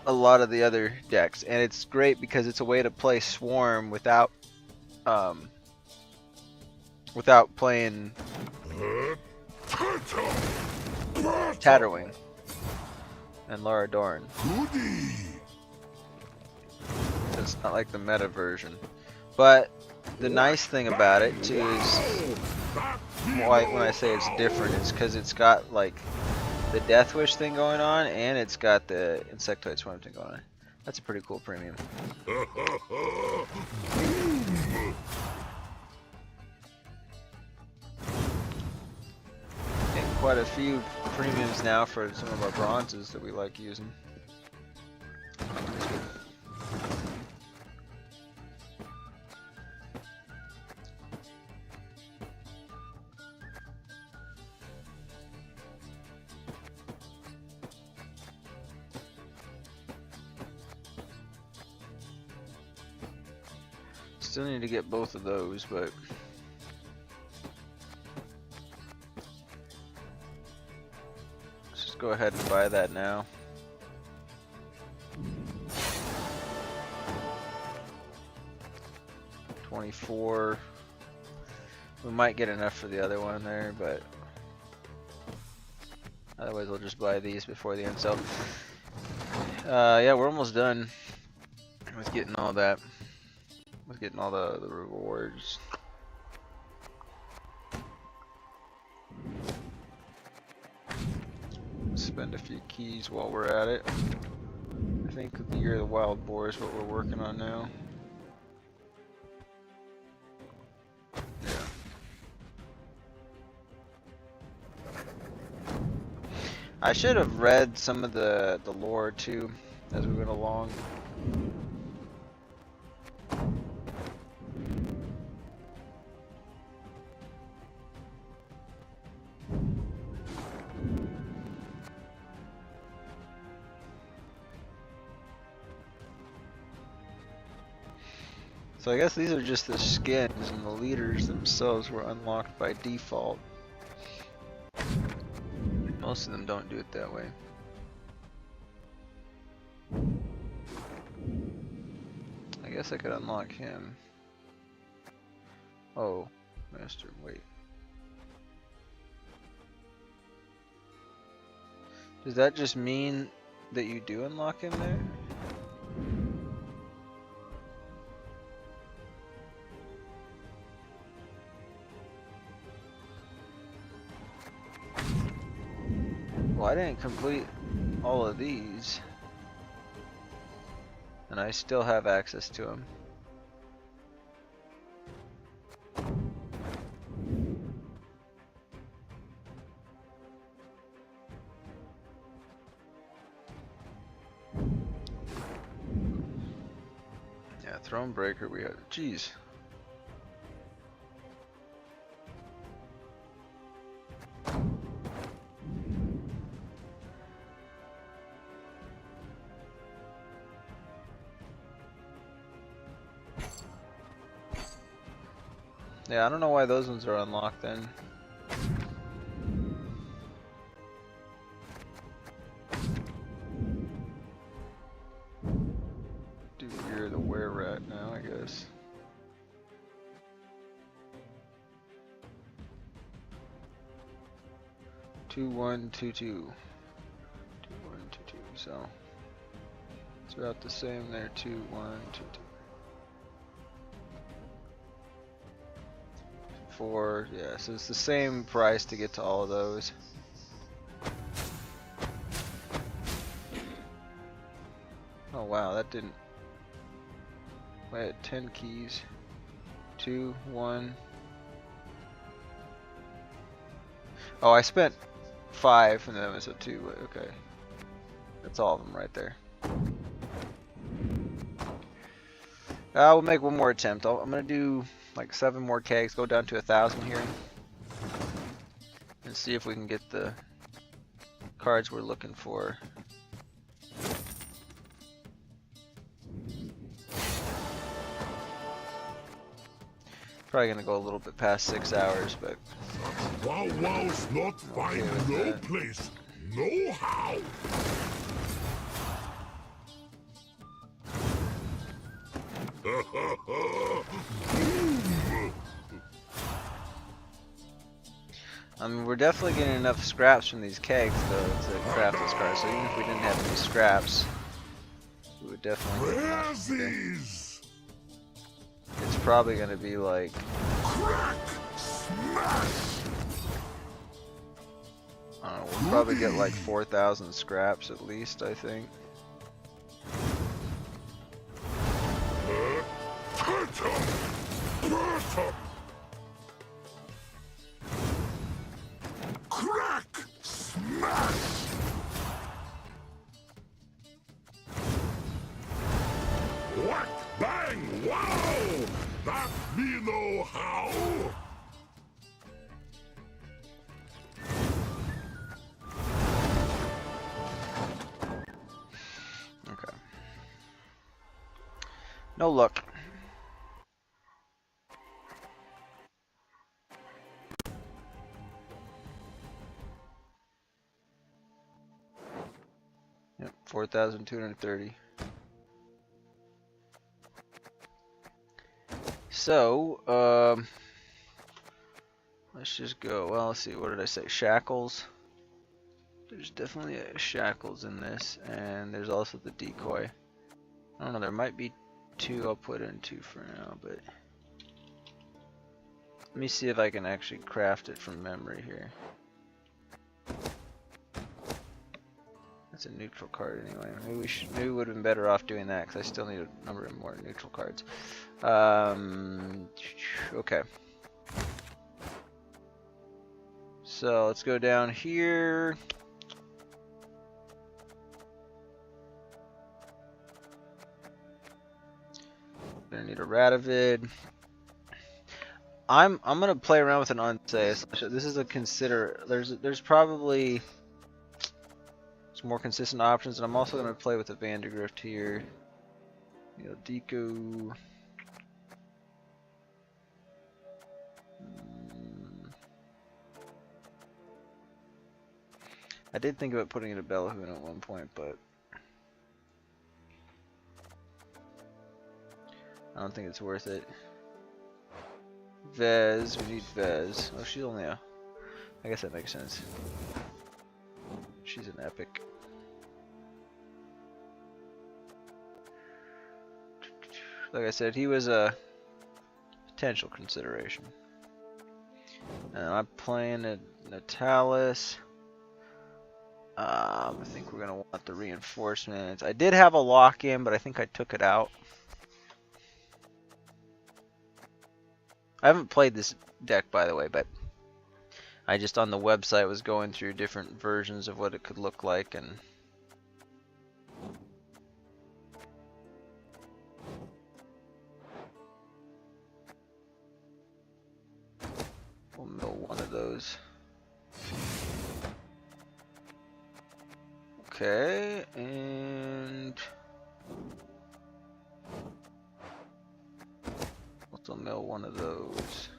a lot of the other decks, and it's great because it's a way to play Swarm without playing Tatterwing and Lara Dorn. It's not like the meta version, but the nice thing about it too is why when I say it's different, it's because it's got like the Death Wish thing going on, and it's got the Insectoid Swarm thing going on. That's a pretty cool premium. Getting quite a few premiums now for some of our bronzes that we like using. Still need to get both of those, but let's just go ahead and buy that now. $24. We might get enough for the other one there, but otherwise we'll just buy these before the end. So yeah, we're almost done with getting all that. With getting all the rewards. Spend a few keys while we're at it. I think the Year of the Wild Boar is what we're working on now. Yeah. I should have read some of the lore too as we went along. So I guess these are just the skins, and the leaders themselves were unlocked by default. Most of them don't do it that way. I guess I could unlock him. Oh, Master, wait. Does that just mean that you do unlock him there? Well, I didn't complete all of these, and I still have access to them. Yeah, Thronebreaker we had. Jeez. Yeah, I don't know why those ones are unlocked then. Dude, you're the were-rat now, I guess. Two, 1, 2, 2. 2, 1, 2, 2. So it's about the same there. 2, 1, 2, 2. 4, yeah, so it's the same price to get to all of those. Oh wow, that didn't. I had 10 keys. 2, 1. Oh, I spent 5 and then it was a 2. Okay, that's all of them right there. We'll make one more attempt. I'm gonna do like 7 more kegs, go down to 1,000 here, and see if we can get the cards we're looking for. Probably gonna go a little bit past 6 hours, but Wow wow's not find no place, no how. I mean, we're definitely getting enough scraps from these kegs though to craft this card. So even if we didn't have any scraps, we would definitely get enough. Okay. It's probably gonna be like Crack, smash. I don't know, we'll probably get like 4,000 scraps at least, I think. Crack, smash. Whack, bang, wow. That me know how. Okay. No luck. Yep, 4,230. So, let's just go. Well, let's see. What did I say? Shackles. There's definitely shackles in this, and there's also the decoy. I don't know. There might be 2. I'll put in 2 for now, but let me see if I can actually craft it from memory here. That's a neutral card anyway. Maybe we would have been better off doing that because I still need a number of more neutral cards. Okay. So let's go down here. Gonna need a Radovid. I'm gonna play around with an Unsay. This is a consider. There's probably some more consistent options, and I'm also gonna play with a Vandergrift here. You know, Deco. I did think about putting in a Bellahoon at one point, but I don't think it's worth it. Vez, we need Vez. Oh, she's only a... I guess that makes sense. She's an epic. Like I said, he was a potential consideration. And I'm playing a Natalis. I think we're going to want the reinforcements. I did have a lock-in, but I think I took it out. I haven't played this deck, by the way, but I just on the website was going through different versions of what it could look like, and We'll mill one of those. Okay, and we'll mill one of those.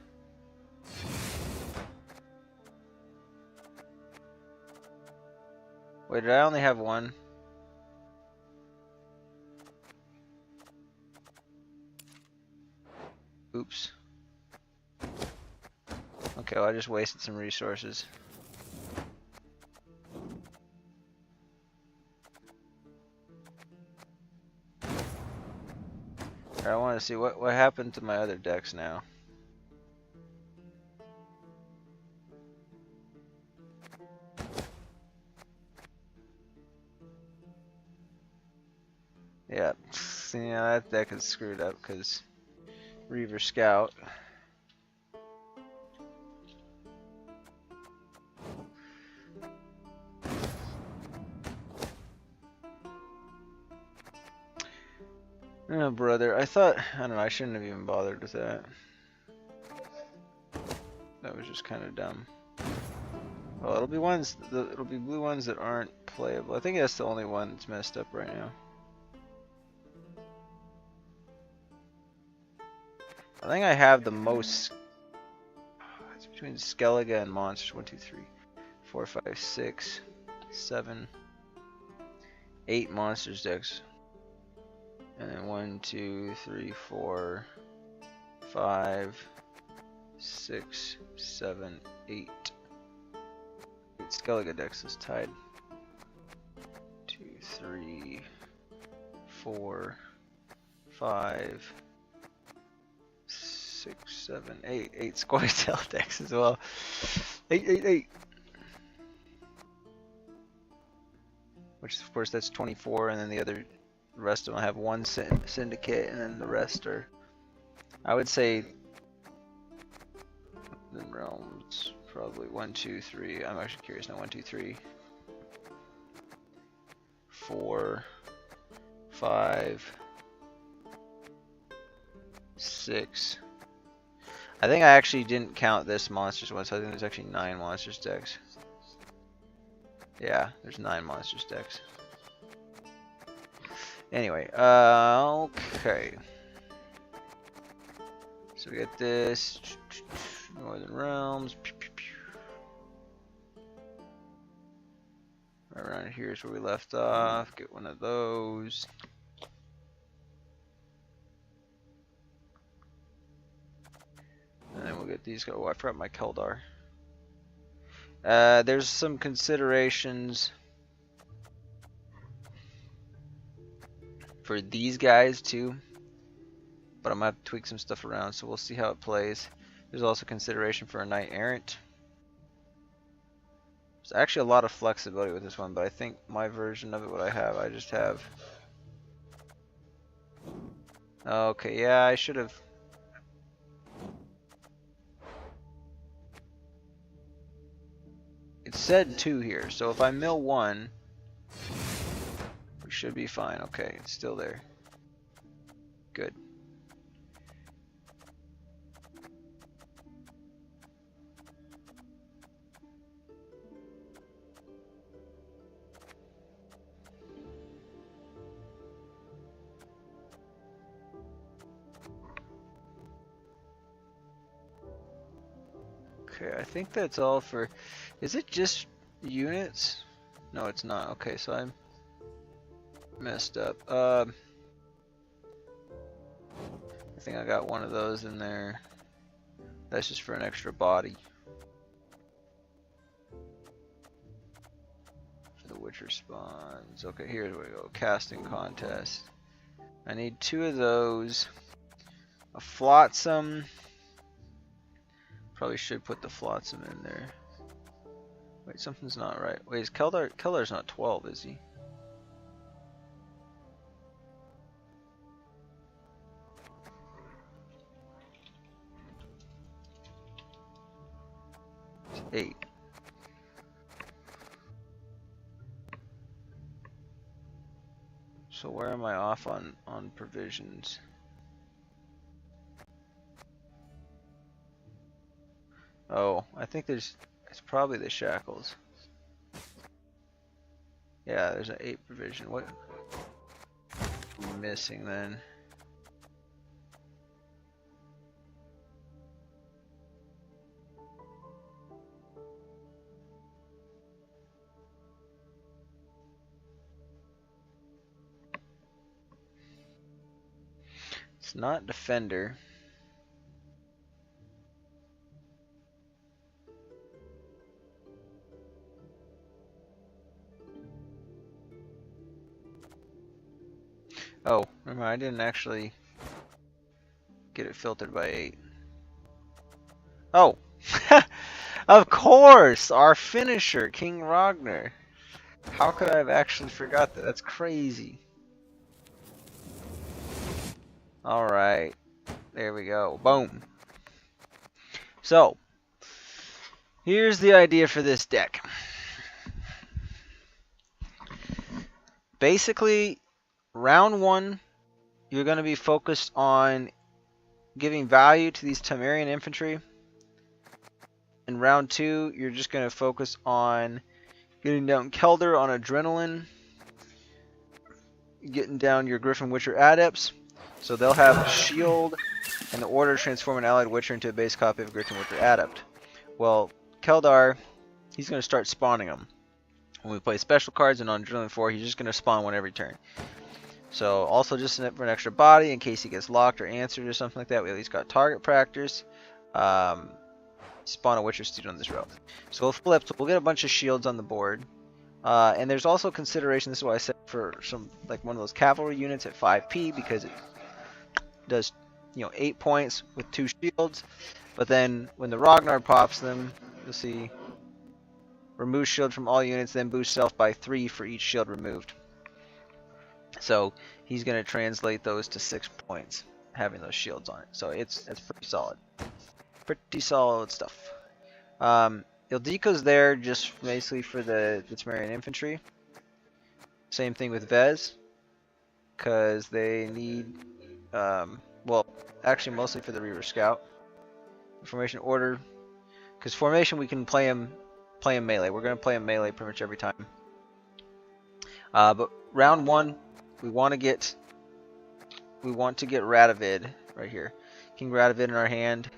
Wait, did I only have one? Oops. Okay, well, I just wasted some resources. I want to see what happened to my other decks now. Yeah, that deck is screwed up because Reaver Scout. Oh, brother, I don't know, I shouldn't have even bothered with that. That was just kind of dumb. Well, it'll be blue ones that aren't playable. I think that's the only one that's messed up right now. I think I have the most. It's between Skellige and monsters. 1, 2, 3, 4, 5, 6, 7, 8 monsters decks. And then 1, 2, 3, 4, 5, 6, 7, 8. Skellige decks is tied. 2, 3, 4, 5, 6, 7, 8. 8 Squirtle decks as well. 8, 8, 8. Which of course that's 24, and then the rest of them have one syndicate, and then the rest are, I would say, the realms probably 1, 2, 3. I'm actually curious now. 1, 2, 3, 4, 5, 6. I think I actually didn't count this monsters one, so I think there's actually 9 monsters decks. Yeah, there's 9 monsters decks. Anyway, okay. So we get this Northern Realms. Right around here is where we left off. Get one of those. And then we'll get these. Oh, I forgot my Keldar. There's some considerations for these guys too, but I'm gonna have to tweak some stuff around, so we'll see how it plays. There's also consideration for a Knight Errant. There's actually a lot of flexibility with this one, but I think my version of it, what I just have. Okay, yeah, I should have. It said 2 here, so if I mill 1, we should be fine. Okay, it's still there. Good. Okay, I think that's all for. Is it just units? No, it's not. Okay, so I'm messed up. I think I got one of those in there. That's just for an extra body. The Witcher spawns. Okay, here's where we go. Casting contest. I need 2 of those. A Flotsam. Probably should put the Flotsam in there. Wait, something's not right. Wait, is Keldar's not 12, is he? It's 8. So where am I off on provisions? Oh, I think it's probably the shackles. Yeah, there's an 8 provision. What am I missing then? It's not defender. Oh, remember I didn't actually get it filtered by 8. Oh, of course, our finisher, King Ragnar. How could I have actually forgot that? That's crazy. All right, there we go. Boom. So, here's the idea for this deck. Basically, round 1, you're going to be focused on giving value to these Temerian infantry. In round 2, you're just going to focus on getting down Kelder on adrenaline, getting down your Griffin Witcher adepts, so they'll have shield and the order to transform an allied Witcher into a base copy of Griffin Witcher adept. Well, Keldar, he's going to start spawning them. When we play special cards and on Adrenaline 4, he's just going to spawn one every turn. So also just for an extra body in case he gets locked or answered or something like that, we at least got target practice. Spawn a Witcher student on this row. So we'll flip, so we'll get a bunch of shields on the board. And there's also consideration, this is what I said, for some, like one of those cavalry units at 5p, because it does, 8 points with 2 shields. But then when the Ragnar pops them, you'll see remove shield from all units, then boost self by 3 for each shield removed. So he's going to translate those to 6 points, having those shields on it. So it's pretty solid. Pretty solid stuff. Ildiko's there just basically for the Temerian infantry. Same thing with Vez, because they need, well, actually mostly for the Reaver Scout. Formation order, because formation we can play him melee. We're going to play him melee pretty much every time. But round 1, we want to get Radovid right here, King Radovid in our hand,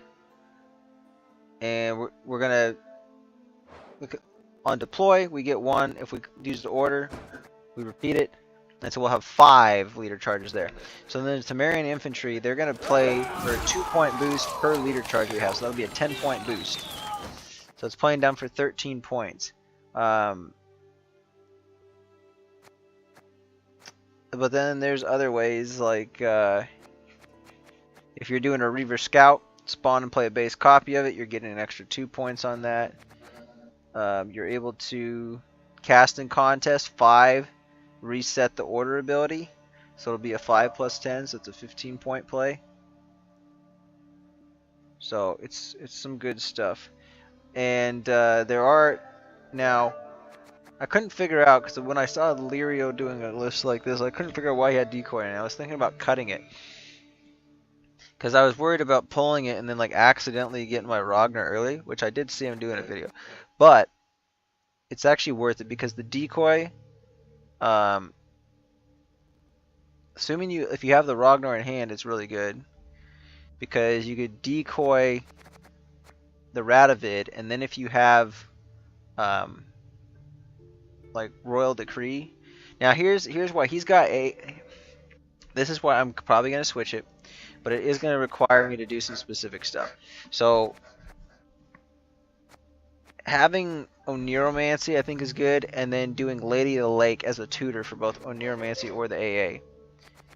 and we're gonna look on deploy. We get 1 if we use the order. We repeat it, and so we'll have 5 leader charges there. So then the Temerian infantry, they're gonna play for a 2-point boost per leader charge we have. So that'll be a 10-point boost. So it's playing down for 13 points. But then there's other ways, like if you're doing a Reaver Scout, spawn and play a base copy of it, you're getting an extra 2 points on that. You're able to cast in contest 5, reset the order ability, so it'll be a 5 plus 10, so it's a 15-point play. So it's some good stuff. And there are now, I couldn't figure out, because when I saw Lirio doing a list like this, I couldn't figure out why he had decoy, and I was thinking about cutting it, because I was worried about pulling it and then like accidentally getting my Ragnar early, which I did see him do in a video. But it's actually worth it, because the decoy, assuming if you have the Ragnar in hand, it's really good, because you could decoy the Radovid, and then if you have like Royal Decree. Now here's why he's got this is why I'm probably going to switch it, but it is going to require me to do some specific stuff. So having Oniromancy I think is good, and then doing Lady of the Lake as a tutor for both Oniromancy or the AA.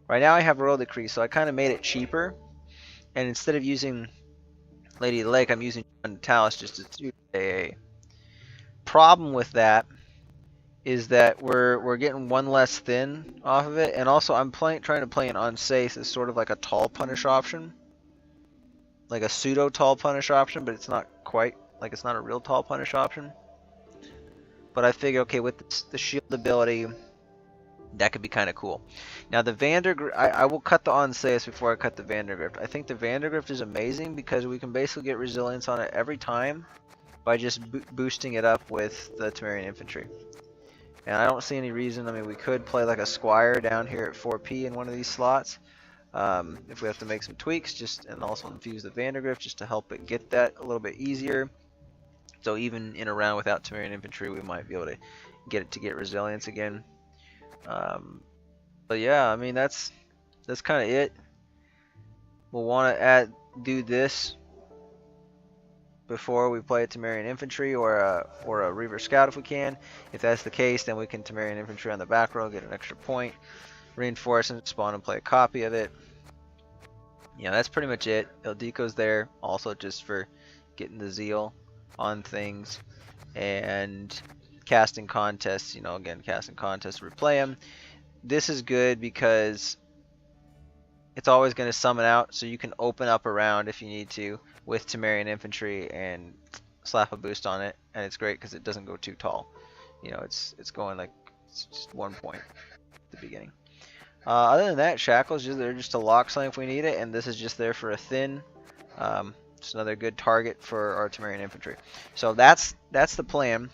Right now I have Royal Decree, so I kind of made it cheaper, and instead of using Lady of the Lake, I'm using John Talus just to tutor the AA. Problem with that is that we're getting 1 less thin off of it, and also I'm trying to play an Unsafe as sort of like a tall punish option, like a pseudo tall punish option, but it's not quite, like it's not a real tall punish option. But I figure, okay, with the shield ability, That could be kind of cool. Now the Vandergrift, I will cut the Onseus before I cut the Vandergrift. I think the Vandergrift is amazing because we can basically get resilience on it every time by just boosting it up with the Temerian Infantry. And I don't see any reason. I mean, we could play like a Squire down here at 4P in one of these slots. If we have to make some tweaks, and also infuse the Vandergrift just to help it get that a little bit easier. So even in a round without Temerian Infantry, we might be able to get it to get resilience again. But yeah, I mean that's kind of it. We'll want to do this before we play a Temerian Infantry or a Reaver Scout if we can. If that's the case, then we can Temerian Infantry on the back row, get an extra point, reinforce and spawn and play a copy of it. Yeah, that's pretty much it. Ildeco's there also just for getting the zeal on things and casting contests. You know, again, casting contests, replay them. This is good because it's always going to summon out, so you can open up a round if you need to with Temerian Infantry and slap a boost on it, and it's great because it doesn't go too tall. You know, it's going like it's just 1 point at the beginning. Other than that, Shackle's they're just a lock sling if we need it, and this is just there for a thin. It's another good target for our Temerian Infantry. So that's the plan.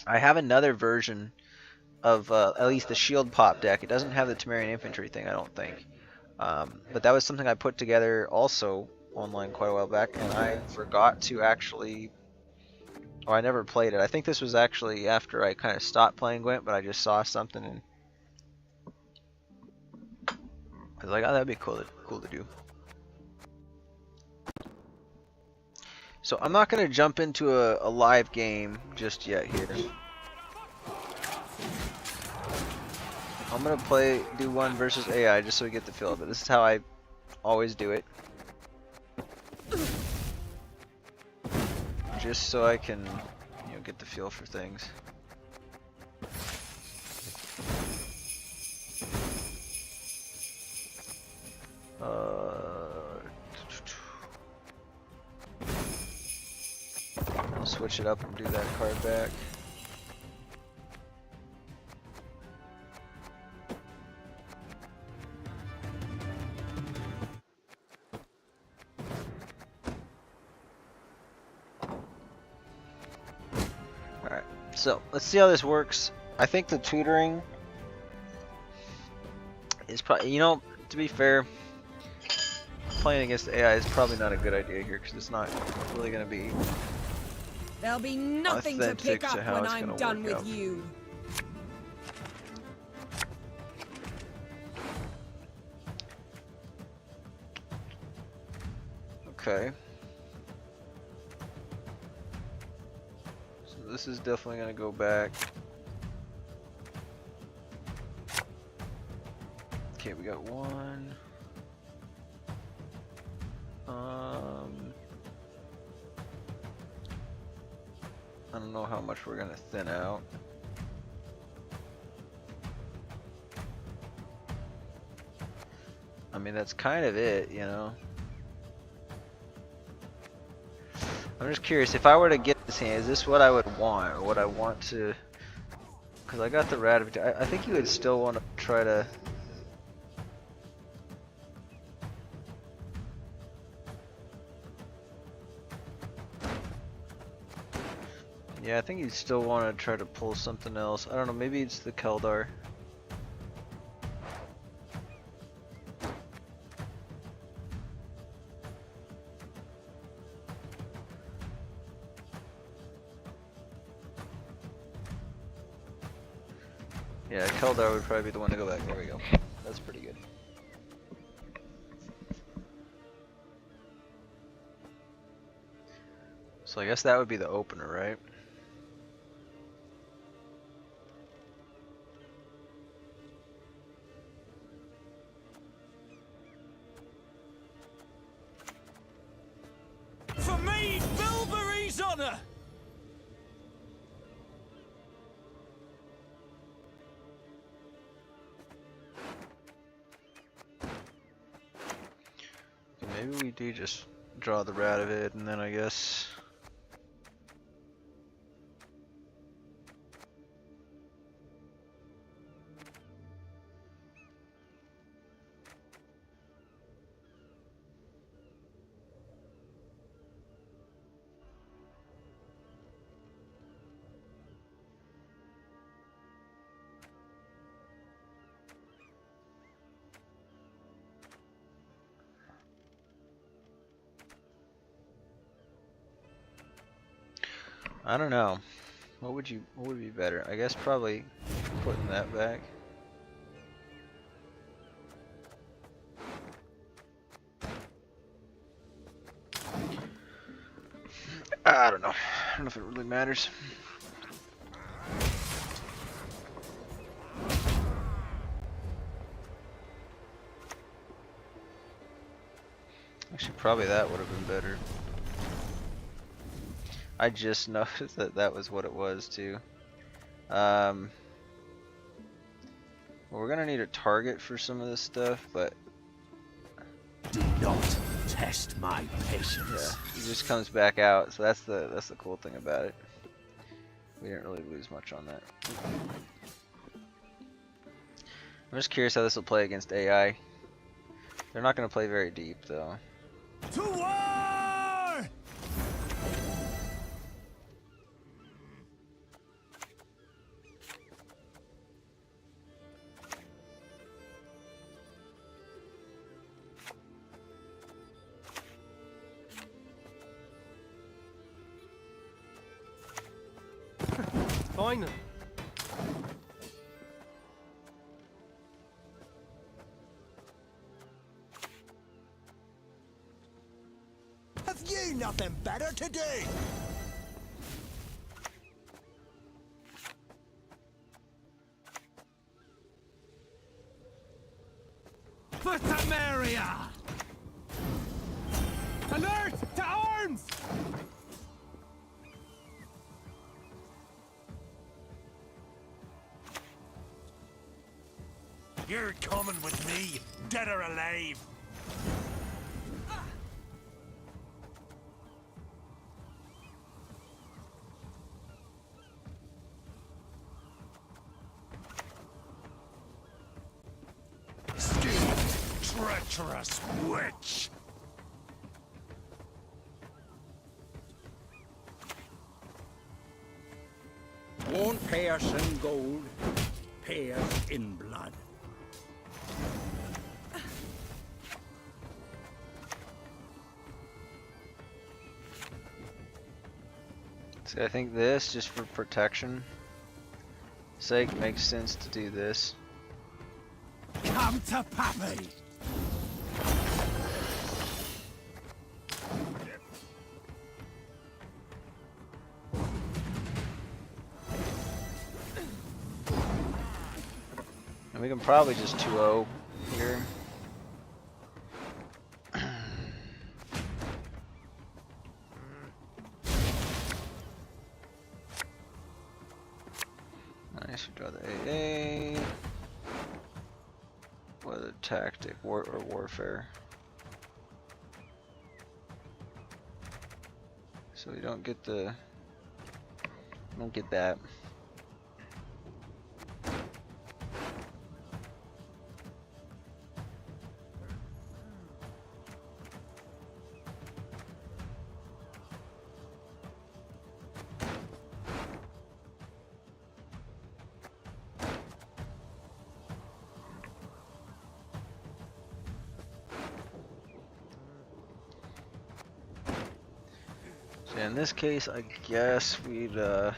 I have another version of at least the shield pop deck. It doesn't have the Temerian Infantry thing, I don't think. But that was something I put together also online quite a while back, and I forgot to actually, or I never played it. I think this was actually after I kind of stopped playing Gwent, but I just saw something and I was like, oh, that'd be cool to do. So I'm not going to jump into a live game just yet here. I'm going to do one versus AI just so we get the feel of it. This is how I always do it. Just so I can, you know, get the feel for things. I'll switch it up and do that card back. Alright, so let's see how this works. I think the tutoring is probably, you know, to be fair, playing against AI is probably not a good idea here because it's not really going to be There'll be nothing to pick up when I'm done with you. Okay. So this is definitely going to go back. Okay, we got one. I don't know how much we're gonna thin out. I mean, that's kind of it, you know. I'm just curious, if I were to get this hand, is this what I would want, or what I want to... Because I got the Rativate. I think you would still want to try to... Yeah, I think you'd still want to try to pull something else. I don't know, maybe it's the Keldar. Yeah, Keldar would probably be the one to go back. There we go. That's pretty good. So I guess that would be the opener, right? For me, Bilberry's honor! Maybe we do just draw the Rativate and then I guess... I don't know. What would be better? I guess probably putting that back. I don't know. I don't know if it really matters. Actually, probably that would have been better. I just noticed that that was what it was too. Well, we're gonna need a target for some of this stuff, but do not test my patience. Yeah, it just comes back out, so that's the cool thing about it. We didn't really lose much on that. I'm just curious how this will play against AI. They're not gonna play very deep though. To war! Finally. Have you nothing better to do? For Samaria! Alert! To arms! You're coming with me, dead or alive. Treacherous witch! Won't pay us in gold, pay us in blood. See, I think this, just for protection sake, makes sense to do this. Come to Pappy! And we can probably just 2-0 here. Nice, we draw the AA. What a tactic, warfare. So we don't get that. So in this case, I guess we'd I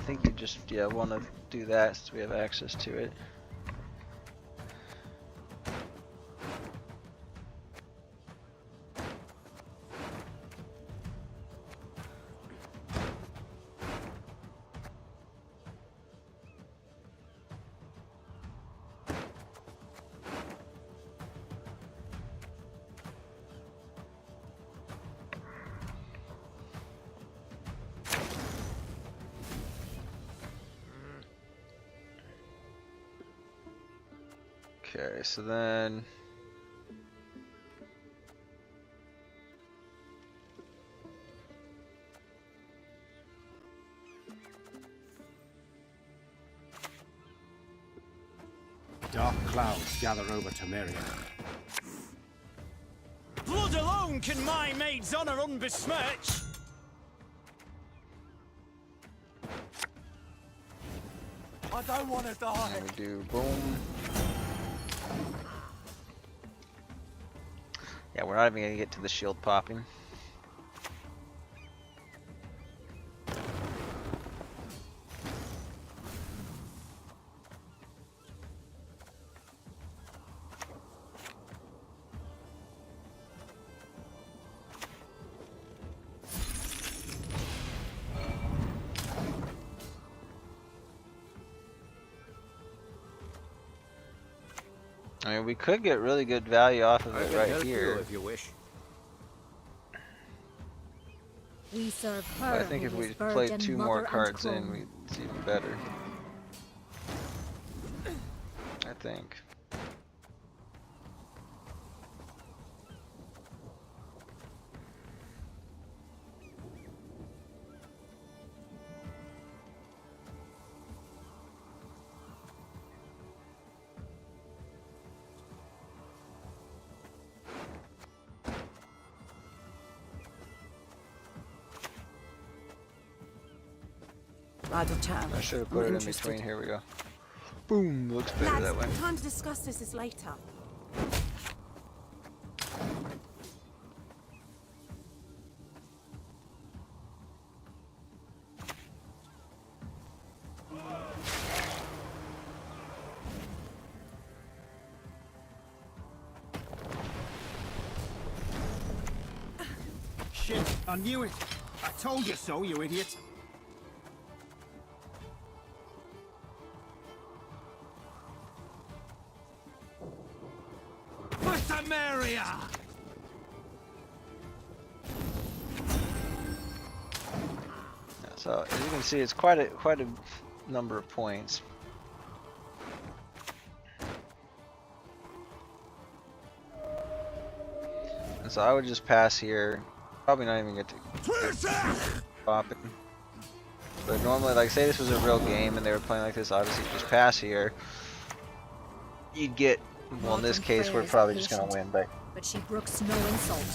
think we just want to do that since we have access to it. Okay, so then Dark clouds gather over Temeria. blood alone can my maid's honor unbesmirch. I don't want to die. And we do boom. Yeah, we're not even gonna get to the shield popping. I mean, we could get really good value off of it right here. if you wish. We serve But her. I think if who we is played virgin, 2 more mother, and cards in, crone. it's even better. I think. Out of town. I should have put I'm it in interested. between. Here we go. Boom! Looks better Lads, that way. time to discuss this is later. Shit, I knew it. I told you so, you idiot. Maria! So as you can see, it's quite a number of points. And so I would just pass here. Probably not even get to pop it. But normally, like say this was a real game and they were playing like this, obviously just pass here. You'd get, well in this case we're probably just gonna win, but she brooks no insult.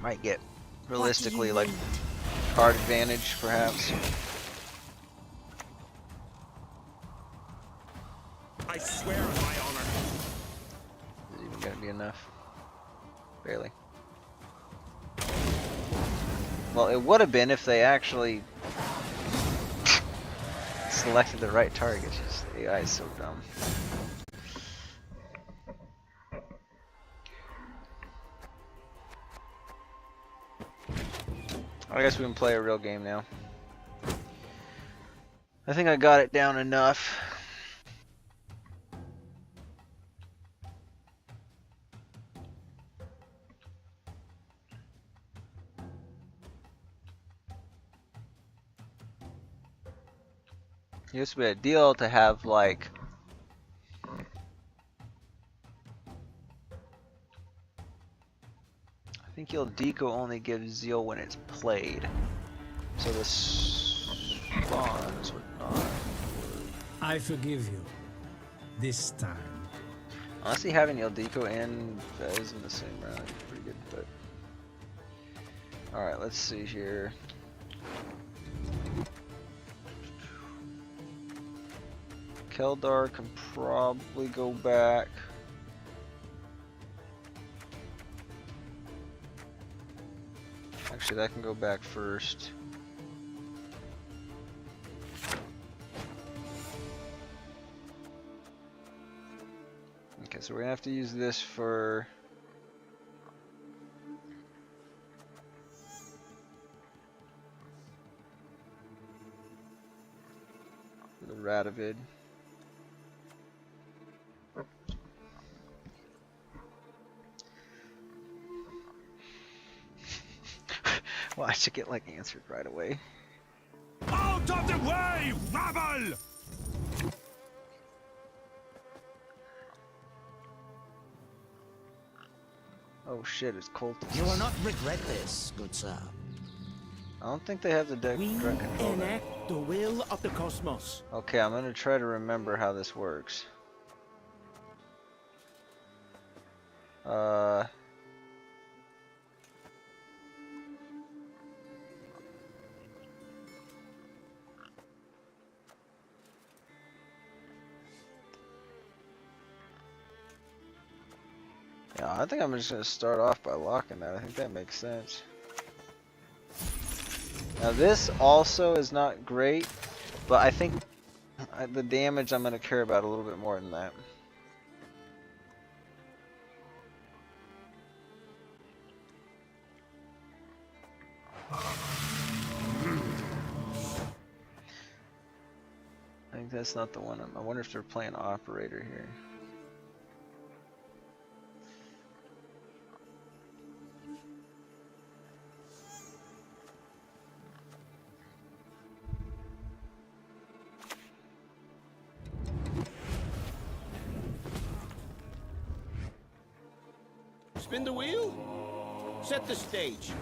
might get realistically like card advantage perhaps. I swear on my honor. Is it even gonna be enough? Barely. Well, it would have been if they actually selected the right target. Just the AI is so dumb. I guess we can play a real game now. I think I got it down enough. It used to be a deal to have like I think Il Deco only gives Zeal when it's played. So the spawns would not. I forgive you. This time. Honestly, having Il Deco and Fez in the same round is pretty good, but alright, let's see here. Keldar can probably go back. Actually, that can go back first. Okay, so we're gonna have to use this for the Radovid. Well, I should get like answered right away. Out of the way, rabble! Oh shit, it's cultists. You will not regret this, good sir. I don't think they have the deck We direct control. enact the will of the cosmos. Okay, I'm gonna try to remember how this works. Yeah, I think I'm just gonna start off by locking that. I think that makes sense. Now this also is not great, but I think the damage I'm gonna care about a little bit more than that. I think that's not the one. I wonder if they're playing operator here. Spin the wheel. Set the stage.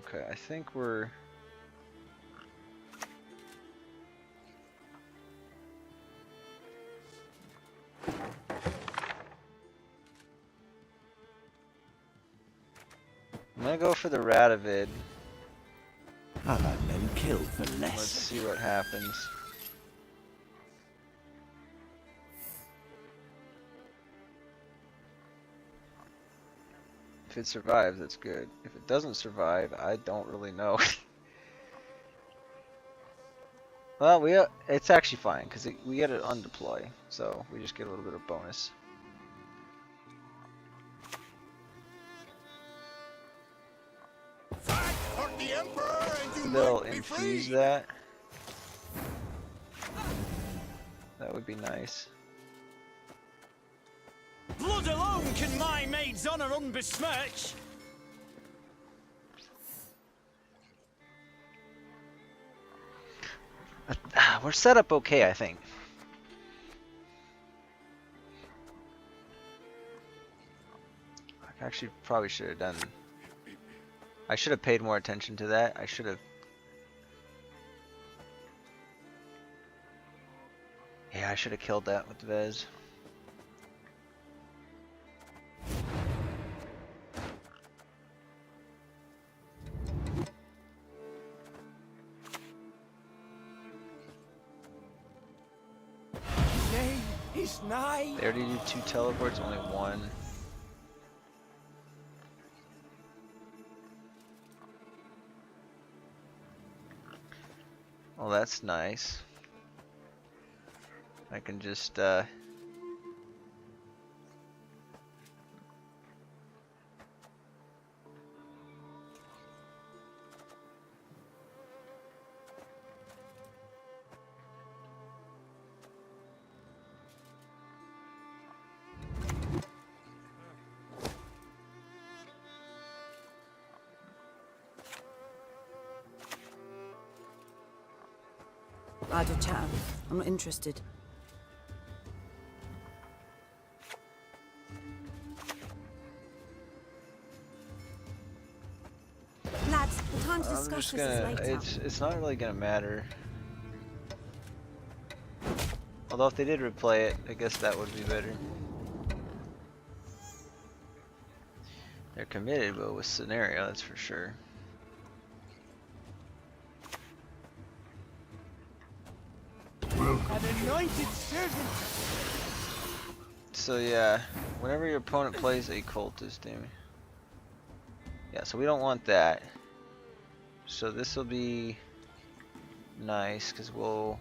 Okay, I think we're... I'm gonna go for the Radovid. I've had men killed for less. Let's see what happens. If it survives, that's good. If it doesn't survive, I don't really know. Well, it's actually fine because we get it undeploy, so we just get a little bit of bonus. Fight for the Emperor and you They'll might be infuse free. that. That would be nice. Blood alone can my maid's honor unbesmirch. We're set up okay, I think. I actually probably should have done... I should have paid more attention to that. I should have... Yeah, I should have killed that with the Vez. Nay, it's nigh. They already did 2 teleports, only 1. Well, that's nice. I can just, I I'd a chat. I'm not interested. Lads, the time to I'm discuss just this is gonna, later. it's not really gonna matter. Although if they did replay it, I guess that would be better. They're committed, but with scenario, that's for sure. An anointed servant. So yeah, whenever your opponent plays a cultist, damn it. Yeah, so we don't want that. So this will be nice because we'll...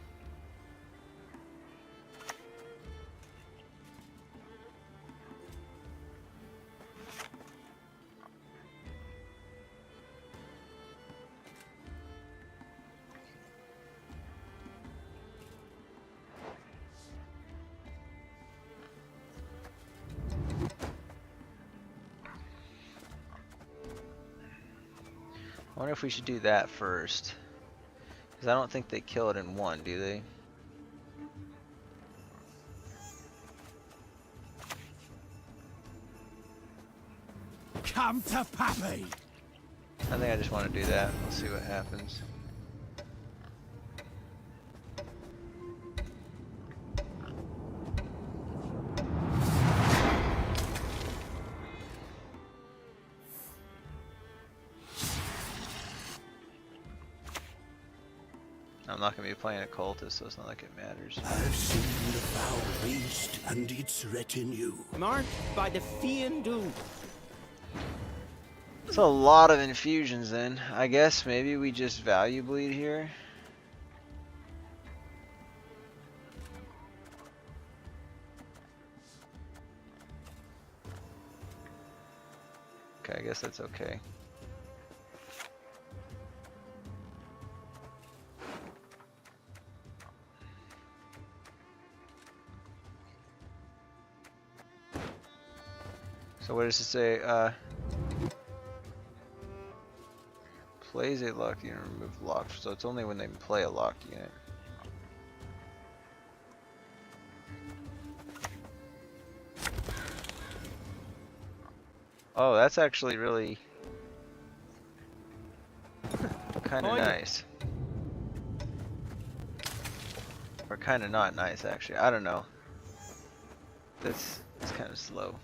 I wonder if we should do that first. Because I don't think they kill it in one, do they? Come to Pappy. I think I just want to do that. We'll see what happens. I'm not gonna be playing a cultist, so it's not like it matters. I've seen the foul beast and its retinue. Marked by the Fiend Doom. It's a lot of infusions then. I guess maybe we just value bleed here. Okay, I guess that's okay. So what does it say? Plays a locked unit, remove locked. So it's only when they play a locked unit. Oh, that's actually really kind of nice. Or kind of not nice, actually. I don't know. It's kind of slow.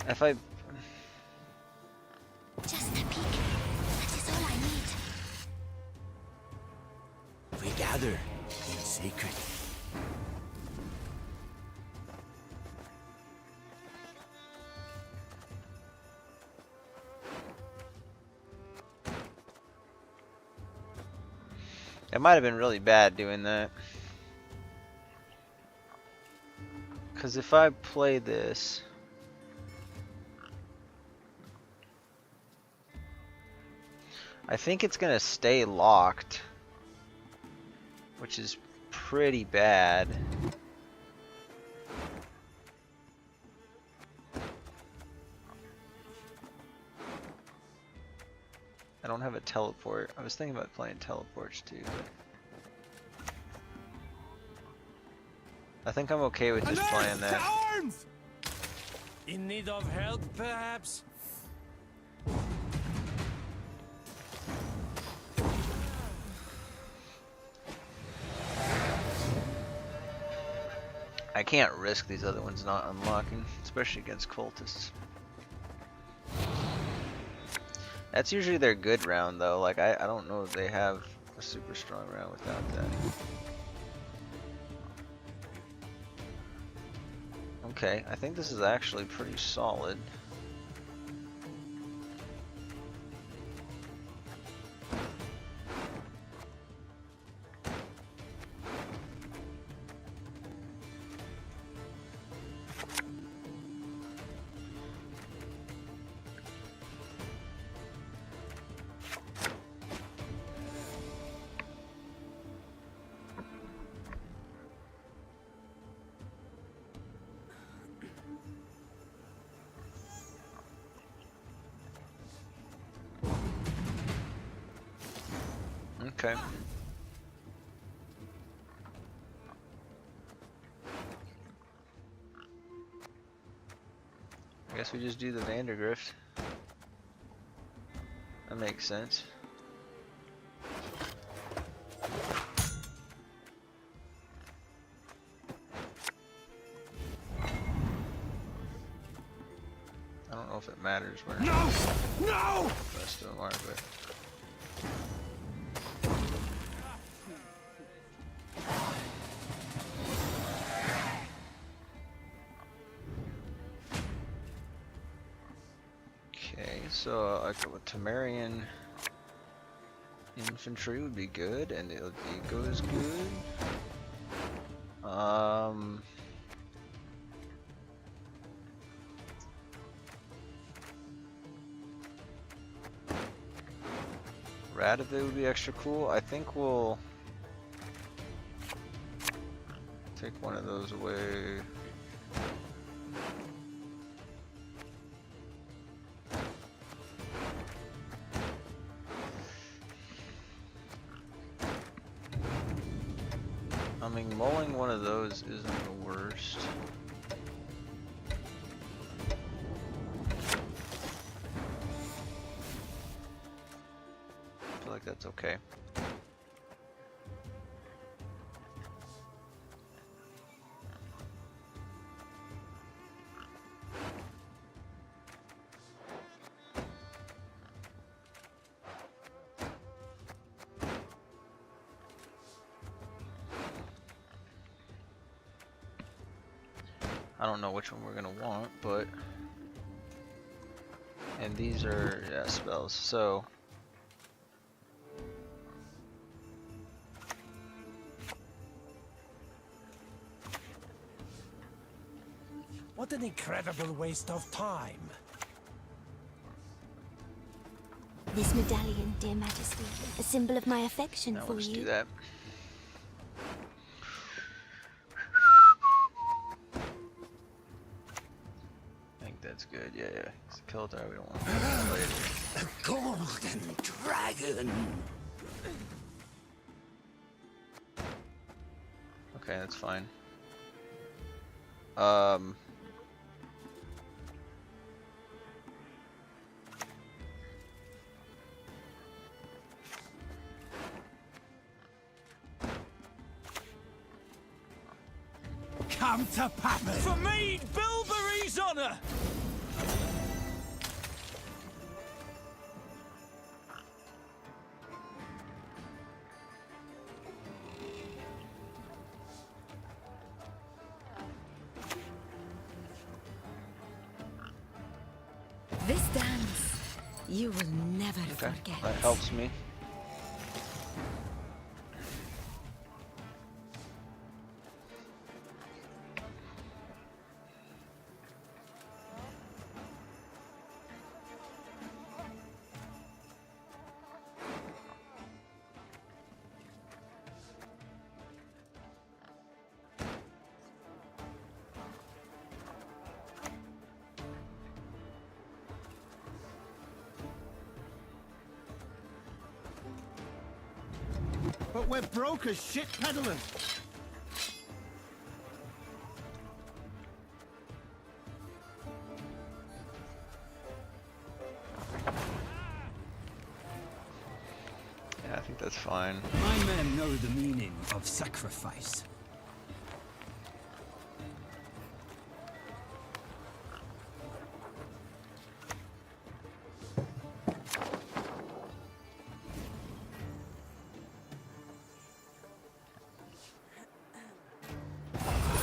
If I Just a peek. That is all I need. We gather in secret. It might have been really bad doing that. Because if I play this, I think it's gonna stay locked, which is pretty bad. I don't have a teleport. I was thinking about playing teleports too, but I think I'm okay with just playing that. In need of help, perhaps? I can't risk these other ones not unlocking, especially against cultists. That's usually their good round though, like I don't know if they have a super strong round without that. Okay, I think this is actually pretty solid. Okay. I guess we just do the Vandergrift. That makes sense. I don't know if it matters where the rest of them are, but so like a Temerian infantry would be good, and the Eco is good. Radovid would be extra cool. I think we'll take one of those away. I mean, mulling one of those isn't the worst. I feel like that's okay. I don't know which one we're gonna want, but and these are spells. So What an incredible waste of time. This medallion, dear Majesty, a symbol of my affection now for let's you. do that. I think that's good. Yeah, yeah. It's a Keldar. We don't want to later. A golden dragon. Okay, that's fine. Come to Papa. For me, Bilberry's honor! This dance, you will never Okay, forget. that helps me. But we're broke as shit peddlers. Yeah, I think that's fine. My men know the meaning of sacrifice.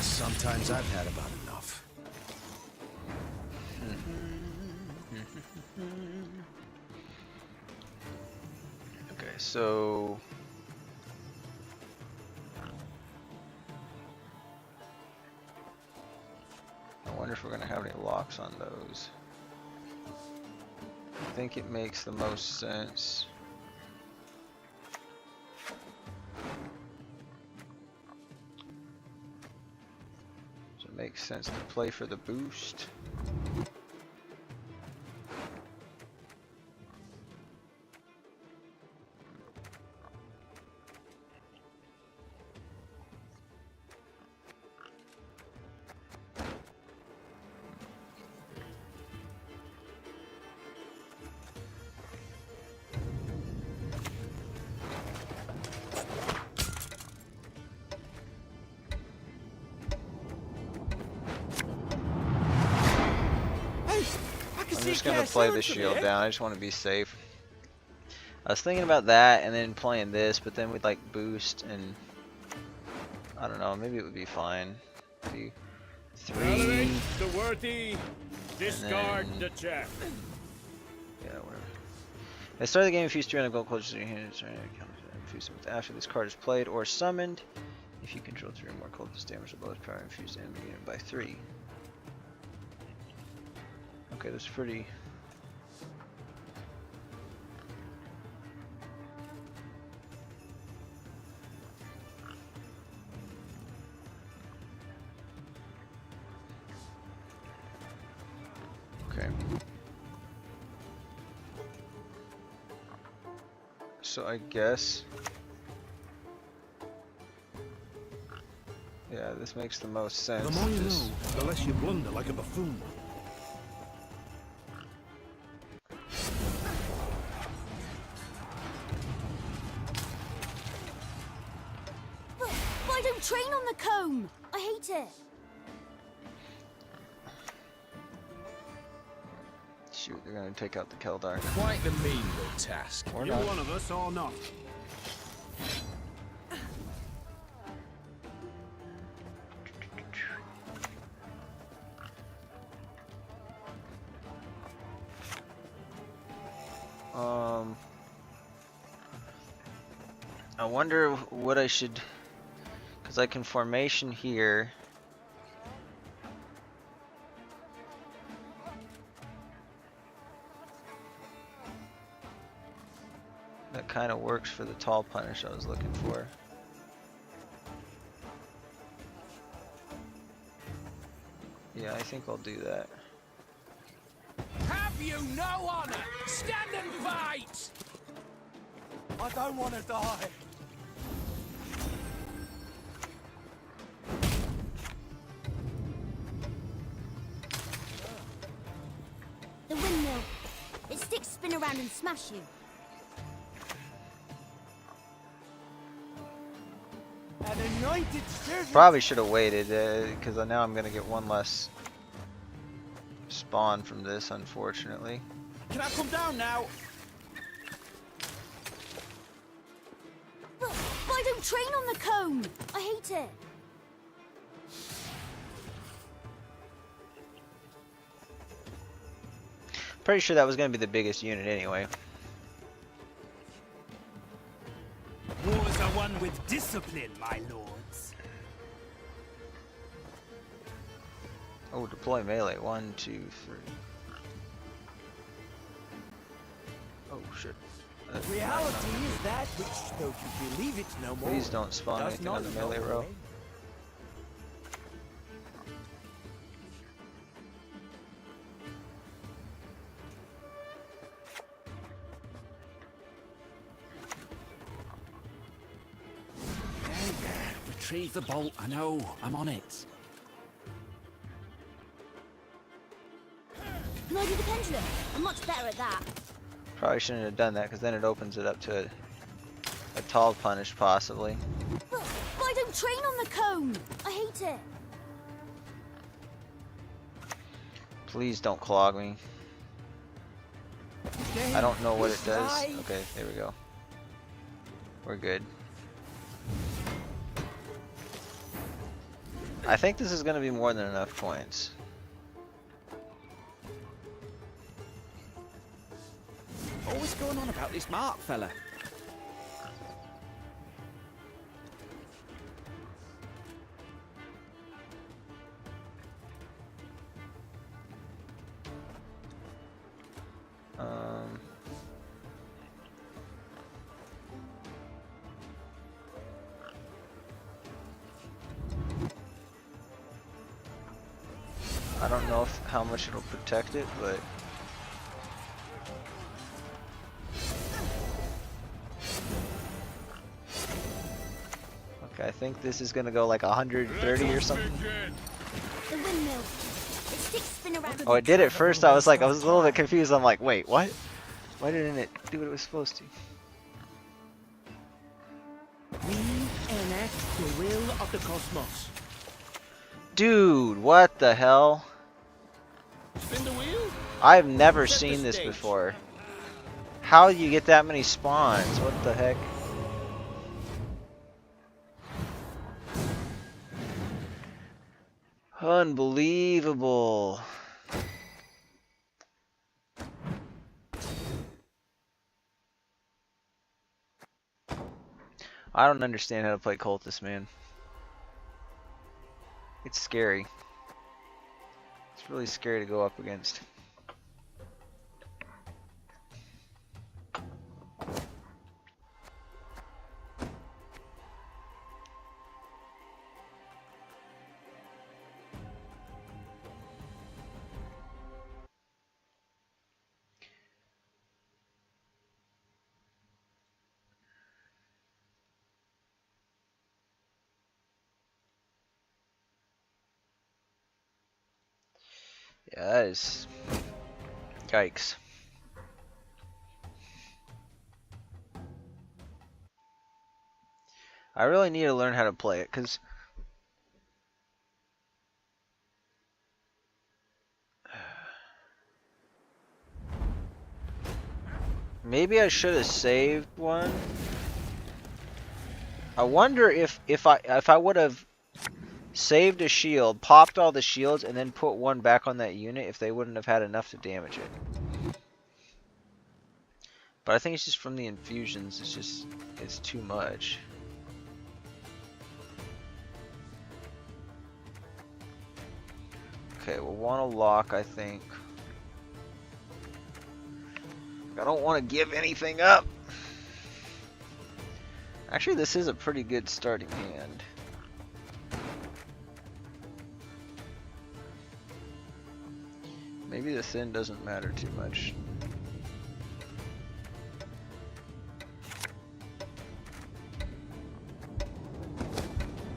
Sometimes I've had about enough. Okay, so I wonder if we're gonna have any locks on those. I think it makes the most sense. So it makes sense to play for the boost. I'm just gonna play the shield down. I just want to be safe. I was thinking about that and then playing this, but then we'd like boost and I don't know. Maybe it would be fine. 2, 3. The worthy, discard the check. Yeah, whatever. At the start of the game, infuse 300 gold close to your hand. Infuse them after this card is played or summoned. If you control 3 or more cultist, damage the lowest power infused enemy unit by 3. Okay, that's pretty. Okay. So I guess. Yeah, this makes the most sense. The more you know, the less you blunder like a buffoon. Why don't train on the comb? I hate it. Shoot, they're gonna take out the Keldar. Quite the menial task. Or You're not. one of us or not. I wonder what I should, because I can formation here. That kind of works for the tall punish I was looking for. Yeah, I think I'll do that. Have you no honor? Stand and fight! I don't want to die. The windmill. Its sticks spin around and smash you. An anointed servant. Probably should have waited, because now I'm gonna get one less spawn from this, unfortunately. Can I come down now? But I don't train on the cone. I hate it. Pretty sure that was gonna be the biggest unit anyway. Wars are won with discipline, my lords. Oh, deploy melee. 1, 2, 3. Oh shit. Reality is that which, though you believe it no more, Please don't spawn does anything not on the go melee row. away. Retrieve the bolt. I know. I'm on it. Can I do the pendulum? I'm much better at that. Probably shouldn't have done that, because then it opens it up to a tall punish possibly. But I don't train on the cone. I hate it. Please don't clog me. I don't know what it does. Okay, there we go. We're good. I think this is going to be more than enough points. What's going on about this Mark fella? I don't know how much it'll protect it, but okay, I think this is gonna go like 130 or something. The windmill. Its sticks spin around. Oh, it did it first. I was a little bit confused. I'm like, wait, what? Why didn't it do what it was supposed to? We enact the will of the cosmos. Dude, what the hell? Spin the wheel? I've never Set the seen this stage. before. How do you get that many spawns? What the heck? Unbelievable. I don't understand how to play Cultist, man. It's scary. It's really scary to go up against. Yeah, that is... Yikes. I really need to learn how to play it, because... Maybe I should have saved one. I wonder if I would have saved a shield, popped all the shields, and then put one back on that unit, if they wouldn't have had enough to damage it. But I think it's just from the infusions. It's too much. Okay, we'll want to lock, I think. I don't want to give anything up. Actually, this is a pretty good starting hand. Maybe the thin doesn't matter too much.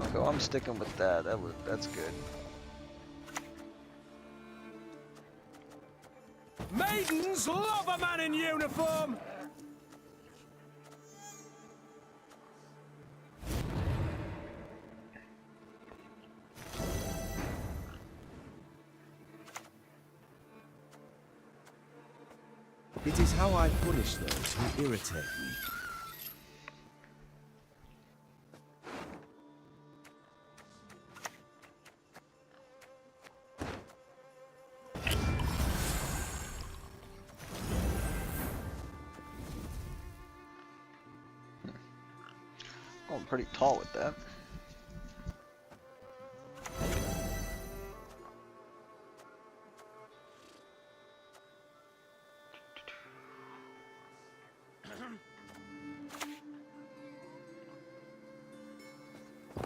Okay, well, I'm sticking with that. That's good. Maidens love a man in uniform! It is how I punish those who irritate me. Oh, I'm pretty tall with that.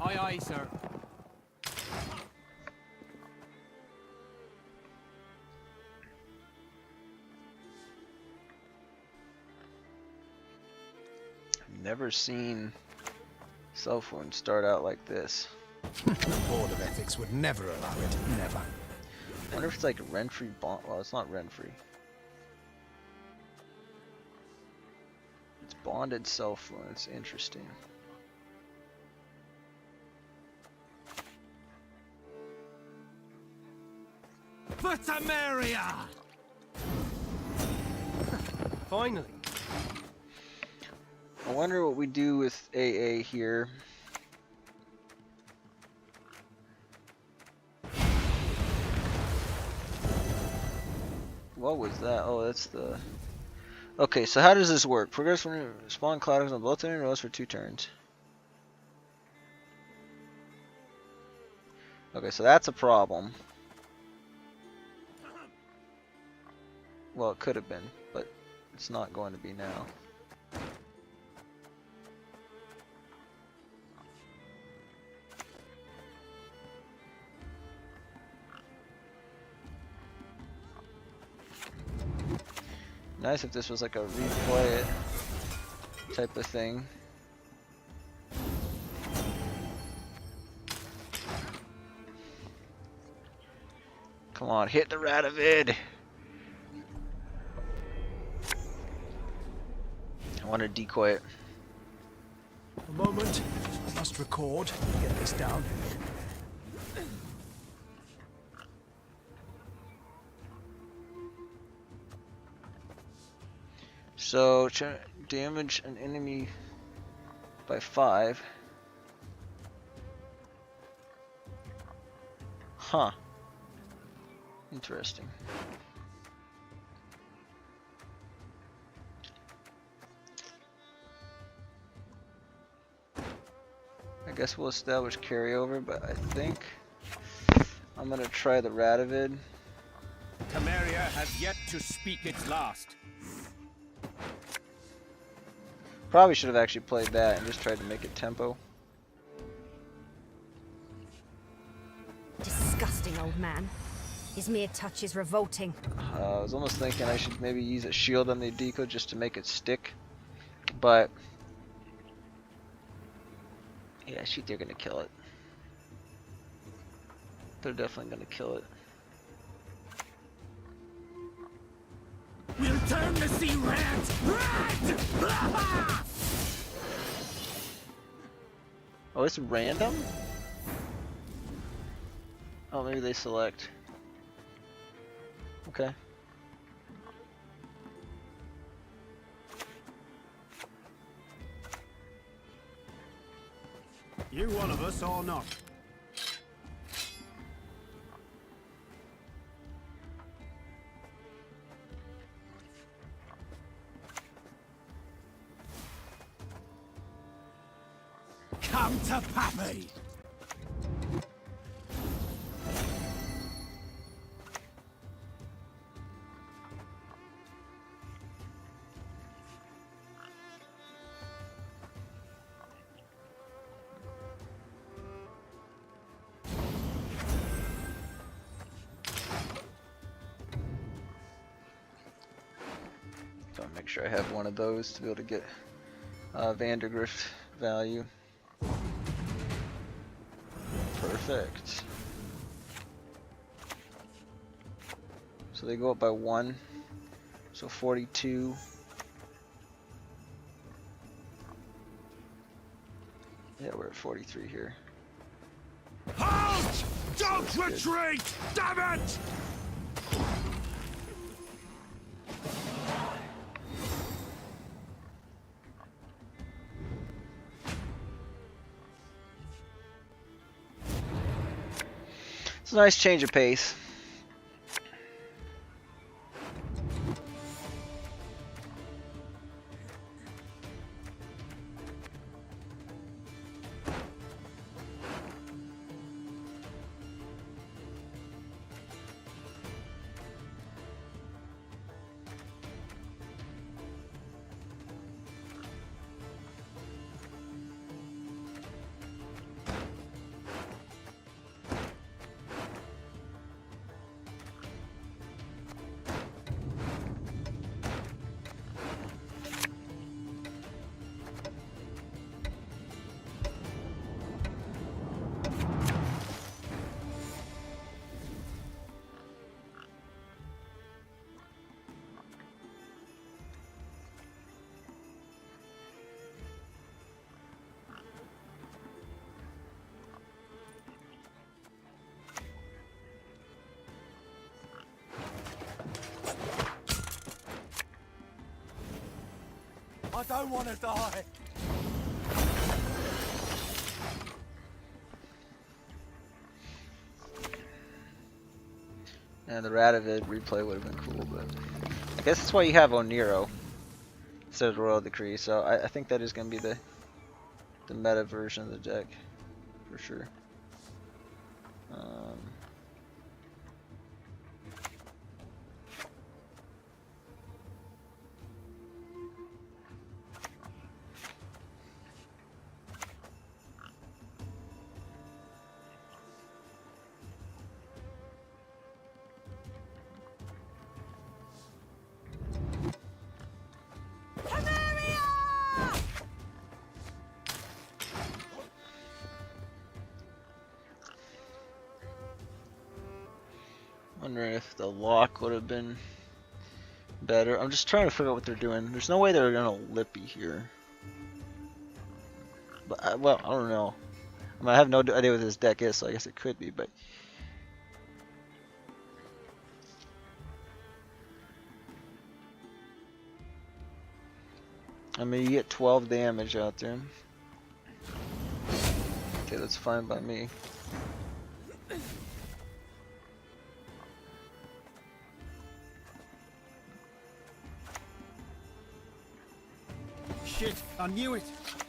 Aye, aye, sir. I've never seen cell phone start out like this. The Board of Ethics would never allow it. Never. I wonder if it's like rent-free bond. Well, it's not rent-free. It's bonded cell phone. It's interesting. For Temeria! Finally. I wonder what we do with AA here. What was that? Oh, that's the... Okay, so how does this work? Progress when you spawn clouds on both enemy rows for 2 turns. Okay, so that's a problem. Well, it could have been, but it's not going to be now. Nice if this was like a replay it type of thing. Come on, hit the Radovid! I want to decoy it. A moment. I must record. Get this down. So, damage an enemy by 5. Huh. Interesting. I guess we'll establish carryover, but I think I'm gonna try the Radovid. Temeria has yet to speak its last. Probably should have actually played that and just tried to make it tempo. Disgusting old man. His mere touch is revolting. I was almost thinking I should maybe use a shield on the deco just to make it stick, but yeah, shoot, they're gonna kill it. They're definitely gonna kill it. We'll turn the sea red! Oh, it's random? Oh, maybe they select. Okay. You one of us or not? Come to Pappy! So I'll make sure I have one of those to be able to get Vandergrift value. Perfect. So they go up by 1. So 42. Yeah, we're at 43 here. Halt! Don't retreat! Damn it! It's a nice change of pace. I don't want to die. And the Radovid replay would have been cool, but I guess that's why you have Oniro instead of the Royal Decree. So I think that is going to be the meta version of the deck for sure. Wondering if the lock would have been better. I'm just trying to figure out what they're doing. There's no way they're gonna Lippy here. But well, I don't know. I mean, I have no idea what this deck is, so I guess it could be. But I mean, you get 12 damage out there. Okay, that's fine by me. Shit, I knew it.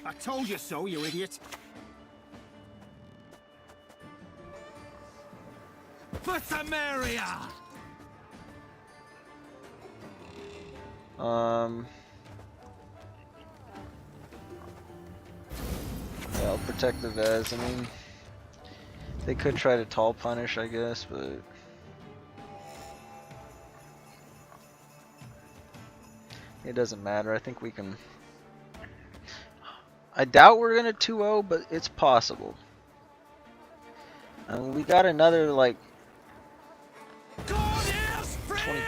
I told you so, you idiot. For Samaria! Yeah, I'll protect the Vez. I mean, they could try to tall punish, I guess, but it doesn't matter. I think we can. I doubt we're gonna 2-0, but it's possible. I mean, we got another like 20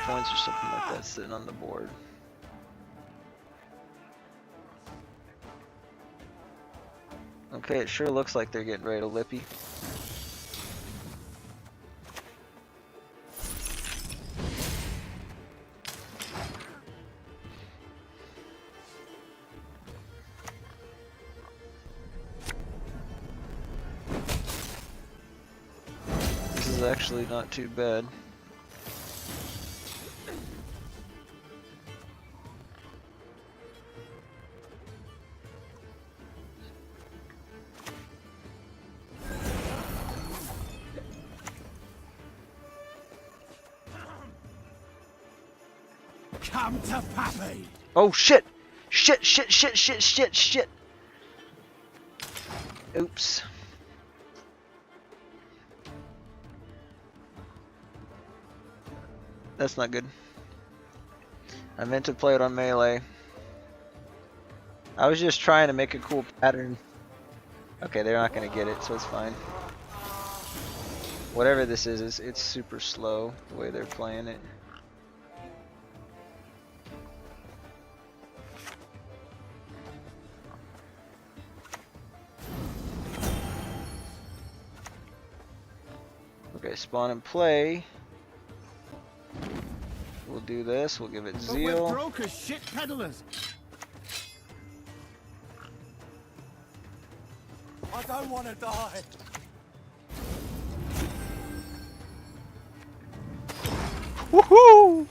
points or something like that sitting on the board. Okay, it sure looks like they're getting ready to Lippy. This is actually not too bad. Come to Pappy. Oh shit! Shit! Shit! Shit! Shit! Shit! Shit! Oops. That's not good. I meant to play it on melee. I was just trying to make a cool pattern. Okay, they're not gonna get it, so it's fine. Whatever this is, it's super slow the way they're playing it. Okay, spawn and play. We'll do this. We'll give it But zeal. we're broke as shit peddlers. I don't want to die. Woohoo!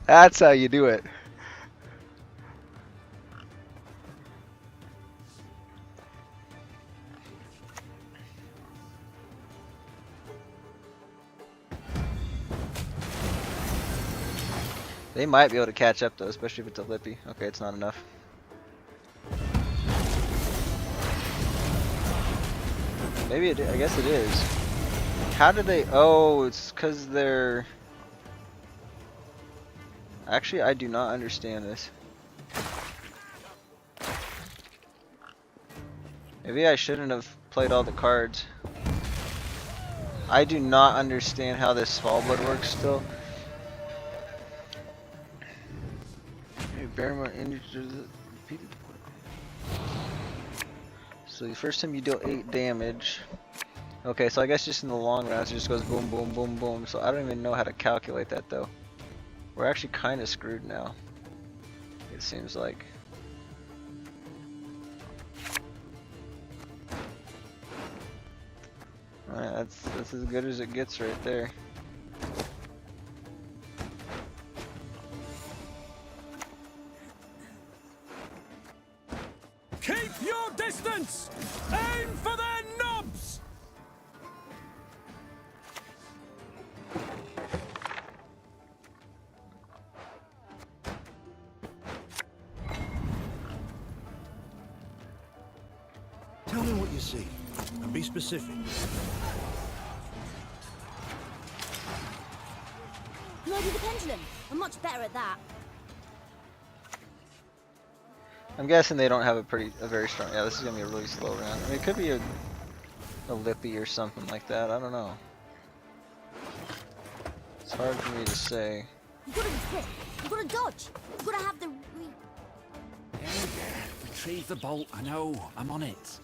That's how you do it. They might be able to catch up though, especially if it's a lippy. Okay, it's not enough. Maybe it, I guess it is. How do they? Oh, it's because they're. Actually, I do not understand this. Maybe I shouldn't have played all the cards. I do not understand how this small blood works still. Bear more injuries. So the first time you deal 8 damage. Okay, so I guess just in the long rounds it just goes boom, boom, boom, boom. So I don't even know how to calculate that though. We're actually kind of screwed now. It seems like. Alright, that's as good as it gets right there. Keep your distance! Aim for their knobs! Tell me what you see, and be specific. Murder the pendulum. I'm much better at that. I'm guessing they don't have a very strong. Yeah, this is gonna be a really slow round. I mean, it could be a lippy or something like that. I don't know. It's hard for me to say. You've got to be quick. You've got to dodge. You've got to have the. Yeah. Retrieve the bolt. I know. I'm on it.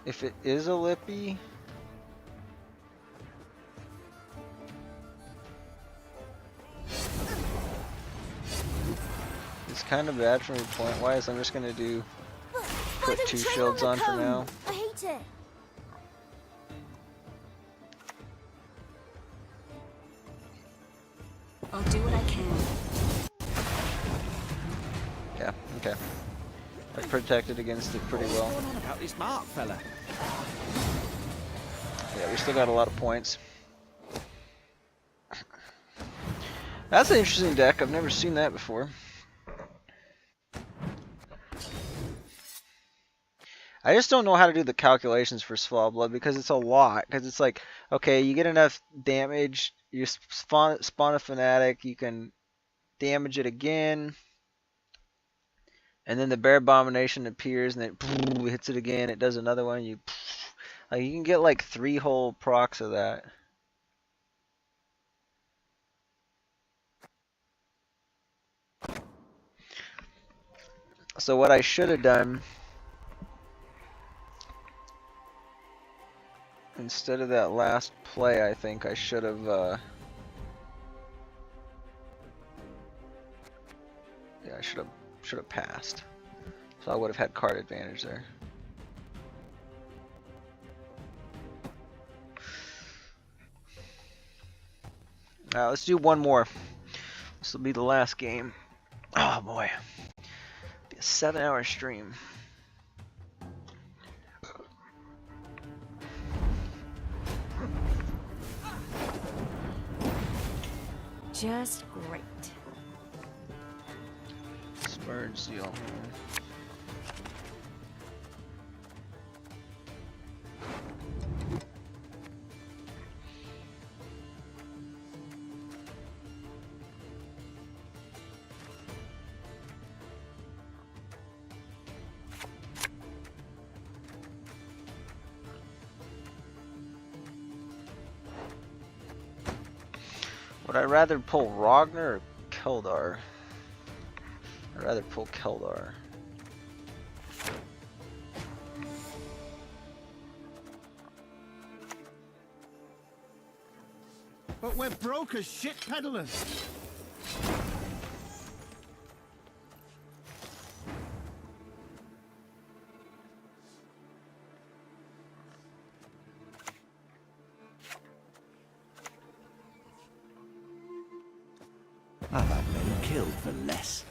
If it is a lippy. It's kind of bad for me point-wise. I'm just gonna put 2 shields on for now. I hate it. I'll do what I can. Yeah, okay. I protected against it pretty well. What's going on about this Mark fella? Yeah, we still got a lot of points. That's an interesting deck. I've never seen that before. I just don't know how to do the calculations for Swall Blood because it's a lot. Because it's like, okay, you get enough damage, you spawn a Fanatic, you can damage it again, and then the Bear Abomination appears and it hits it again, it does another one, you can get like 3 whole procs of that. So what I should have done, instead of that last play, I think I should have yeah, I should have passed. So I would have had card advantage there. Now let's do one more. This will be the last game. Oh boy. Be a 7-hour stream. just great. Spurge Seal. Would I rather pull Ragnar or Keldar? I'd rather pull Keldar. But we're broke as shit peddlers. I've had men killed for less.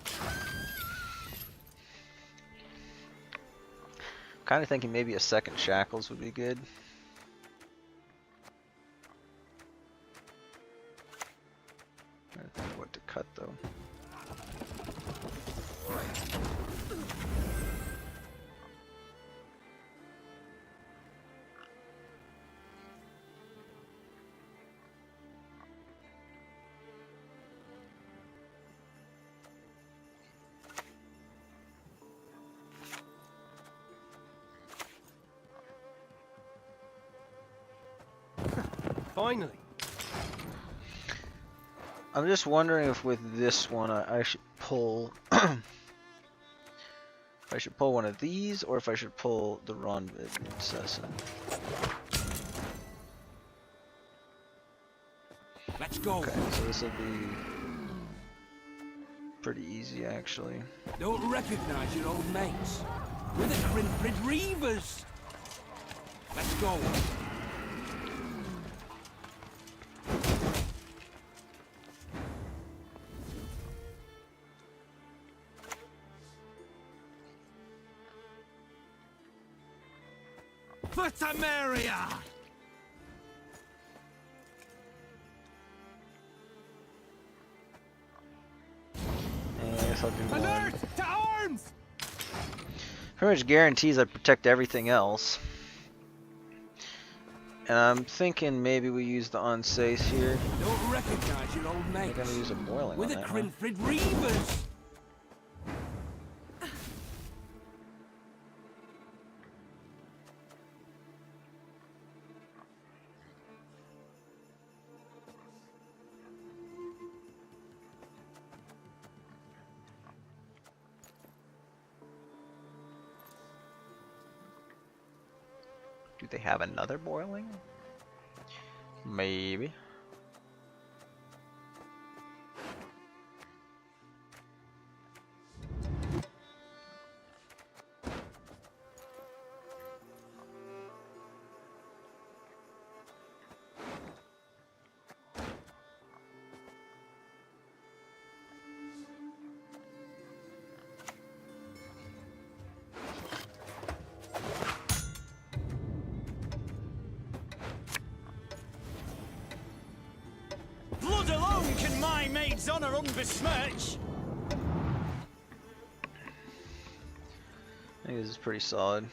Kind of thinking maybe a second Shackles would be good. Trying to think what to cut though. Finally. I'm just wondering if with this one I should pull if I should pull one of these or if I should pull the Ronvid Assassin. Let's go. Okay, so this will be pretty easy actually. Don't recognize your old mates. We're the Grimfrid Reavers. Let's go. For Samaria! And I guess I'll do one. Alert! To arms! Pretty much guarantees I protect everything else. And I'm thinking maybe we use the Onsace here. Don't recognize your old mates. I'm gonna use a boiling We're on the that one. Grimfrid Reavers. Do they have another boiling? Maybe. Blood alone can my maid's honor unbesmirch. I think this is pretty solid.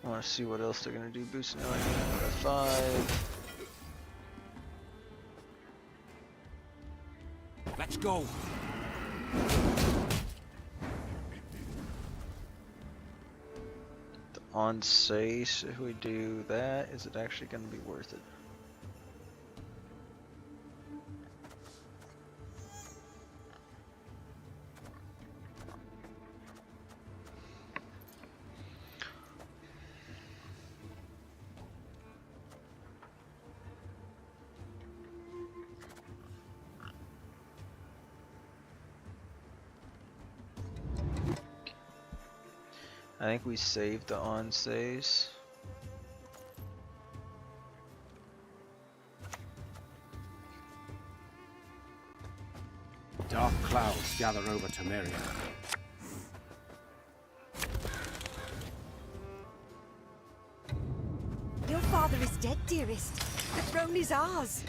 I want to see what else they're gonna do. Boosting like 5. Let's go. The Onsace, if we do that, is it actually gonna be worth it? I think we saved the Onsace. Dark clouds gather over Temeria. Your father is dead, dearest. The throne is ours.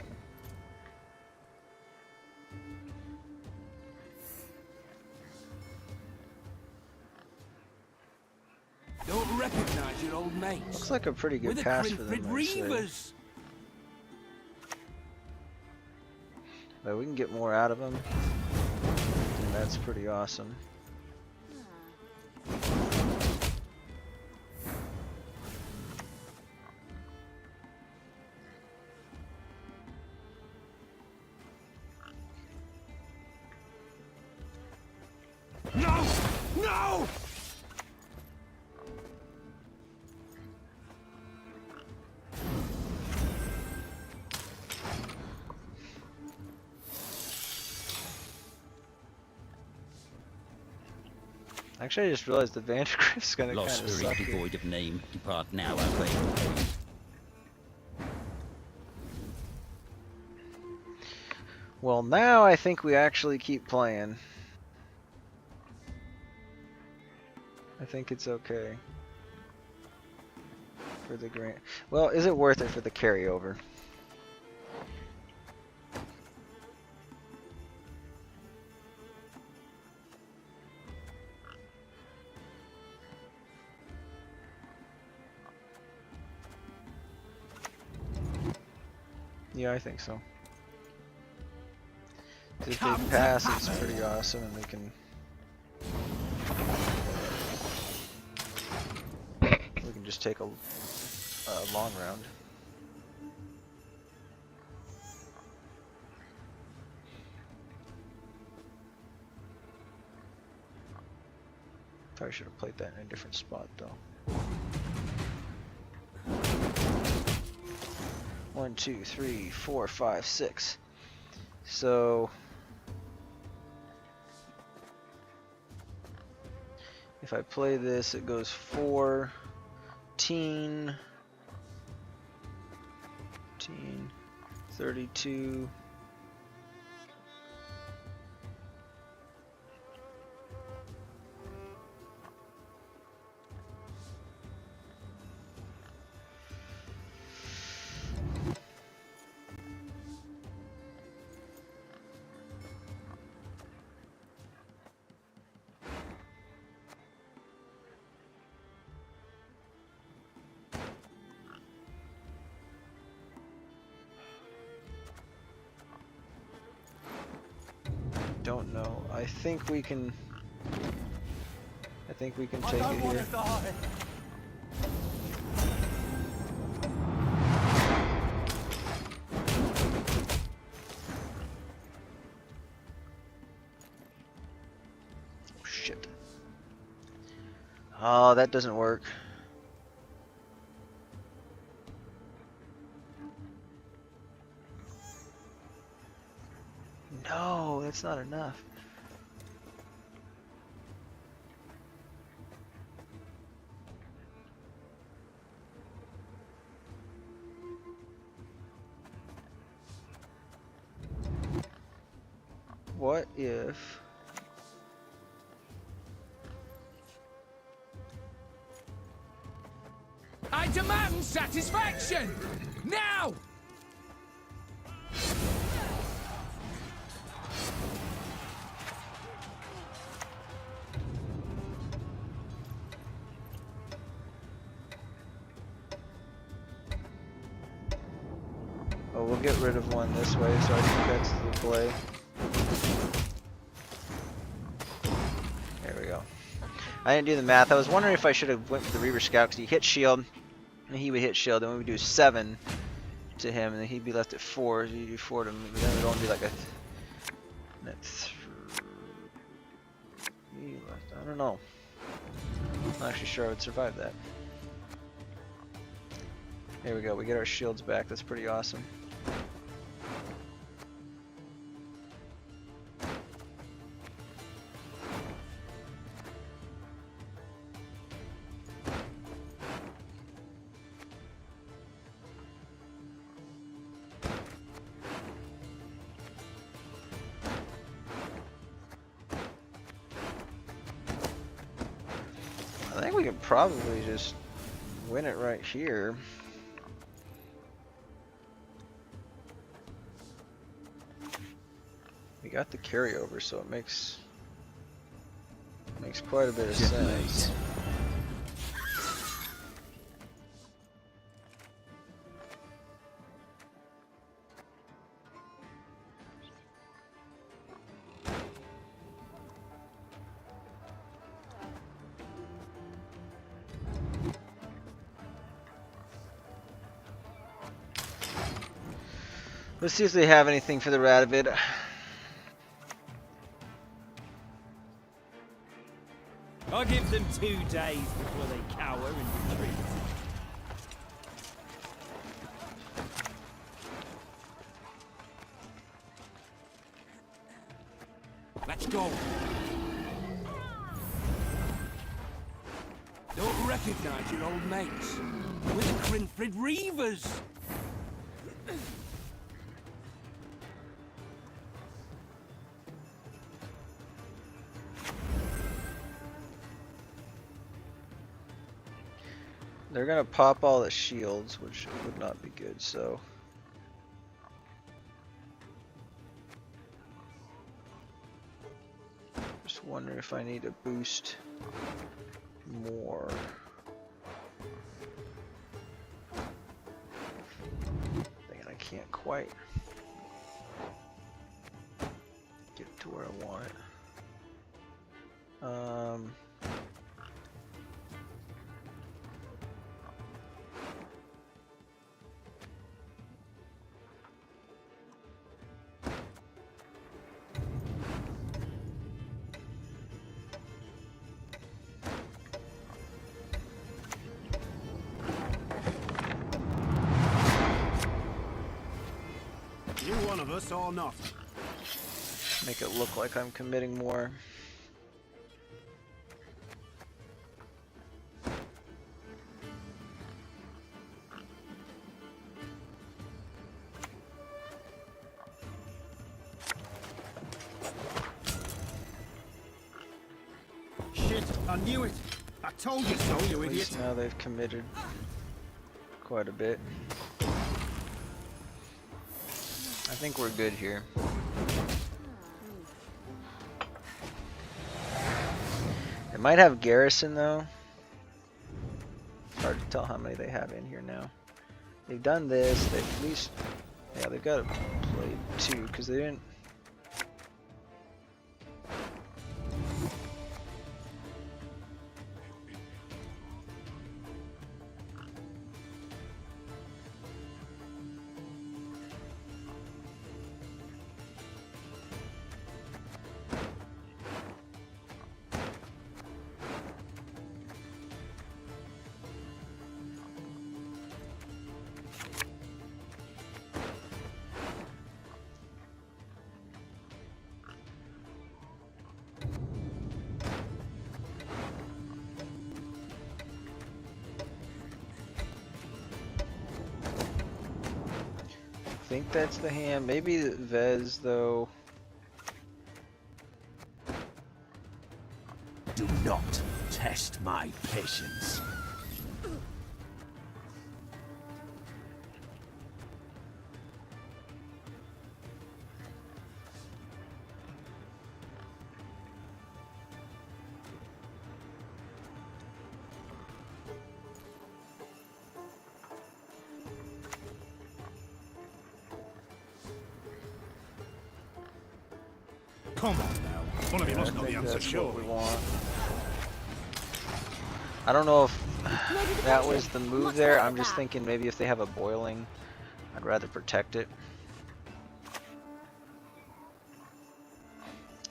recognize your old mates. Looks like a pretty We're good the pass for them, Grid actually. Reavers. But we can get more out of them, and that's pretty awesome. No! No! Actually, I just realized the Vandergrift's gonna kind of Lost suck hurry, here. devoid of name. Depart now, I pray. Well, now I think we actually keep playing. I think it's okay. For the grant. Well, is it worth it for the carryover? Yeah, I think so. If they pass, it's pretty awesome, and we can just take a long round. Probably should have played that in a different spot, though. 1, 2, 3, 4, 5, 6. So if I play this, it goes 14, 32. Don't know. I think we can take it here. Oh shit. Oh, that doesn't work. No, that's not enough. What if... I demand satisfaction! Now! Oh, we'll get rid of one this way, so I think that's the play. There we go. I didn't do the math. I was wondering if I should have went with the Reaver Scout, because he hit shield, and he would hit shield, and we would do 7 to him, and then he'd be left at 4, so you do 4 to him, but then it would only be like a... I don't know. I'm not actually sure I would survive that. There we go, we get our shields back, that's pretty awesome. I think we could probably just win it right here. We got the carryover, so it makes quite a bit of sense. Let's see if they have anything for the Radovid. I give them 2 days before they cower and retreat. Let's go. Don't recognize your old mates. We're the Grinfrid Reavers. They're gonna pop all the shields, which would not be good, so. Just wondering if I need to boost more. Thinking I can't quite get to where I want it. You one of us or not? Make it look like I'm committing more. Shit, I knew it. I told you so, you At idiot. least now they've committed quite a bit. I think we're good here. They might have garrison though. It's hard to tell how many they have in here now. They've done this. They've at least, yeah, they've got to play 2 because they didn't. I think that's the hand. Maybe the Vez though. Do not test my patience. Come on now. One of you must know the answer, That's sure. what we want. I don't know if that was the move there. I'm just thinking maybe if they have a boiling, I'd rather protect it.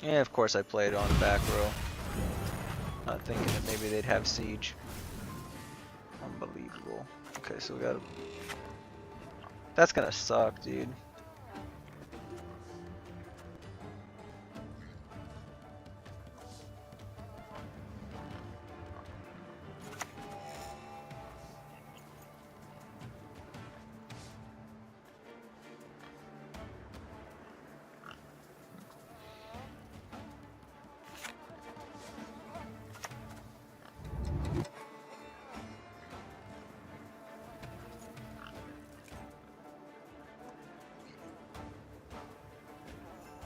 Yeah, of course I played on the back row. Not thinking that maybe they'd have siege. Unbelievable. Okay, so we got. That's gonna suck, dude.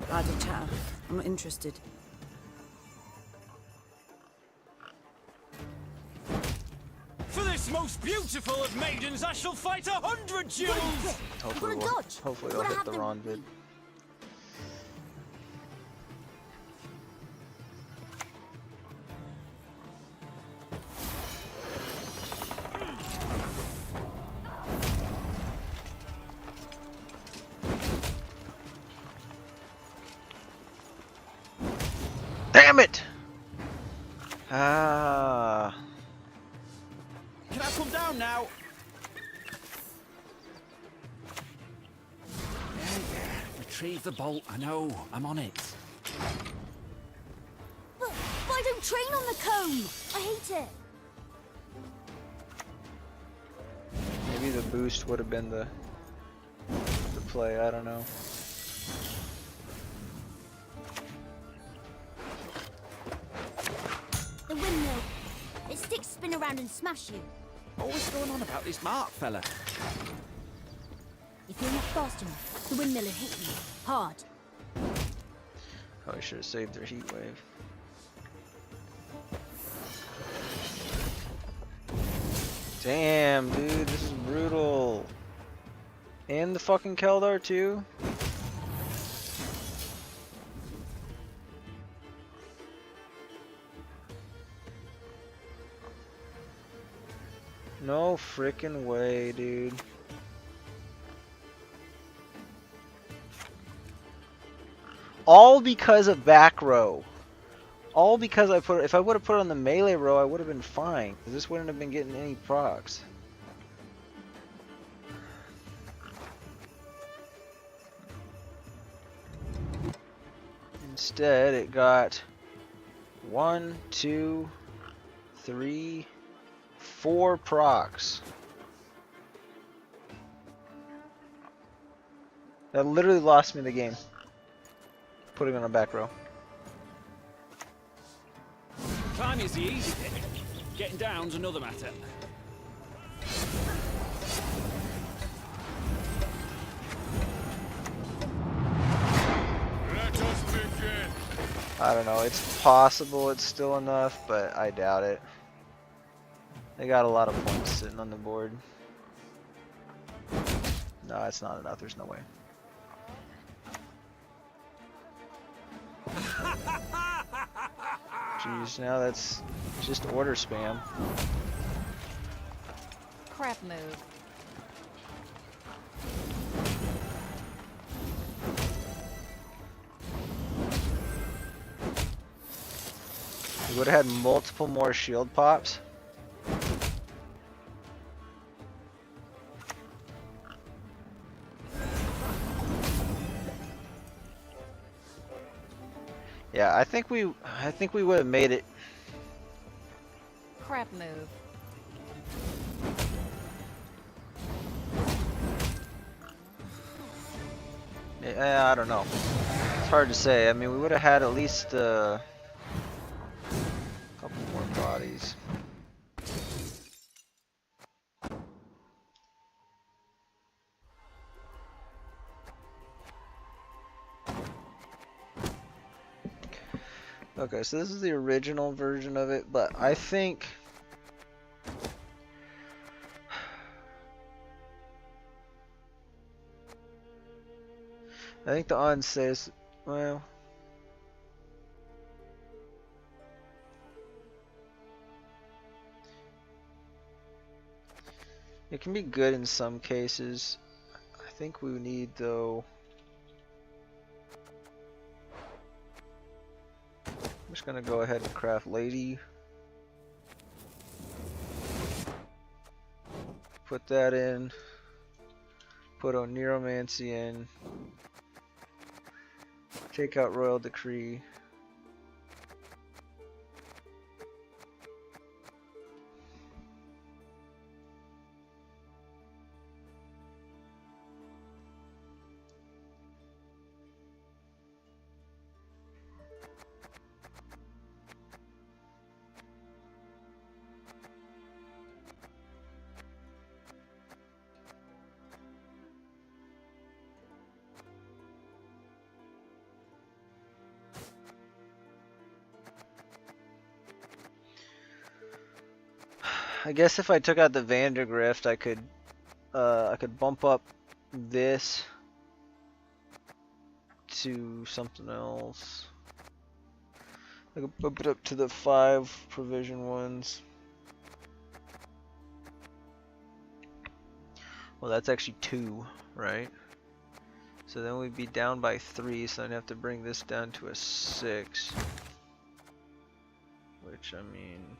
Hard to chat. I'm not interested. For this most beautiful of maidens, I shall fight 100 duels! Hopefully they'll hit the wrong vid. Ah. Can I come down now? Yeah. Retrieve the bolt. I know. I'm on it. But I don't train on the comb. I hate it. Maybe the boost would have been the play. I don't know. The windmill. Its sticks spin around and smash you. Always going on about this Mark fella. If you're not fast enough, the windmill will hit you hard. Probably should have saved their heat wave. Damn, dude, this is brutal. And the fucking Keldar too? No frickin' way, dude. All because of back row. All because if I would have put it on the melee row, I would have been fine. This wouldn't have been getting any procs. Instead, it got 1, 2, 3, 4 procs. That literally lost me the game. Putting on a back row. Climbing is the easy bit. Getting down's another matter. Let us begin. I don't know, it's possible it's still enough, but I doubt it. They got a lot of points sitting on the board. No, it's not enough, there's no way. Jeez, now that's just order spam. Crap move. We would have had multiple more shield pops. Yeah, I think we would have made it. Crap move. I don't know. It's hard to say. I mean, we would have had at least a couple more bodies. Okay, so this is the original version of it, but I think the on says, well, it can be good in some cases. I think we need, though, I'm just gonna go ahead and craft Lady. Put that in. Put Oneromancy in. Take out Royal Decree. I guess if I took out the Vandergrift, I could bump up this to something else. I could bump it up to the 5 provision ones. Well, that's actually 2, right? So then we'd be down by 3, so I'd have to bring this down to a 6. Which, I mean...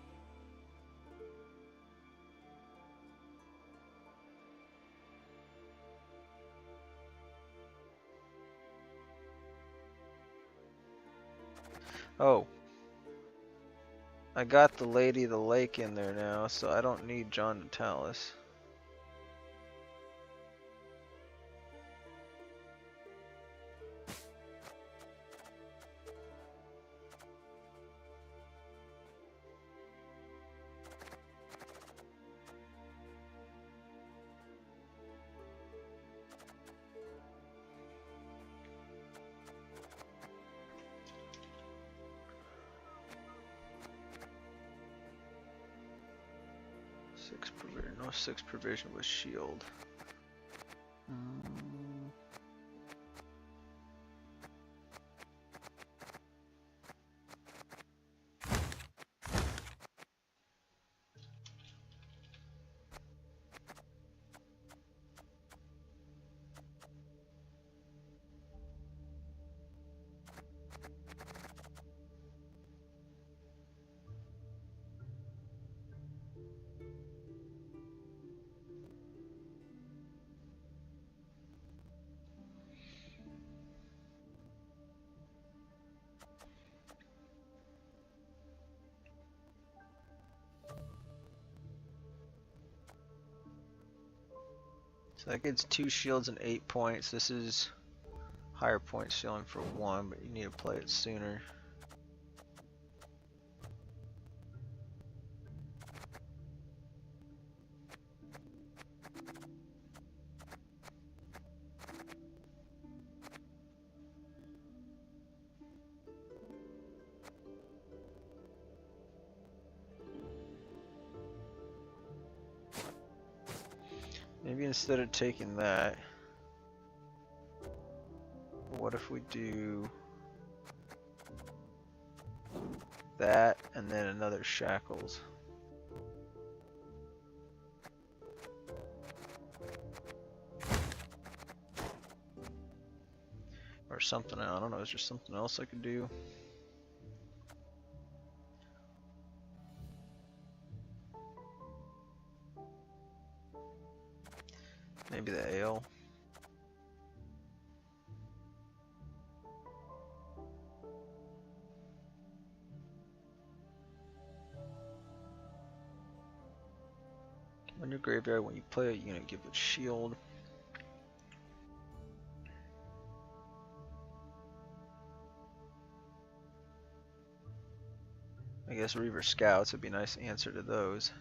Oh. I got the Lady of the Lake in there now, so I don't need John Natalis. No 6 provision with shield. So that gets 2 shields and 8 points. This is higher point ceiling for 1, but you need to play it sooner. Maybe instead of taking that, what if we do that and then another shackles? Or something, I don't know, is there something else I could do? Maybe the ale. On your graveyard, when you play a unit, give it shield. I guess Reaver Scouts would be a nice answer to those.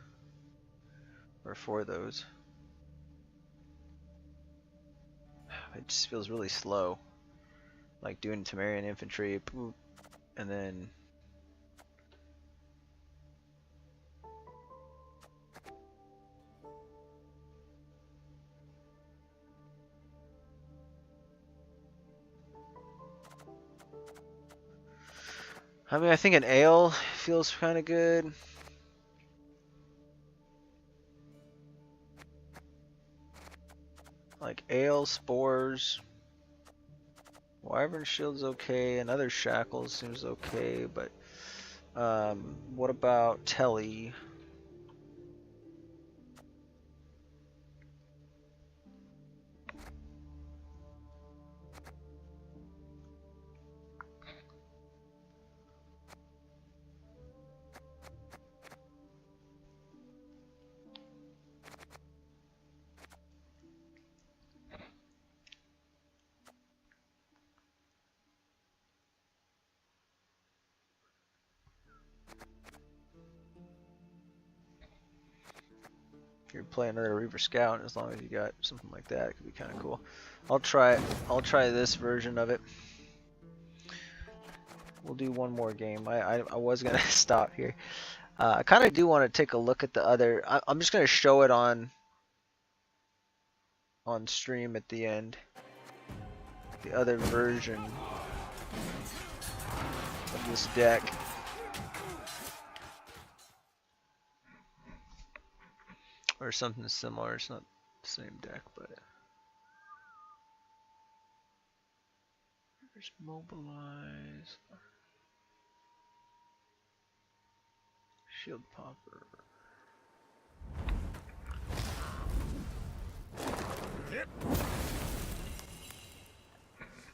Or for those. It just feels really slow. Like doing Temerian infantry, boop, and then I mean, I think an ale feels kind of good. Like ale, spores, Wyvern Shield's okay, another Shackles seems okay, but what about Telly? If you're playing another Reaver Scout, as long as you got something like that, it could be kind of cool. I'll try this version of it. We'll do one more game. I was gonna stop here. I kind of do want to take a look at the other. I'm just gonna show it on stream at the end. The other version of this deck. Or something similar. It's not the same deck, but there's mobilize. Shield popper.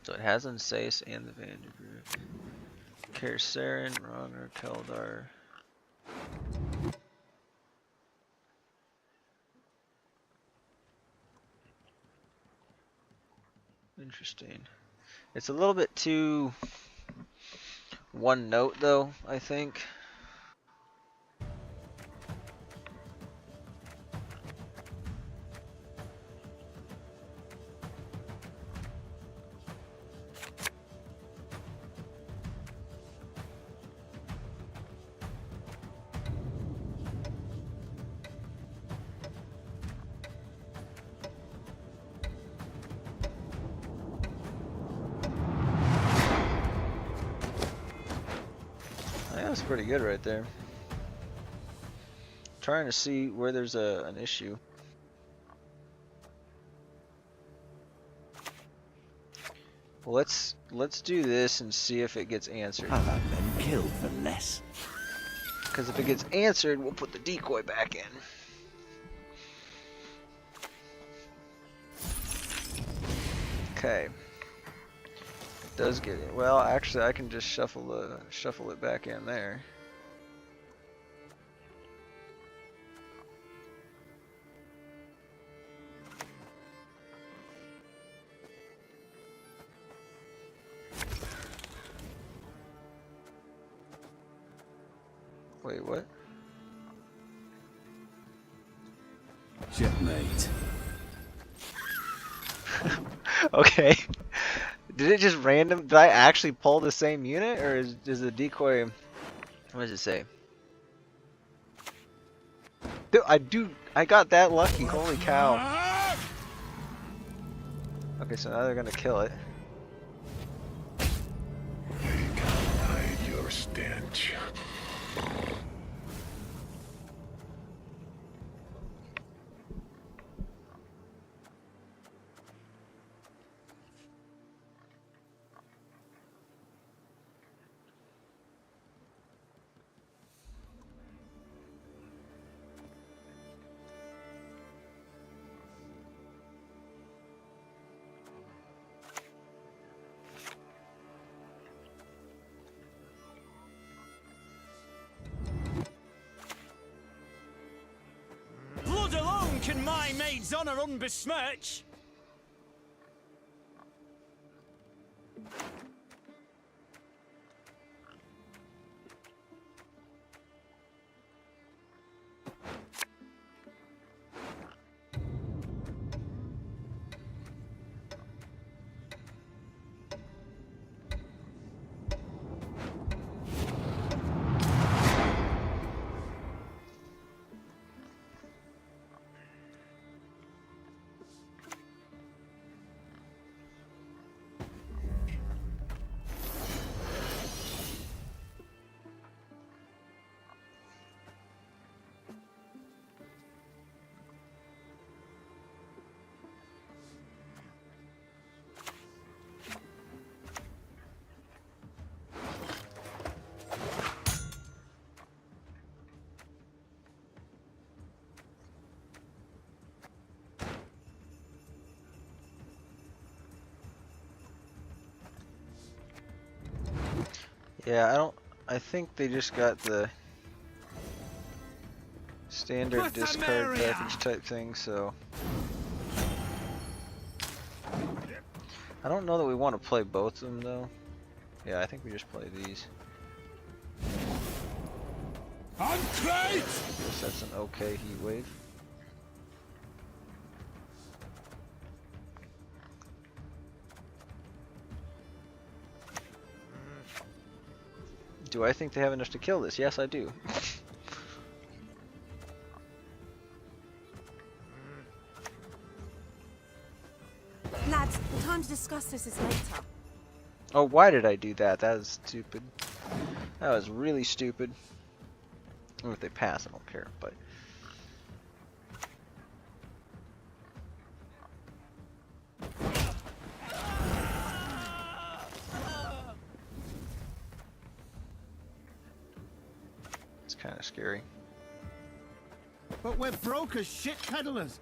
So it has Unsace and the Vandergrift. Karsaren, Ragnar, Keldar. Interesting. It's a little bit too one note though, I think. That's pretty good right there. Trying to see where there's an issue. Well, let's do this and see if it gets answered. I'll have them killed for less. Because if it gets answered, we'll put the decoy back in. Okay. It does get it. Well, actually, I can just shuffle it back in there. Wait, what? Checkmate. Okay. Did it just random? Did I actually pull the same unit, or is the decoy? What does it say? Dude, I got that lucky. Holy cow! Okay, so now they're gonna kill it. Hide your stench. Blood alone can my maid's honor unbesmirch. Yeah, I think they just got the standard discard package type thing, so I don't know that we want to play both of them though. Yeah, I think we just play these. Guess that's an okay heat wave. Do I think they have enough to kill this? Yes, I do. Lads, the time to discuss this is later. Oh, why did I do that? That was stupid. That was really stupid. Or if they pass, I don't care, but... It's kind of scary. But we're broke as shit peddlers.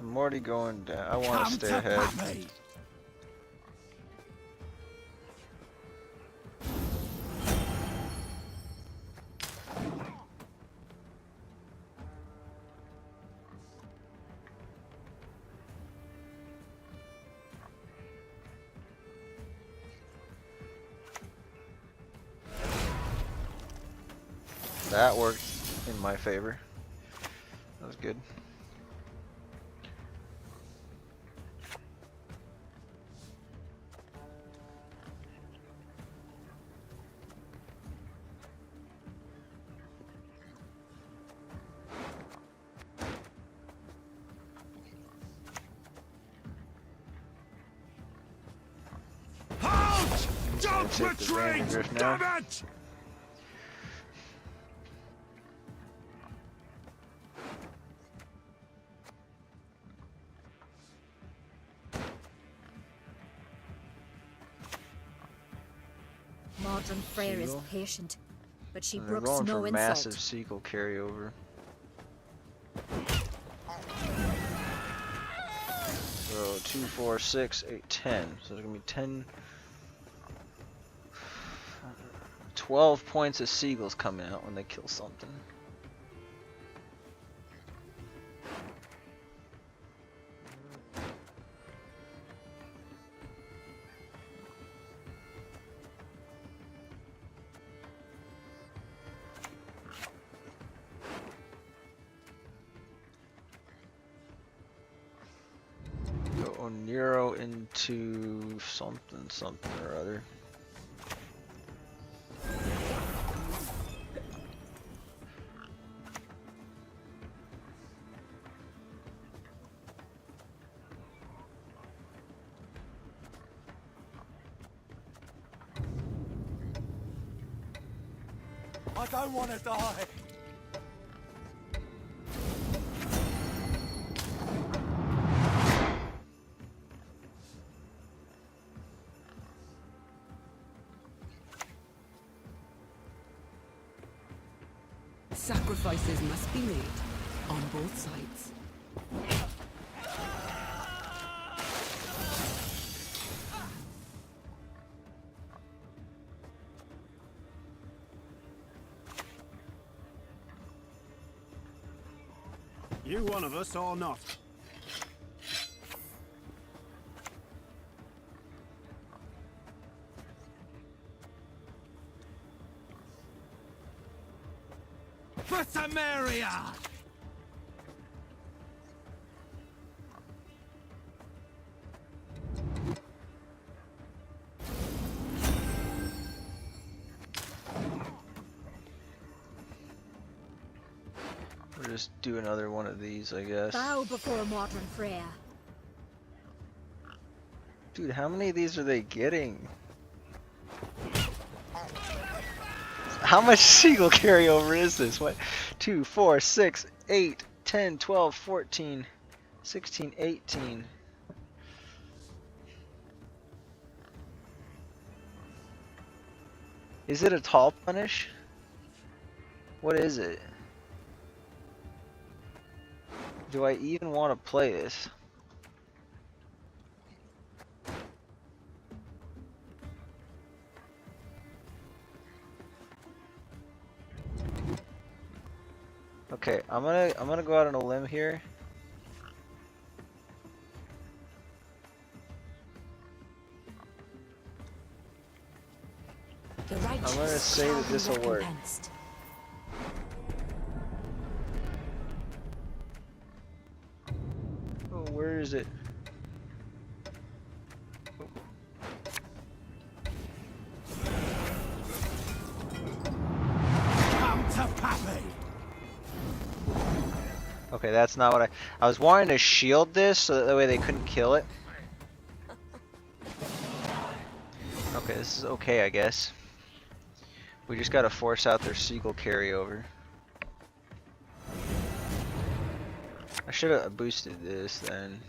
I'm already going down. I want to stay ahead. That worked in my favor. That was good. Halt! Don't retreat! Damn it! Modern Freyr is patient, but she And they're brooks going no for insult. massive sequel carryover. So 2, 4, 6, 8, 10. So there's gonna be 10, 12 points of seagulls coming out when they kill something. Go Nero into something or other. I don't want to die. Sacrifices must be made on both sides. You one of us or not? For Samaria! We'll just do another one of these, I guess. Bow before modern Freyr. Dude, how many of these are they getting? How much seagull carryover is this? What? 2, 4, 6, 8, 10, 12, 14, 16, 18. Is it a tall punish? What is it? Do I even want to play this? Okay, I'm gonna go out on a limb here. I'm gonna say that this will work. Oh, where is it? Come to Pappy! Okay, that's not what I was wanting to shield this so that way they couldn't kill it. Okay, this is okay, I guess. We just gotta force out their seagull carryover. I should have boosted this then.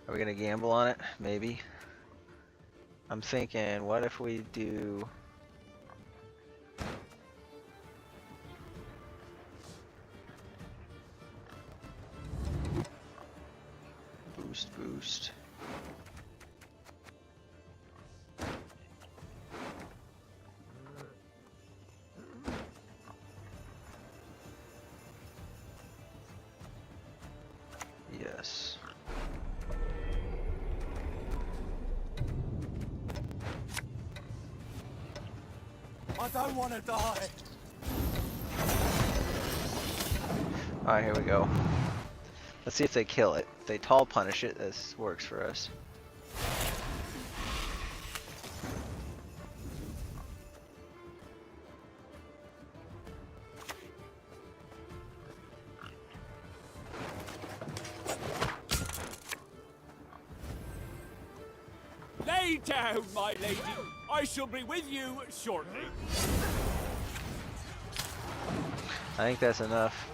Are we gonna gamble on it? Maybe. I'm thinking, what if we do... Boost. Yes. I don't want to die. Alright, here we go. Let's see if they kill it. If they tall punish it, this works for us. Lay down, my lady. I shall be with you shortly. I think that's enough.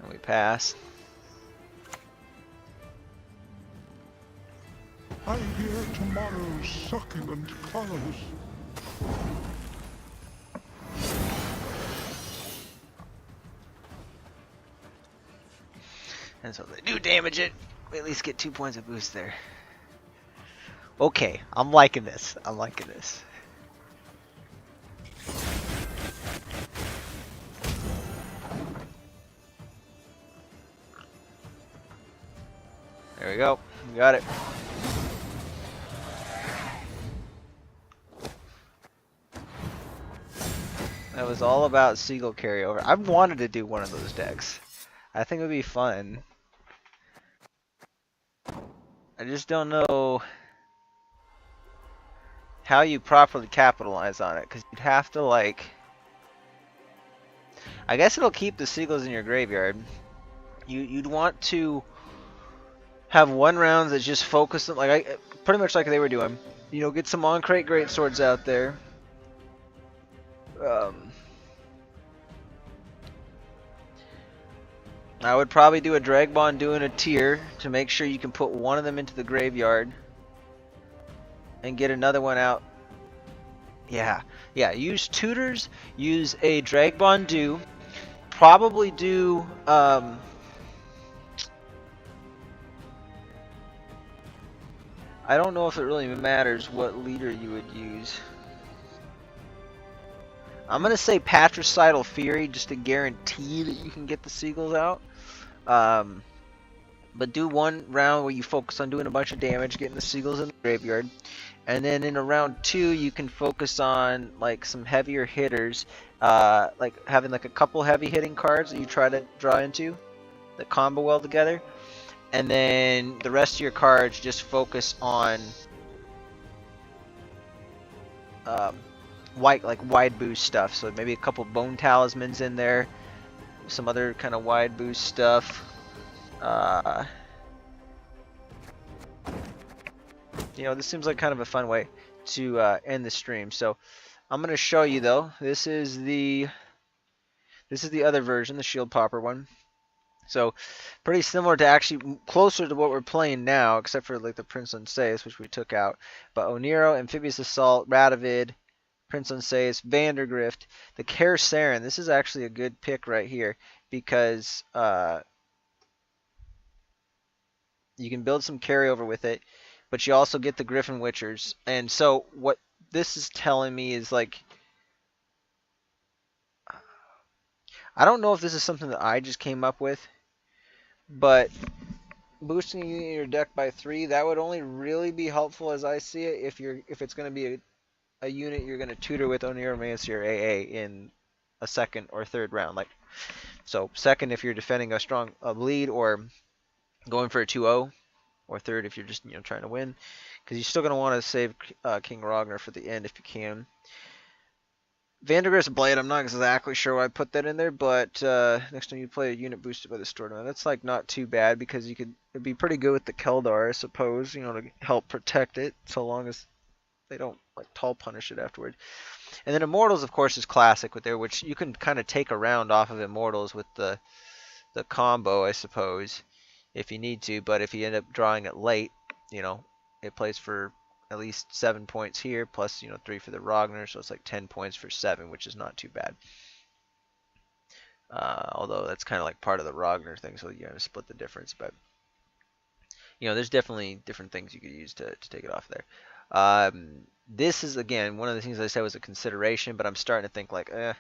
And we pass. I hear tomorrow's succulent colors. And so if they do damage it, we at least get 2 points of boost there. Okay, I'm liking this. I'm liking this. There we go. We got it. That was all about Seagull carryover. I've wanted to do one of those decks. I think it would be fun. I just don't know how you properly capitalize on it, because you'd have to, like... I guess it'll keep the seagulls in your graveyard. You'd want to have one round that's just focused on, like, pretty much like they were doing. You know, get some on-crate great swords out there. I would probably do a Dragbond doing a tier to make sure you can put one of them into the graveyard and get another one out. Yeah, use tutors, use a Dragbond do, probably do I don't know if it really matters what leader you would use. I'm gonna say Patricidal Fury just to guarantee that you can get the seagulls out. But do one round where you focus on doing a bunch of damage, getting the seagulls in the graveyard. And then in a round 2, you can focus on like some heavier hitters, like having like a couple heavy hitting cards that you try to draw into that combo well together. And then the rest of your cards just focus on wide boost stuff. So maybe a couple bone talismans in there, some other kind of wide boost stuff. You know, this seems like kind of a fun way to end the stream. So I'm going to show you though. This is the other version, the shield popper one. So pretty similar to, actually closer to what we're playing now, except for like the Prince Linceus, which we took out. But Oniro, Amphibious Assault, Radovid, Prince Unsafe, Vandergrift, the Care Saren. This is actually a good pick right here because you can build some carryover with it, but you also get the Griffin Witchers. And so what this is telling me is like, I don't know if this is something that I just came up with, but boosting a unit in your deck by 3, that would only really be helpful as I see it if it's going to be a unit you're going to tutor with Oneiromancy or AA in a second or third round. Like, so second if you're defending a strong lead or going for a 2-0, or third if you're just trying to win, because you're still going to want to save King Ragnar for the end if you can. Vandergrift's Blade, I'm not exactly sure why I put that in there, but next time you play a unit boosted by the Storm, that's like not too bad because it'd be pretty good with the Keldar, I suppose, to help protect it so long as they don't like tall punish it afterward. And then Immortals, of course, is classic with there, which you can kind of take a round off of Immortals with the combo, I suppose, if you need to. But if you end up drawing it late, it plays for at least 7 points here, plus 3 for the Ragnar, so it's like 10 points for 7, which is not too bad. Although that's kind of like part of the Ragnar thing, so you gotta split the difference. But there's definitely different things you could use to take it off there. This is again one of the things I said was a consideration, but I'm starting to think like, I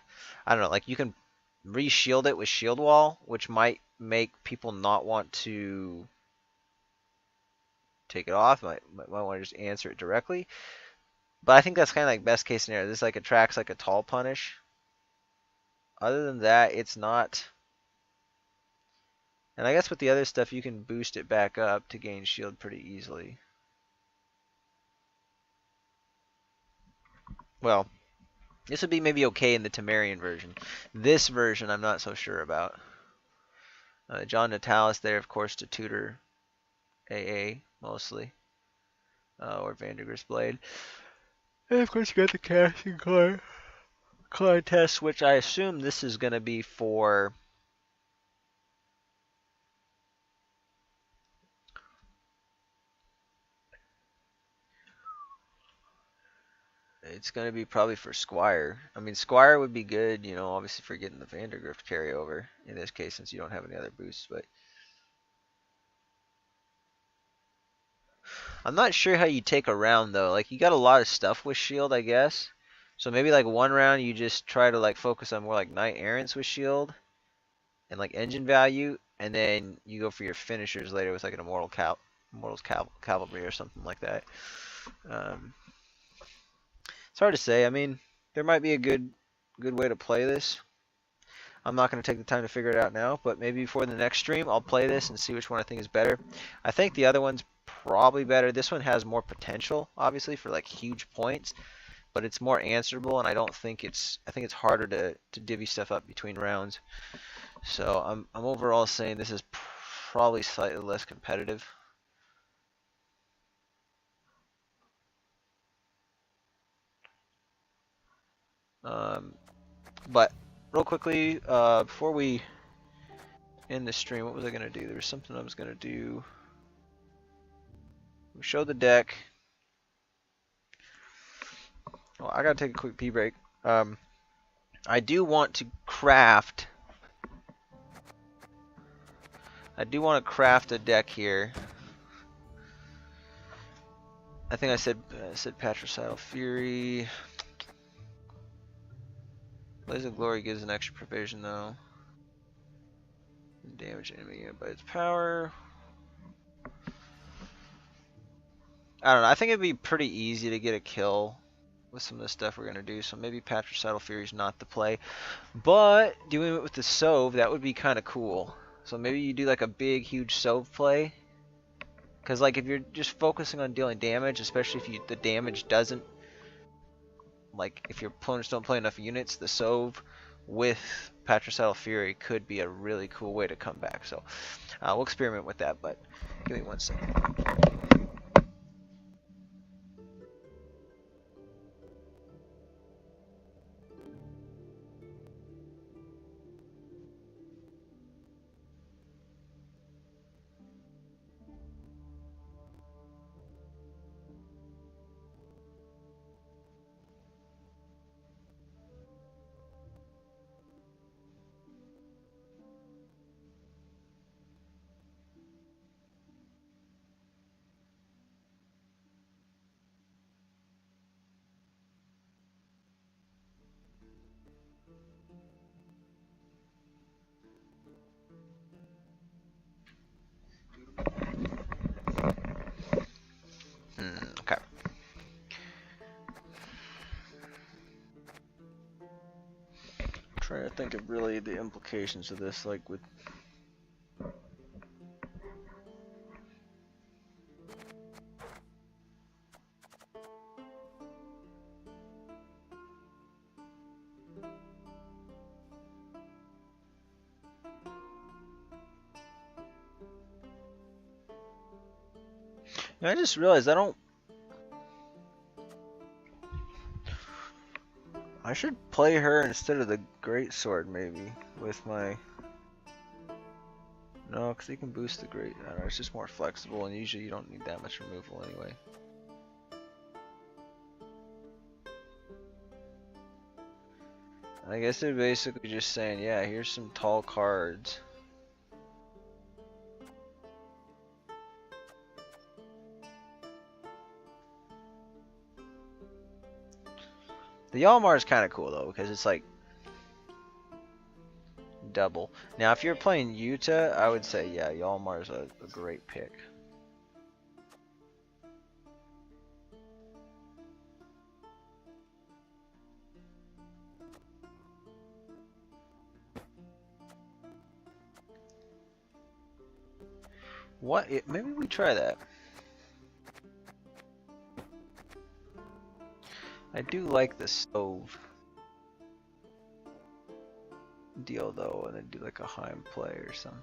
don't know, like you can re-shield it with Shield Wall, which might make people not want to take it off. Might want to just answer it directly. But I think that's kind of like best case scenario. This like attracts like a tall punish. Other than that, it's not. And I guess with the other stuff, you can boost it back up to gain shield pretty easily. Well, this would be maybe okay in the Temerian version. This version, I'm not so sure about. John Natalis there, of course, to tutor AA mostly, or Vandergrift's Blade. And of course, you got the casting contest, which I assume this is going to be for. It's going to be probably for Squire. I mean, Squire would be good, obviously for getting the Vandergrift carryover in this case, since you don't have any other boosts. But I'm not sure how you take a round though. Like you got a lot of stuff with shield, I guess. So maybe like one round you just try to like focus on more like Knight Errants with shield and like engine value, and then you go for your finishers later with like an Immortals Cavalry or something like that. It's hard to say. I mean, there might be a good way to play this. I'm not going to take the time to figure it out now, but maybe before the next stream, I'll play this and see which one I think is better. I think the other one's probably better. This one has more potential, obviously, for like huge points, but it's more answerable, and I think it's harder to divvy stuff up between rounds. So I'm overall saying this is probably slightly less competitive. But real quickly, before we end the stream, what was I going to do? There was something I was going to do. We showed the deck. Well, I got to take a quick pee break. I do want to craft. I do want to craft a deck here. I think I said Patricidal Fury. Blaze of Glory gives an extra provision though. Damage enemy unit by its power. I don't know. I think it'd be pretty easy to get a kill with some of the stuff we're gonna do. So maybe Patricidal Fury is not the play, but doing it with the Sove, that would be kind of cool. So maybe you do like a big, huge Sove play. Because like if you're just focusing on dealing damage, especially if the damage doesn't, like if your opponents don't play enough units, the Sove with Patricidal Fury could be a really cool way to come back. So we'll experiment with that, but give me 1 second. trying to think of really the implications of this, like with. I just realized I should play her instead of the great sword maybe with my. No, because you can boost the great. I don't know, it's just more flexible, and usually you don't need that much removal anyway. I guess they're basically just saying, yeah, here's some tall cards. The Yalmar is kind of cool though, because it's like double. Now, if you're playing Yuta, I would say, yeah, Yalmar is a great pick. What? Maybe we try that. I do like the stove deal though, and then do like a Heim play or something.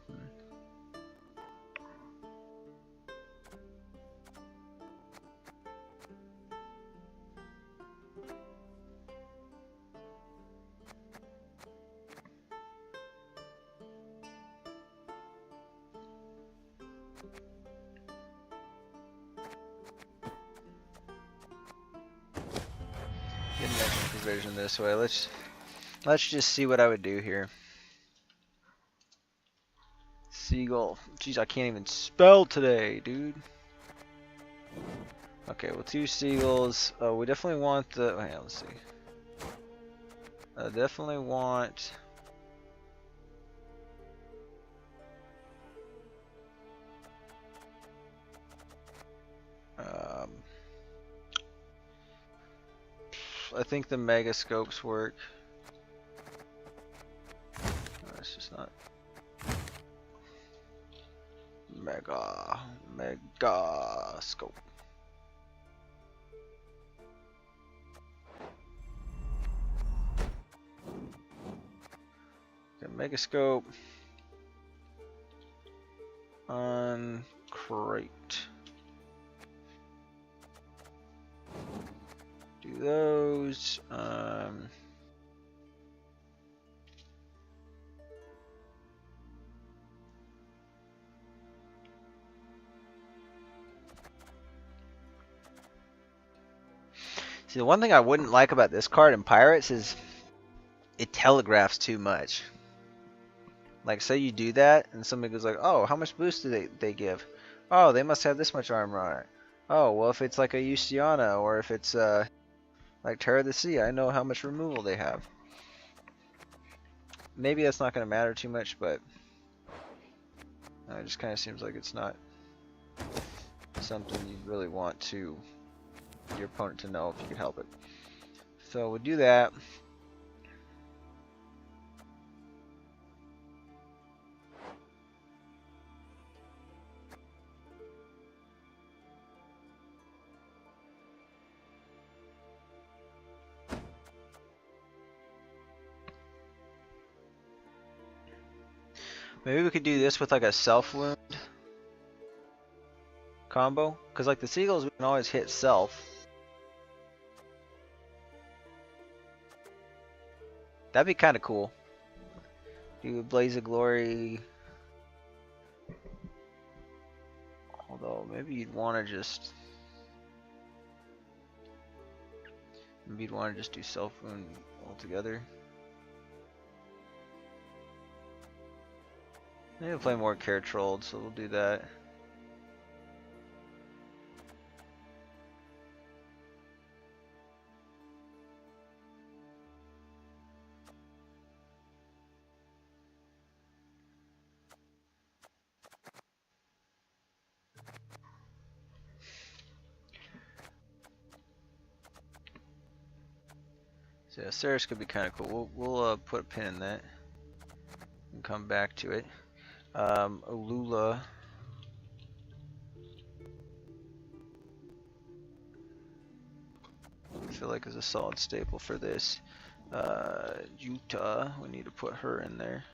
Get an extra provision this way. Let's just see what I would do here. Seagull. Jeez, I can't even spell today, dude. Okay, well, 2 seagulls. We definitely want the. Hang on, let's see. Definitely want. I think the mega scopes work. No, it's just not. Mega scope. Okay, mega scope on crate. Do those. See, the one thing I wouldn't like about this card in Pirates is it telegraphs too much. Like, say you do that, and somebody goes like, oh, how much boost do they give? Oh, they must have this much armor on it. Oh, well, if it's like a Yusiana, or if it's like Terror of the Sea, I know how much removal they have. Maybe that's not going to matter too much, but it just kind of seems like it's not something you really want to your opponent to know if you can help it. So we'll do that. Maybe we could do this with like a self wound combo, because like the seagulls we can always hit self. That'd be kind of cool. Do a Blaze of Glory. Although maybe you'd want to just do self wound altogether. Maybe we'll play more Care Trolled, so we'll do that. So yeah, Ceres could be kind of cool. We'll put a pin in that and come back to it. Olula. I feel like is a solid staple for this. Utah, we need to put her in there.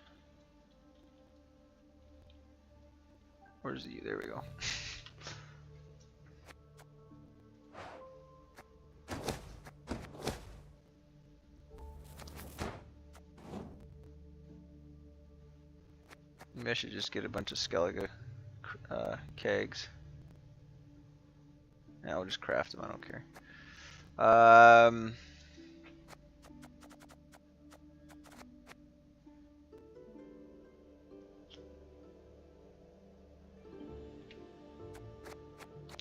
Where's the U? There we go. Maybe I should just get a bunch of Skellige kegs. Yeah, I'll just craft them, I don't care.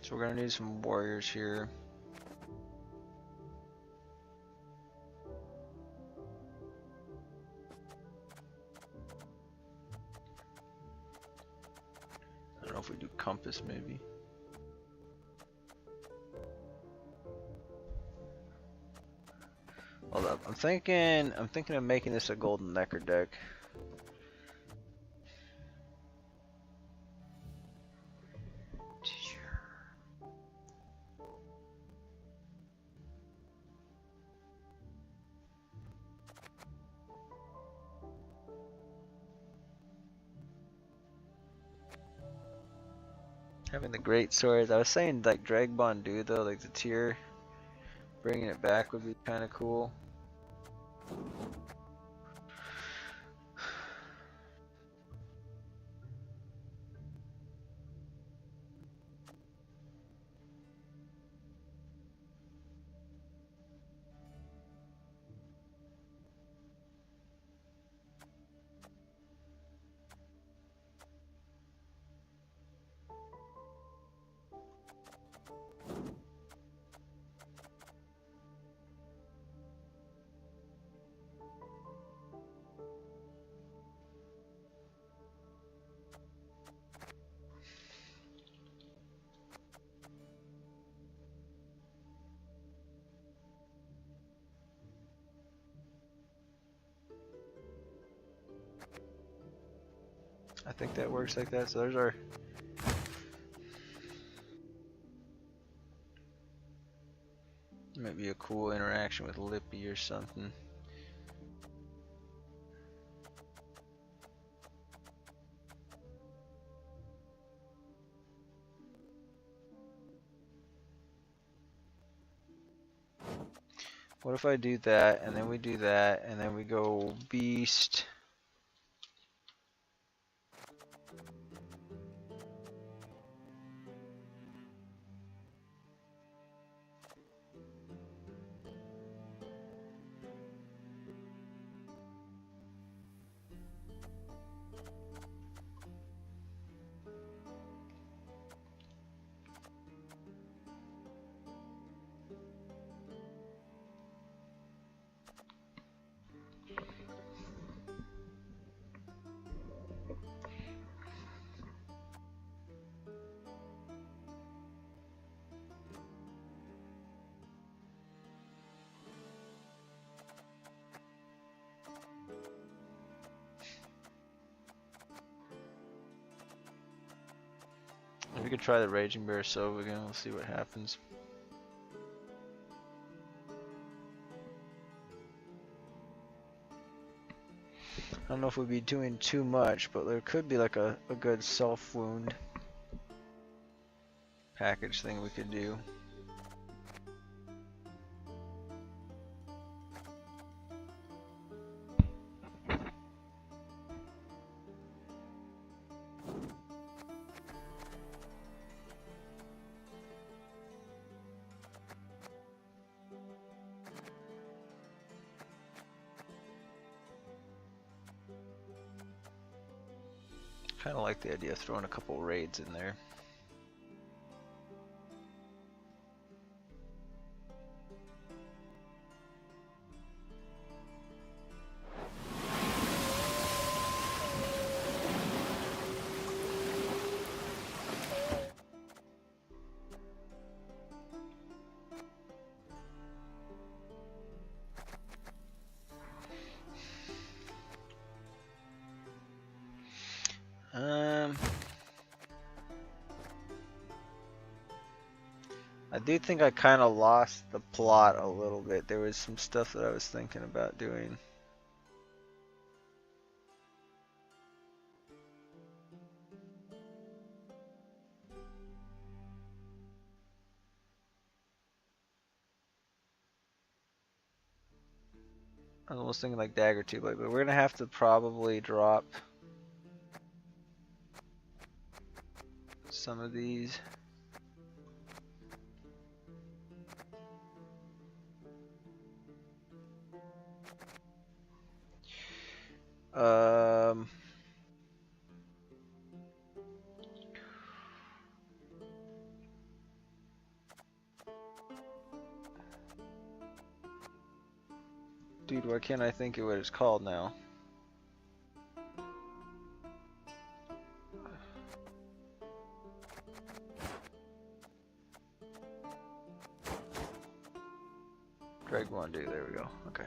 So we're gonna need some warriors here. I don't know if we do compass maybe. Hold up, I'm thinking of making this a golden necker deck. Having the great swords. I was saying like Dragbond do though, like the tier. Bringing it back would be kind of cool. I think that works like that. So there's our. Might be a cool interaction with Lippy or something. What if I do that, and then we do that, and then we go beast. We could try the Raging Bear Sova again, we'll see what happens. I don't know if we'd be doing too much, but there could be like a good self-wound package thing we could do. Kind of like the idea of throwing a couple raids in there. do think I kind of lost the plot a little bit. There was some stuff that I was thinking about doing. I was almost thinking like Dagger 2, but we're gonna have to probably drop some of these. Dude, why can't I think of what it's called now? Drag one, dude. There we go. Okay.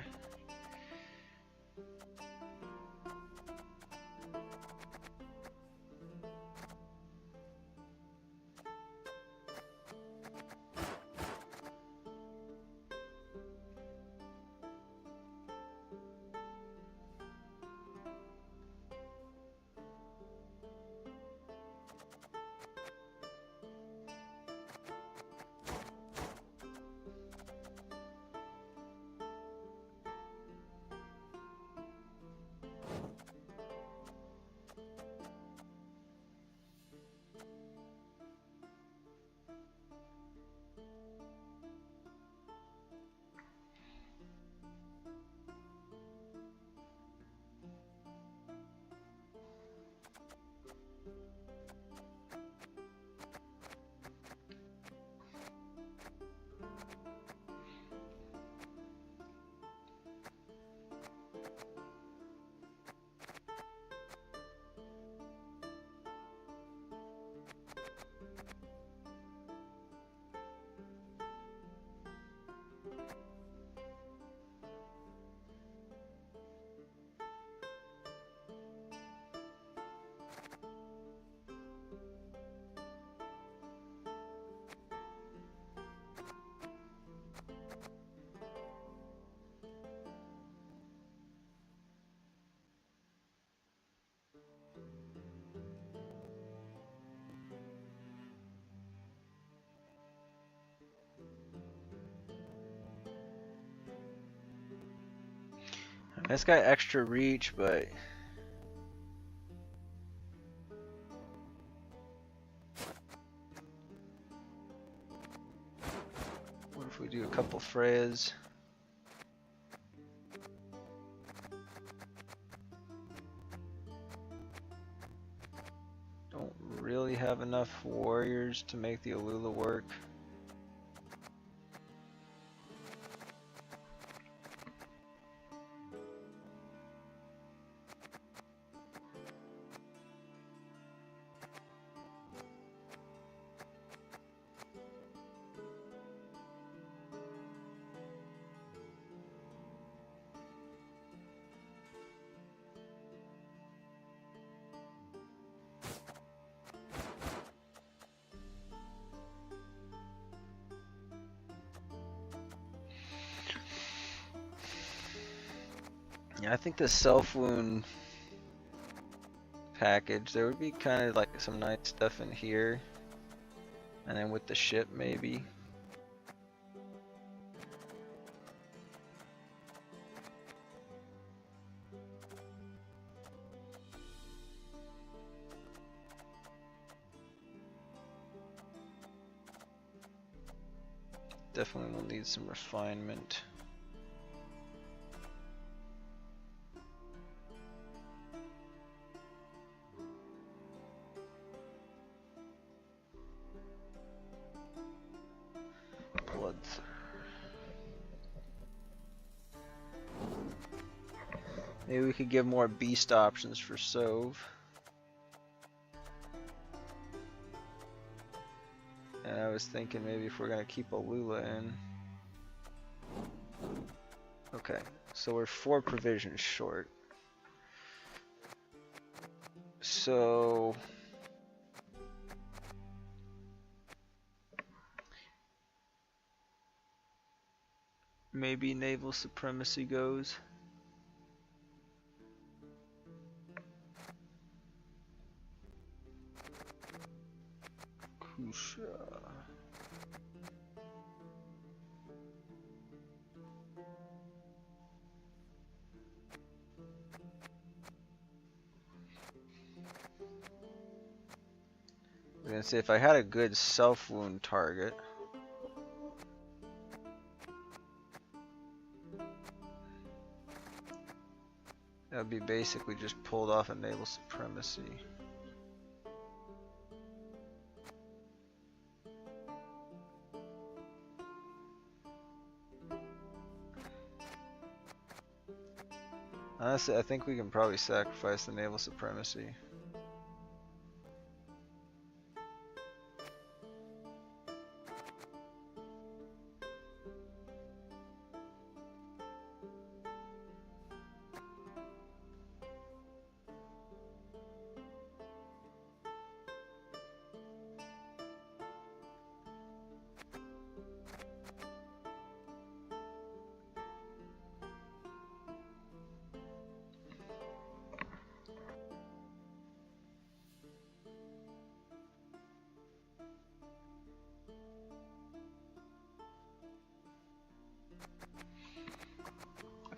It's got extra reach, but what if we do a couple Freyas? Don't really have enough warriors to make the Alula work. Yeah, I think the self-wound package, there would be kind of like some nice stuff in here. And then with the ship, maybe. Definitely will need some refinement. Maybe we could give more beast options for Sove. And I was thinking maybe if we're gonna keep Alula in. Okay, so we're 4 provisions short. So maybe naval supremacy goes. Kusha. I'm gonna say if I had a good self-wound target. That would be basically just pulled off a naval supremacy. Honestly, I think we can probably sacrifice the naval supremacy.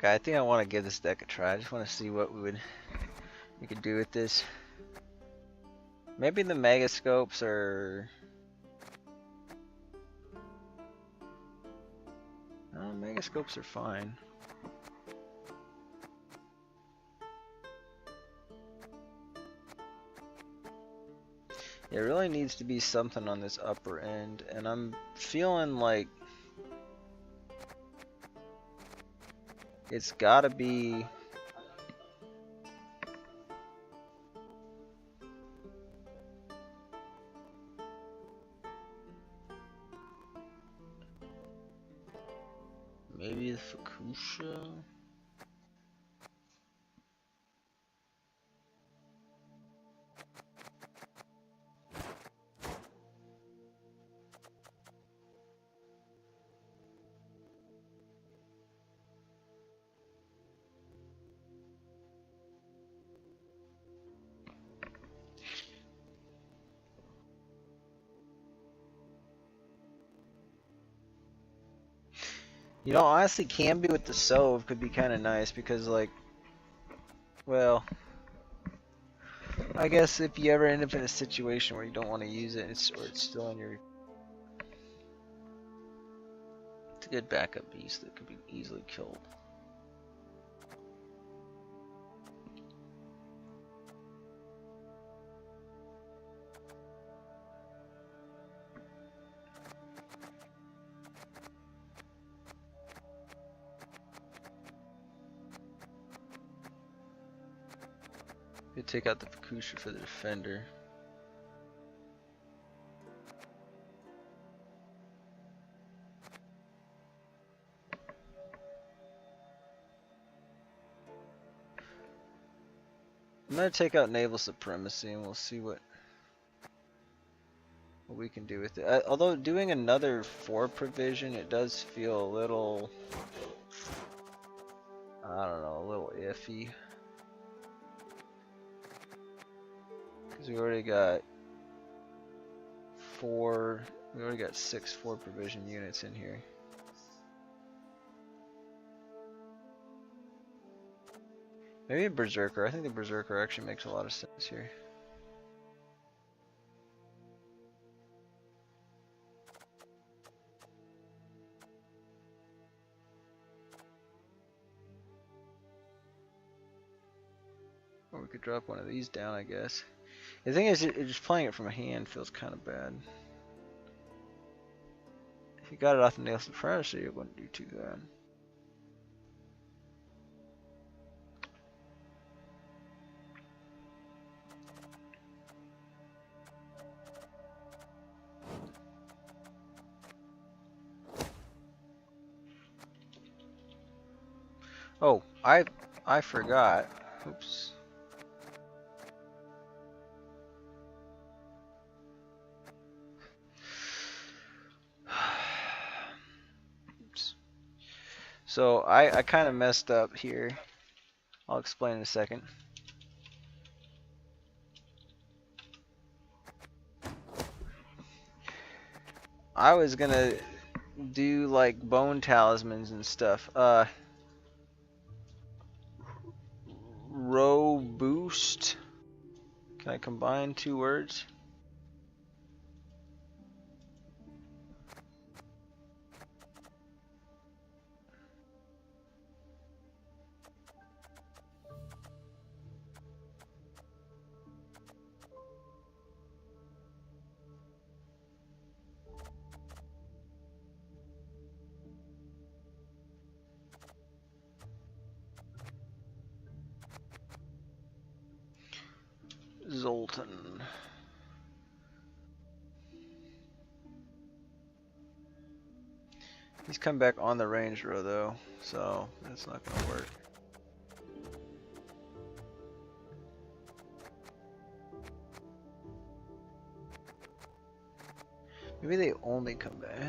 Okay, I think I want to give this deck a try. I just want to see what we could do with this. Maybe the megascopes are. No, megascopes are fine. It really needs to be something on this upper end, and I'm feeling like it's gotta be. Maybe the Fukusha. You know, honestly, Camby with the Sove could be kind of nice because, like, well, I guess if you ever end up in a situation where you don't want to use it, or it's still in your, it's a good backup beast that could be easily killed. Could take out the Fukusha for the defender. I'm gonna take out naval supremacy, and we'll see what we can do with it. Although doing another 4 provision, it does feel a little, I don't know, a little iffy. Because we already got 6 4 provision units in here. Maybe a Berserker. I think the Berserker actually makes a lot of sense here. Or we could drop one of these down, I guess. The thing is, just playing it from a hand feels kind of bad. If you got it off the nail supremacy, it wouldn't do too bad. Oh, I forgot. Oops. Oops. So I kind of messed up here. I'll explain in a second. I was gonna do like bone talismans and stuff. Robust. Can I combine two words? Zoltan. He's come back on the range row though, so that's not gonna work. Maybe they only come back.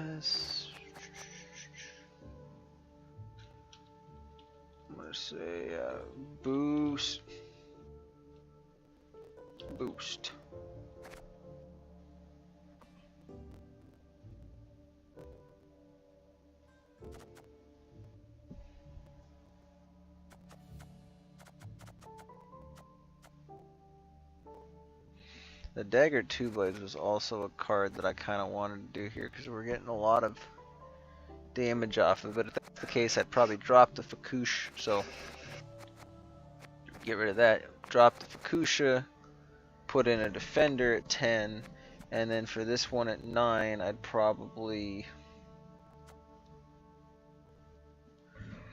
I'm gonna say boost. Boost. The Dagger Two Blades was also a card that I kind of wanted to do here because we're getting a lot of damage off of it. If that's the case, I'd probably drop the Fakush, so get rid of that. Drop the Fakusha, put in a Defender at 10, and then for this one at 9, I'd probably...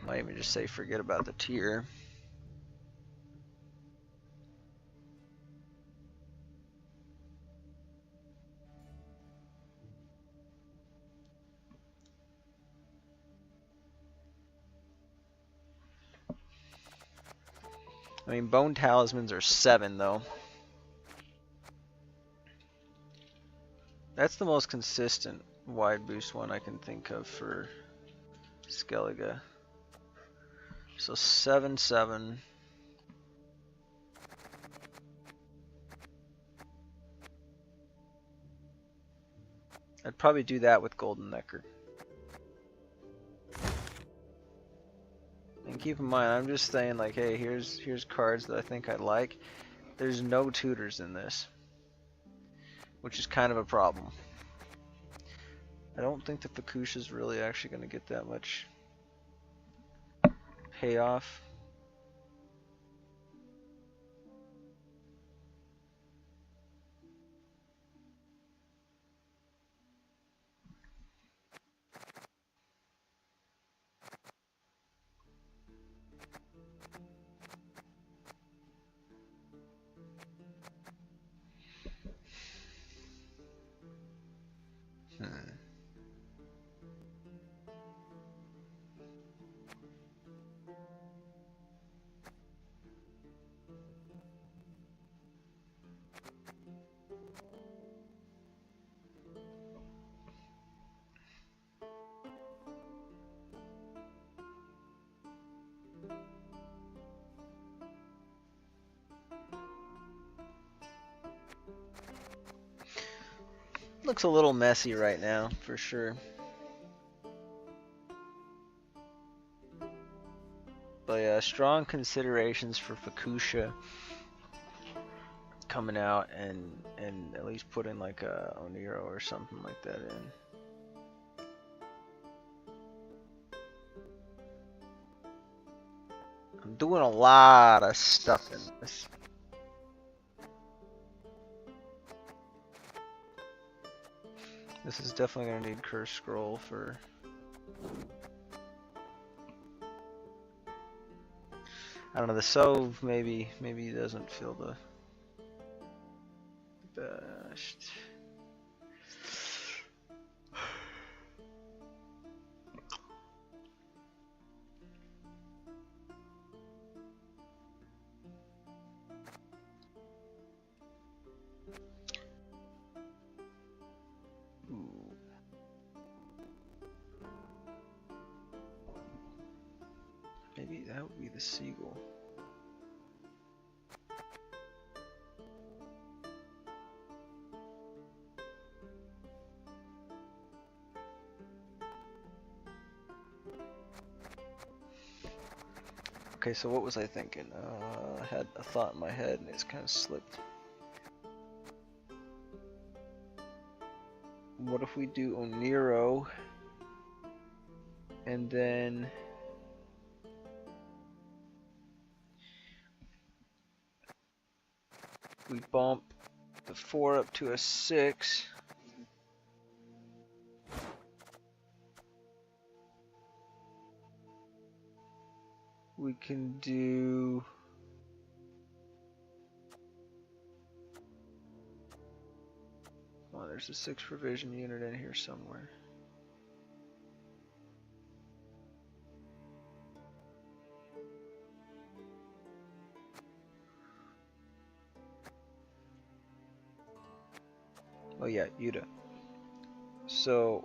might even just say forget about the tier. I mean, Bone Talismans are 7, though. That's the most consistent wide boost one I can think of for Skellige. So 7, 7. I'd probably do that with Golden Necker. And keep in mind, I'm just saying like, hey, here's cards that I think I like. There's no tutors in this, which is kind of a problem. I don't think the Fakush is really actually going to get that much payoff. Looks a little messy right now, for sure. But yeah, strong considerations for Fakusha coming out and at least putting like a Oniro or something like that in. I'm doing a lot of stuff in this. This is definitely going to need Curse Scroll for... I don't know, the Sove maybe doesn't feel the best. Maybe that would be the seagull. Okay, so what was I thinking? I had a thought in my head and it's kind of slipped. What if we do Oniro and then we bump the 4 up to a 6. We can do there's a 6 provision unit in here somewhere. Oh yeah, Yuta. So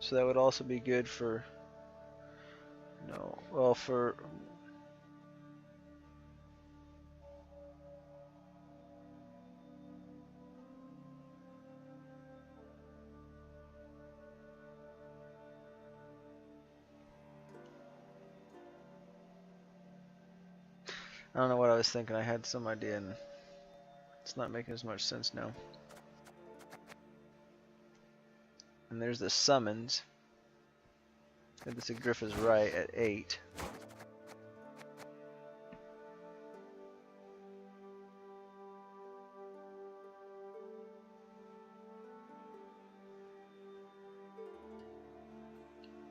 that would also be good for for I don't know what I was thinking. I had some idea and it's not making as much sense now. And there's the summons. If this Griff is right at 8.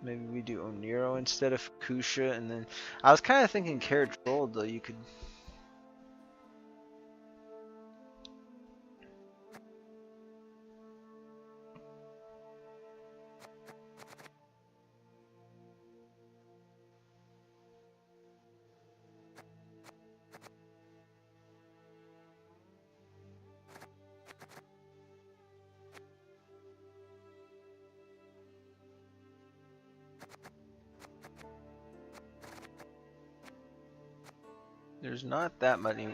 Maybe we do Oniro instead of Fukusha, and then I was kind of thinking Carriage Roll, though you could. There's not that many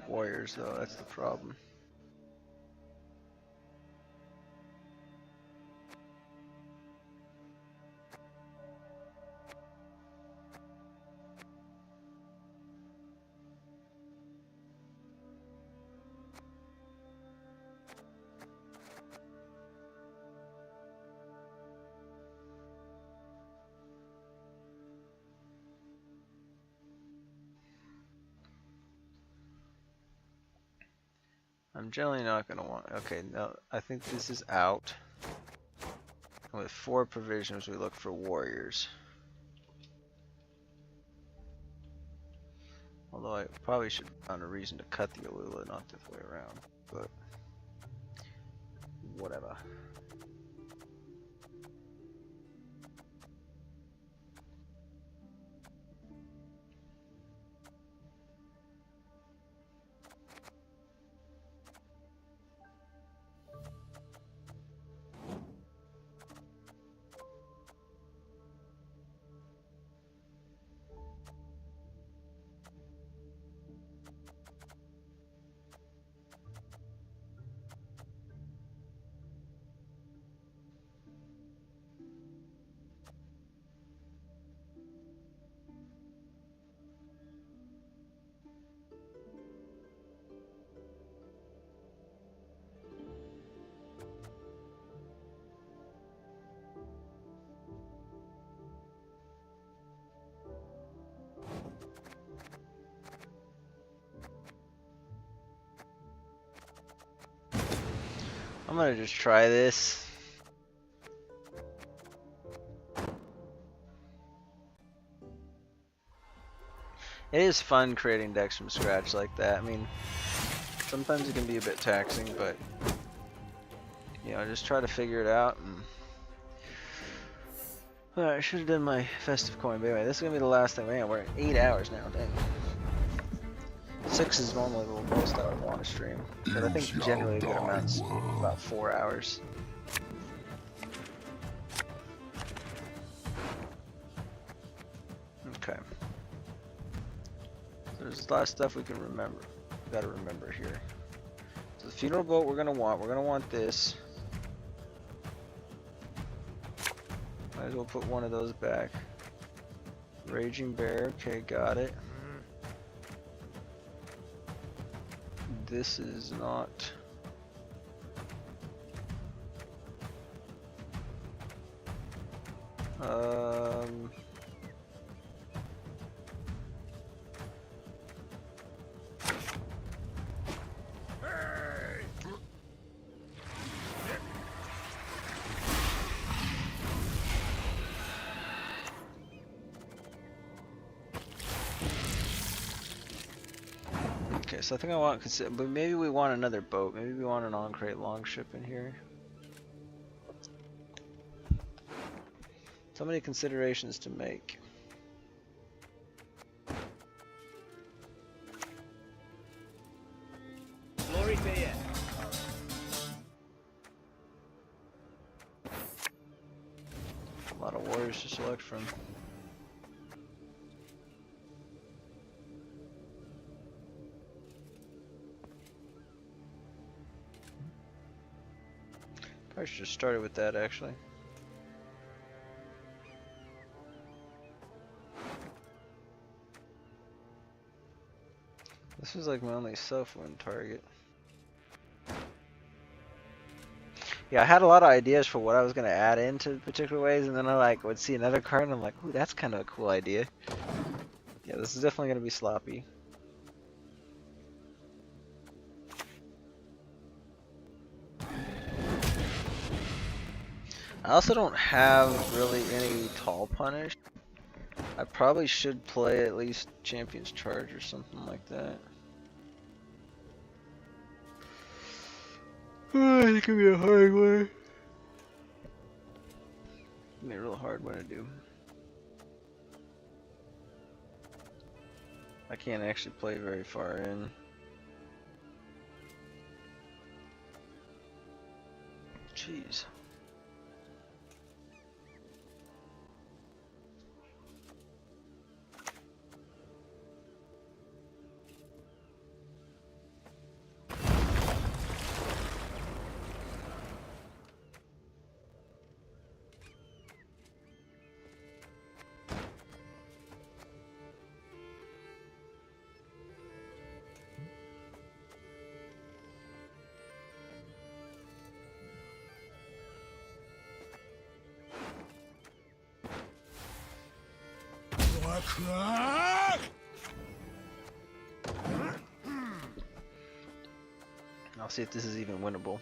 warriors though, that's the problem. I'm generally not going to want... Okay, no, I think this is out. And with 4 provisions, we look for warriors. Although I probably should find a reason to cut the Alula, not the other way around. But... whatever. I'm gonna just try this. It is fun creating decks from scratch like that. I mean, sometimes it can be a bit taxing, but you know, just try to figure it out. And alright, I should have done my festive coin, but anyway, this is gonna be the last thing. Man, we're at 8 hours now, dang. 6 is normally the most I would want to stream, but I think generally a good amount's about 4 hours. Okay. There's a lot of stuff we can remember. Gotta remember here. So the funeral boat we're gonna want this. Might as well put one of those back. Raging Bear, okay, got it. This is not... Okay, so I think I want, but maybe we want another boat. Maybe we want an Encrate longship in here. So many considerations to make. Glory to you. A lot of warriors to select from. Probably should have started with that actually. This was like my only self-win target. Yeah, I had a lot of ideas for what I was going to add into particular ways, and then I like would see another card and I'm like, ooh, that's kind of a cool idea. Yeah, this is definitely going to be sloppy. I also don't have really any tall punish. I probably should play at least Champion's Charge or something like that. Oh, it could be a hard one. It'd be a real hard one to do. I can't actually play very far in. Jeez. I'll see if this is even winnable.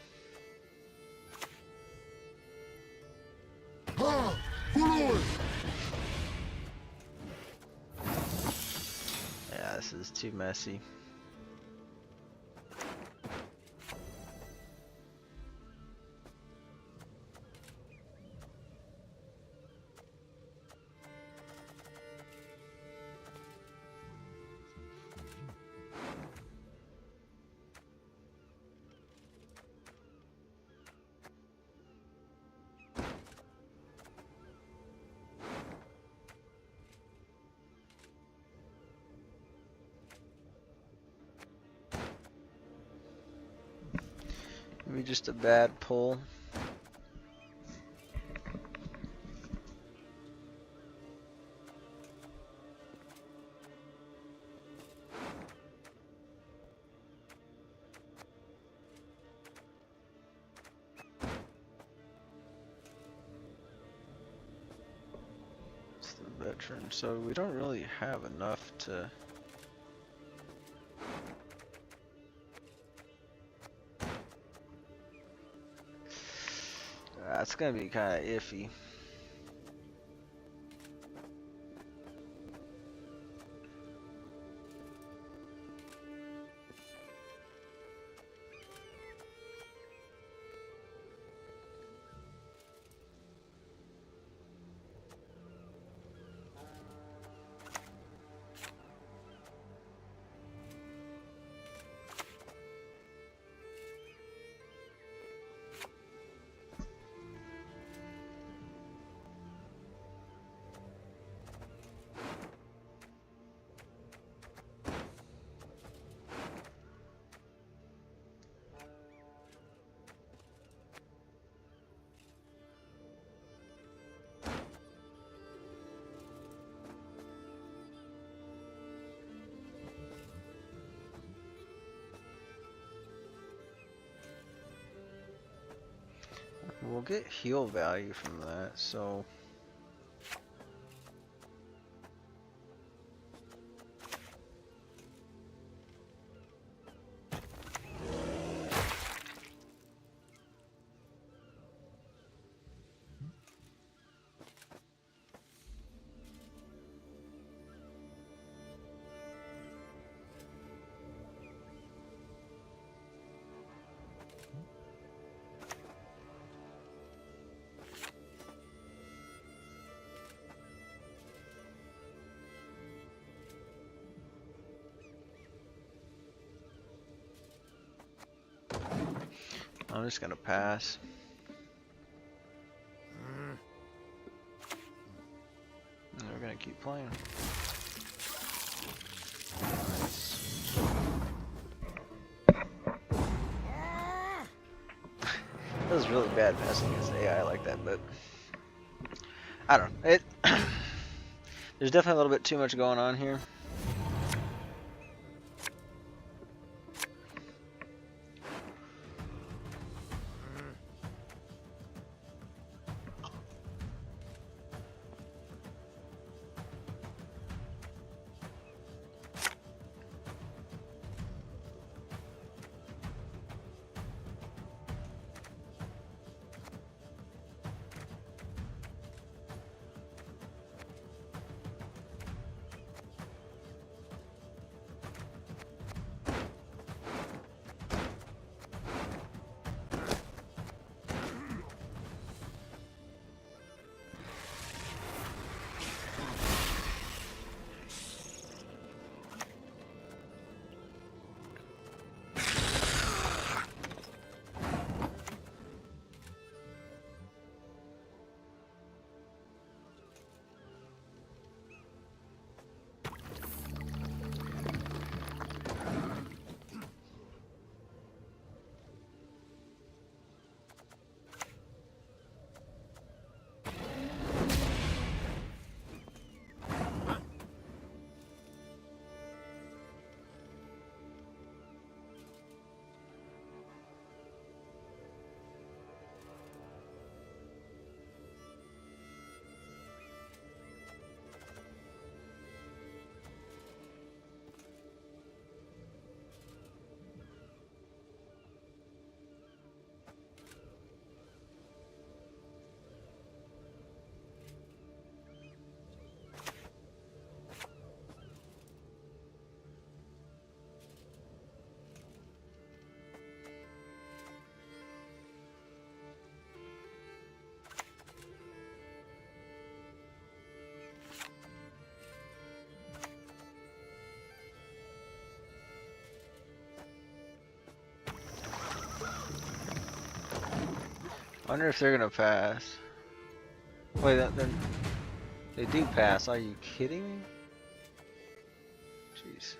Yeah, this is too messy. Maybe just a bad pull. It's the veteran, so we don't really have enough to... That's gonna be kind of iffy. we'll get heal value from that, so... I'm just gonna pass. And we're gonna keep playing. That was really bad passing against AI like that, but I don't know. It there's definitely a little bit too much going on here. I wonder if they're gonna pass. Wait, then they do pass. Are you kidding me? Jeez.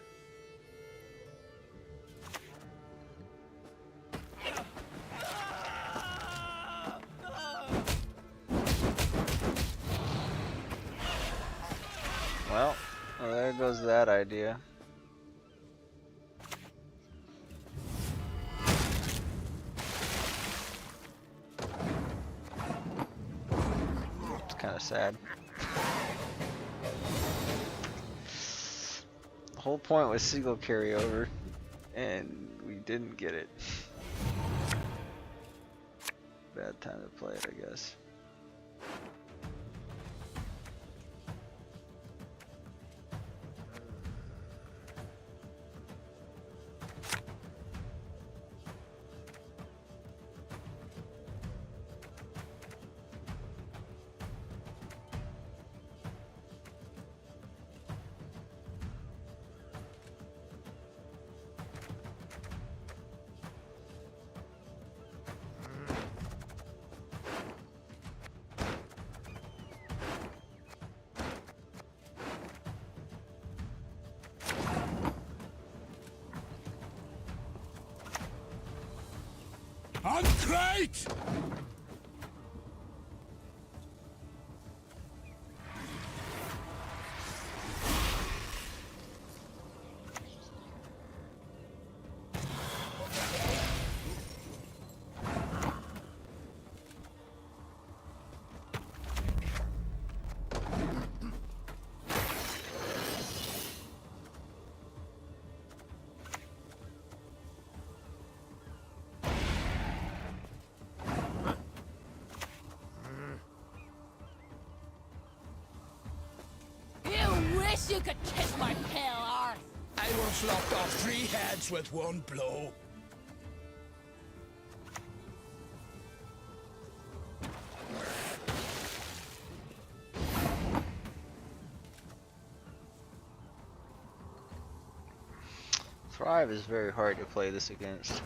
Well, there goes that idea. It's kind of sad. The whole point was single carryover, and we didn't get it. Bad time to play it, I guess. On crate! You could kiss my pale arse. I once lopped off 3 heads with one blow. Thrive is very hard to play this against.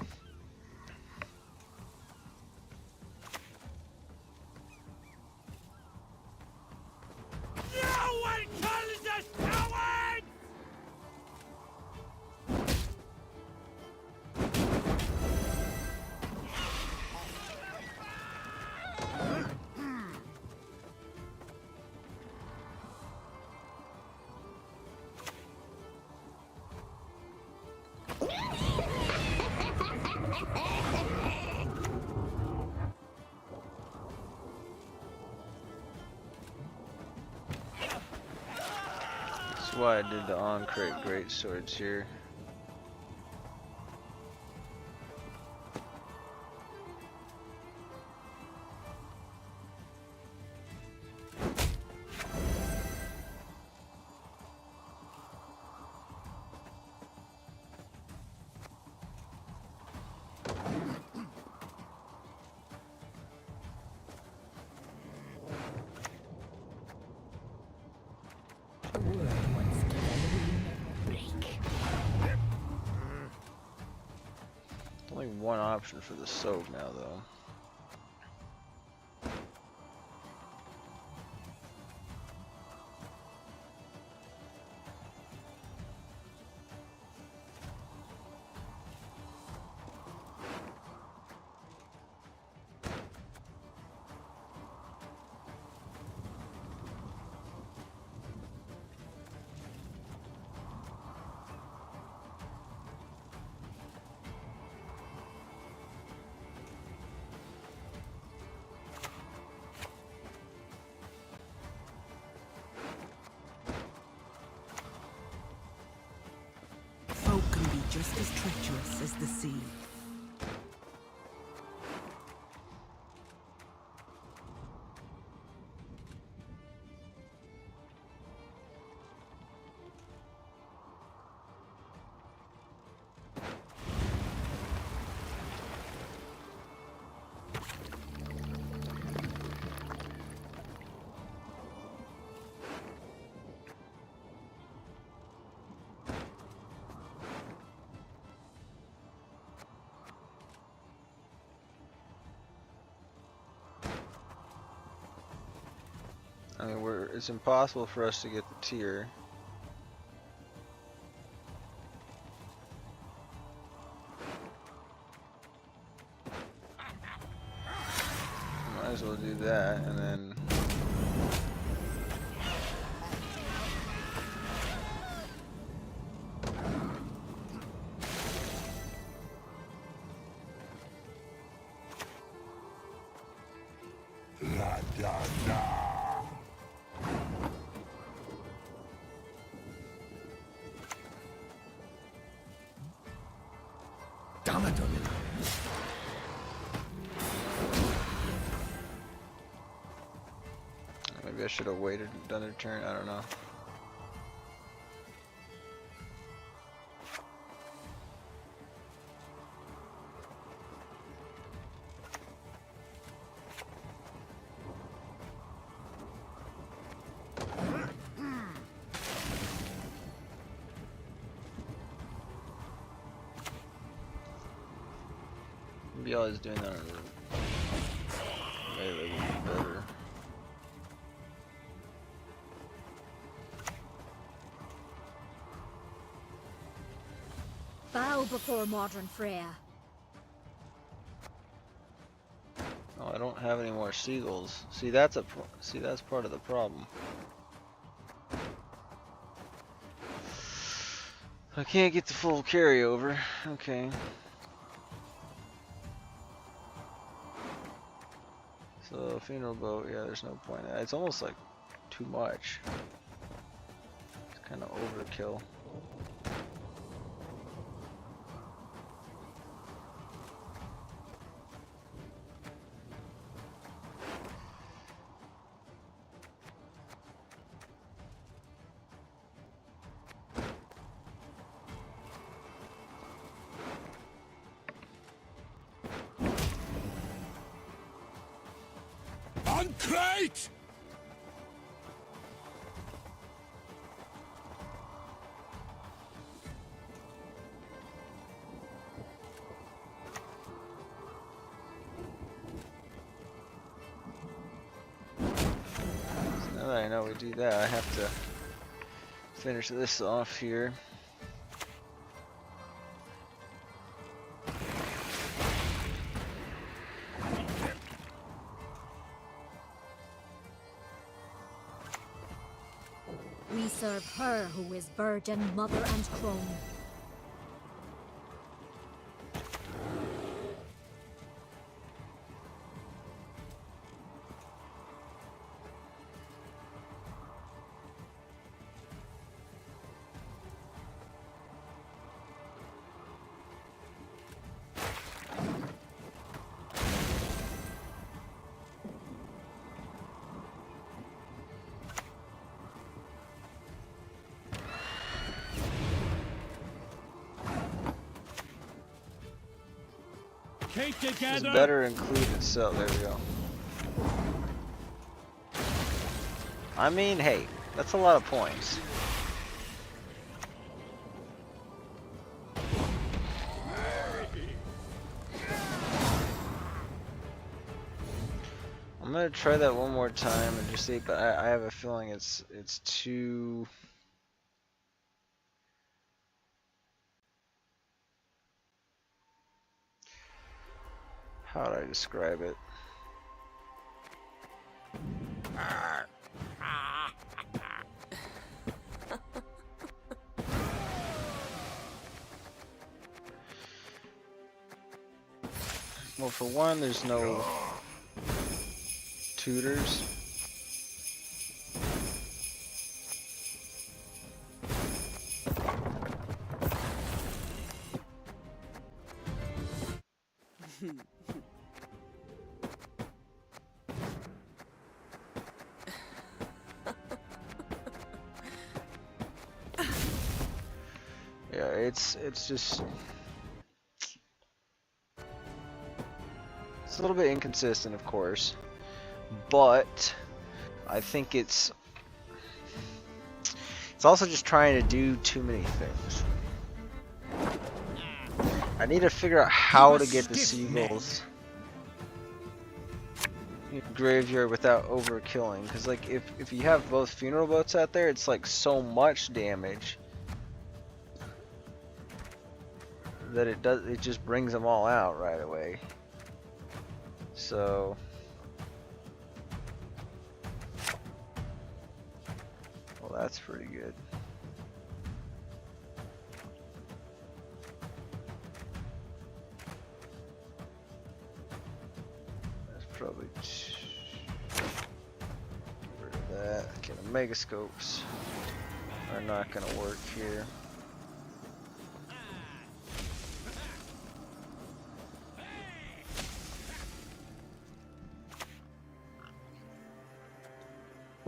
No one calls us cowards! That's why I did the on-crit great swords here. Only one option for the soap now, though. Folk can be just as treacherous as the sea. I mean, it's impossible for us to get the tier. Might as well do that, and then... La da da. Damn it, Maybe I should have waited and done a turn, I don't know. Maybe I was doing that on the melee would be better. Bow before modern Freya. Oh, I don't have any more seagulls. See, that's that's part of the problem. I can't get the full carryover. Okay. So funeral boat, yeah, there's no point. It's almost like too much. It's kind of overkill. and crate! Now that I know we do that, I have to finish this off here. We serve her who is virgin, mother, and crone. Keep It's together. better include itself. There we go. I mean, hey, that's a lot of points. I'm gonna try that one more time and just see, but I have a feeling it's too. How do I describe it? Well, for one, there's no tutors. Yeah, it's just it's a little bit inconsistent, of course, but I think it's also just trying to do too many things. I need to figure out how to get the seagulls in the graveyard without overkilling, because like if you have both funeral boats out there, it's like so much damage that it just brings them all out right away. So well, that's pretty good. That's probably get rid of that. Okay, the megascopes are not gonna work here.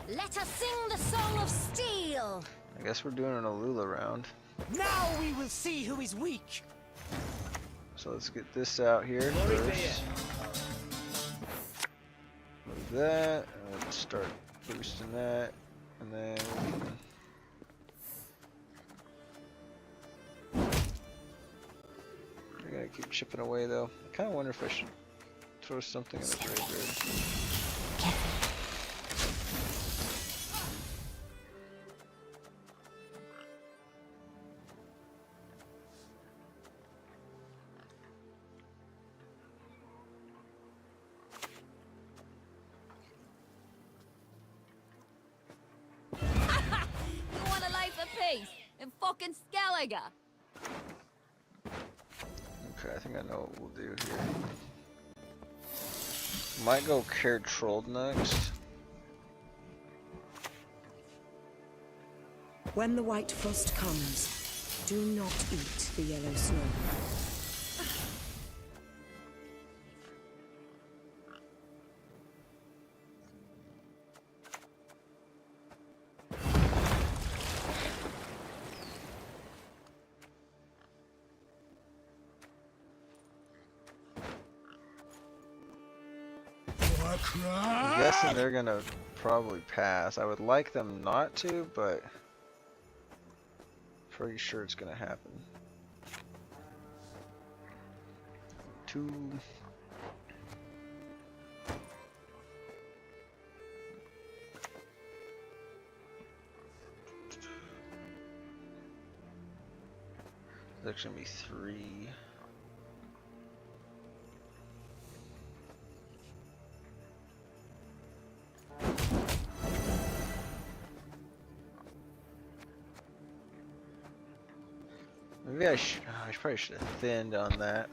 Let us sing the song of steel. I guess we're doing an Alula round. Now we will see who is weak. So let's get this out here first. Move that, and let's start boosting that, and then we're gonna keep chipping away though. I kind of wonder if I should throw something in the graveyard. You want a life of peace in fucking Skellige? Okay, I think I know what we'll do here. Might go Care Trolled next. When the white frost comes, do not eat the yellow snow. I'm guessing they're gonna probably pass. I would like them not to, but pretty sure it's gonna happen. 2. That's gonna be 3. Maybe I probably should have thinned on that.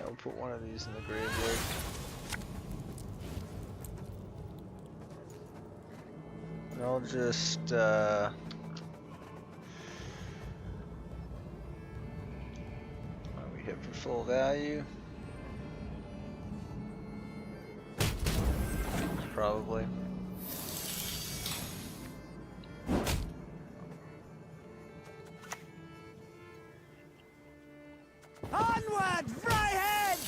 I'll put one of these in the graveyard. And I'll just we hit for full value. Probably. Onward, Fryhead!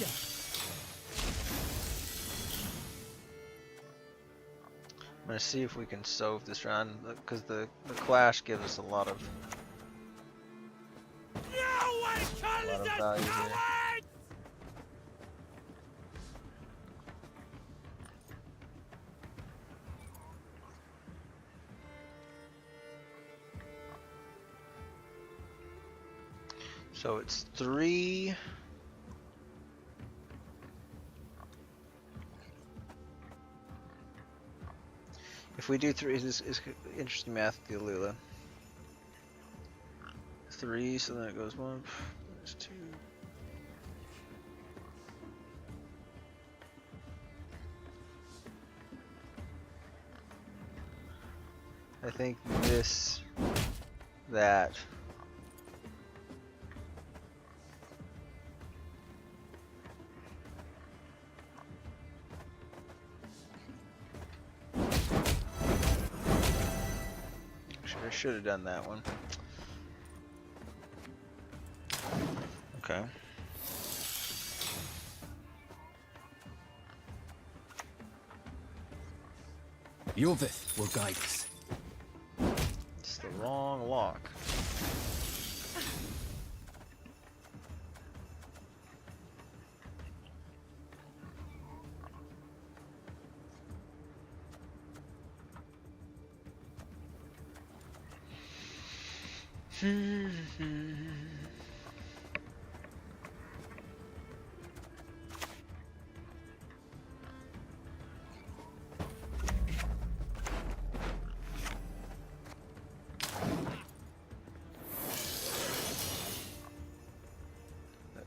I'm gonna see if we can solve this round, because the clash gives us a lot of value here. So it's 3. If we do 3, this is interesting math with the Alula. 3, so then it goes 1, there's 2. I think this, that. Actually, I should have done that one. Okay. Yovith will guide us. It's the wrong lock.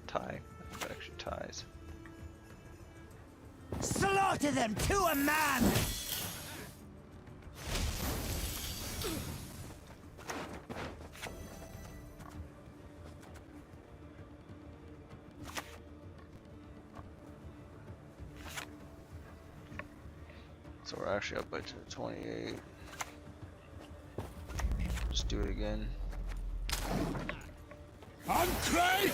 Tie. That actually ties. Slaughter them to a man! So we're actually up by 28. Just do it again. On crate!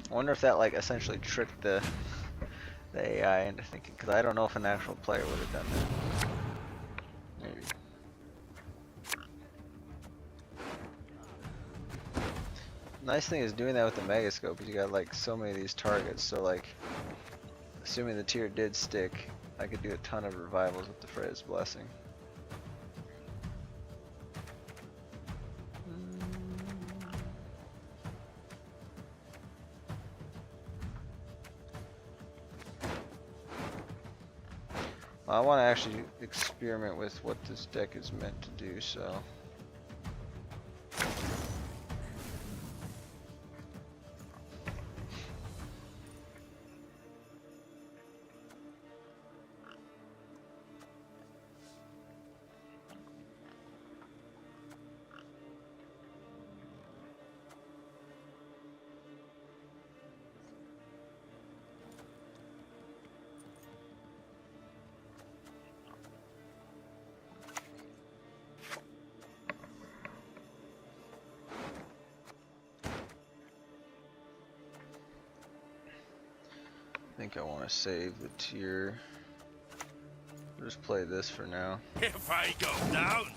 I wonder if that like essentially tricked the AI into thinking, because I don't know if an actual player would have done that. Maybe. Nice thing is doing that with the Megascope is you got like so many of these targets, so like assuming the tier did stick, I could do a ton of revivals with the Freya's Blessing. I want to actually experiment with what this deck is meant to do, so. I think I want to save the tier. We'll just play this for now. If I go down,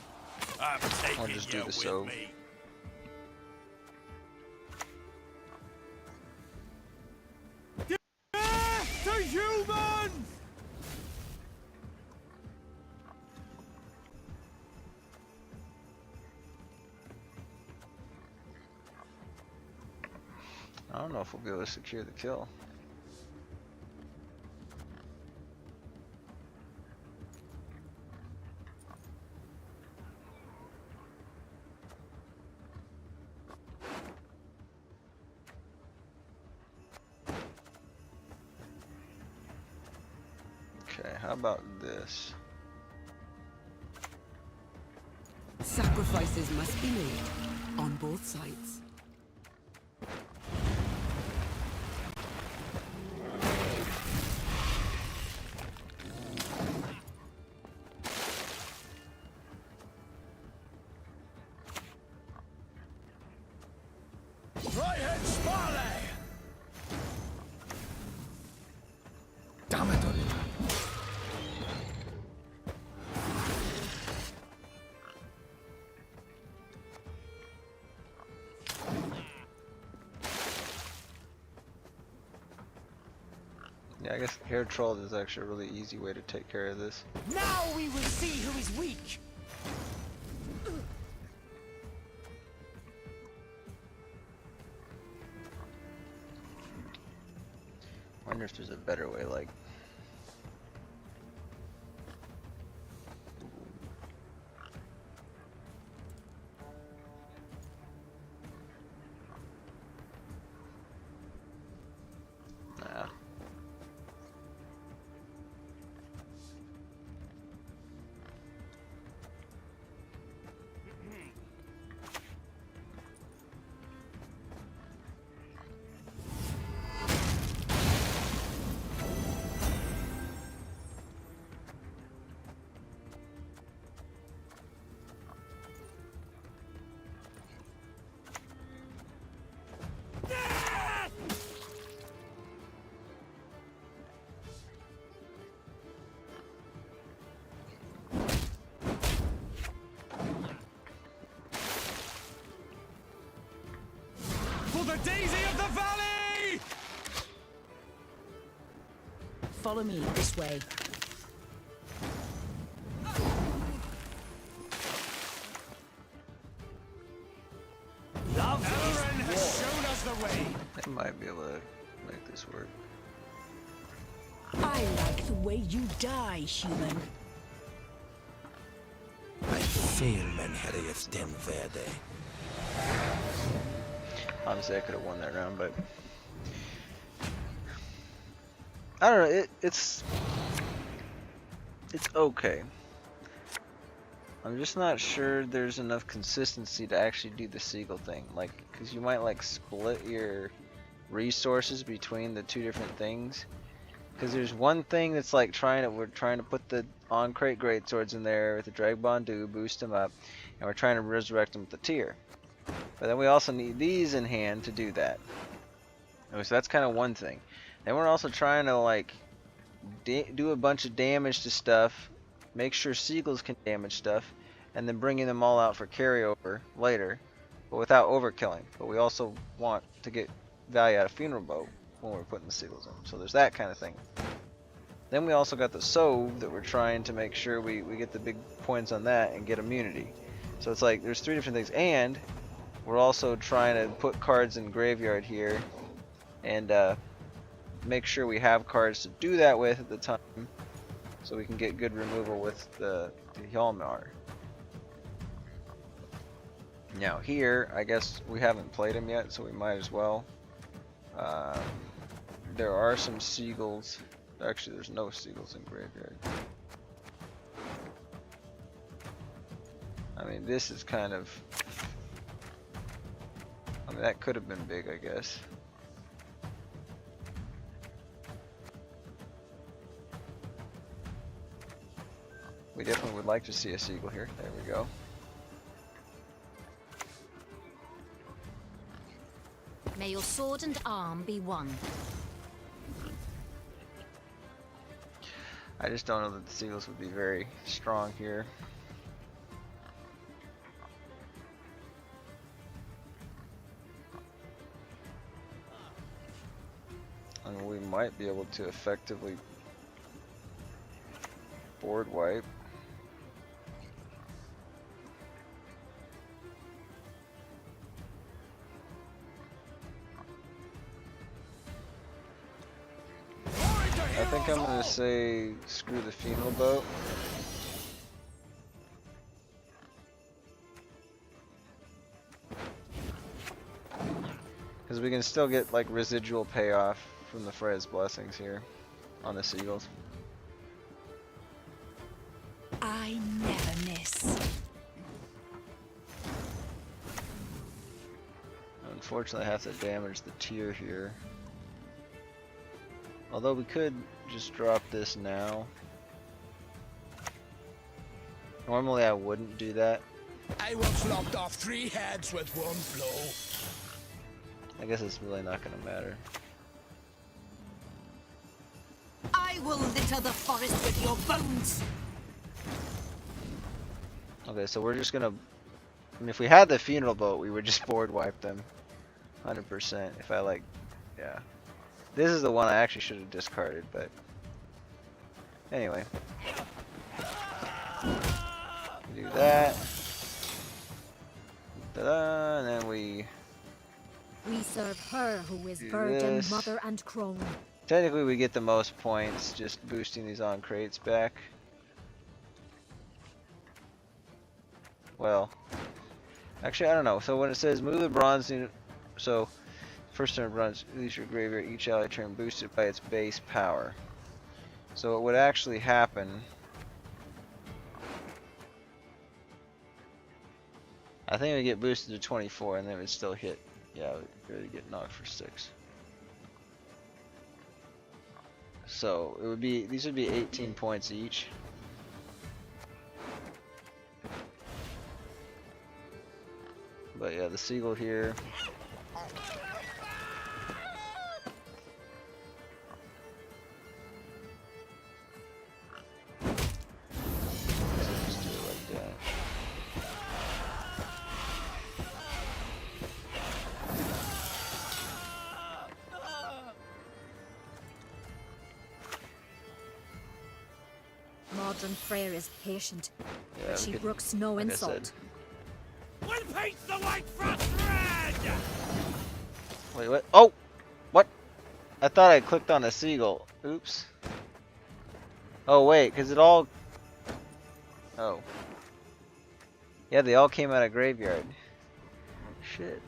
I'm taking I'll just do you the with sove. me. To humans! I don't know if we'll be able to secure the kill. Okay, how about this? Sacrifices must be made on both sides. Right head Sparley! Damn it, Ollie. Yeah, I guess hair troll is actually a really easy way to take care of this. Now we will see who is weak. I wonder if there's a better way, like. Nah. For the daisy of the valley! Follow me this way. Love Elren has shown us the way. They might be able to make this work. I like the way you die, human. I fail men Harriet's den verde. Honestly, I could have won that round, but I don't know. It's okay. I'm just not sure there's enough consistency to actually do the seagull thing, like, because you might like split your resources between the two different things. Because there's one thing that's like we're trying to put the on crate greatswords in there with the drag bondu, boost them up, and we're trying to resurrect them with the tier. But then we also need these in hand to do that. So that's kind of one thing. Then we're also trying to like do a bunch of damage to stuff, make sure seagulls can damage stuff, and then bringing them all out for carryover later, but without overkilling. But we also want to get value out of funeral boat when we're putting the seagulls in. So there's that kind of thing. Then we also got the sove that we're trying to make sure we get the big points on that and get immunity. So it's like there's three different things, and we're also trying to put cards in graveyard here and make sure we have cards to do that with at the time. so we can get good removal with the Hjalmar. Now here, I guess we haven't played him yet, so we might as well. There are some seagulls. Actually, there's no seagulls in Graveyard. I mean, this is kind of... I mean, that could have been big, I guess. We definitely would like to see a seagull here. There we go. May your sword and arm be one. I just don't know that the seagulls would be very strong here. I mean, we might be able to effectively board wipe. I think I'm gonna say screw the funeral boat. Because we can still get like residual payoff from the Freya's blessings here on the seagulls. I never miss. Unfortunately, I have to damage the tier here. Although we could just drop this now. Normally I wouldn't do that. I once lopped off 3 heads with one blow. I guess it's really not gonna matter. I will litter the forest with your bones. Okay, so we're just gonna... I mean, if we had the funeral boat, we would just board wipe them. 100%. If I like... Yeah. This is the one I actually should have discarded, but... Anyway. Do that. Ta-da, and then we... We serve her who is do virgin, this. mother, and crone. Technically we get the most points just boosting these on crates back. Well, actually I don't know. So when it says move the bronze unit, so first turn bronze, leaves your graveyard each ally turn boosted by its base power. So what would actually happen, I think we get boosted to 24 and then it would still hit. Yeah, we would get knocked for 6. So it would be, these would be 18 points each. But yeah, the seagull here. Just do it like that. Modern Freyr is patient, Yeah, but she brooks no like I insult. said. We'll paint the white frost red! Wait, what? Oh! What? I thought I clicked on a seagull. Oops. Oh, wait, because it all... Oh. Yeah, they all came out of graveyard. Shit.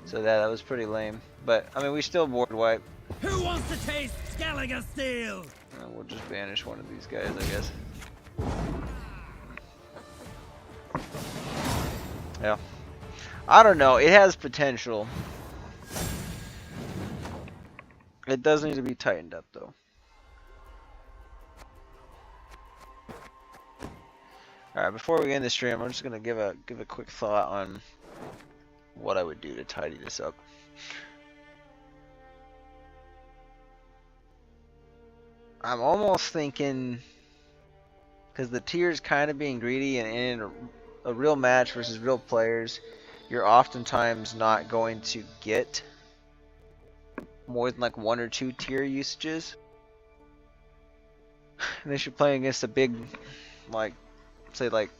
So that was pretty lame. But, I mean, we still board wipe. Who wants to taste Skelliger Steel? We'll just banish one of these guys, I guess. Yeah. I don't know. It has potential. It does need to be tightened up, though. Alright, before we end the stream, I'm just gonna give a quick thought on what I would do to tidy this up. I'm almost thinking, because the tier's kind of being greedy, and in a real match versus real players, you're oftentimes not going to get more than like 1 or 2 tier usages. Unless you're playing against a big, like, say like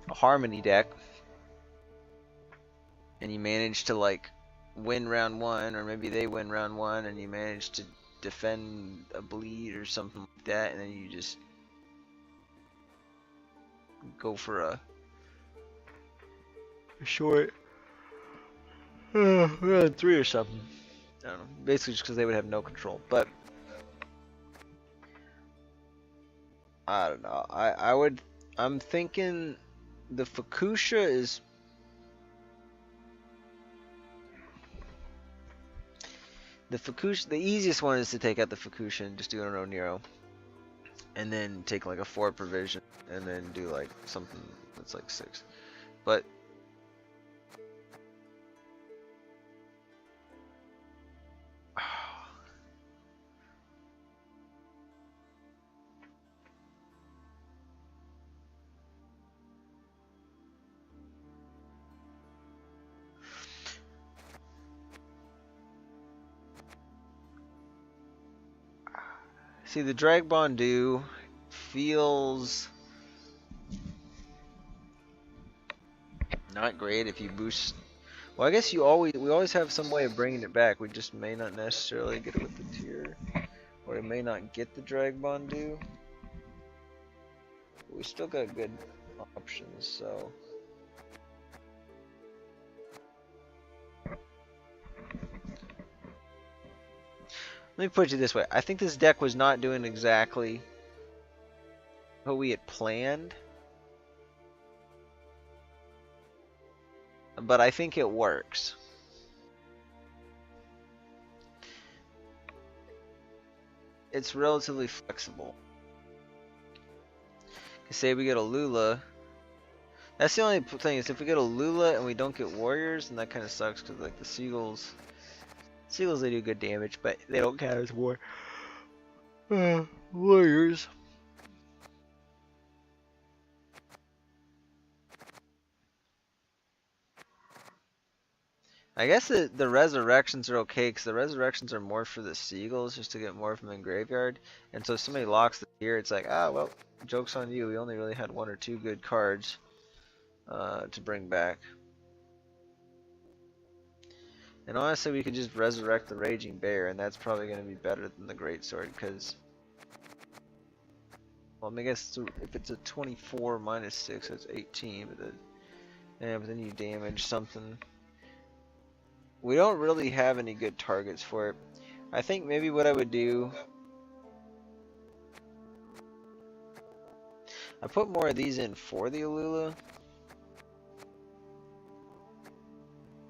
a Harmony deck, and you manage to like win round 1, or maybe they win round 1, and you manage to defend a bleed or something like that, and then you just go for a short run 3 or something. I don't know. Basically, just because they would have no control. But I don't know. I'm thinking the Fukusha is. The easiest one is to take out the Fukusha and just do an Oniro. And then take like a 4 provision. And then do like something that's like 6. But. See, the Drag Bondu feels not great if you boost. Well, I guess we always have some way of bringing it back. We just may not necessarily get it with the tier, or we may not get the Drag Bondu. We still got good options, so. Let me put it this way. I think this deck was not doing exactly what we had planned. But I think it works. It's relatively flexible. Say we get a Lula. That's the only thing, is if we get a Lula and we don't get warriors, then that kind of sucks, because like the Seagulls, they do good damage, but they don't count as warriors. I guess the resurrections are okay, because the resurrections are more for the Seagulls, just to get more from the graveyard. And so if somebody locks the tier, it's like, ah, well, joke's on you. We only really had 1 or 2 good cards to bring back. And honestly, we could just resurrect the Raging Bear, and that's probably going to be better than the Greatsword, because, well, I guess if it's a 24 minus 6, that's 18, but then you damage something. We don't really have any good targets for it. I think maybe what I would do, I put more of these in for the Alula.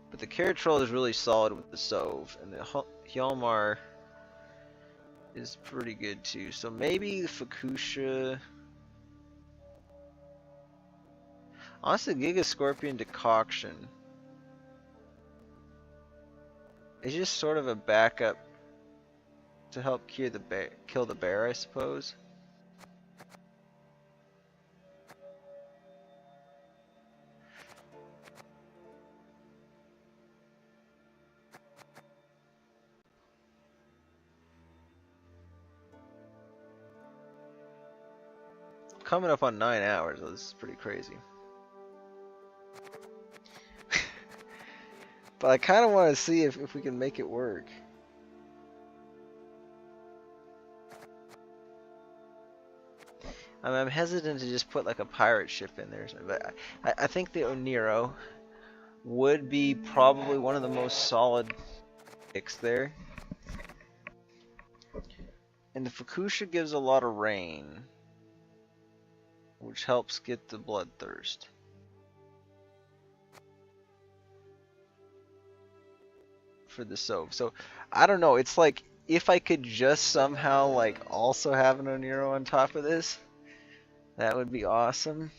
But the Caratrol is really solid with the Sove, and the Hjalmar is pretty good too. So maybe the Fukusha. Honestly, Giga Scorpion Decoction is just sort of a backup to help kill the bear, I suppose. Coming up on 9 hours, this is pretty crazy. But I kind of want to see if we can make it work. I mean, I'm hesitant to just put like a pirate ship in there, but I think the Oniro would be probably one of the most solid picks there. And the Fukusha gives a lot of rain, which helps get the Bloodthirst. For the Sove. So I don't know, it's like if I could just somehow like also have an Oniro on top of this, that would be awesome.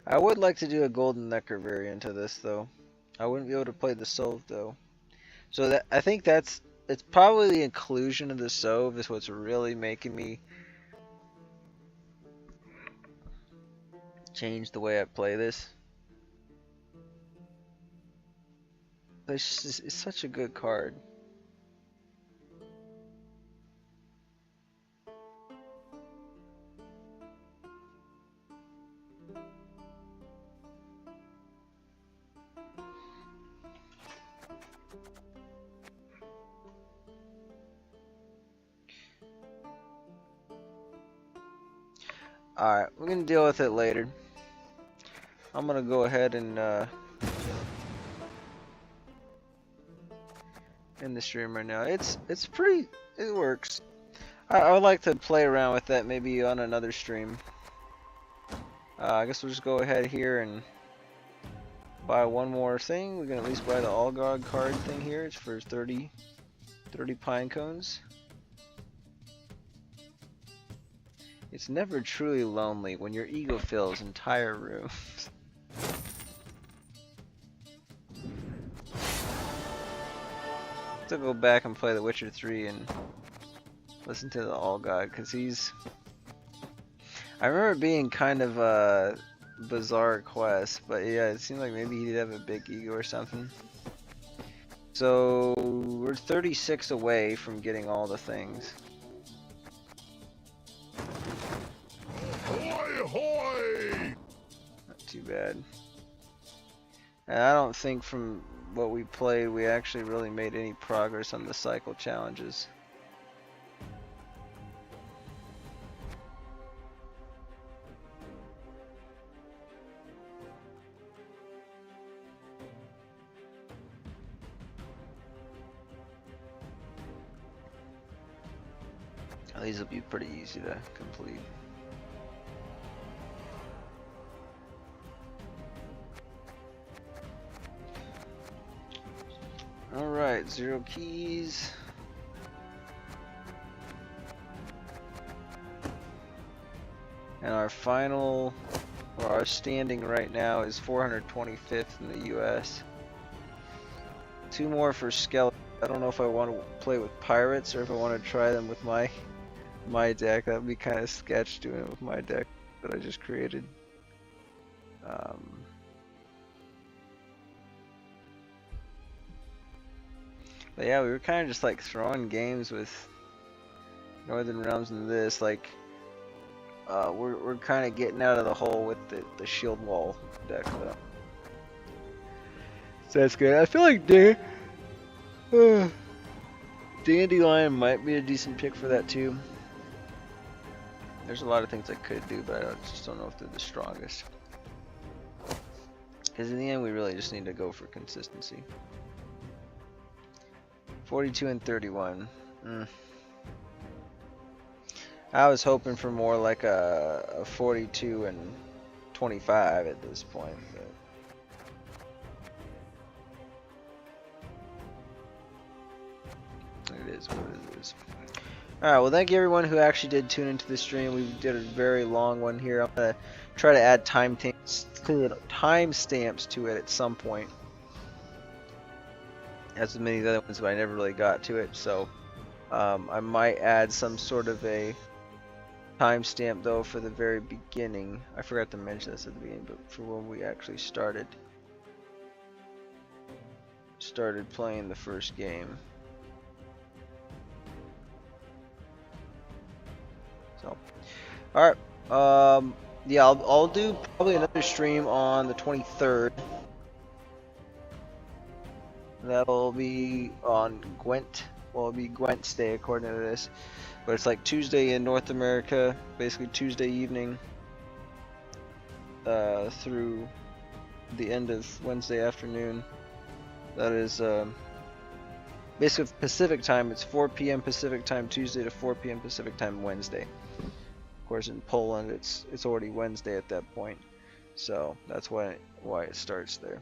I would like to do a Golden Necker variant of this though. I wouldn't be able to play the Sov though. So that I think it's probably the inclusion of the Sov is what's really making me change the way I play this. It's such a good card. Alright, we're going to deal with it later. I'm going to go ahead and end the stream right now. It's pretty, it works. I would like to play around with that maybe on another stream. I guess we'll just go ahead here and buy one more thing. We can at least buy the Algog card thing here. It's for 30 pine cones. It's never truly lonely when your ego fills entire rooms. To go back and play The Witcher 3 and listen to the Algod, because he's... I remember it being kind of a bizarre quest, but yeah, it seemed like maybe he'd have a big ego or something. So we're 36 away from getting all the things. Not too bad. And I don't think from what we played we actually really made any progress on the cycle challenges. These will be pretty easy to complete. Alright, 0 keys. And our final, or our standing right now is 425th in the US. 2 more for skeleton. I don't know if I want to play with pirates or if I want to try them with my deck. That would be kind of sketch doing it with my deck that I just created. But yeah, we were kind of just like throwing games with Northern Realms and this, like we're kind of getting out of the hole with the shield wall deck though. So that's good. I feel like Dandelion might be a decent pick for that too. There's a lot of things I could do, but I just don't know if they're the strongest. Because in the end, we really just need to go for consistency. 42 and 31. I was hoping for more like a 42 and 25 at this point. But it is what it is. Alright, well thank you everyone who actually did tune into the stream. We did a very long one here. I'm going to try to add timestamps to it at some point. As many of the other ones, but I never really got to it, so I might add some sort of a timestamp though for the very beginning. I forgot to mention this at the beginning, but for when we actually started playing the first game. So, alright, yeah, I'll do probably another stream on the 23rd. That'll be on GWENT. Well, it'll be GWENT's day according to this. But it's like Tuesday in North America, basically Tuesday evening through the end of Wednesday afternoon. That is basically Pacific time. It's 4 p.m. Pacific time Tuesday to 4 p.m. Pacific time Wednesday. Of course, in Poland, it's already Wednesday at that point, so that's why it starts there.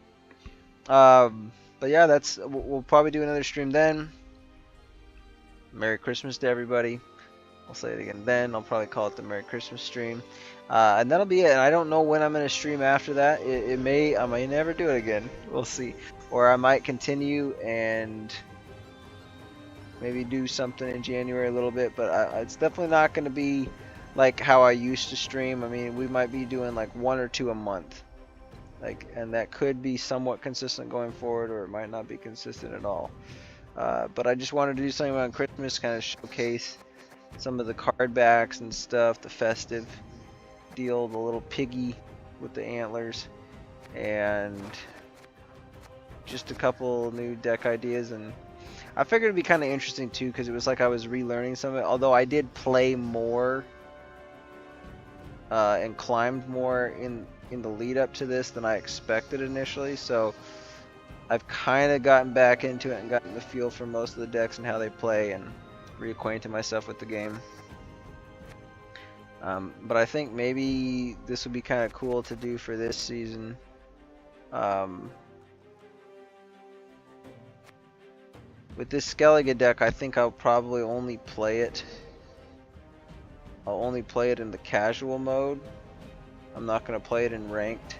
But yeah, we'll probably do another stream then. Merry Christmas to everybody. I'll say it again then. I'll probably call it the Merry Christmas stream. And that'll be it. And I don't know when I'm going to stream after that. I may never do it again. We'll see. or I might continue and maybe do something in January a little bit, but it's definitely not going to be like how I used to stream. I mean, we might be doing like 1 or 2 a month, like, and that could be somewhat consistent going forward, or it might not be consistent at all. But I just wanted to do something around Christmas, kind of showcase some of the card backs and stuff, the festive deal, the little piggy with the antlers, and just a couple new deck ideas. And I figured it'd be kind of interesting too, because it was like I was relearning some of it, although I did play more and climbed more in the lead up to this than I expected initially, so I've kind of gotten back into it and gotten the feel for most of the decks and how they play, and reacquainted myself with the game. But I think maybe this would be kind of cool to do for this season. With this Skellige deck, I think I'll probably only play it. I'll only play it in the casual mode. I'm not going to play it in ranked.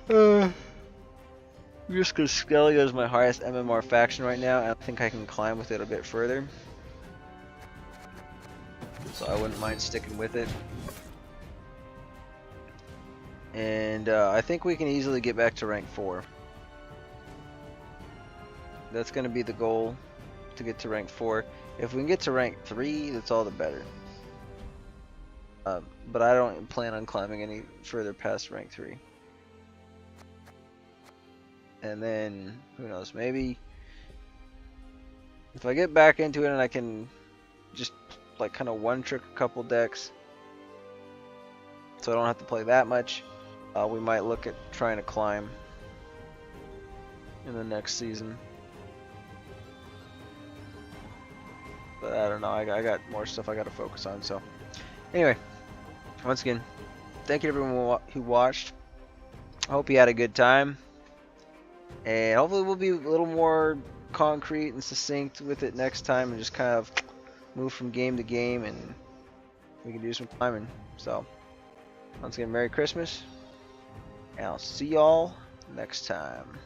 Just because Skellige is my highest MMR faction right now, and I think I can climb with it a bit further. So I wouldn't mind sticking with it. And I think we can easily get back to rank 4. That's going to be the goal, to get to rank 4. If we can get to rank 3, that's all the better. But I don't plan on climbing any further past rank 3. And then, who knows, maybe if I get back into it and I can just like kind of one-trick a couple decks, so I don't have to play that much, we might look at trying to climb in the next season. But I don't know, I got more stuff I got to focus on. So anyway, once again, thank you to everyone who watched. I hope you had a good time, and hopefully we'll be a little more concrete and succinct with it next time, and just kind of move from game to game, and we can do some climbing. So once again, Merry Christmas, and I'll see y'all next time.